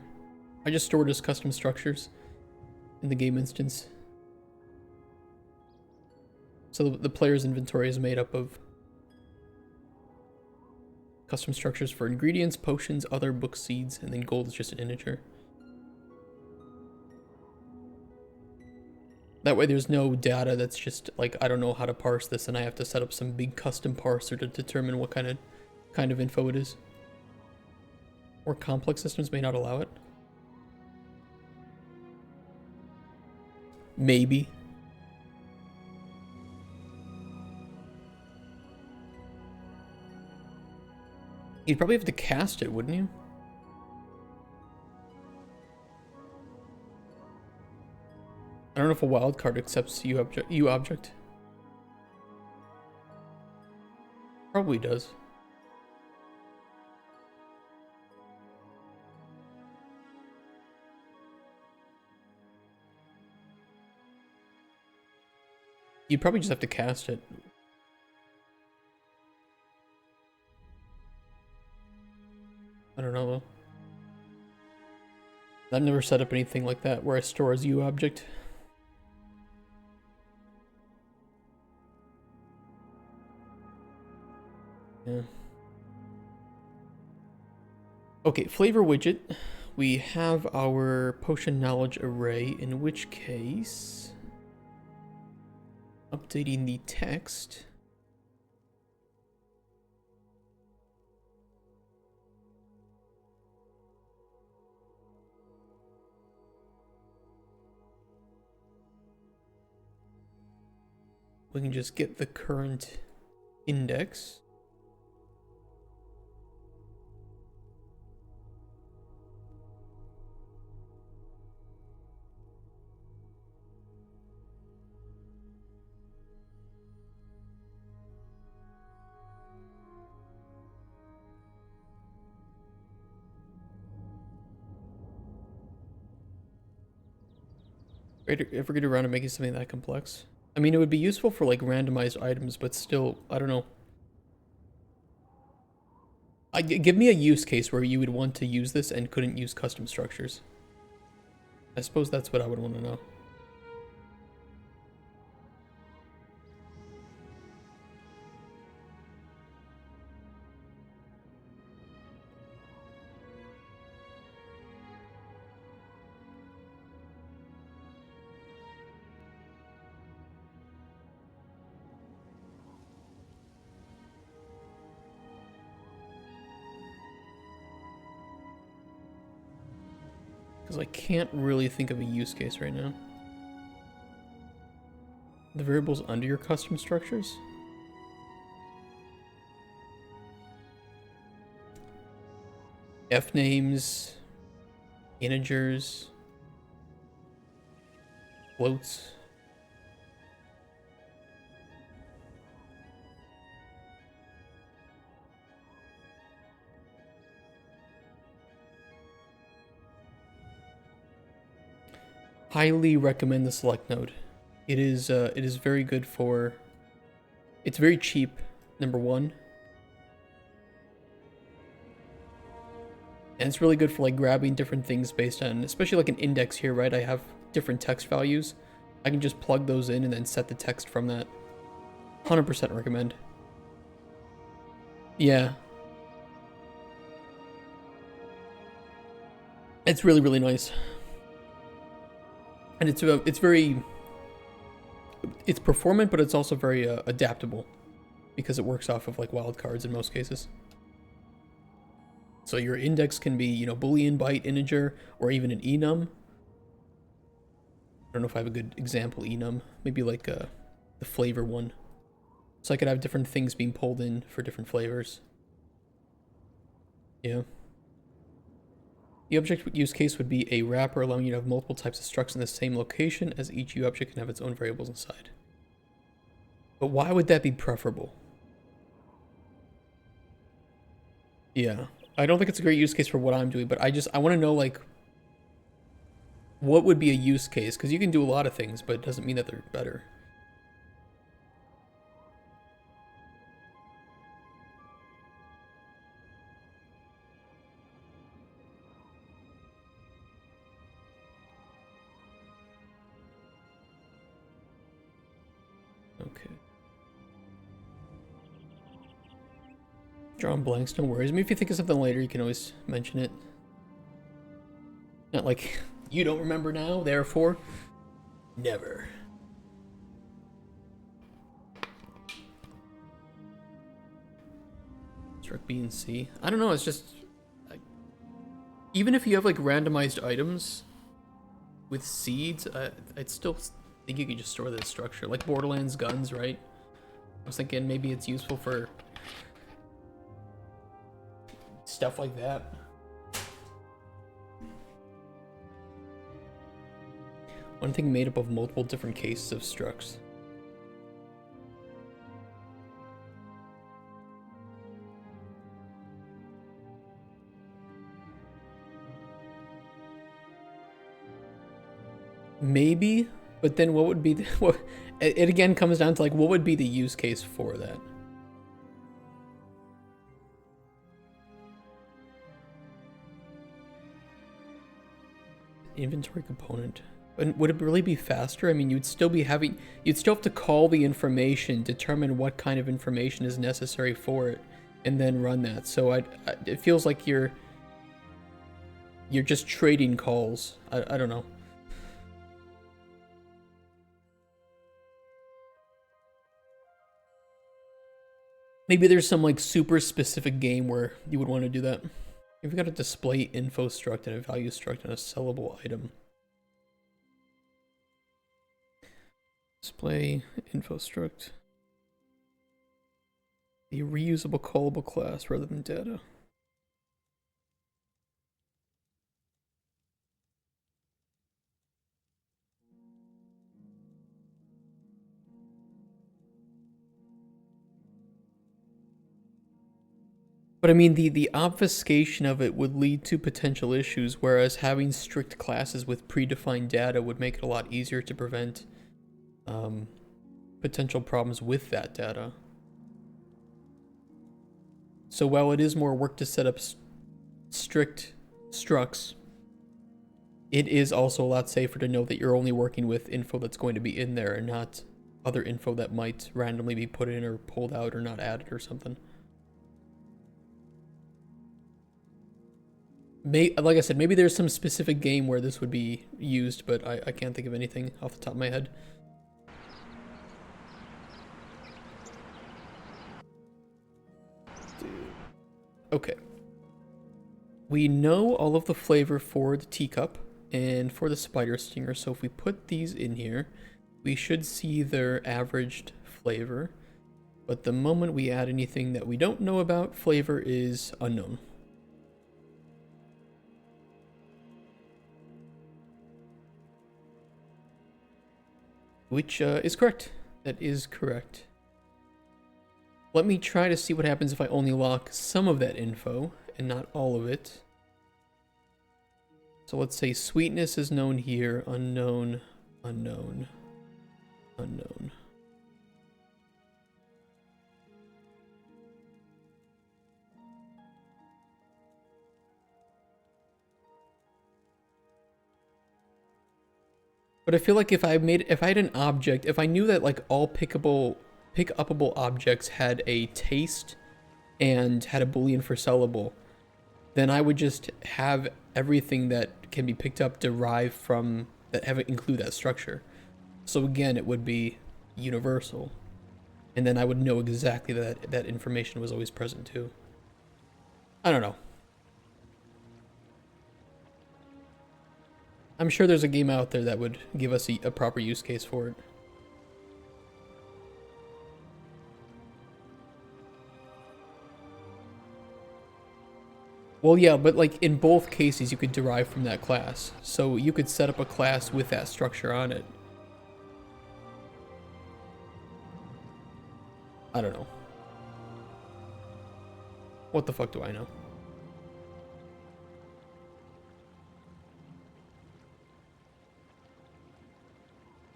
Speaker 1: I just store it as custom structures in the game instance. So the player's inventory is made up of custom structures for ingredients, potions, other book seeds, and then gold is just an integer. That way there's no data that's just like, I don't know how to parse this and I have to set up some big custom parser to determine what kind of info it is. Or complex systems may not allow it. Maybe. You'd probably have to cast it, wouldn't you? I don't know if a wildcard accepts U object. Probably does. You'd probably just have to cast it. I don't know though. I've never set up anything like that where I store as U object. Yeah. Okay, flavor widget. We have our potion knowledge array, in which case updating the text. We can just get the current index. Ever get around to making something that complex? I mean, it would be useful for like randomized items, but still, I don't know. Give me a use case where you would want to use this and couldn't use custom structures. I suppose that's what I would want to know. Because I can't really think of a use case right now. The variables under your custom structures? F names, integers, floats. Highly recommend the select node. It is very good for. It's very cheap. Number one. And it's really good for like grabbing different things based on, especially like an index here, right? I have different text values. I can just plug those in and then set the text from that. 100% recommend. Yeah. It's really, really nice. And it's very, it's performant, but it's also very adaptable because it works off of like wildcards in most cases. So your index can be, you know, Boolean, byte, integer, or even an enum. I don't know if I have a good example enum. Maybe like the flavor one. So I could have different things being pulled in for different flavors. Yeah. The object use case would be a wrapper allowing you to have multiple types of structs in the same location, as each U object can have its own variables inside. But why would that be preferable? Yeah. I don't think it's a great use case for what I'm doing, but I want to know, like, what would be a use case? Because you can do a lot of things, but it doesn't mean that they're better. Okay. Drawing blanks, no worries. I mean, if you think of something later, you can always mention it. Not like, you don't remember now, therefore, never. Struck B and C. I don't know, it's just... even if you have, like, randomized items with seeds, I'd still think you could just store this structure. Like Borderlands guns, right? I was thinking maybe it's useful for stuff like that. One thing made up of multiple different cases of structs. Maybe, but then what would be the, what, it again comes down to like what would be the use case for that? Inventory component. And would it really be faster? I mean, you'd still have to call the information, determine what kind of information is necessary for it, and then run that. So it feels like you're just trading calls. I don't know. Maybe there's some like super specific game where you would want to do that. If you got a display info struct and a value struct and a sellable item. Display info struct. A reusable callable class rather than data. But I mean, the obfuscation of it would lead to potential issues, whereas having strict classes with predefined data would make it a lot easier to prevent potential problems with that data. So while it is more work to set up strict structs, it is also a lot safer to know that you're only working with info that's going to be in there and not other info that might randomly be put in or pulled out or not added or something. Like I said, maybe there's some specific game where this would be used, but I can't think of anything off the top of my head. Okay. We know all of the flavor for the teacup and for the spider stinger, so if we put these in here, we should see their averaged flavor. But the moment we add anything that we don't know about, flavor is unknown. Which is correct. That is correct. Let me try to see what happens if I only lock some of that info and not all of it. So let's say sweetness is known here, unknown, unknown, unknown. But I feel like if I had an object, if I knew that like all pickupable objects had a taste and had a boolean for sellable, then I would just have everything that can be picked up derived from that include that structure. So again, it would be universal, and then I would know exactly that information was always present too. I don't know. I'm sure there's a game out there that would give us a proper use case for it. Well, yeah, but like in both cases, you could derive from that class. So you could set up a class with that structure on it. I don't know. What the fuck do I know?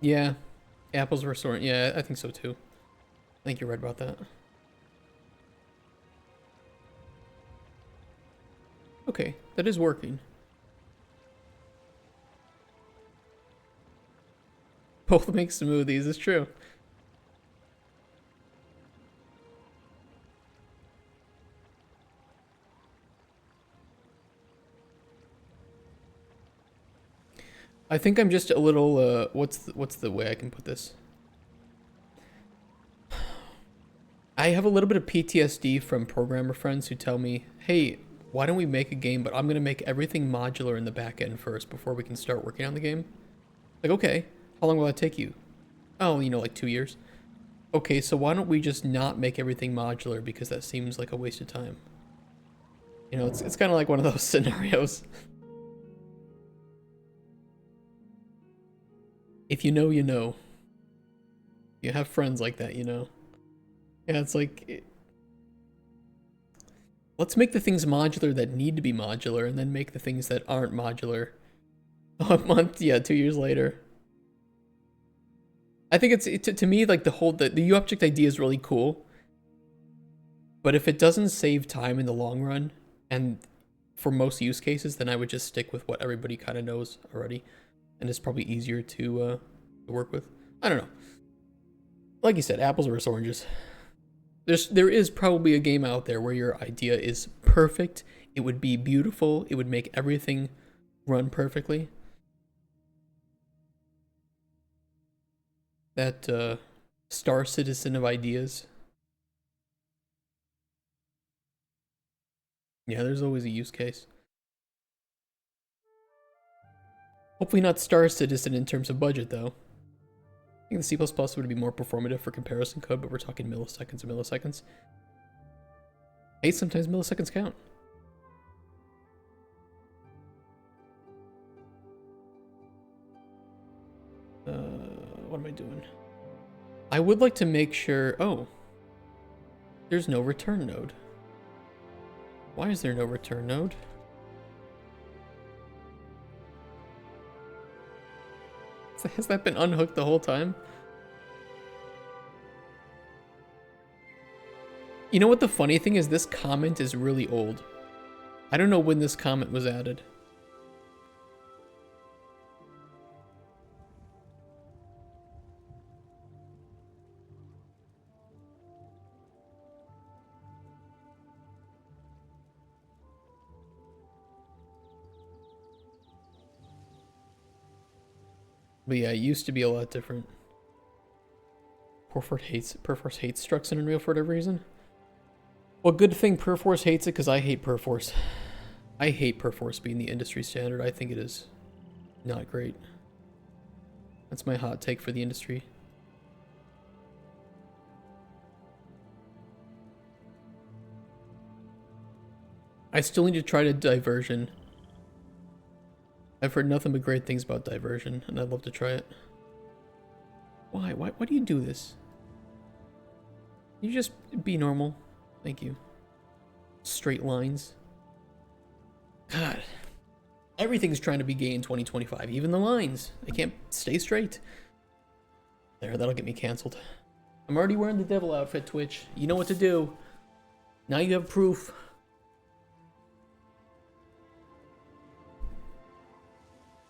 Speaker 1: Yeah, apples versus orange. Yeah, I think so too. I think you're right about that. Okay, that is working. Both make smoothies, it's true. I think I'm just a little, what's the way I can put this? I have a little bit of PTSD from programmer friends who tell me, hey, why don't we make a game, but I'm going to make everything modular in the back end first before we can start working on the game. Like, okay, how long will that take you? Oh, you know, like 2 years. Okay, so why don't we just not make everything modular, because that seems like a waste of time. You know, it's kind of like one of those scenarios. If you know, you know. You have friends like that, you know. Yeah, it's like, let's make the things modular that need to be modular, and then make the things that aren't modular a month, yeah, 2 years later. I think to me, like, the U-object idea is really cool, but if it doesn't save time in the long run, and for most use cases, then I would just stick with what everybody kind of knows already, and it's probably easier to work with. I don't know. Like you said, apples versus oranges. There is probably a game out there where your idea is perfect. It would be beautiful. It would make everything run perfectly. That Star Citizen of ideas. Yeah, there's always a use case. Hopefully not Star Citizen in terms of budget, though. I think the C++ would be more performative for comparison code, but we're talking milliseconds and milliseconds. Hey, sometimes milliseconds count. What am I doing? I would like to make sure... Oh. There's no return node. Why is there no return node? Has that been unhooked the whole time? You know what the funny thing is? This comment is really old. I don't know when this comment was added. But yeah, it used to be a lot different. Perforce hates structs in Unreal for whatever reason. Well, good thing Perforce hates it, because I hate Perforce. I hate Perforce being the industry standard. I think it is not great. That's my hot take for the industry. I still need to try to Diversion. I've heard nothing but great things about Diversion, and I'd love to try it. Why? Why do you do this? You just be normal. Thank you. Straight lines. God. Everything's trying to be gay in 2025. Even the lines. They can't stay straight. There, that'll get me canceled. I'm already wearing the devil outfit, Twitch. You know what to do. Now you have proof.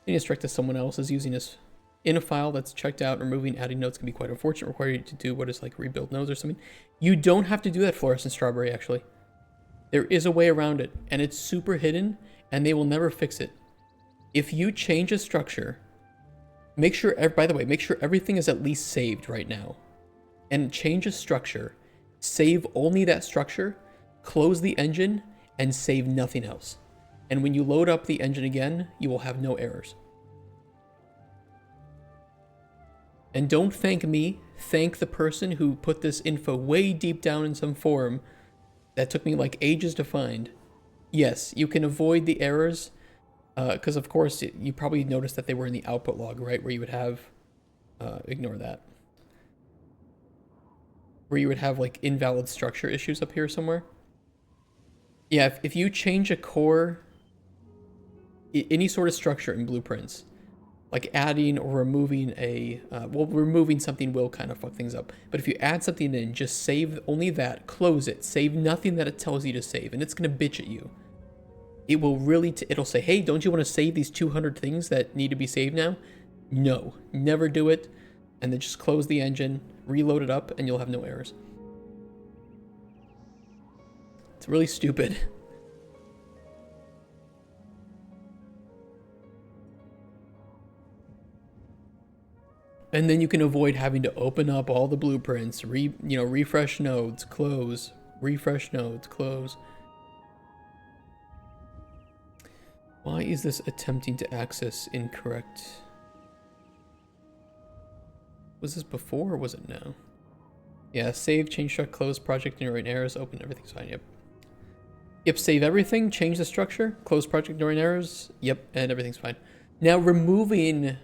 Speaker 1: Any instruct to someone else is using this in a file that's checked out. Removing adding nodes can be quite unfortunate. Require you to do what is like rebuild nodes or something. You don't have to do that, Fluorescent Strawberry, actually. There is a way around it, and it's super hidden, and they will never fix it. If you change a structure, make sure, by the way, make sure everything is at least saved right now. And change a structure, save only that structure, close the engine, and save nothing else. And when you load up the engine again, you will have no errors. And don't thank me, thank the person who put this info way deep down in some forum that took me like ages to find. Yes, you can avoid the errors, because of course you probably noticed that they were in the output log, right? Where you would have, ignore that. Where you would have like invalid structure issues up here somewhere. Yeah, if you change a core, any sort of structure in blueprints, like adding or removing well, removing something will kind of fuck things up. But if you add something in, just save only that, close it, save nothing that it tells you to save, and it's gonna bitch at you. It will really, it'll say, hey, don't you want to save these 200 things that need to be saved now? No, never do it. And then just close the engine, reload it up, and you'll have no errors. It's really stupid. And then you can avoid having to open up all the blueprints, refresh nodes, close, refresh nodes, close. Why is this attempting to access incorrect? Was this before or was it now? Yeah, save, change struct, close, project, ignoring errors, open, everything's fine, yep. Yep, save everything, change the structure, close project, ignoring errors, yep, and everything's fine. Now removing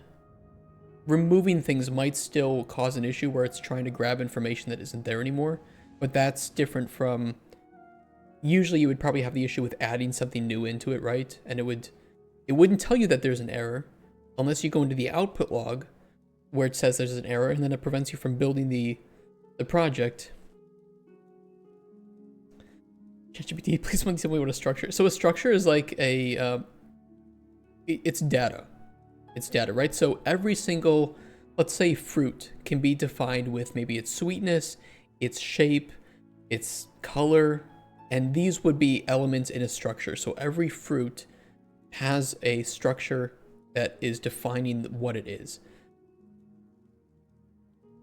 Speaker 1: things might still cause an issue where it's trying to grab information that isn't there anymore, but that's different from, usually you would probably have the issue with adding something new into it, right? And it wouldn't tell you that there's an error unless you go into the output log where it says there's an error, and then it prevents you from building the project. ChatGPT, please tell me what a structure. So a structure is like a, it's data. It's data, right? So every single, let's say fruit can be defined with maybe its sweetness, its shape, its color, and these would be elements in a structure. So every fruit has a structure that is defining what it is.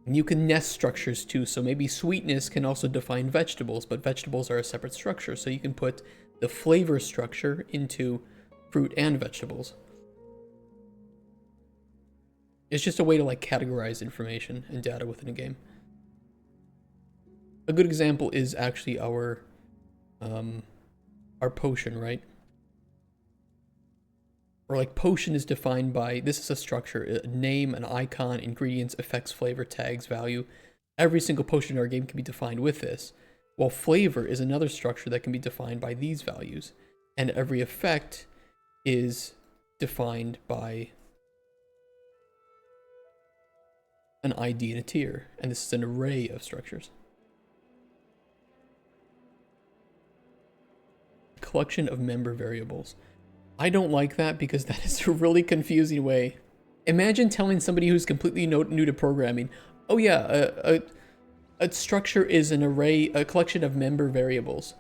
Speaker 1: And you can nest structures too, so maybe sweetness can also define vegetables, but vegetables are a separate structure, so you can put the flavor structure into fruit and vegetables. It's just a way to like categorize information and data within a game. A good example is actually our potion, right? Or like potion is defined by, this is a structure, a name, an icon, ingredients, effects, flavor, tags, value. Every single potion in our game can be defined with this. While flavor is another structure that can be defined by these values. And every effect is defined by an ID and a tier. And this is an array of structures. Collection of member variables. I don't like that because that is a really confusing way. Imagine telling somebody who's completely new to programming, oh yeah, a structure is an array, a collection of member variables.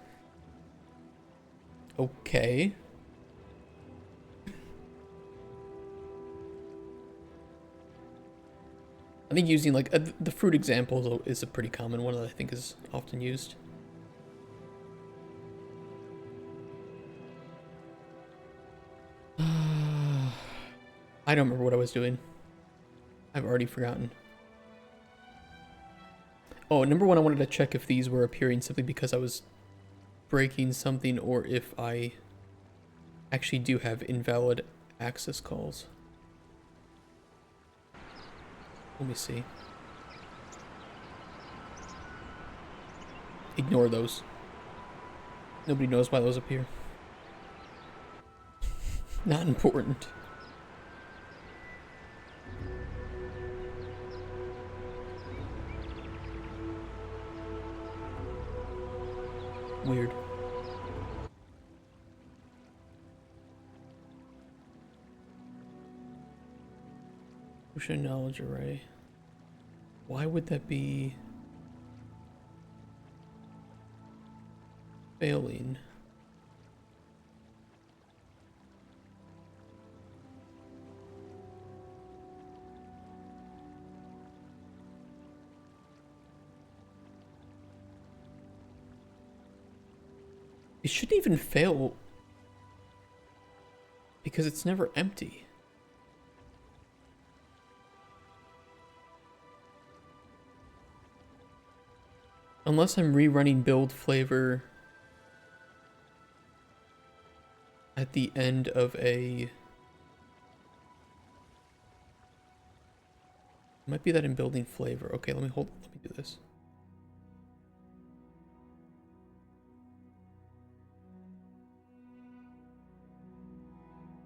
Speaker 1: Okay. I think using like the fruit example is a pretty common one that I think is often used. I don't remember what I was doing. I've already forgotten. Oh, number one, I wanted to check if these were appearing simply because I was breaking something or if I actually do have invalid access calls. Let me see. Ignore those. Nobody knows why those appear. Not important. Weird. Ocean knowledge array. Why would that be failing? It shouldn't even fail because it's never empty. Unless I'm rerunning build flavor at the end of a... Might be that in building flavor. Okay, let me do this.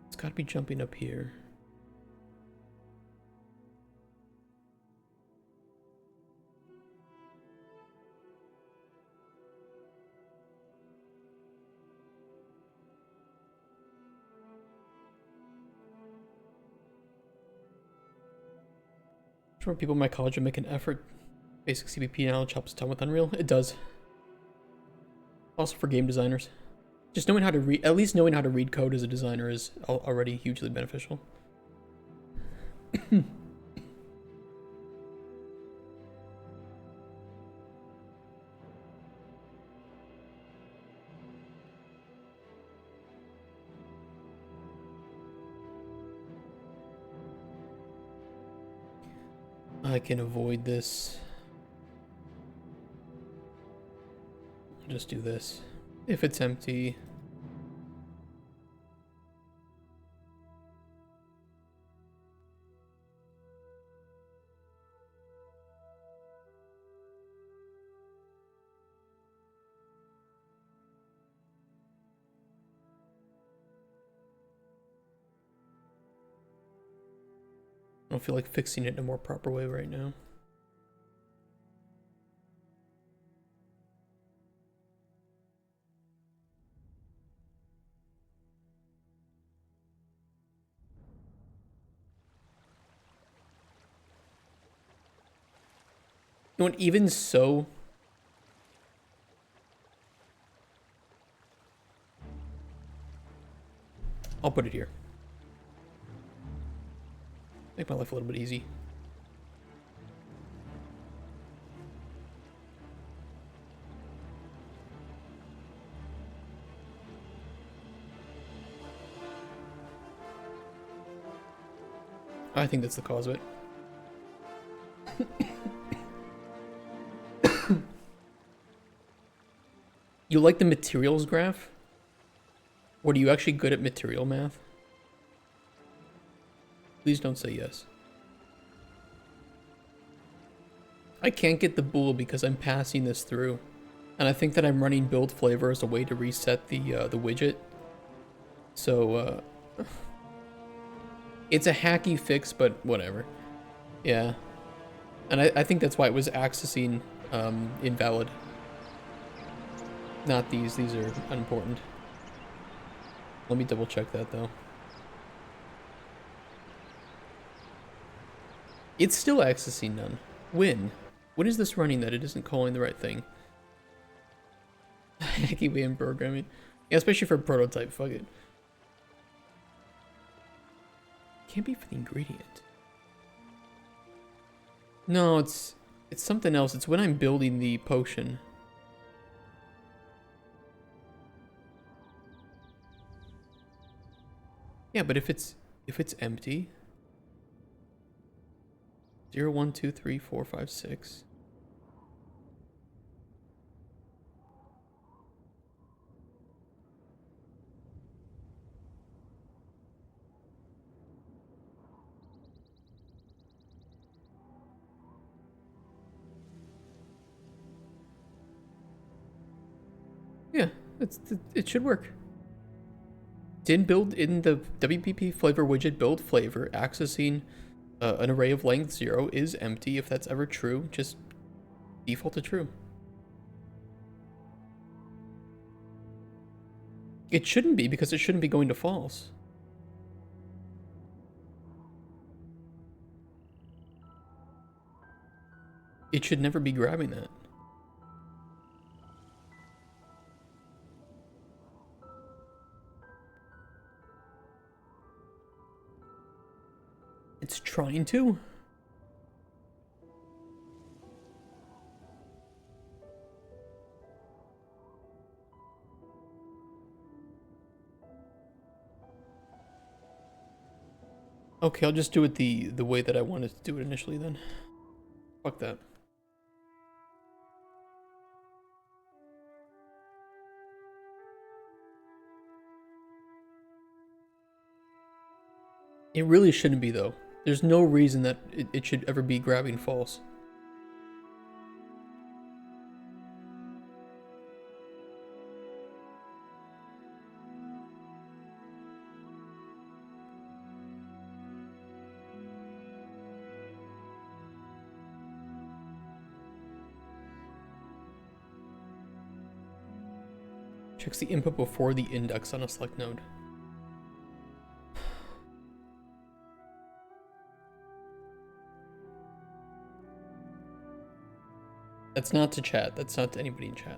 Speaker 1: It's gotta be jumping up here. Sure, people in my college would make an effort. Basic CBP knowledge helps a ton with Unreal. It does. Also for game designers. Just knowing how to read, at least knowing how to read code as a designer is already hugely beneficial. I can avoid this. I'll just do this. If it's empty. I don't feel like fixing it in a more proper way right now. You know what, even so, I'll put it here. Make my life a little bit easy. I think that's the cause of it. You like the materials graph? Or are you actually good at material math? Please don't say yes. I can't get the bool because I'm passing this through. And I think that I'm running build flavor as a way to reset the widget. So, it's a hacky fix, but whatever. Yeah. And I think that's why it was accessing invalid. Not these are unimportant. Let me double check that though. It's still accessing none. When? When is this running that it isn't calling the right thing? Hacky way in programming. Yeah, especially for a prototype, fuck it. Can't be for the ingredient. No, it's something else. It's when I'm building the potion. Yeah, but if it's empty. 0, 1, 2, 3, 4, 5, 6. Yeah, it should work. Didn't build in the WPP flavor widget build flavor accessing an array of length 0 is empty. If that's ever true, just default to true. It shouldn't be because it shouldn't be going to false. It should never be grabbing that. It's trying to. Okay, I'll just do it the way that I wanted to do it initially then. Fuck that. It really shouldn't be though. There's no reason that it should ever be grabbing false. Checks the input before the index on a select node. That's not to chat. That's not to anybody in chat.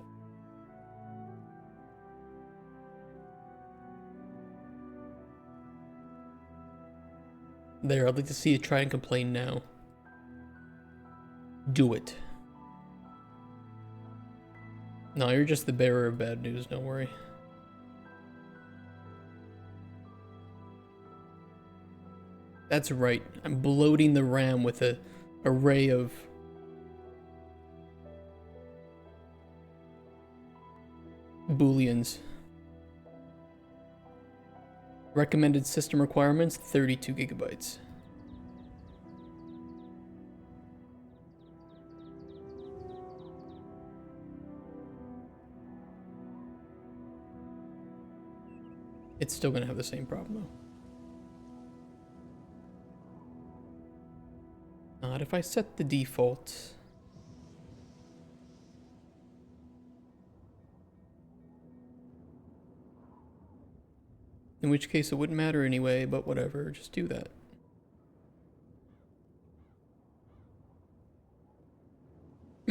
Speaker 1: There, I'd like to see you try and complain now. Do it. No, you're just the bearer of bad news, don't worry. That's right. I'm bloating the RAM with a array of booleans. Recommended system requirements, 32 gigabytes. It's still gonna have the same problem though. Not if I set the default. In which case it wouldn't matter anyway, but whatever, just do that.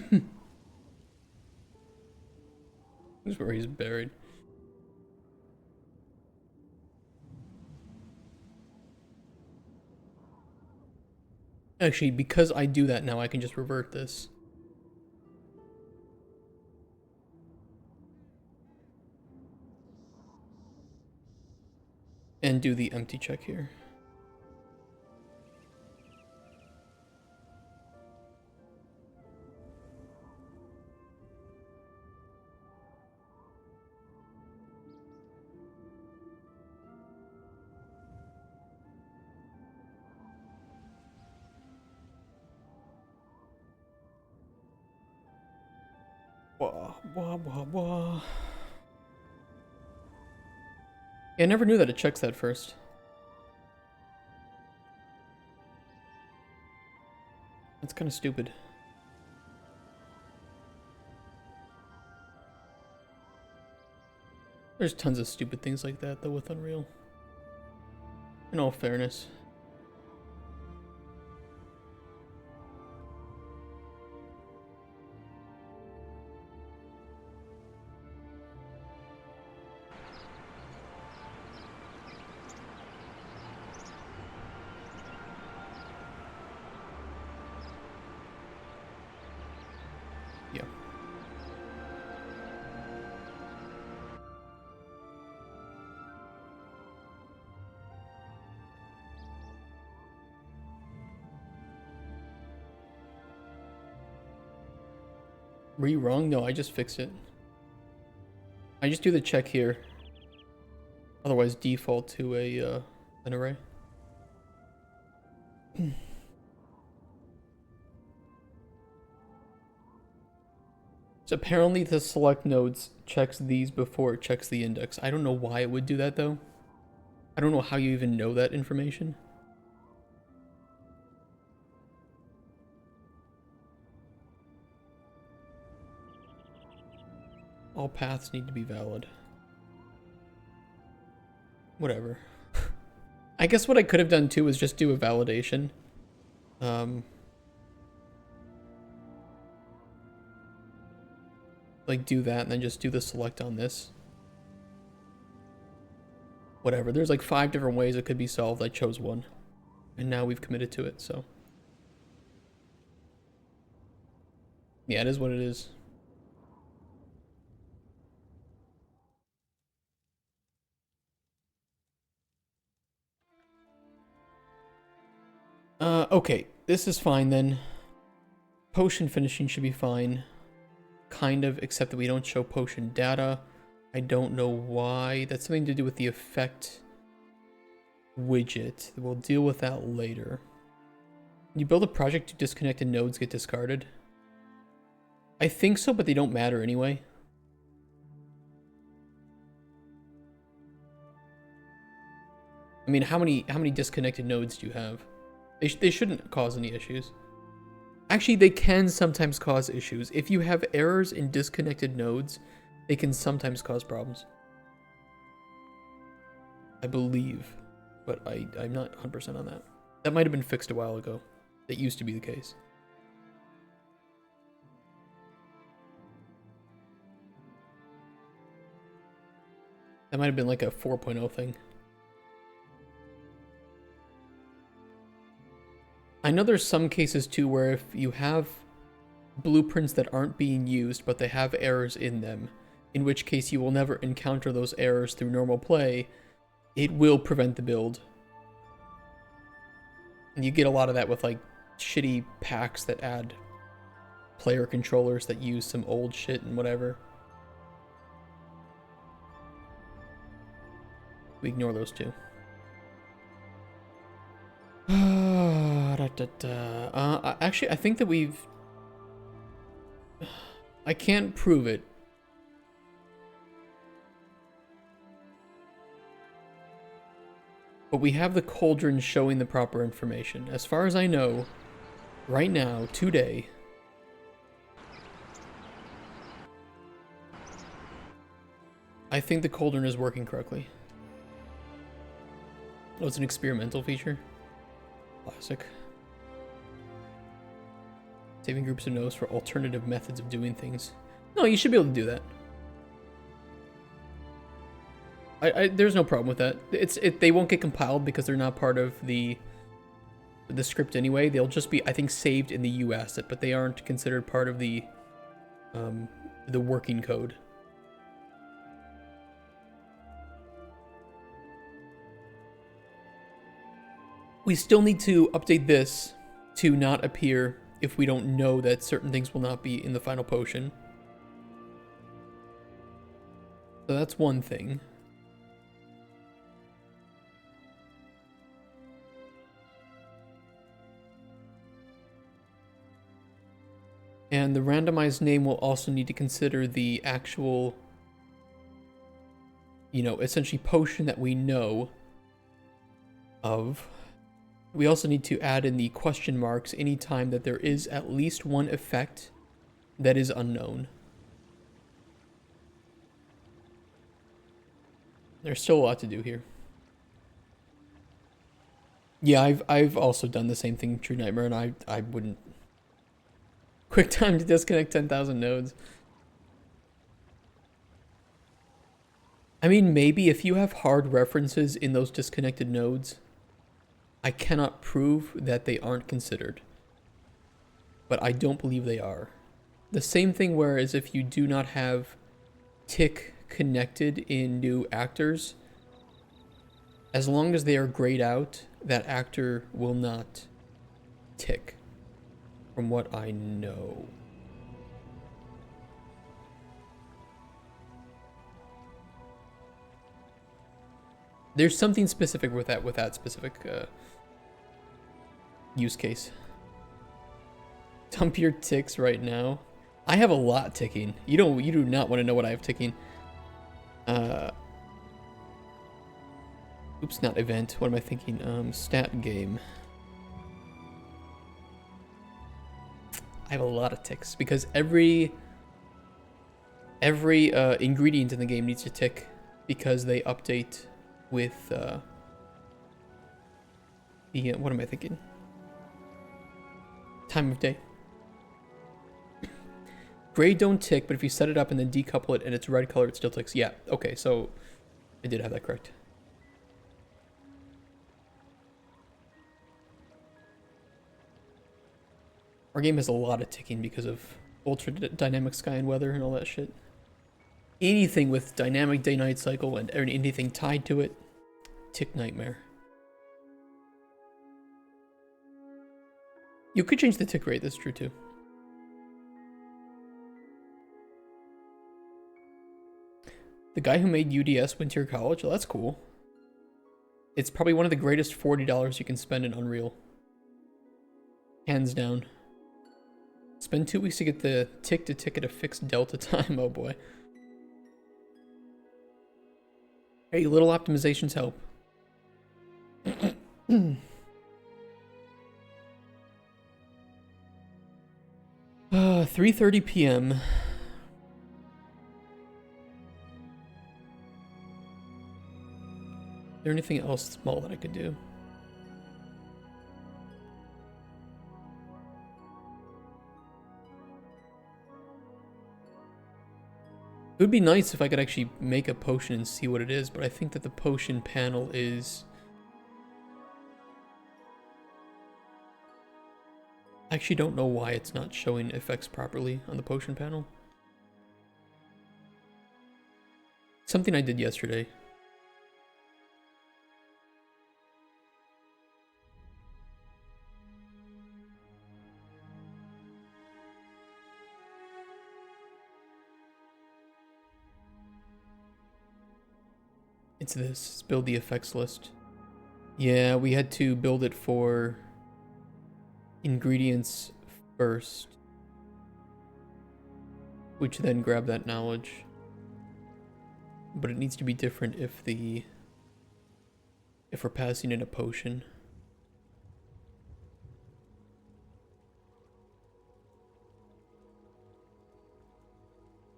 Speaker 1: This is where he's buried. Actually, because I do that now, I can just revert this. And do the empty check here. Wah, wah, wah, wah. Yeah, I never knew that it checks that first. That's kind of stupid. There's tons of stupid things like that, though, with Unreal. In all fairness. Yeah. Were you wrong? No, I just fixed it. I just do the check here. Otherwise default to a an array. So apparently the select nodes checks these before it checks the index. I don't know why it would do that though. I don't know how you even know that information. All paths need to be valid. Whatever. I guess what I could have done too was just do a validation. Like do that and then just do the select on this. Whatever, there's like 5 different ways it could be solved. I chose one. And now we've committed to it, so. Yeah, it is what it is. Okay, this is fine then. Potion finishing should be fine. Kind of, except that we don't show potion data. I don't know why. That's something to do with the effect widget. We'll deal with that later. When you build a project, do disconnected nodes get discarded? I think so, but they don't matter anyway. I mean, how many disconnected nodes do you have? They shouldn't cause any issues. Actually, they can sometimes cause issues. If you have errors in disconnected nodes, they can sometimes cause problems. I believe, but I'm not 100% on that. That might have been fixed a while ago. That used to be the case. That might have been like a 4.0 thing. I know there's some cases too where if you have blueprints that aren't being used but they have errors in them, in which case you will never encounter those errors through normal play, it will prevent the build. And you get a lot of that with like shitty packs that add player controllers that use some old shit and whatever. We ignore those two. Actually, I think that we've... I can't prove it. But we have the cauldron showing the proper information. As far as I know, right now, today, I think the cauldron is working correctly. Oh, it's an experimental feature? Classic. Saving groups of nodes for alternative methods of doing things. No, you should be able to do that. There's no problem with that. They won't get compiled because they're not part of the script anyway. They'll just be, I think, saved in the U asset, but they aren't considered part of the working code. We still need to update this to not appear if we don't know that certain things will not be in the final potion. So that's one thing. And the randomized name will also need to consider the actual, you know, essentially potion that we know of. We also need to add in the question marks anytime that there is at least one effect that is unknown. There's still a lot to do here. Yeah, I've also done the same thing, True Nightmare, and I wouldn't. Quick time to disconnect 10,000 nodes. I mean, maybe if you have hard references in those disconnected nodes, I cannot prove that they aren't considered, but I don't believe they are. The same thing whereas if you do not have tick connected in new actors, as long as they are grayed out, that actor will not tick, from what I know. There's something specific with that specific use case. Dump your ticks right now. I have a lot ticking. You do not want to know what I have ticking. Oops, not event. What am I thinking? Stat game. I have a lot of ticks because every ingredient in the game needs to tick because they update with the what am I thinking? Time of day. Gray don't tick, but if you set it up and then decouple it and it's red color, it still ticks. Yeah, okay, so I did have that correct. Our game has a lot of ticking because of ultra dynamic sky and weather and all that shit. Anything with dynamic day-night cycle and anything tied to it, tick nightmare. You could change the tick rate, that's true too. The guy who made UDS went to your college? Oh, that's cool. It's probably one of the greatest $40 you can spend in Unreal. Hands down. Spend 2 weeks to get the tick to tick at a fixed delta time, oh boy. Hey, little optimizations help. 3:30 p.m. Is there anything else small that I could do? It would be nice if I could actually make a potion and see what it is, but I think that the potion panel is... I actually don't know why it's not showing effects properly on the potion panel. Something I did yesterday. It's this. It's build the effects list. Yeah, we had to build it for ingredients first, which then grab that knowledge. But it needs to be different if we're passing in a potion.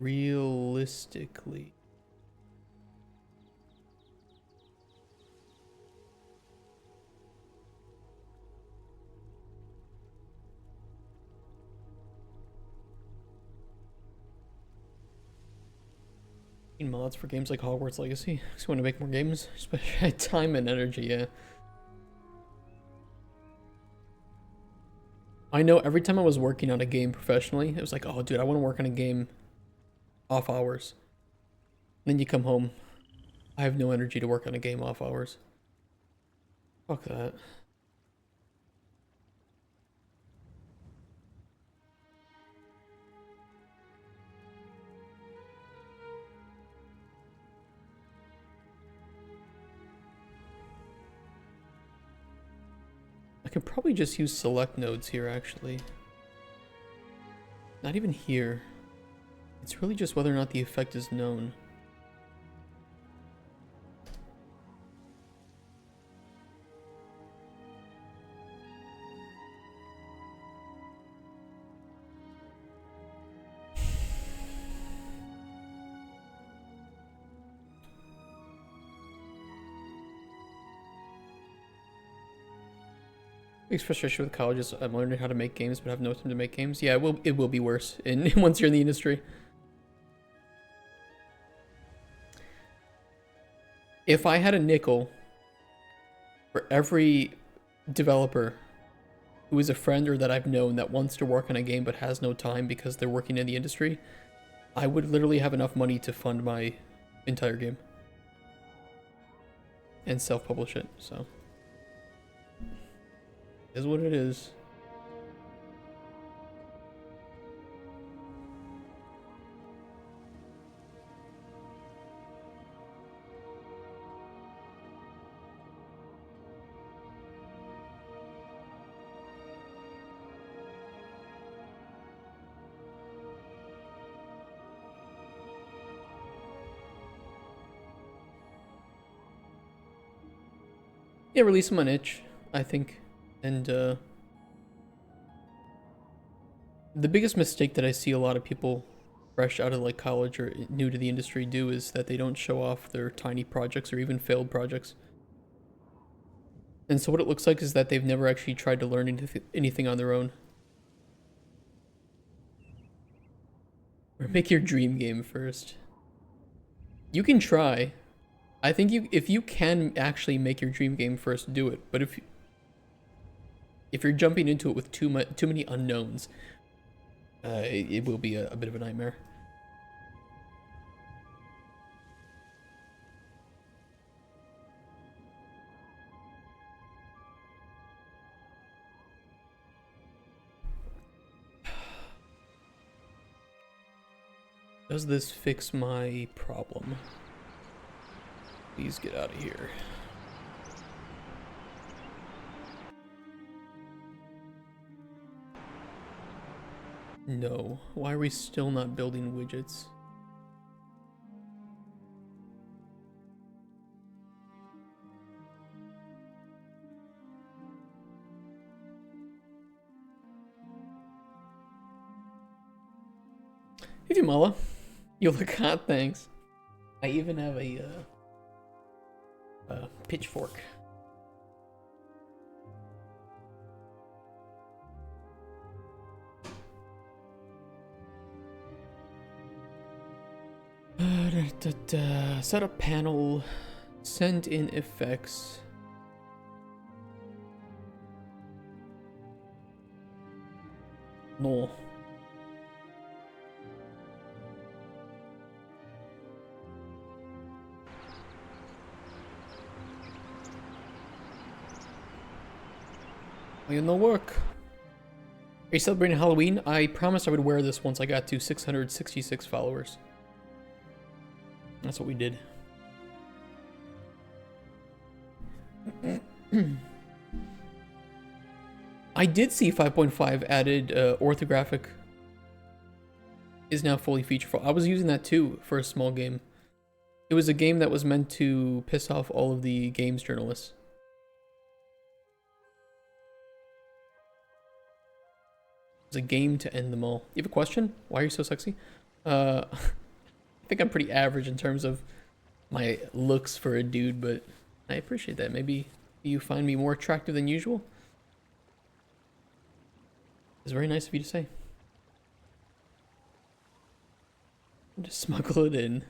Speaker 1: Realistically. Mods for games like Hogwarts Legacy. Just want to make more games, especially time and energy, yeah. I know every time I was working on a game professionally, it was like, oh dude, I want to work on a game off hours. And then you come home, I have no energy to work on a game off hours. Fuck that. I could probably just use select nodes here, actually. Not even here. It's really just whether or not the effect is known. Biggest frustration with college is I'm learning how to make games, but have no time to make games. Yeah, it will be worse once you're in the industry. If I had a nickel for every developer who is a friend or that I've known that wants to work on a game but has no time because they're working in the industry, I would literally have enough money to fund my entire game and self-publish it, so. Is what it is. Yeah, release them on itch, I think. And the biggest mistake that I see a lot of people fresh out of like college or new to the industry do is that they don't show off their tiny projects or even failed projects. And so what it looks like is that they've never actually tried to learn anything on their own. Or make your dream game first. You can try. I think if you can actually make your dream game first, do it. But if you're jumping into it with too many unknowns, it will be a bit of a nightmare. Does this fix my problem? Please get out of here. No. Why are we still not building widgets? Hey, Jamala. You look hot, thanks. I even have a pitchfork. Set up panel, send in effects. No. No work. Are you celebrating Halloween? I promised I would wear this once I got to 666 followers. That's what we did. I did see 5.5 added orthographic is now fully featureful. I was using that too for a small game. It was a game that was meant to piss off all of the games journalists. It was a game to end them all. You have a question? Why are you so sexy? I think I'm pretty average in terms of my looks for a dude, but I appreciate that. Maybe you find me more attractive than usual? It's very nice of you to say. Just smuggle it in.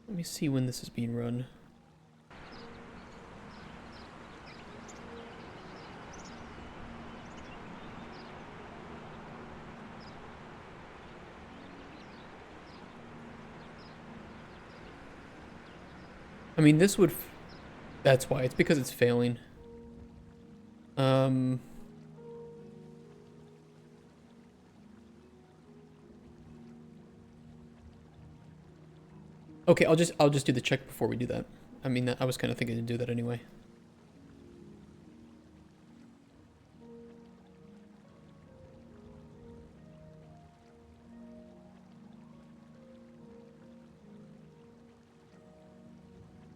Speaker 1: Let me see when this is being run. I mean, this would... That's why. It's because it's failing. Okay, I'll just do the check before we do that. I mean, I was kind of thinking to do that anyway.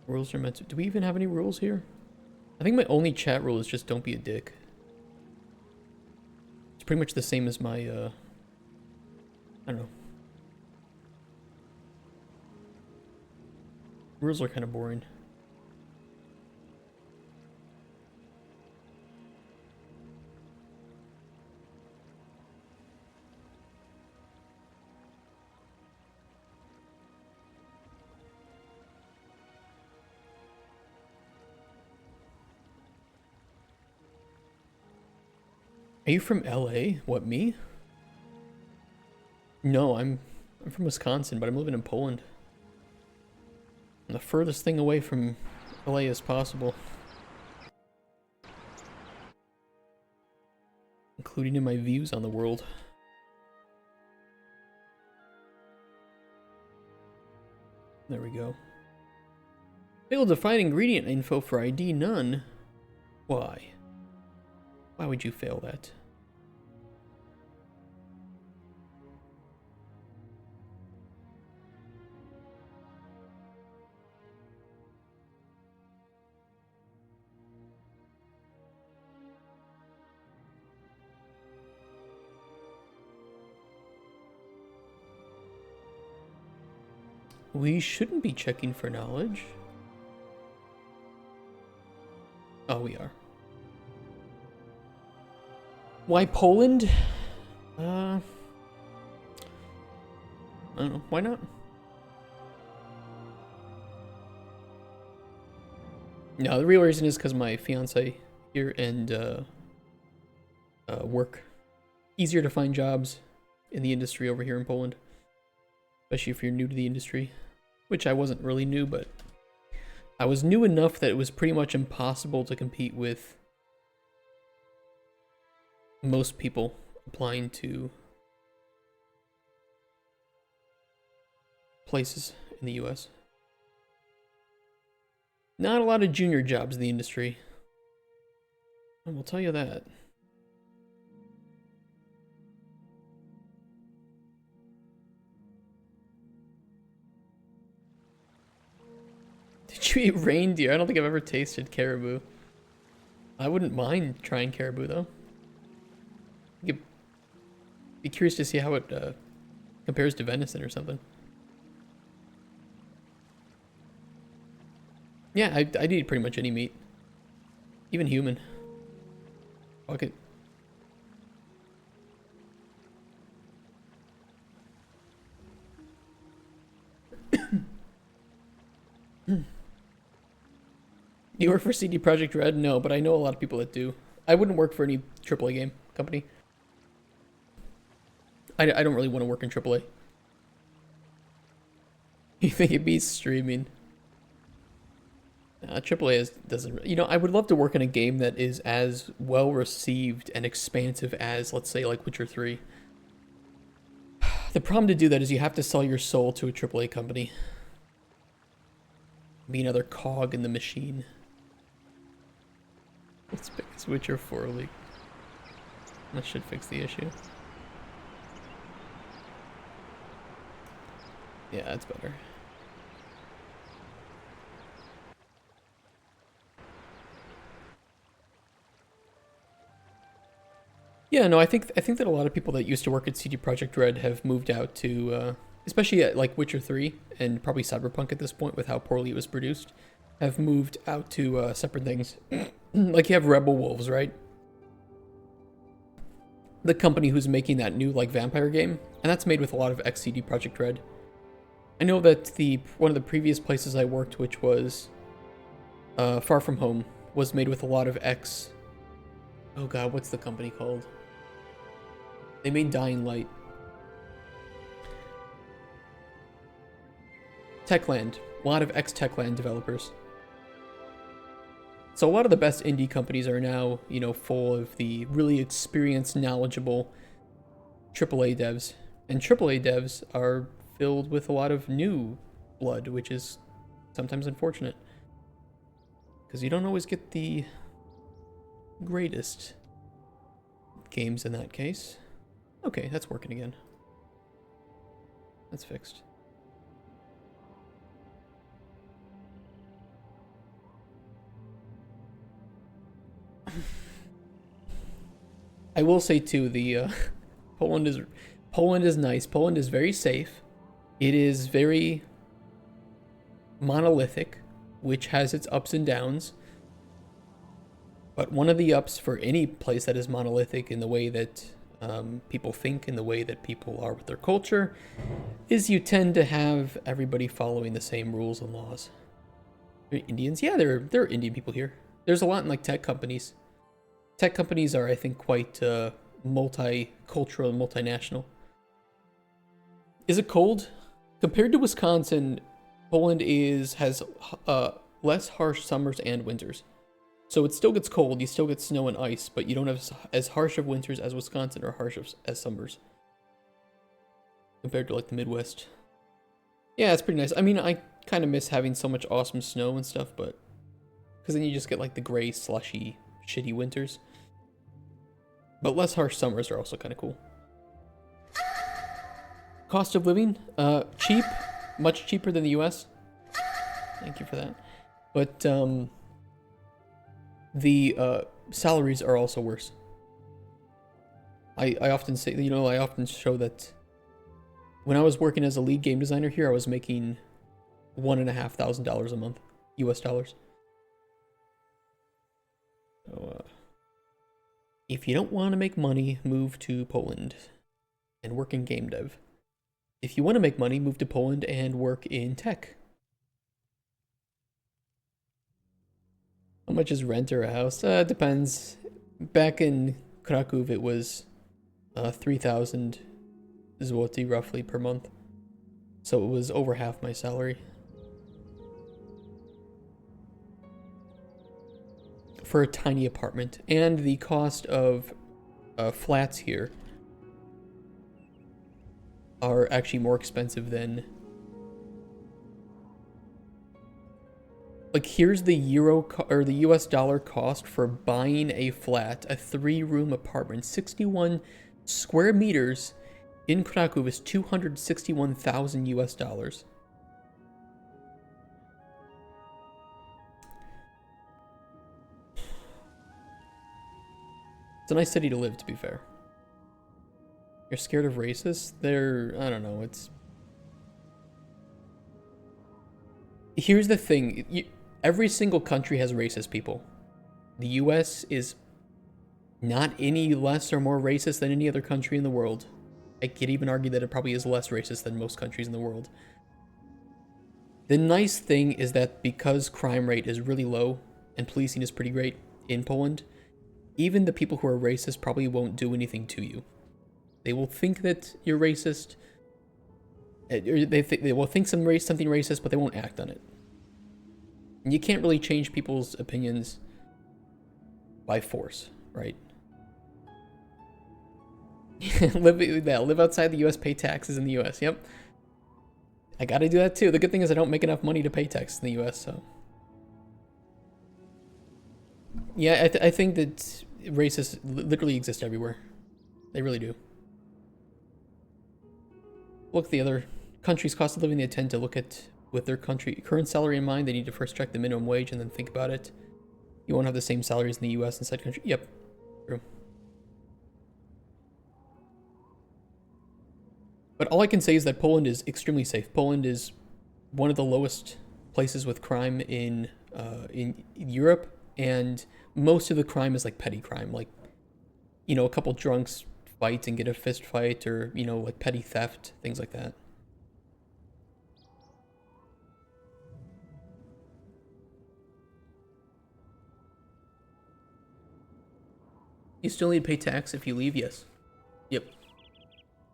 Speaker 1: Rules are meant to... Do we even have any rules here? I think my only chat rule is just don't be a dick. It's pretty much the same as my, I don't know. Rules are kind of boring. Are you from LA? What, me? No, I'm from Wisconsin, but I'm living in Poland. I'm the furthest thing away from LA as possible. Including in my views on the world. There we go. Failed to find ingredient info for ID none. Why? Why would you fail that? We shouldn't be checking for knowledge. Oh, we are. Why Poland? I don't know. Why not? No, the real reason is because my fiance here and work. Easier to find jobs in the industry over here in Poland. Especially if you're new to the industry. Which I wasn't really new, but I was new enough that it was pretty much impossible to compete with most people applying to places in the US. Not a lot of junior jobs in the industry. I will tell you that. Did you eat reindeer? I don't think I've ever tasted caribou. I wouldn't mind trying caribou though. Be curious to see how it compares to venison or something. Yeah, I'd eat pretty much any meat. Even human. Fuck it. You work for CD Projekt Red? No, but I know a lot of people that do. I wouldn't work for any AAA game company. I don't really want to work in AAA. You think it beats streaming? AAA doesn't... You know, I would love to work in a game that is as well received and expansive as, let's say, like Witcher 3. The problem to do that is you have to sell your soul to a AAA company. Be another cog in the machine. Let's pick a Witcher 4 leak. That should fix the issue. Yeah, that's better. Yeah, no, I think that a lot of people that used to work at CD Projekt Red have moved out to, especially at like Witcher 3 and probably Cyberpunk at this point with how poorly it was produced, have moved out to separate things. Like you have Rebel Wolves, right? The company who's making that new like vampire game, and that's made with a lot of ex CD Projekt Red. I know that one of the previous places I worked, which was Far From Home, was made with a lot of ex. Oh god, what's the company called? They made Dying Light. Techland. A lot of ex-Techland developers. So a lot of the best indie companies are now, you know, full of the really experienced, knowledgeable AAA devs. And AAA devs are filled with a lot of new blood, which is sometimes unfortunate. Because you don't always get the greatest games in that case. Okay, that's working again. That's fixed. I will say too, the Poland is nice. Poland is very safe. It is very monolithic, which has its ups and downs. But one of the ups for any place that is monolithic in the way that people think, in the way that people are with their culture, is you tend to have everybody following the same rules and laws. Indians? Yeah, there are Indian people here. There's a lot in like tech companies. Tech companies are, I think, quite multicultural and multinational. Is it cold? Compared to Wisconsin, Poland has less harsh summers and winters. So it still gets cold, you still get snow and ice, but you don't have as harsh of winters as Wisconsin or harsh as summers. Compared to like the Midwest. Yeah, it's pretty nice. I mean, I kind of miss having so much awesome snow and stuff, but... because then you just get like the gray, slushy, shitty winters. But less harsh summers are also kind of cool. Cost of living? Cheap. Much cheaper than the US. Thank you for that. But, the salaries are also worse. I often say, you know, I often show that when I was working as a lead game designer here, I was making $1,500 a month, US dollars. So, if you don't want to make money, move to Poland and work in game dev. If you want to make money, move to Poland and work in tech. How much is rent or a house? Depends. Back in Kraków, it was 3,000 zloty roughly per month. So it was over half my salary. For a tiny apartment. And the cost of flats here are actually more expensive than... like, here's the or the US dollar cost for buying a flat, a 3-room apartment, 61 square meters in Kraków is 261,000 US dollars. It's a nice city to live, to be fair. You're scared of racists? I don't know, it's... Here's the thing, every single country has racist people. The US is not any less or more racist than any other country in the world. I could even argue that it probably is less racist than most countries in the world. The nice thing is that because crime rate is really low and policing is pretty great in Poland, even the people who are racist probably won't do anything to you. They will think that you're racist. They will think something racist, but they won't act on it. And you can't really change people's opinions by force, right? live outside the US, pay taxes in the US. Yep. I gotta do that too. The good thing is I don't make enough money to pay tax in the US, so. Yeah, I think that races literally exist everywhere. They really do. Look at the other countries' cost of living. They tend to look at with their country current salary in mind. They need to first check the minimum wage and then think about it. You won't have the same salaries in the US and said country. Yep, true. But all I can say is that Poland is extremely safe. Poland is one of the lowest places with crime in Europe, and most of the crime is like petty crime, like, you know, a couple drunks fight and get a fist fight, or, you know, like petty theft, things like that. You still need to pay tax if you leave? Yes. Yep.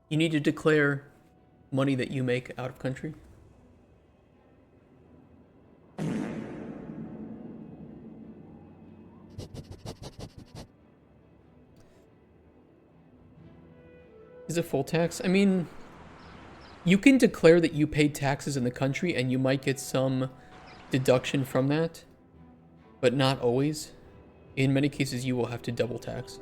Speaker 1: You need to declare money that you make out of country. Is it full tax? I mean, you can declare that you paid taxes in the country and you might get some deduction from that, but not always. In many cases, you will have to double tax.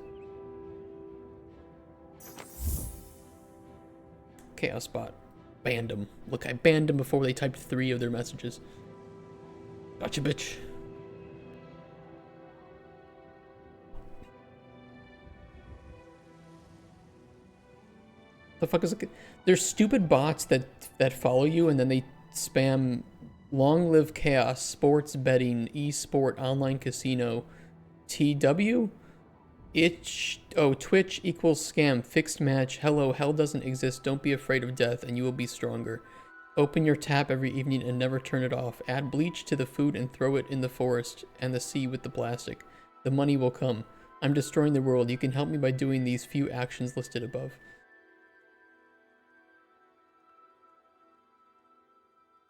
Speaker 1: Chaos bot. Banned them. Look, I banned them before they typed 3 of their messages. Gotcha, bitch. The fuck is it? There's stupid bots that follow you and then they spam long live chaos, sports betting, esport, online casino, TW? Twitch equals scam, fixed match, hello, hell doesn't exist, don't be afraid of death and you will be stronger. Open your tap every evening and never turn it off. Add bleach to the food and throw it in the forest and the sea with the plastic. The money will come. I'm destroying the world. You can help me by doing these few actions listed above.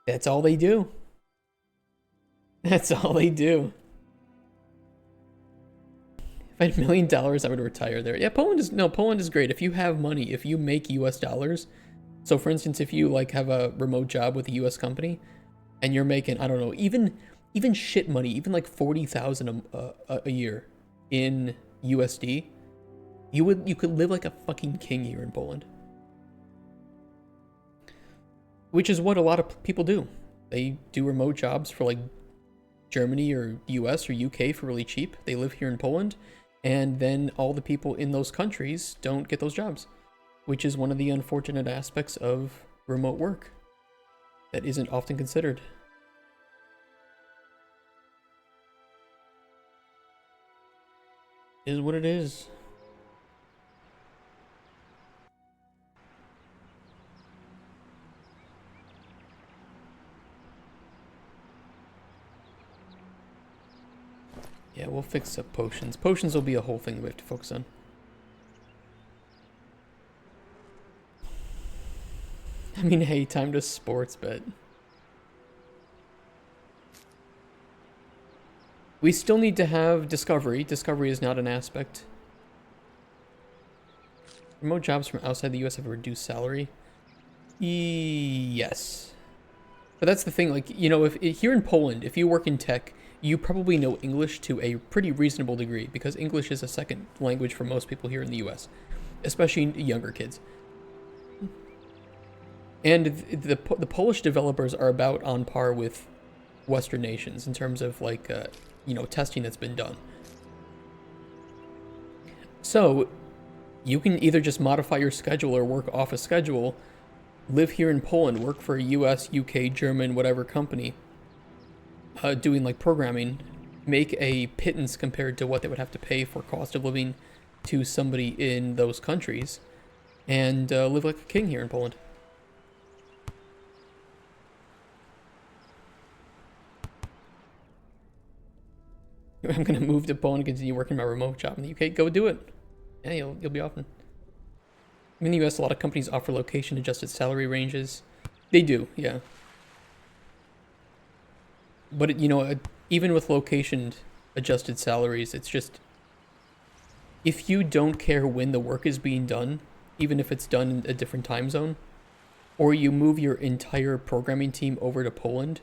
Speaker 1: That's all they do. That's all they do. If I had $1 million, I would retire there. Yeah, Poland is great. If you have money, if you make US dollars, so for instance, if you like have a remote job with a US company and you're making, I don't know, even shit money, even like 40,000 a year in USD, you could live like a fucking king here in Poland. Which is what a lot of people do. They do remote jobs for like Germany or US or UK for really cheap. They live here in Poland, and then all the people in those countries don't get those jobs, which is one of the unfortunate aspects of remote work that isn't often considered. It is what it is. Yeah, we'll fix up potions. Potions will be a whole thing we have to focus on. I mean, hey, time to sports bet. We still need to have discovery. Discovery is not an aspect. Remote jobs from outside the US have a reduced salary. Yes. But that's the thing, like, you know, if here in Poland, if you work in tech, you probably know English to a pretty reasonable degree, because English is a second language for most people here in the US, especially younger kids. And the Polish developers are about on par with Western nations in terms of like, you know, testing that's been done. So you can either just modify your schedule or work off a schedule, live here in Poland, work for a US, UK, German, whatever company, doing like programming, make a pittance compared to what they would have to pay for cost of living to somebody in those countries, and live like a king here in Poland. I'm gonna move to Poland and continue working my remote job in the UK. Go do it. Yeah, you'll be often. In the US, a lot of companies offer location-adjusted salary ranges. They do, yeah. But, you know, even with location-adjusted salaries, it's just, if you don't care when the work is being done, even if it's done in a different time zone, or you move your entire programming team over to Poland,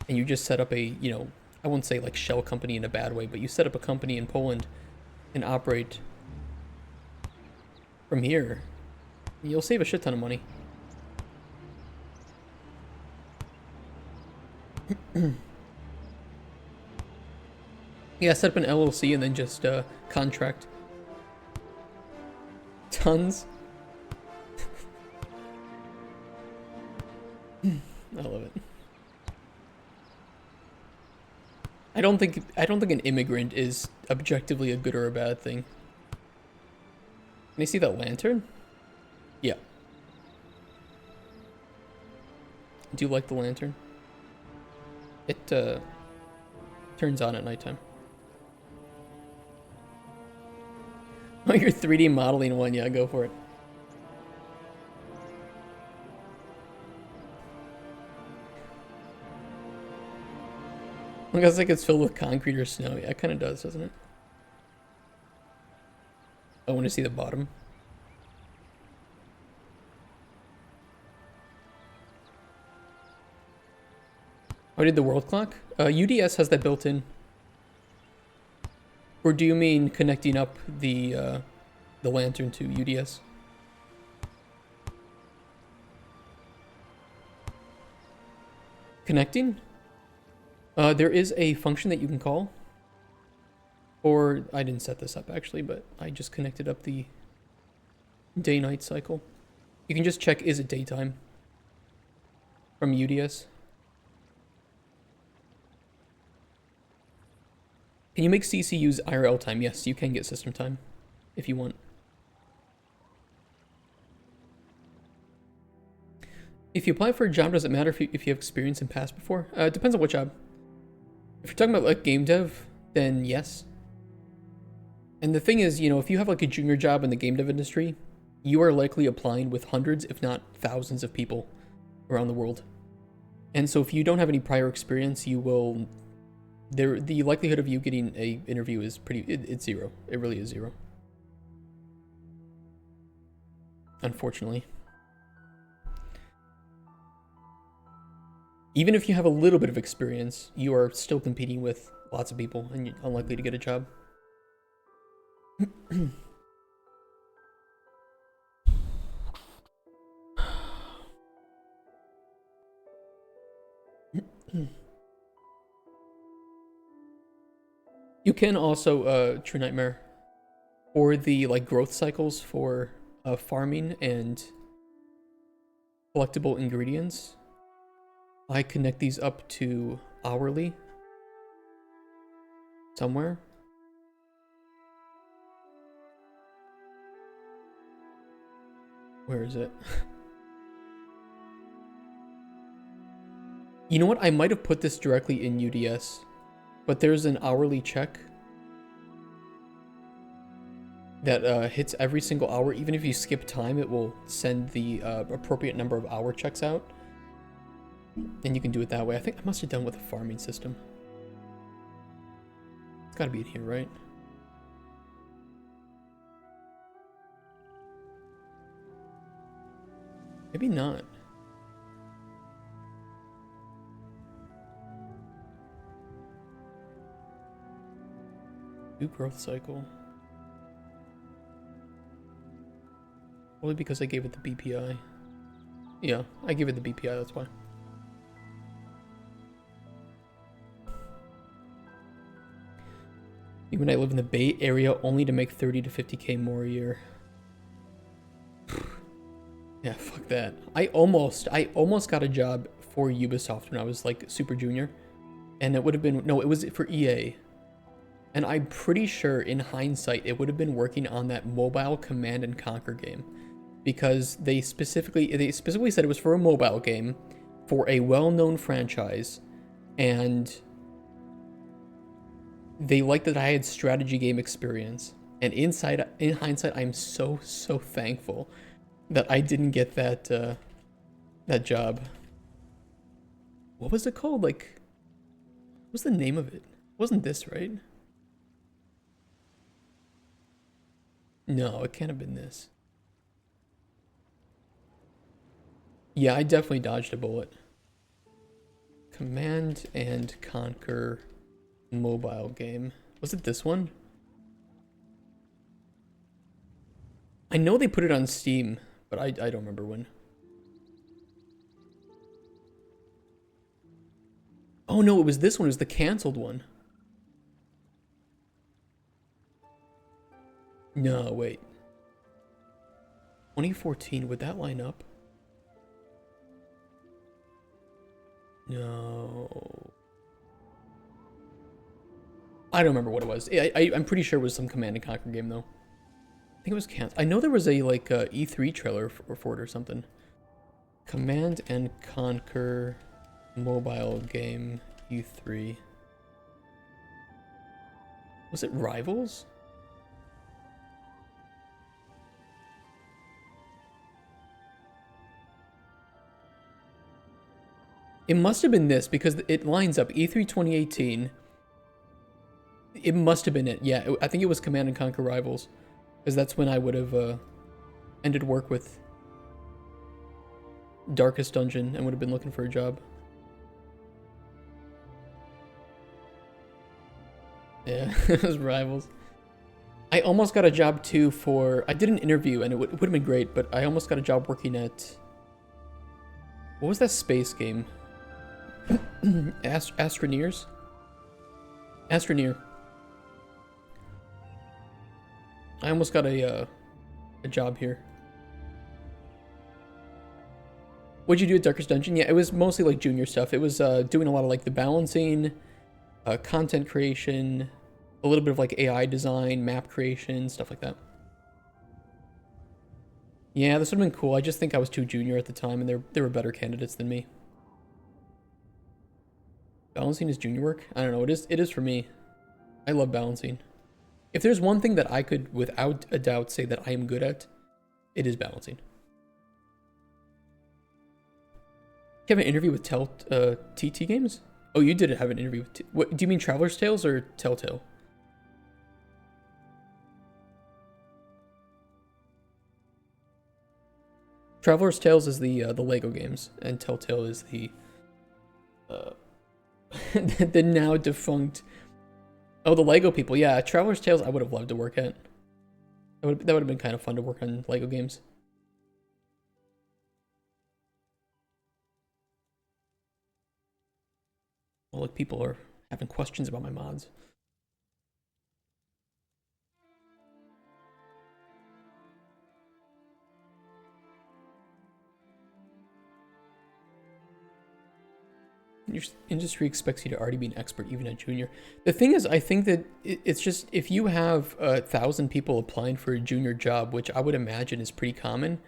Speaker 1: and you just set up a, you know, I won't say like shell company in a bad way, but you set up a company in Poland and operate from here, you'll save a shit ton of money. Yeah, set up an LLC and then just contract tons. I love it. I don't think an immigrant is objectively a good or a bad thing. Can you see that lantern? Yeah. Do you like the lantern? It turns on at nighttime. Oh, you're 3D modeling one. Yeah, go for it. Looks like it's filled with concrete or snow. Yeah, it kind of does, doesn't it? I want to see the bottom. Oh, did the world clock? UDS has that built in. Or do you mean connecting up the lantern to UDS? Connecting? There is a function that you can call. Or, I didn't set this up actually, but I just connected up the day-night cycle. You can just check, is it daytime? From UDS. Can you make CC use IRL time? Yes, you can get system time if you want. If you apply for a job, does it matter if you have experience in past before? It depends on what job. If you're talking about like game dev, then yes. And the thing is, you know, if you have like a junior job in the game dev industry, you are likely applying with hundreds, if not thousands of people around the world. And so if you don't have any prior experience, you will... the likelihood of you getting a interview is it's zero. It really is zero. Unfortunately. Even if you have a little bit of experience, you are still competing with lots of people and you're unlikely to get a job. You can also, True Nightmare, for the like growth cycles for farming and collectible ingredients, I connect these up to hourly somewhere. Where is it? You know what? I might have put this directly in UDS, but there's an hourly check that hits every single hour. Even if you skip time, it will send the appropriate number of hour checks out. And you can do it that way. I think I must have done with a farming system. It's gotta be in here, right? Maybe not. New growth cycle. Probably because I gave it the BPI. Yeah, I gave it the BPI, that's why. Even I live in the Bay Area only to make 30 to 50k more a year. Yeah, fuck that. I almost got a job for Ubisoft when I was like super junior. And it would have been, no, it was for EA. And I'm pretty sure in hindsight, it would have been working on that mobile Command and Conquer game. Because they specifically said it was for a mobile game, for a well-known franchise, and they liked that I had strategy game experience. And in hindsight, I'm so thankful that I didn't get that that job. What was it called? Like, what was the name of it? Wasn't this right? No, it can't have been this. Yeah, I definitely dodged a bullet. Command and Conquer mobile game. Was it this one? I know they put it on Steam, but I don't remember when. Oh no, it was this one. It was the canceled one. No, wait. 2014, would that line up? No. I don't remember what it was. I'm pretty sure it was some Command and Conquer game though. I think it was canceled. I know there was a like E3 trailer for it or something. Command and Conquer mobile game E3. Was it Rivals? It must have been this because it lines up E3 2018. It must have been it. Yeah, I think it was Command and Conquer Rivals, because that's when I would have ended work with Darkest Dungeon and would have been looking for a job. Yeah, it was Rivals. I almost got a job too for... I did an interview and it would have been great, but I almost got a job working at... What was that space game? Astroneers? Astroneer. I almost got a job here. What'd you do at Darkest Dungeon? Yeah, it was mostly like junior stuff. It was doing a lot of like the balancing, content creation, a little bit of like AI design, map creation, stuff like that. Yeah, this would have been cool. I just think I was too junior at the time and there were better candidates than me. Balancing is junior work? I don't know. It is for me. I love balancing. If there's one thing that I could without a doubt say that I am good at, it is balancing. You have an interview with TT Games? Oh, you didn't have an interview with what do you mean, Traveler's Tales or Telltale? Traveler's Tales is the Lego games, and Telltale is the the now defunct. Oh, the Lego people. Yeah, Traveler's Tales I would have loved to work at. That would have been kind of fun to work on Lego games. Well, look, people are having questions about my mods. Your industry expects you to already be an expert, even at junior. The thing is, I think that it's just, if you have 1,000 people applying for a junior job, which I would imagine is pretty common,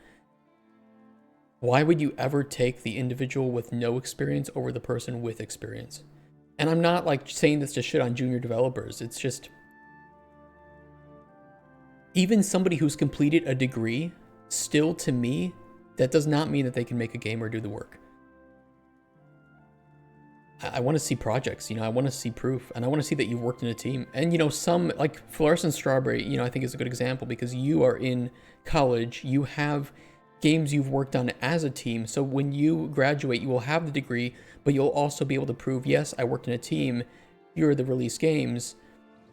Speaker 1: why would you ever take the individual with no experience over the person with experience? And I'm not like saying this to shit on junior developers. It's just, even somebody who's completed a degree, still to me, that does not mean that they can make a game or do the work. I want to see projects, you know, I want to see proof, and I want to see that you've worked in a team. And, you know, some, like Fluorescent Strawberry, you know, I think is a good example because you are in college, you have games you've worked on as a team. So when you graduate, you will have the degree, but you'll also be able to prove, yes, I worked in a team. Here are the release games.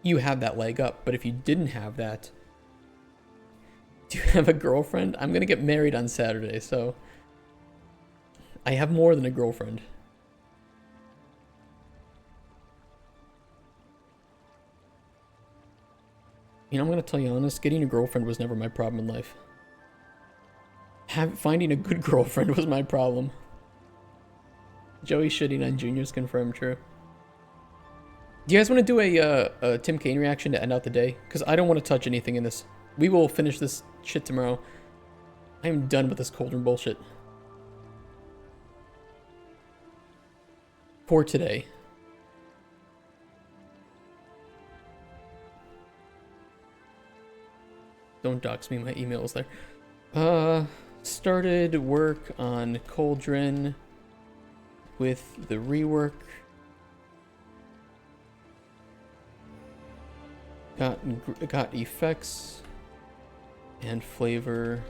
Speaker 1: You have that leg up. But if you didn't have that, do you have a girlfriend? I'm going to get married on Saturday, so I have more than a girlfriend. You know, I'm going to tell you honest, getting a girlfriend was never my problem in life. Finding a good girlfriend was my problem. Joey shitting on juniors confirmed, true. Do you guys want to do a Tim Kaine reaction to end out the day? Because I don't want to touch anything in this. We will finish this shit tomorrow. I am done with this Cauldron bullshit. For today. Don't dox me, my email is there. Started work on Cauldron with the rework. Got effects and flavor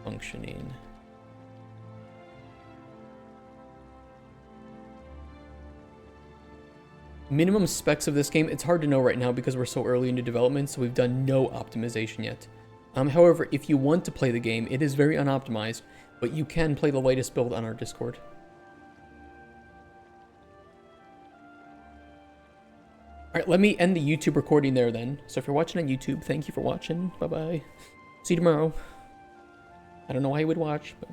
Speaker 1: functioning. Minimum specs of this game, it's hard to know right now because we're so early into development, so we've done no optimization yet. However, if you want to play the game, it is very unoptimized, but you can play the latest build on our Discord. Alright, let me end the YouTube recording there then. So if you're watching on YouTube, thank you for watching. Bye-bye. See you tomorrow. I don't know why you would watch, but...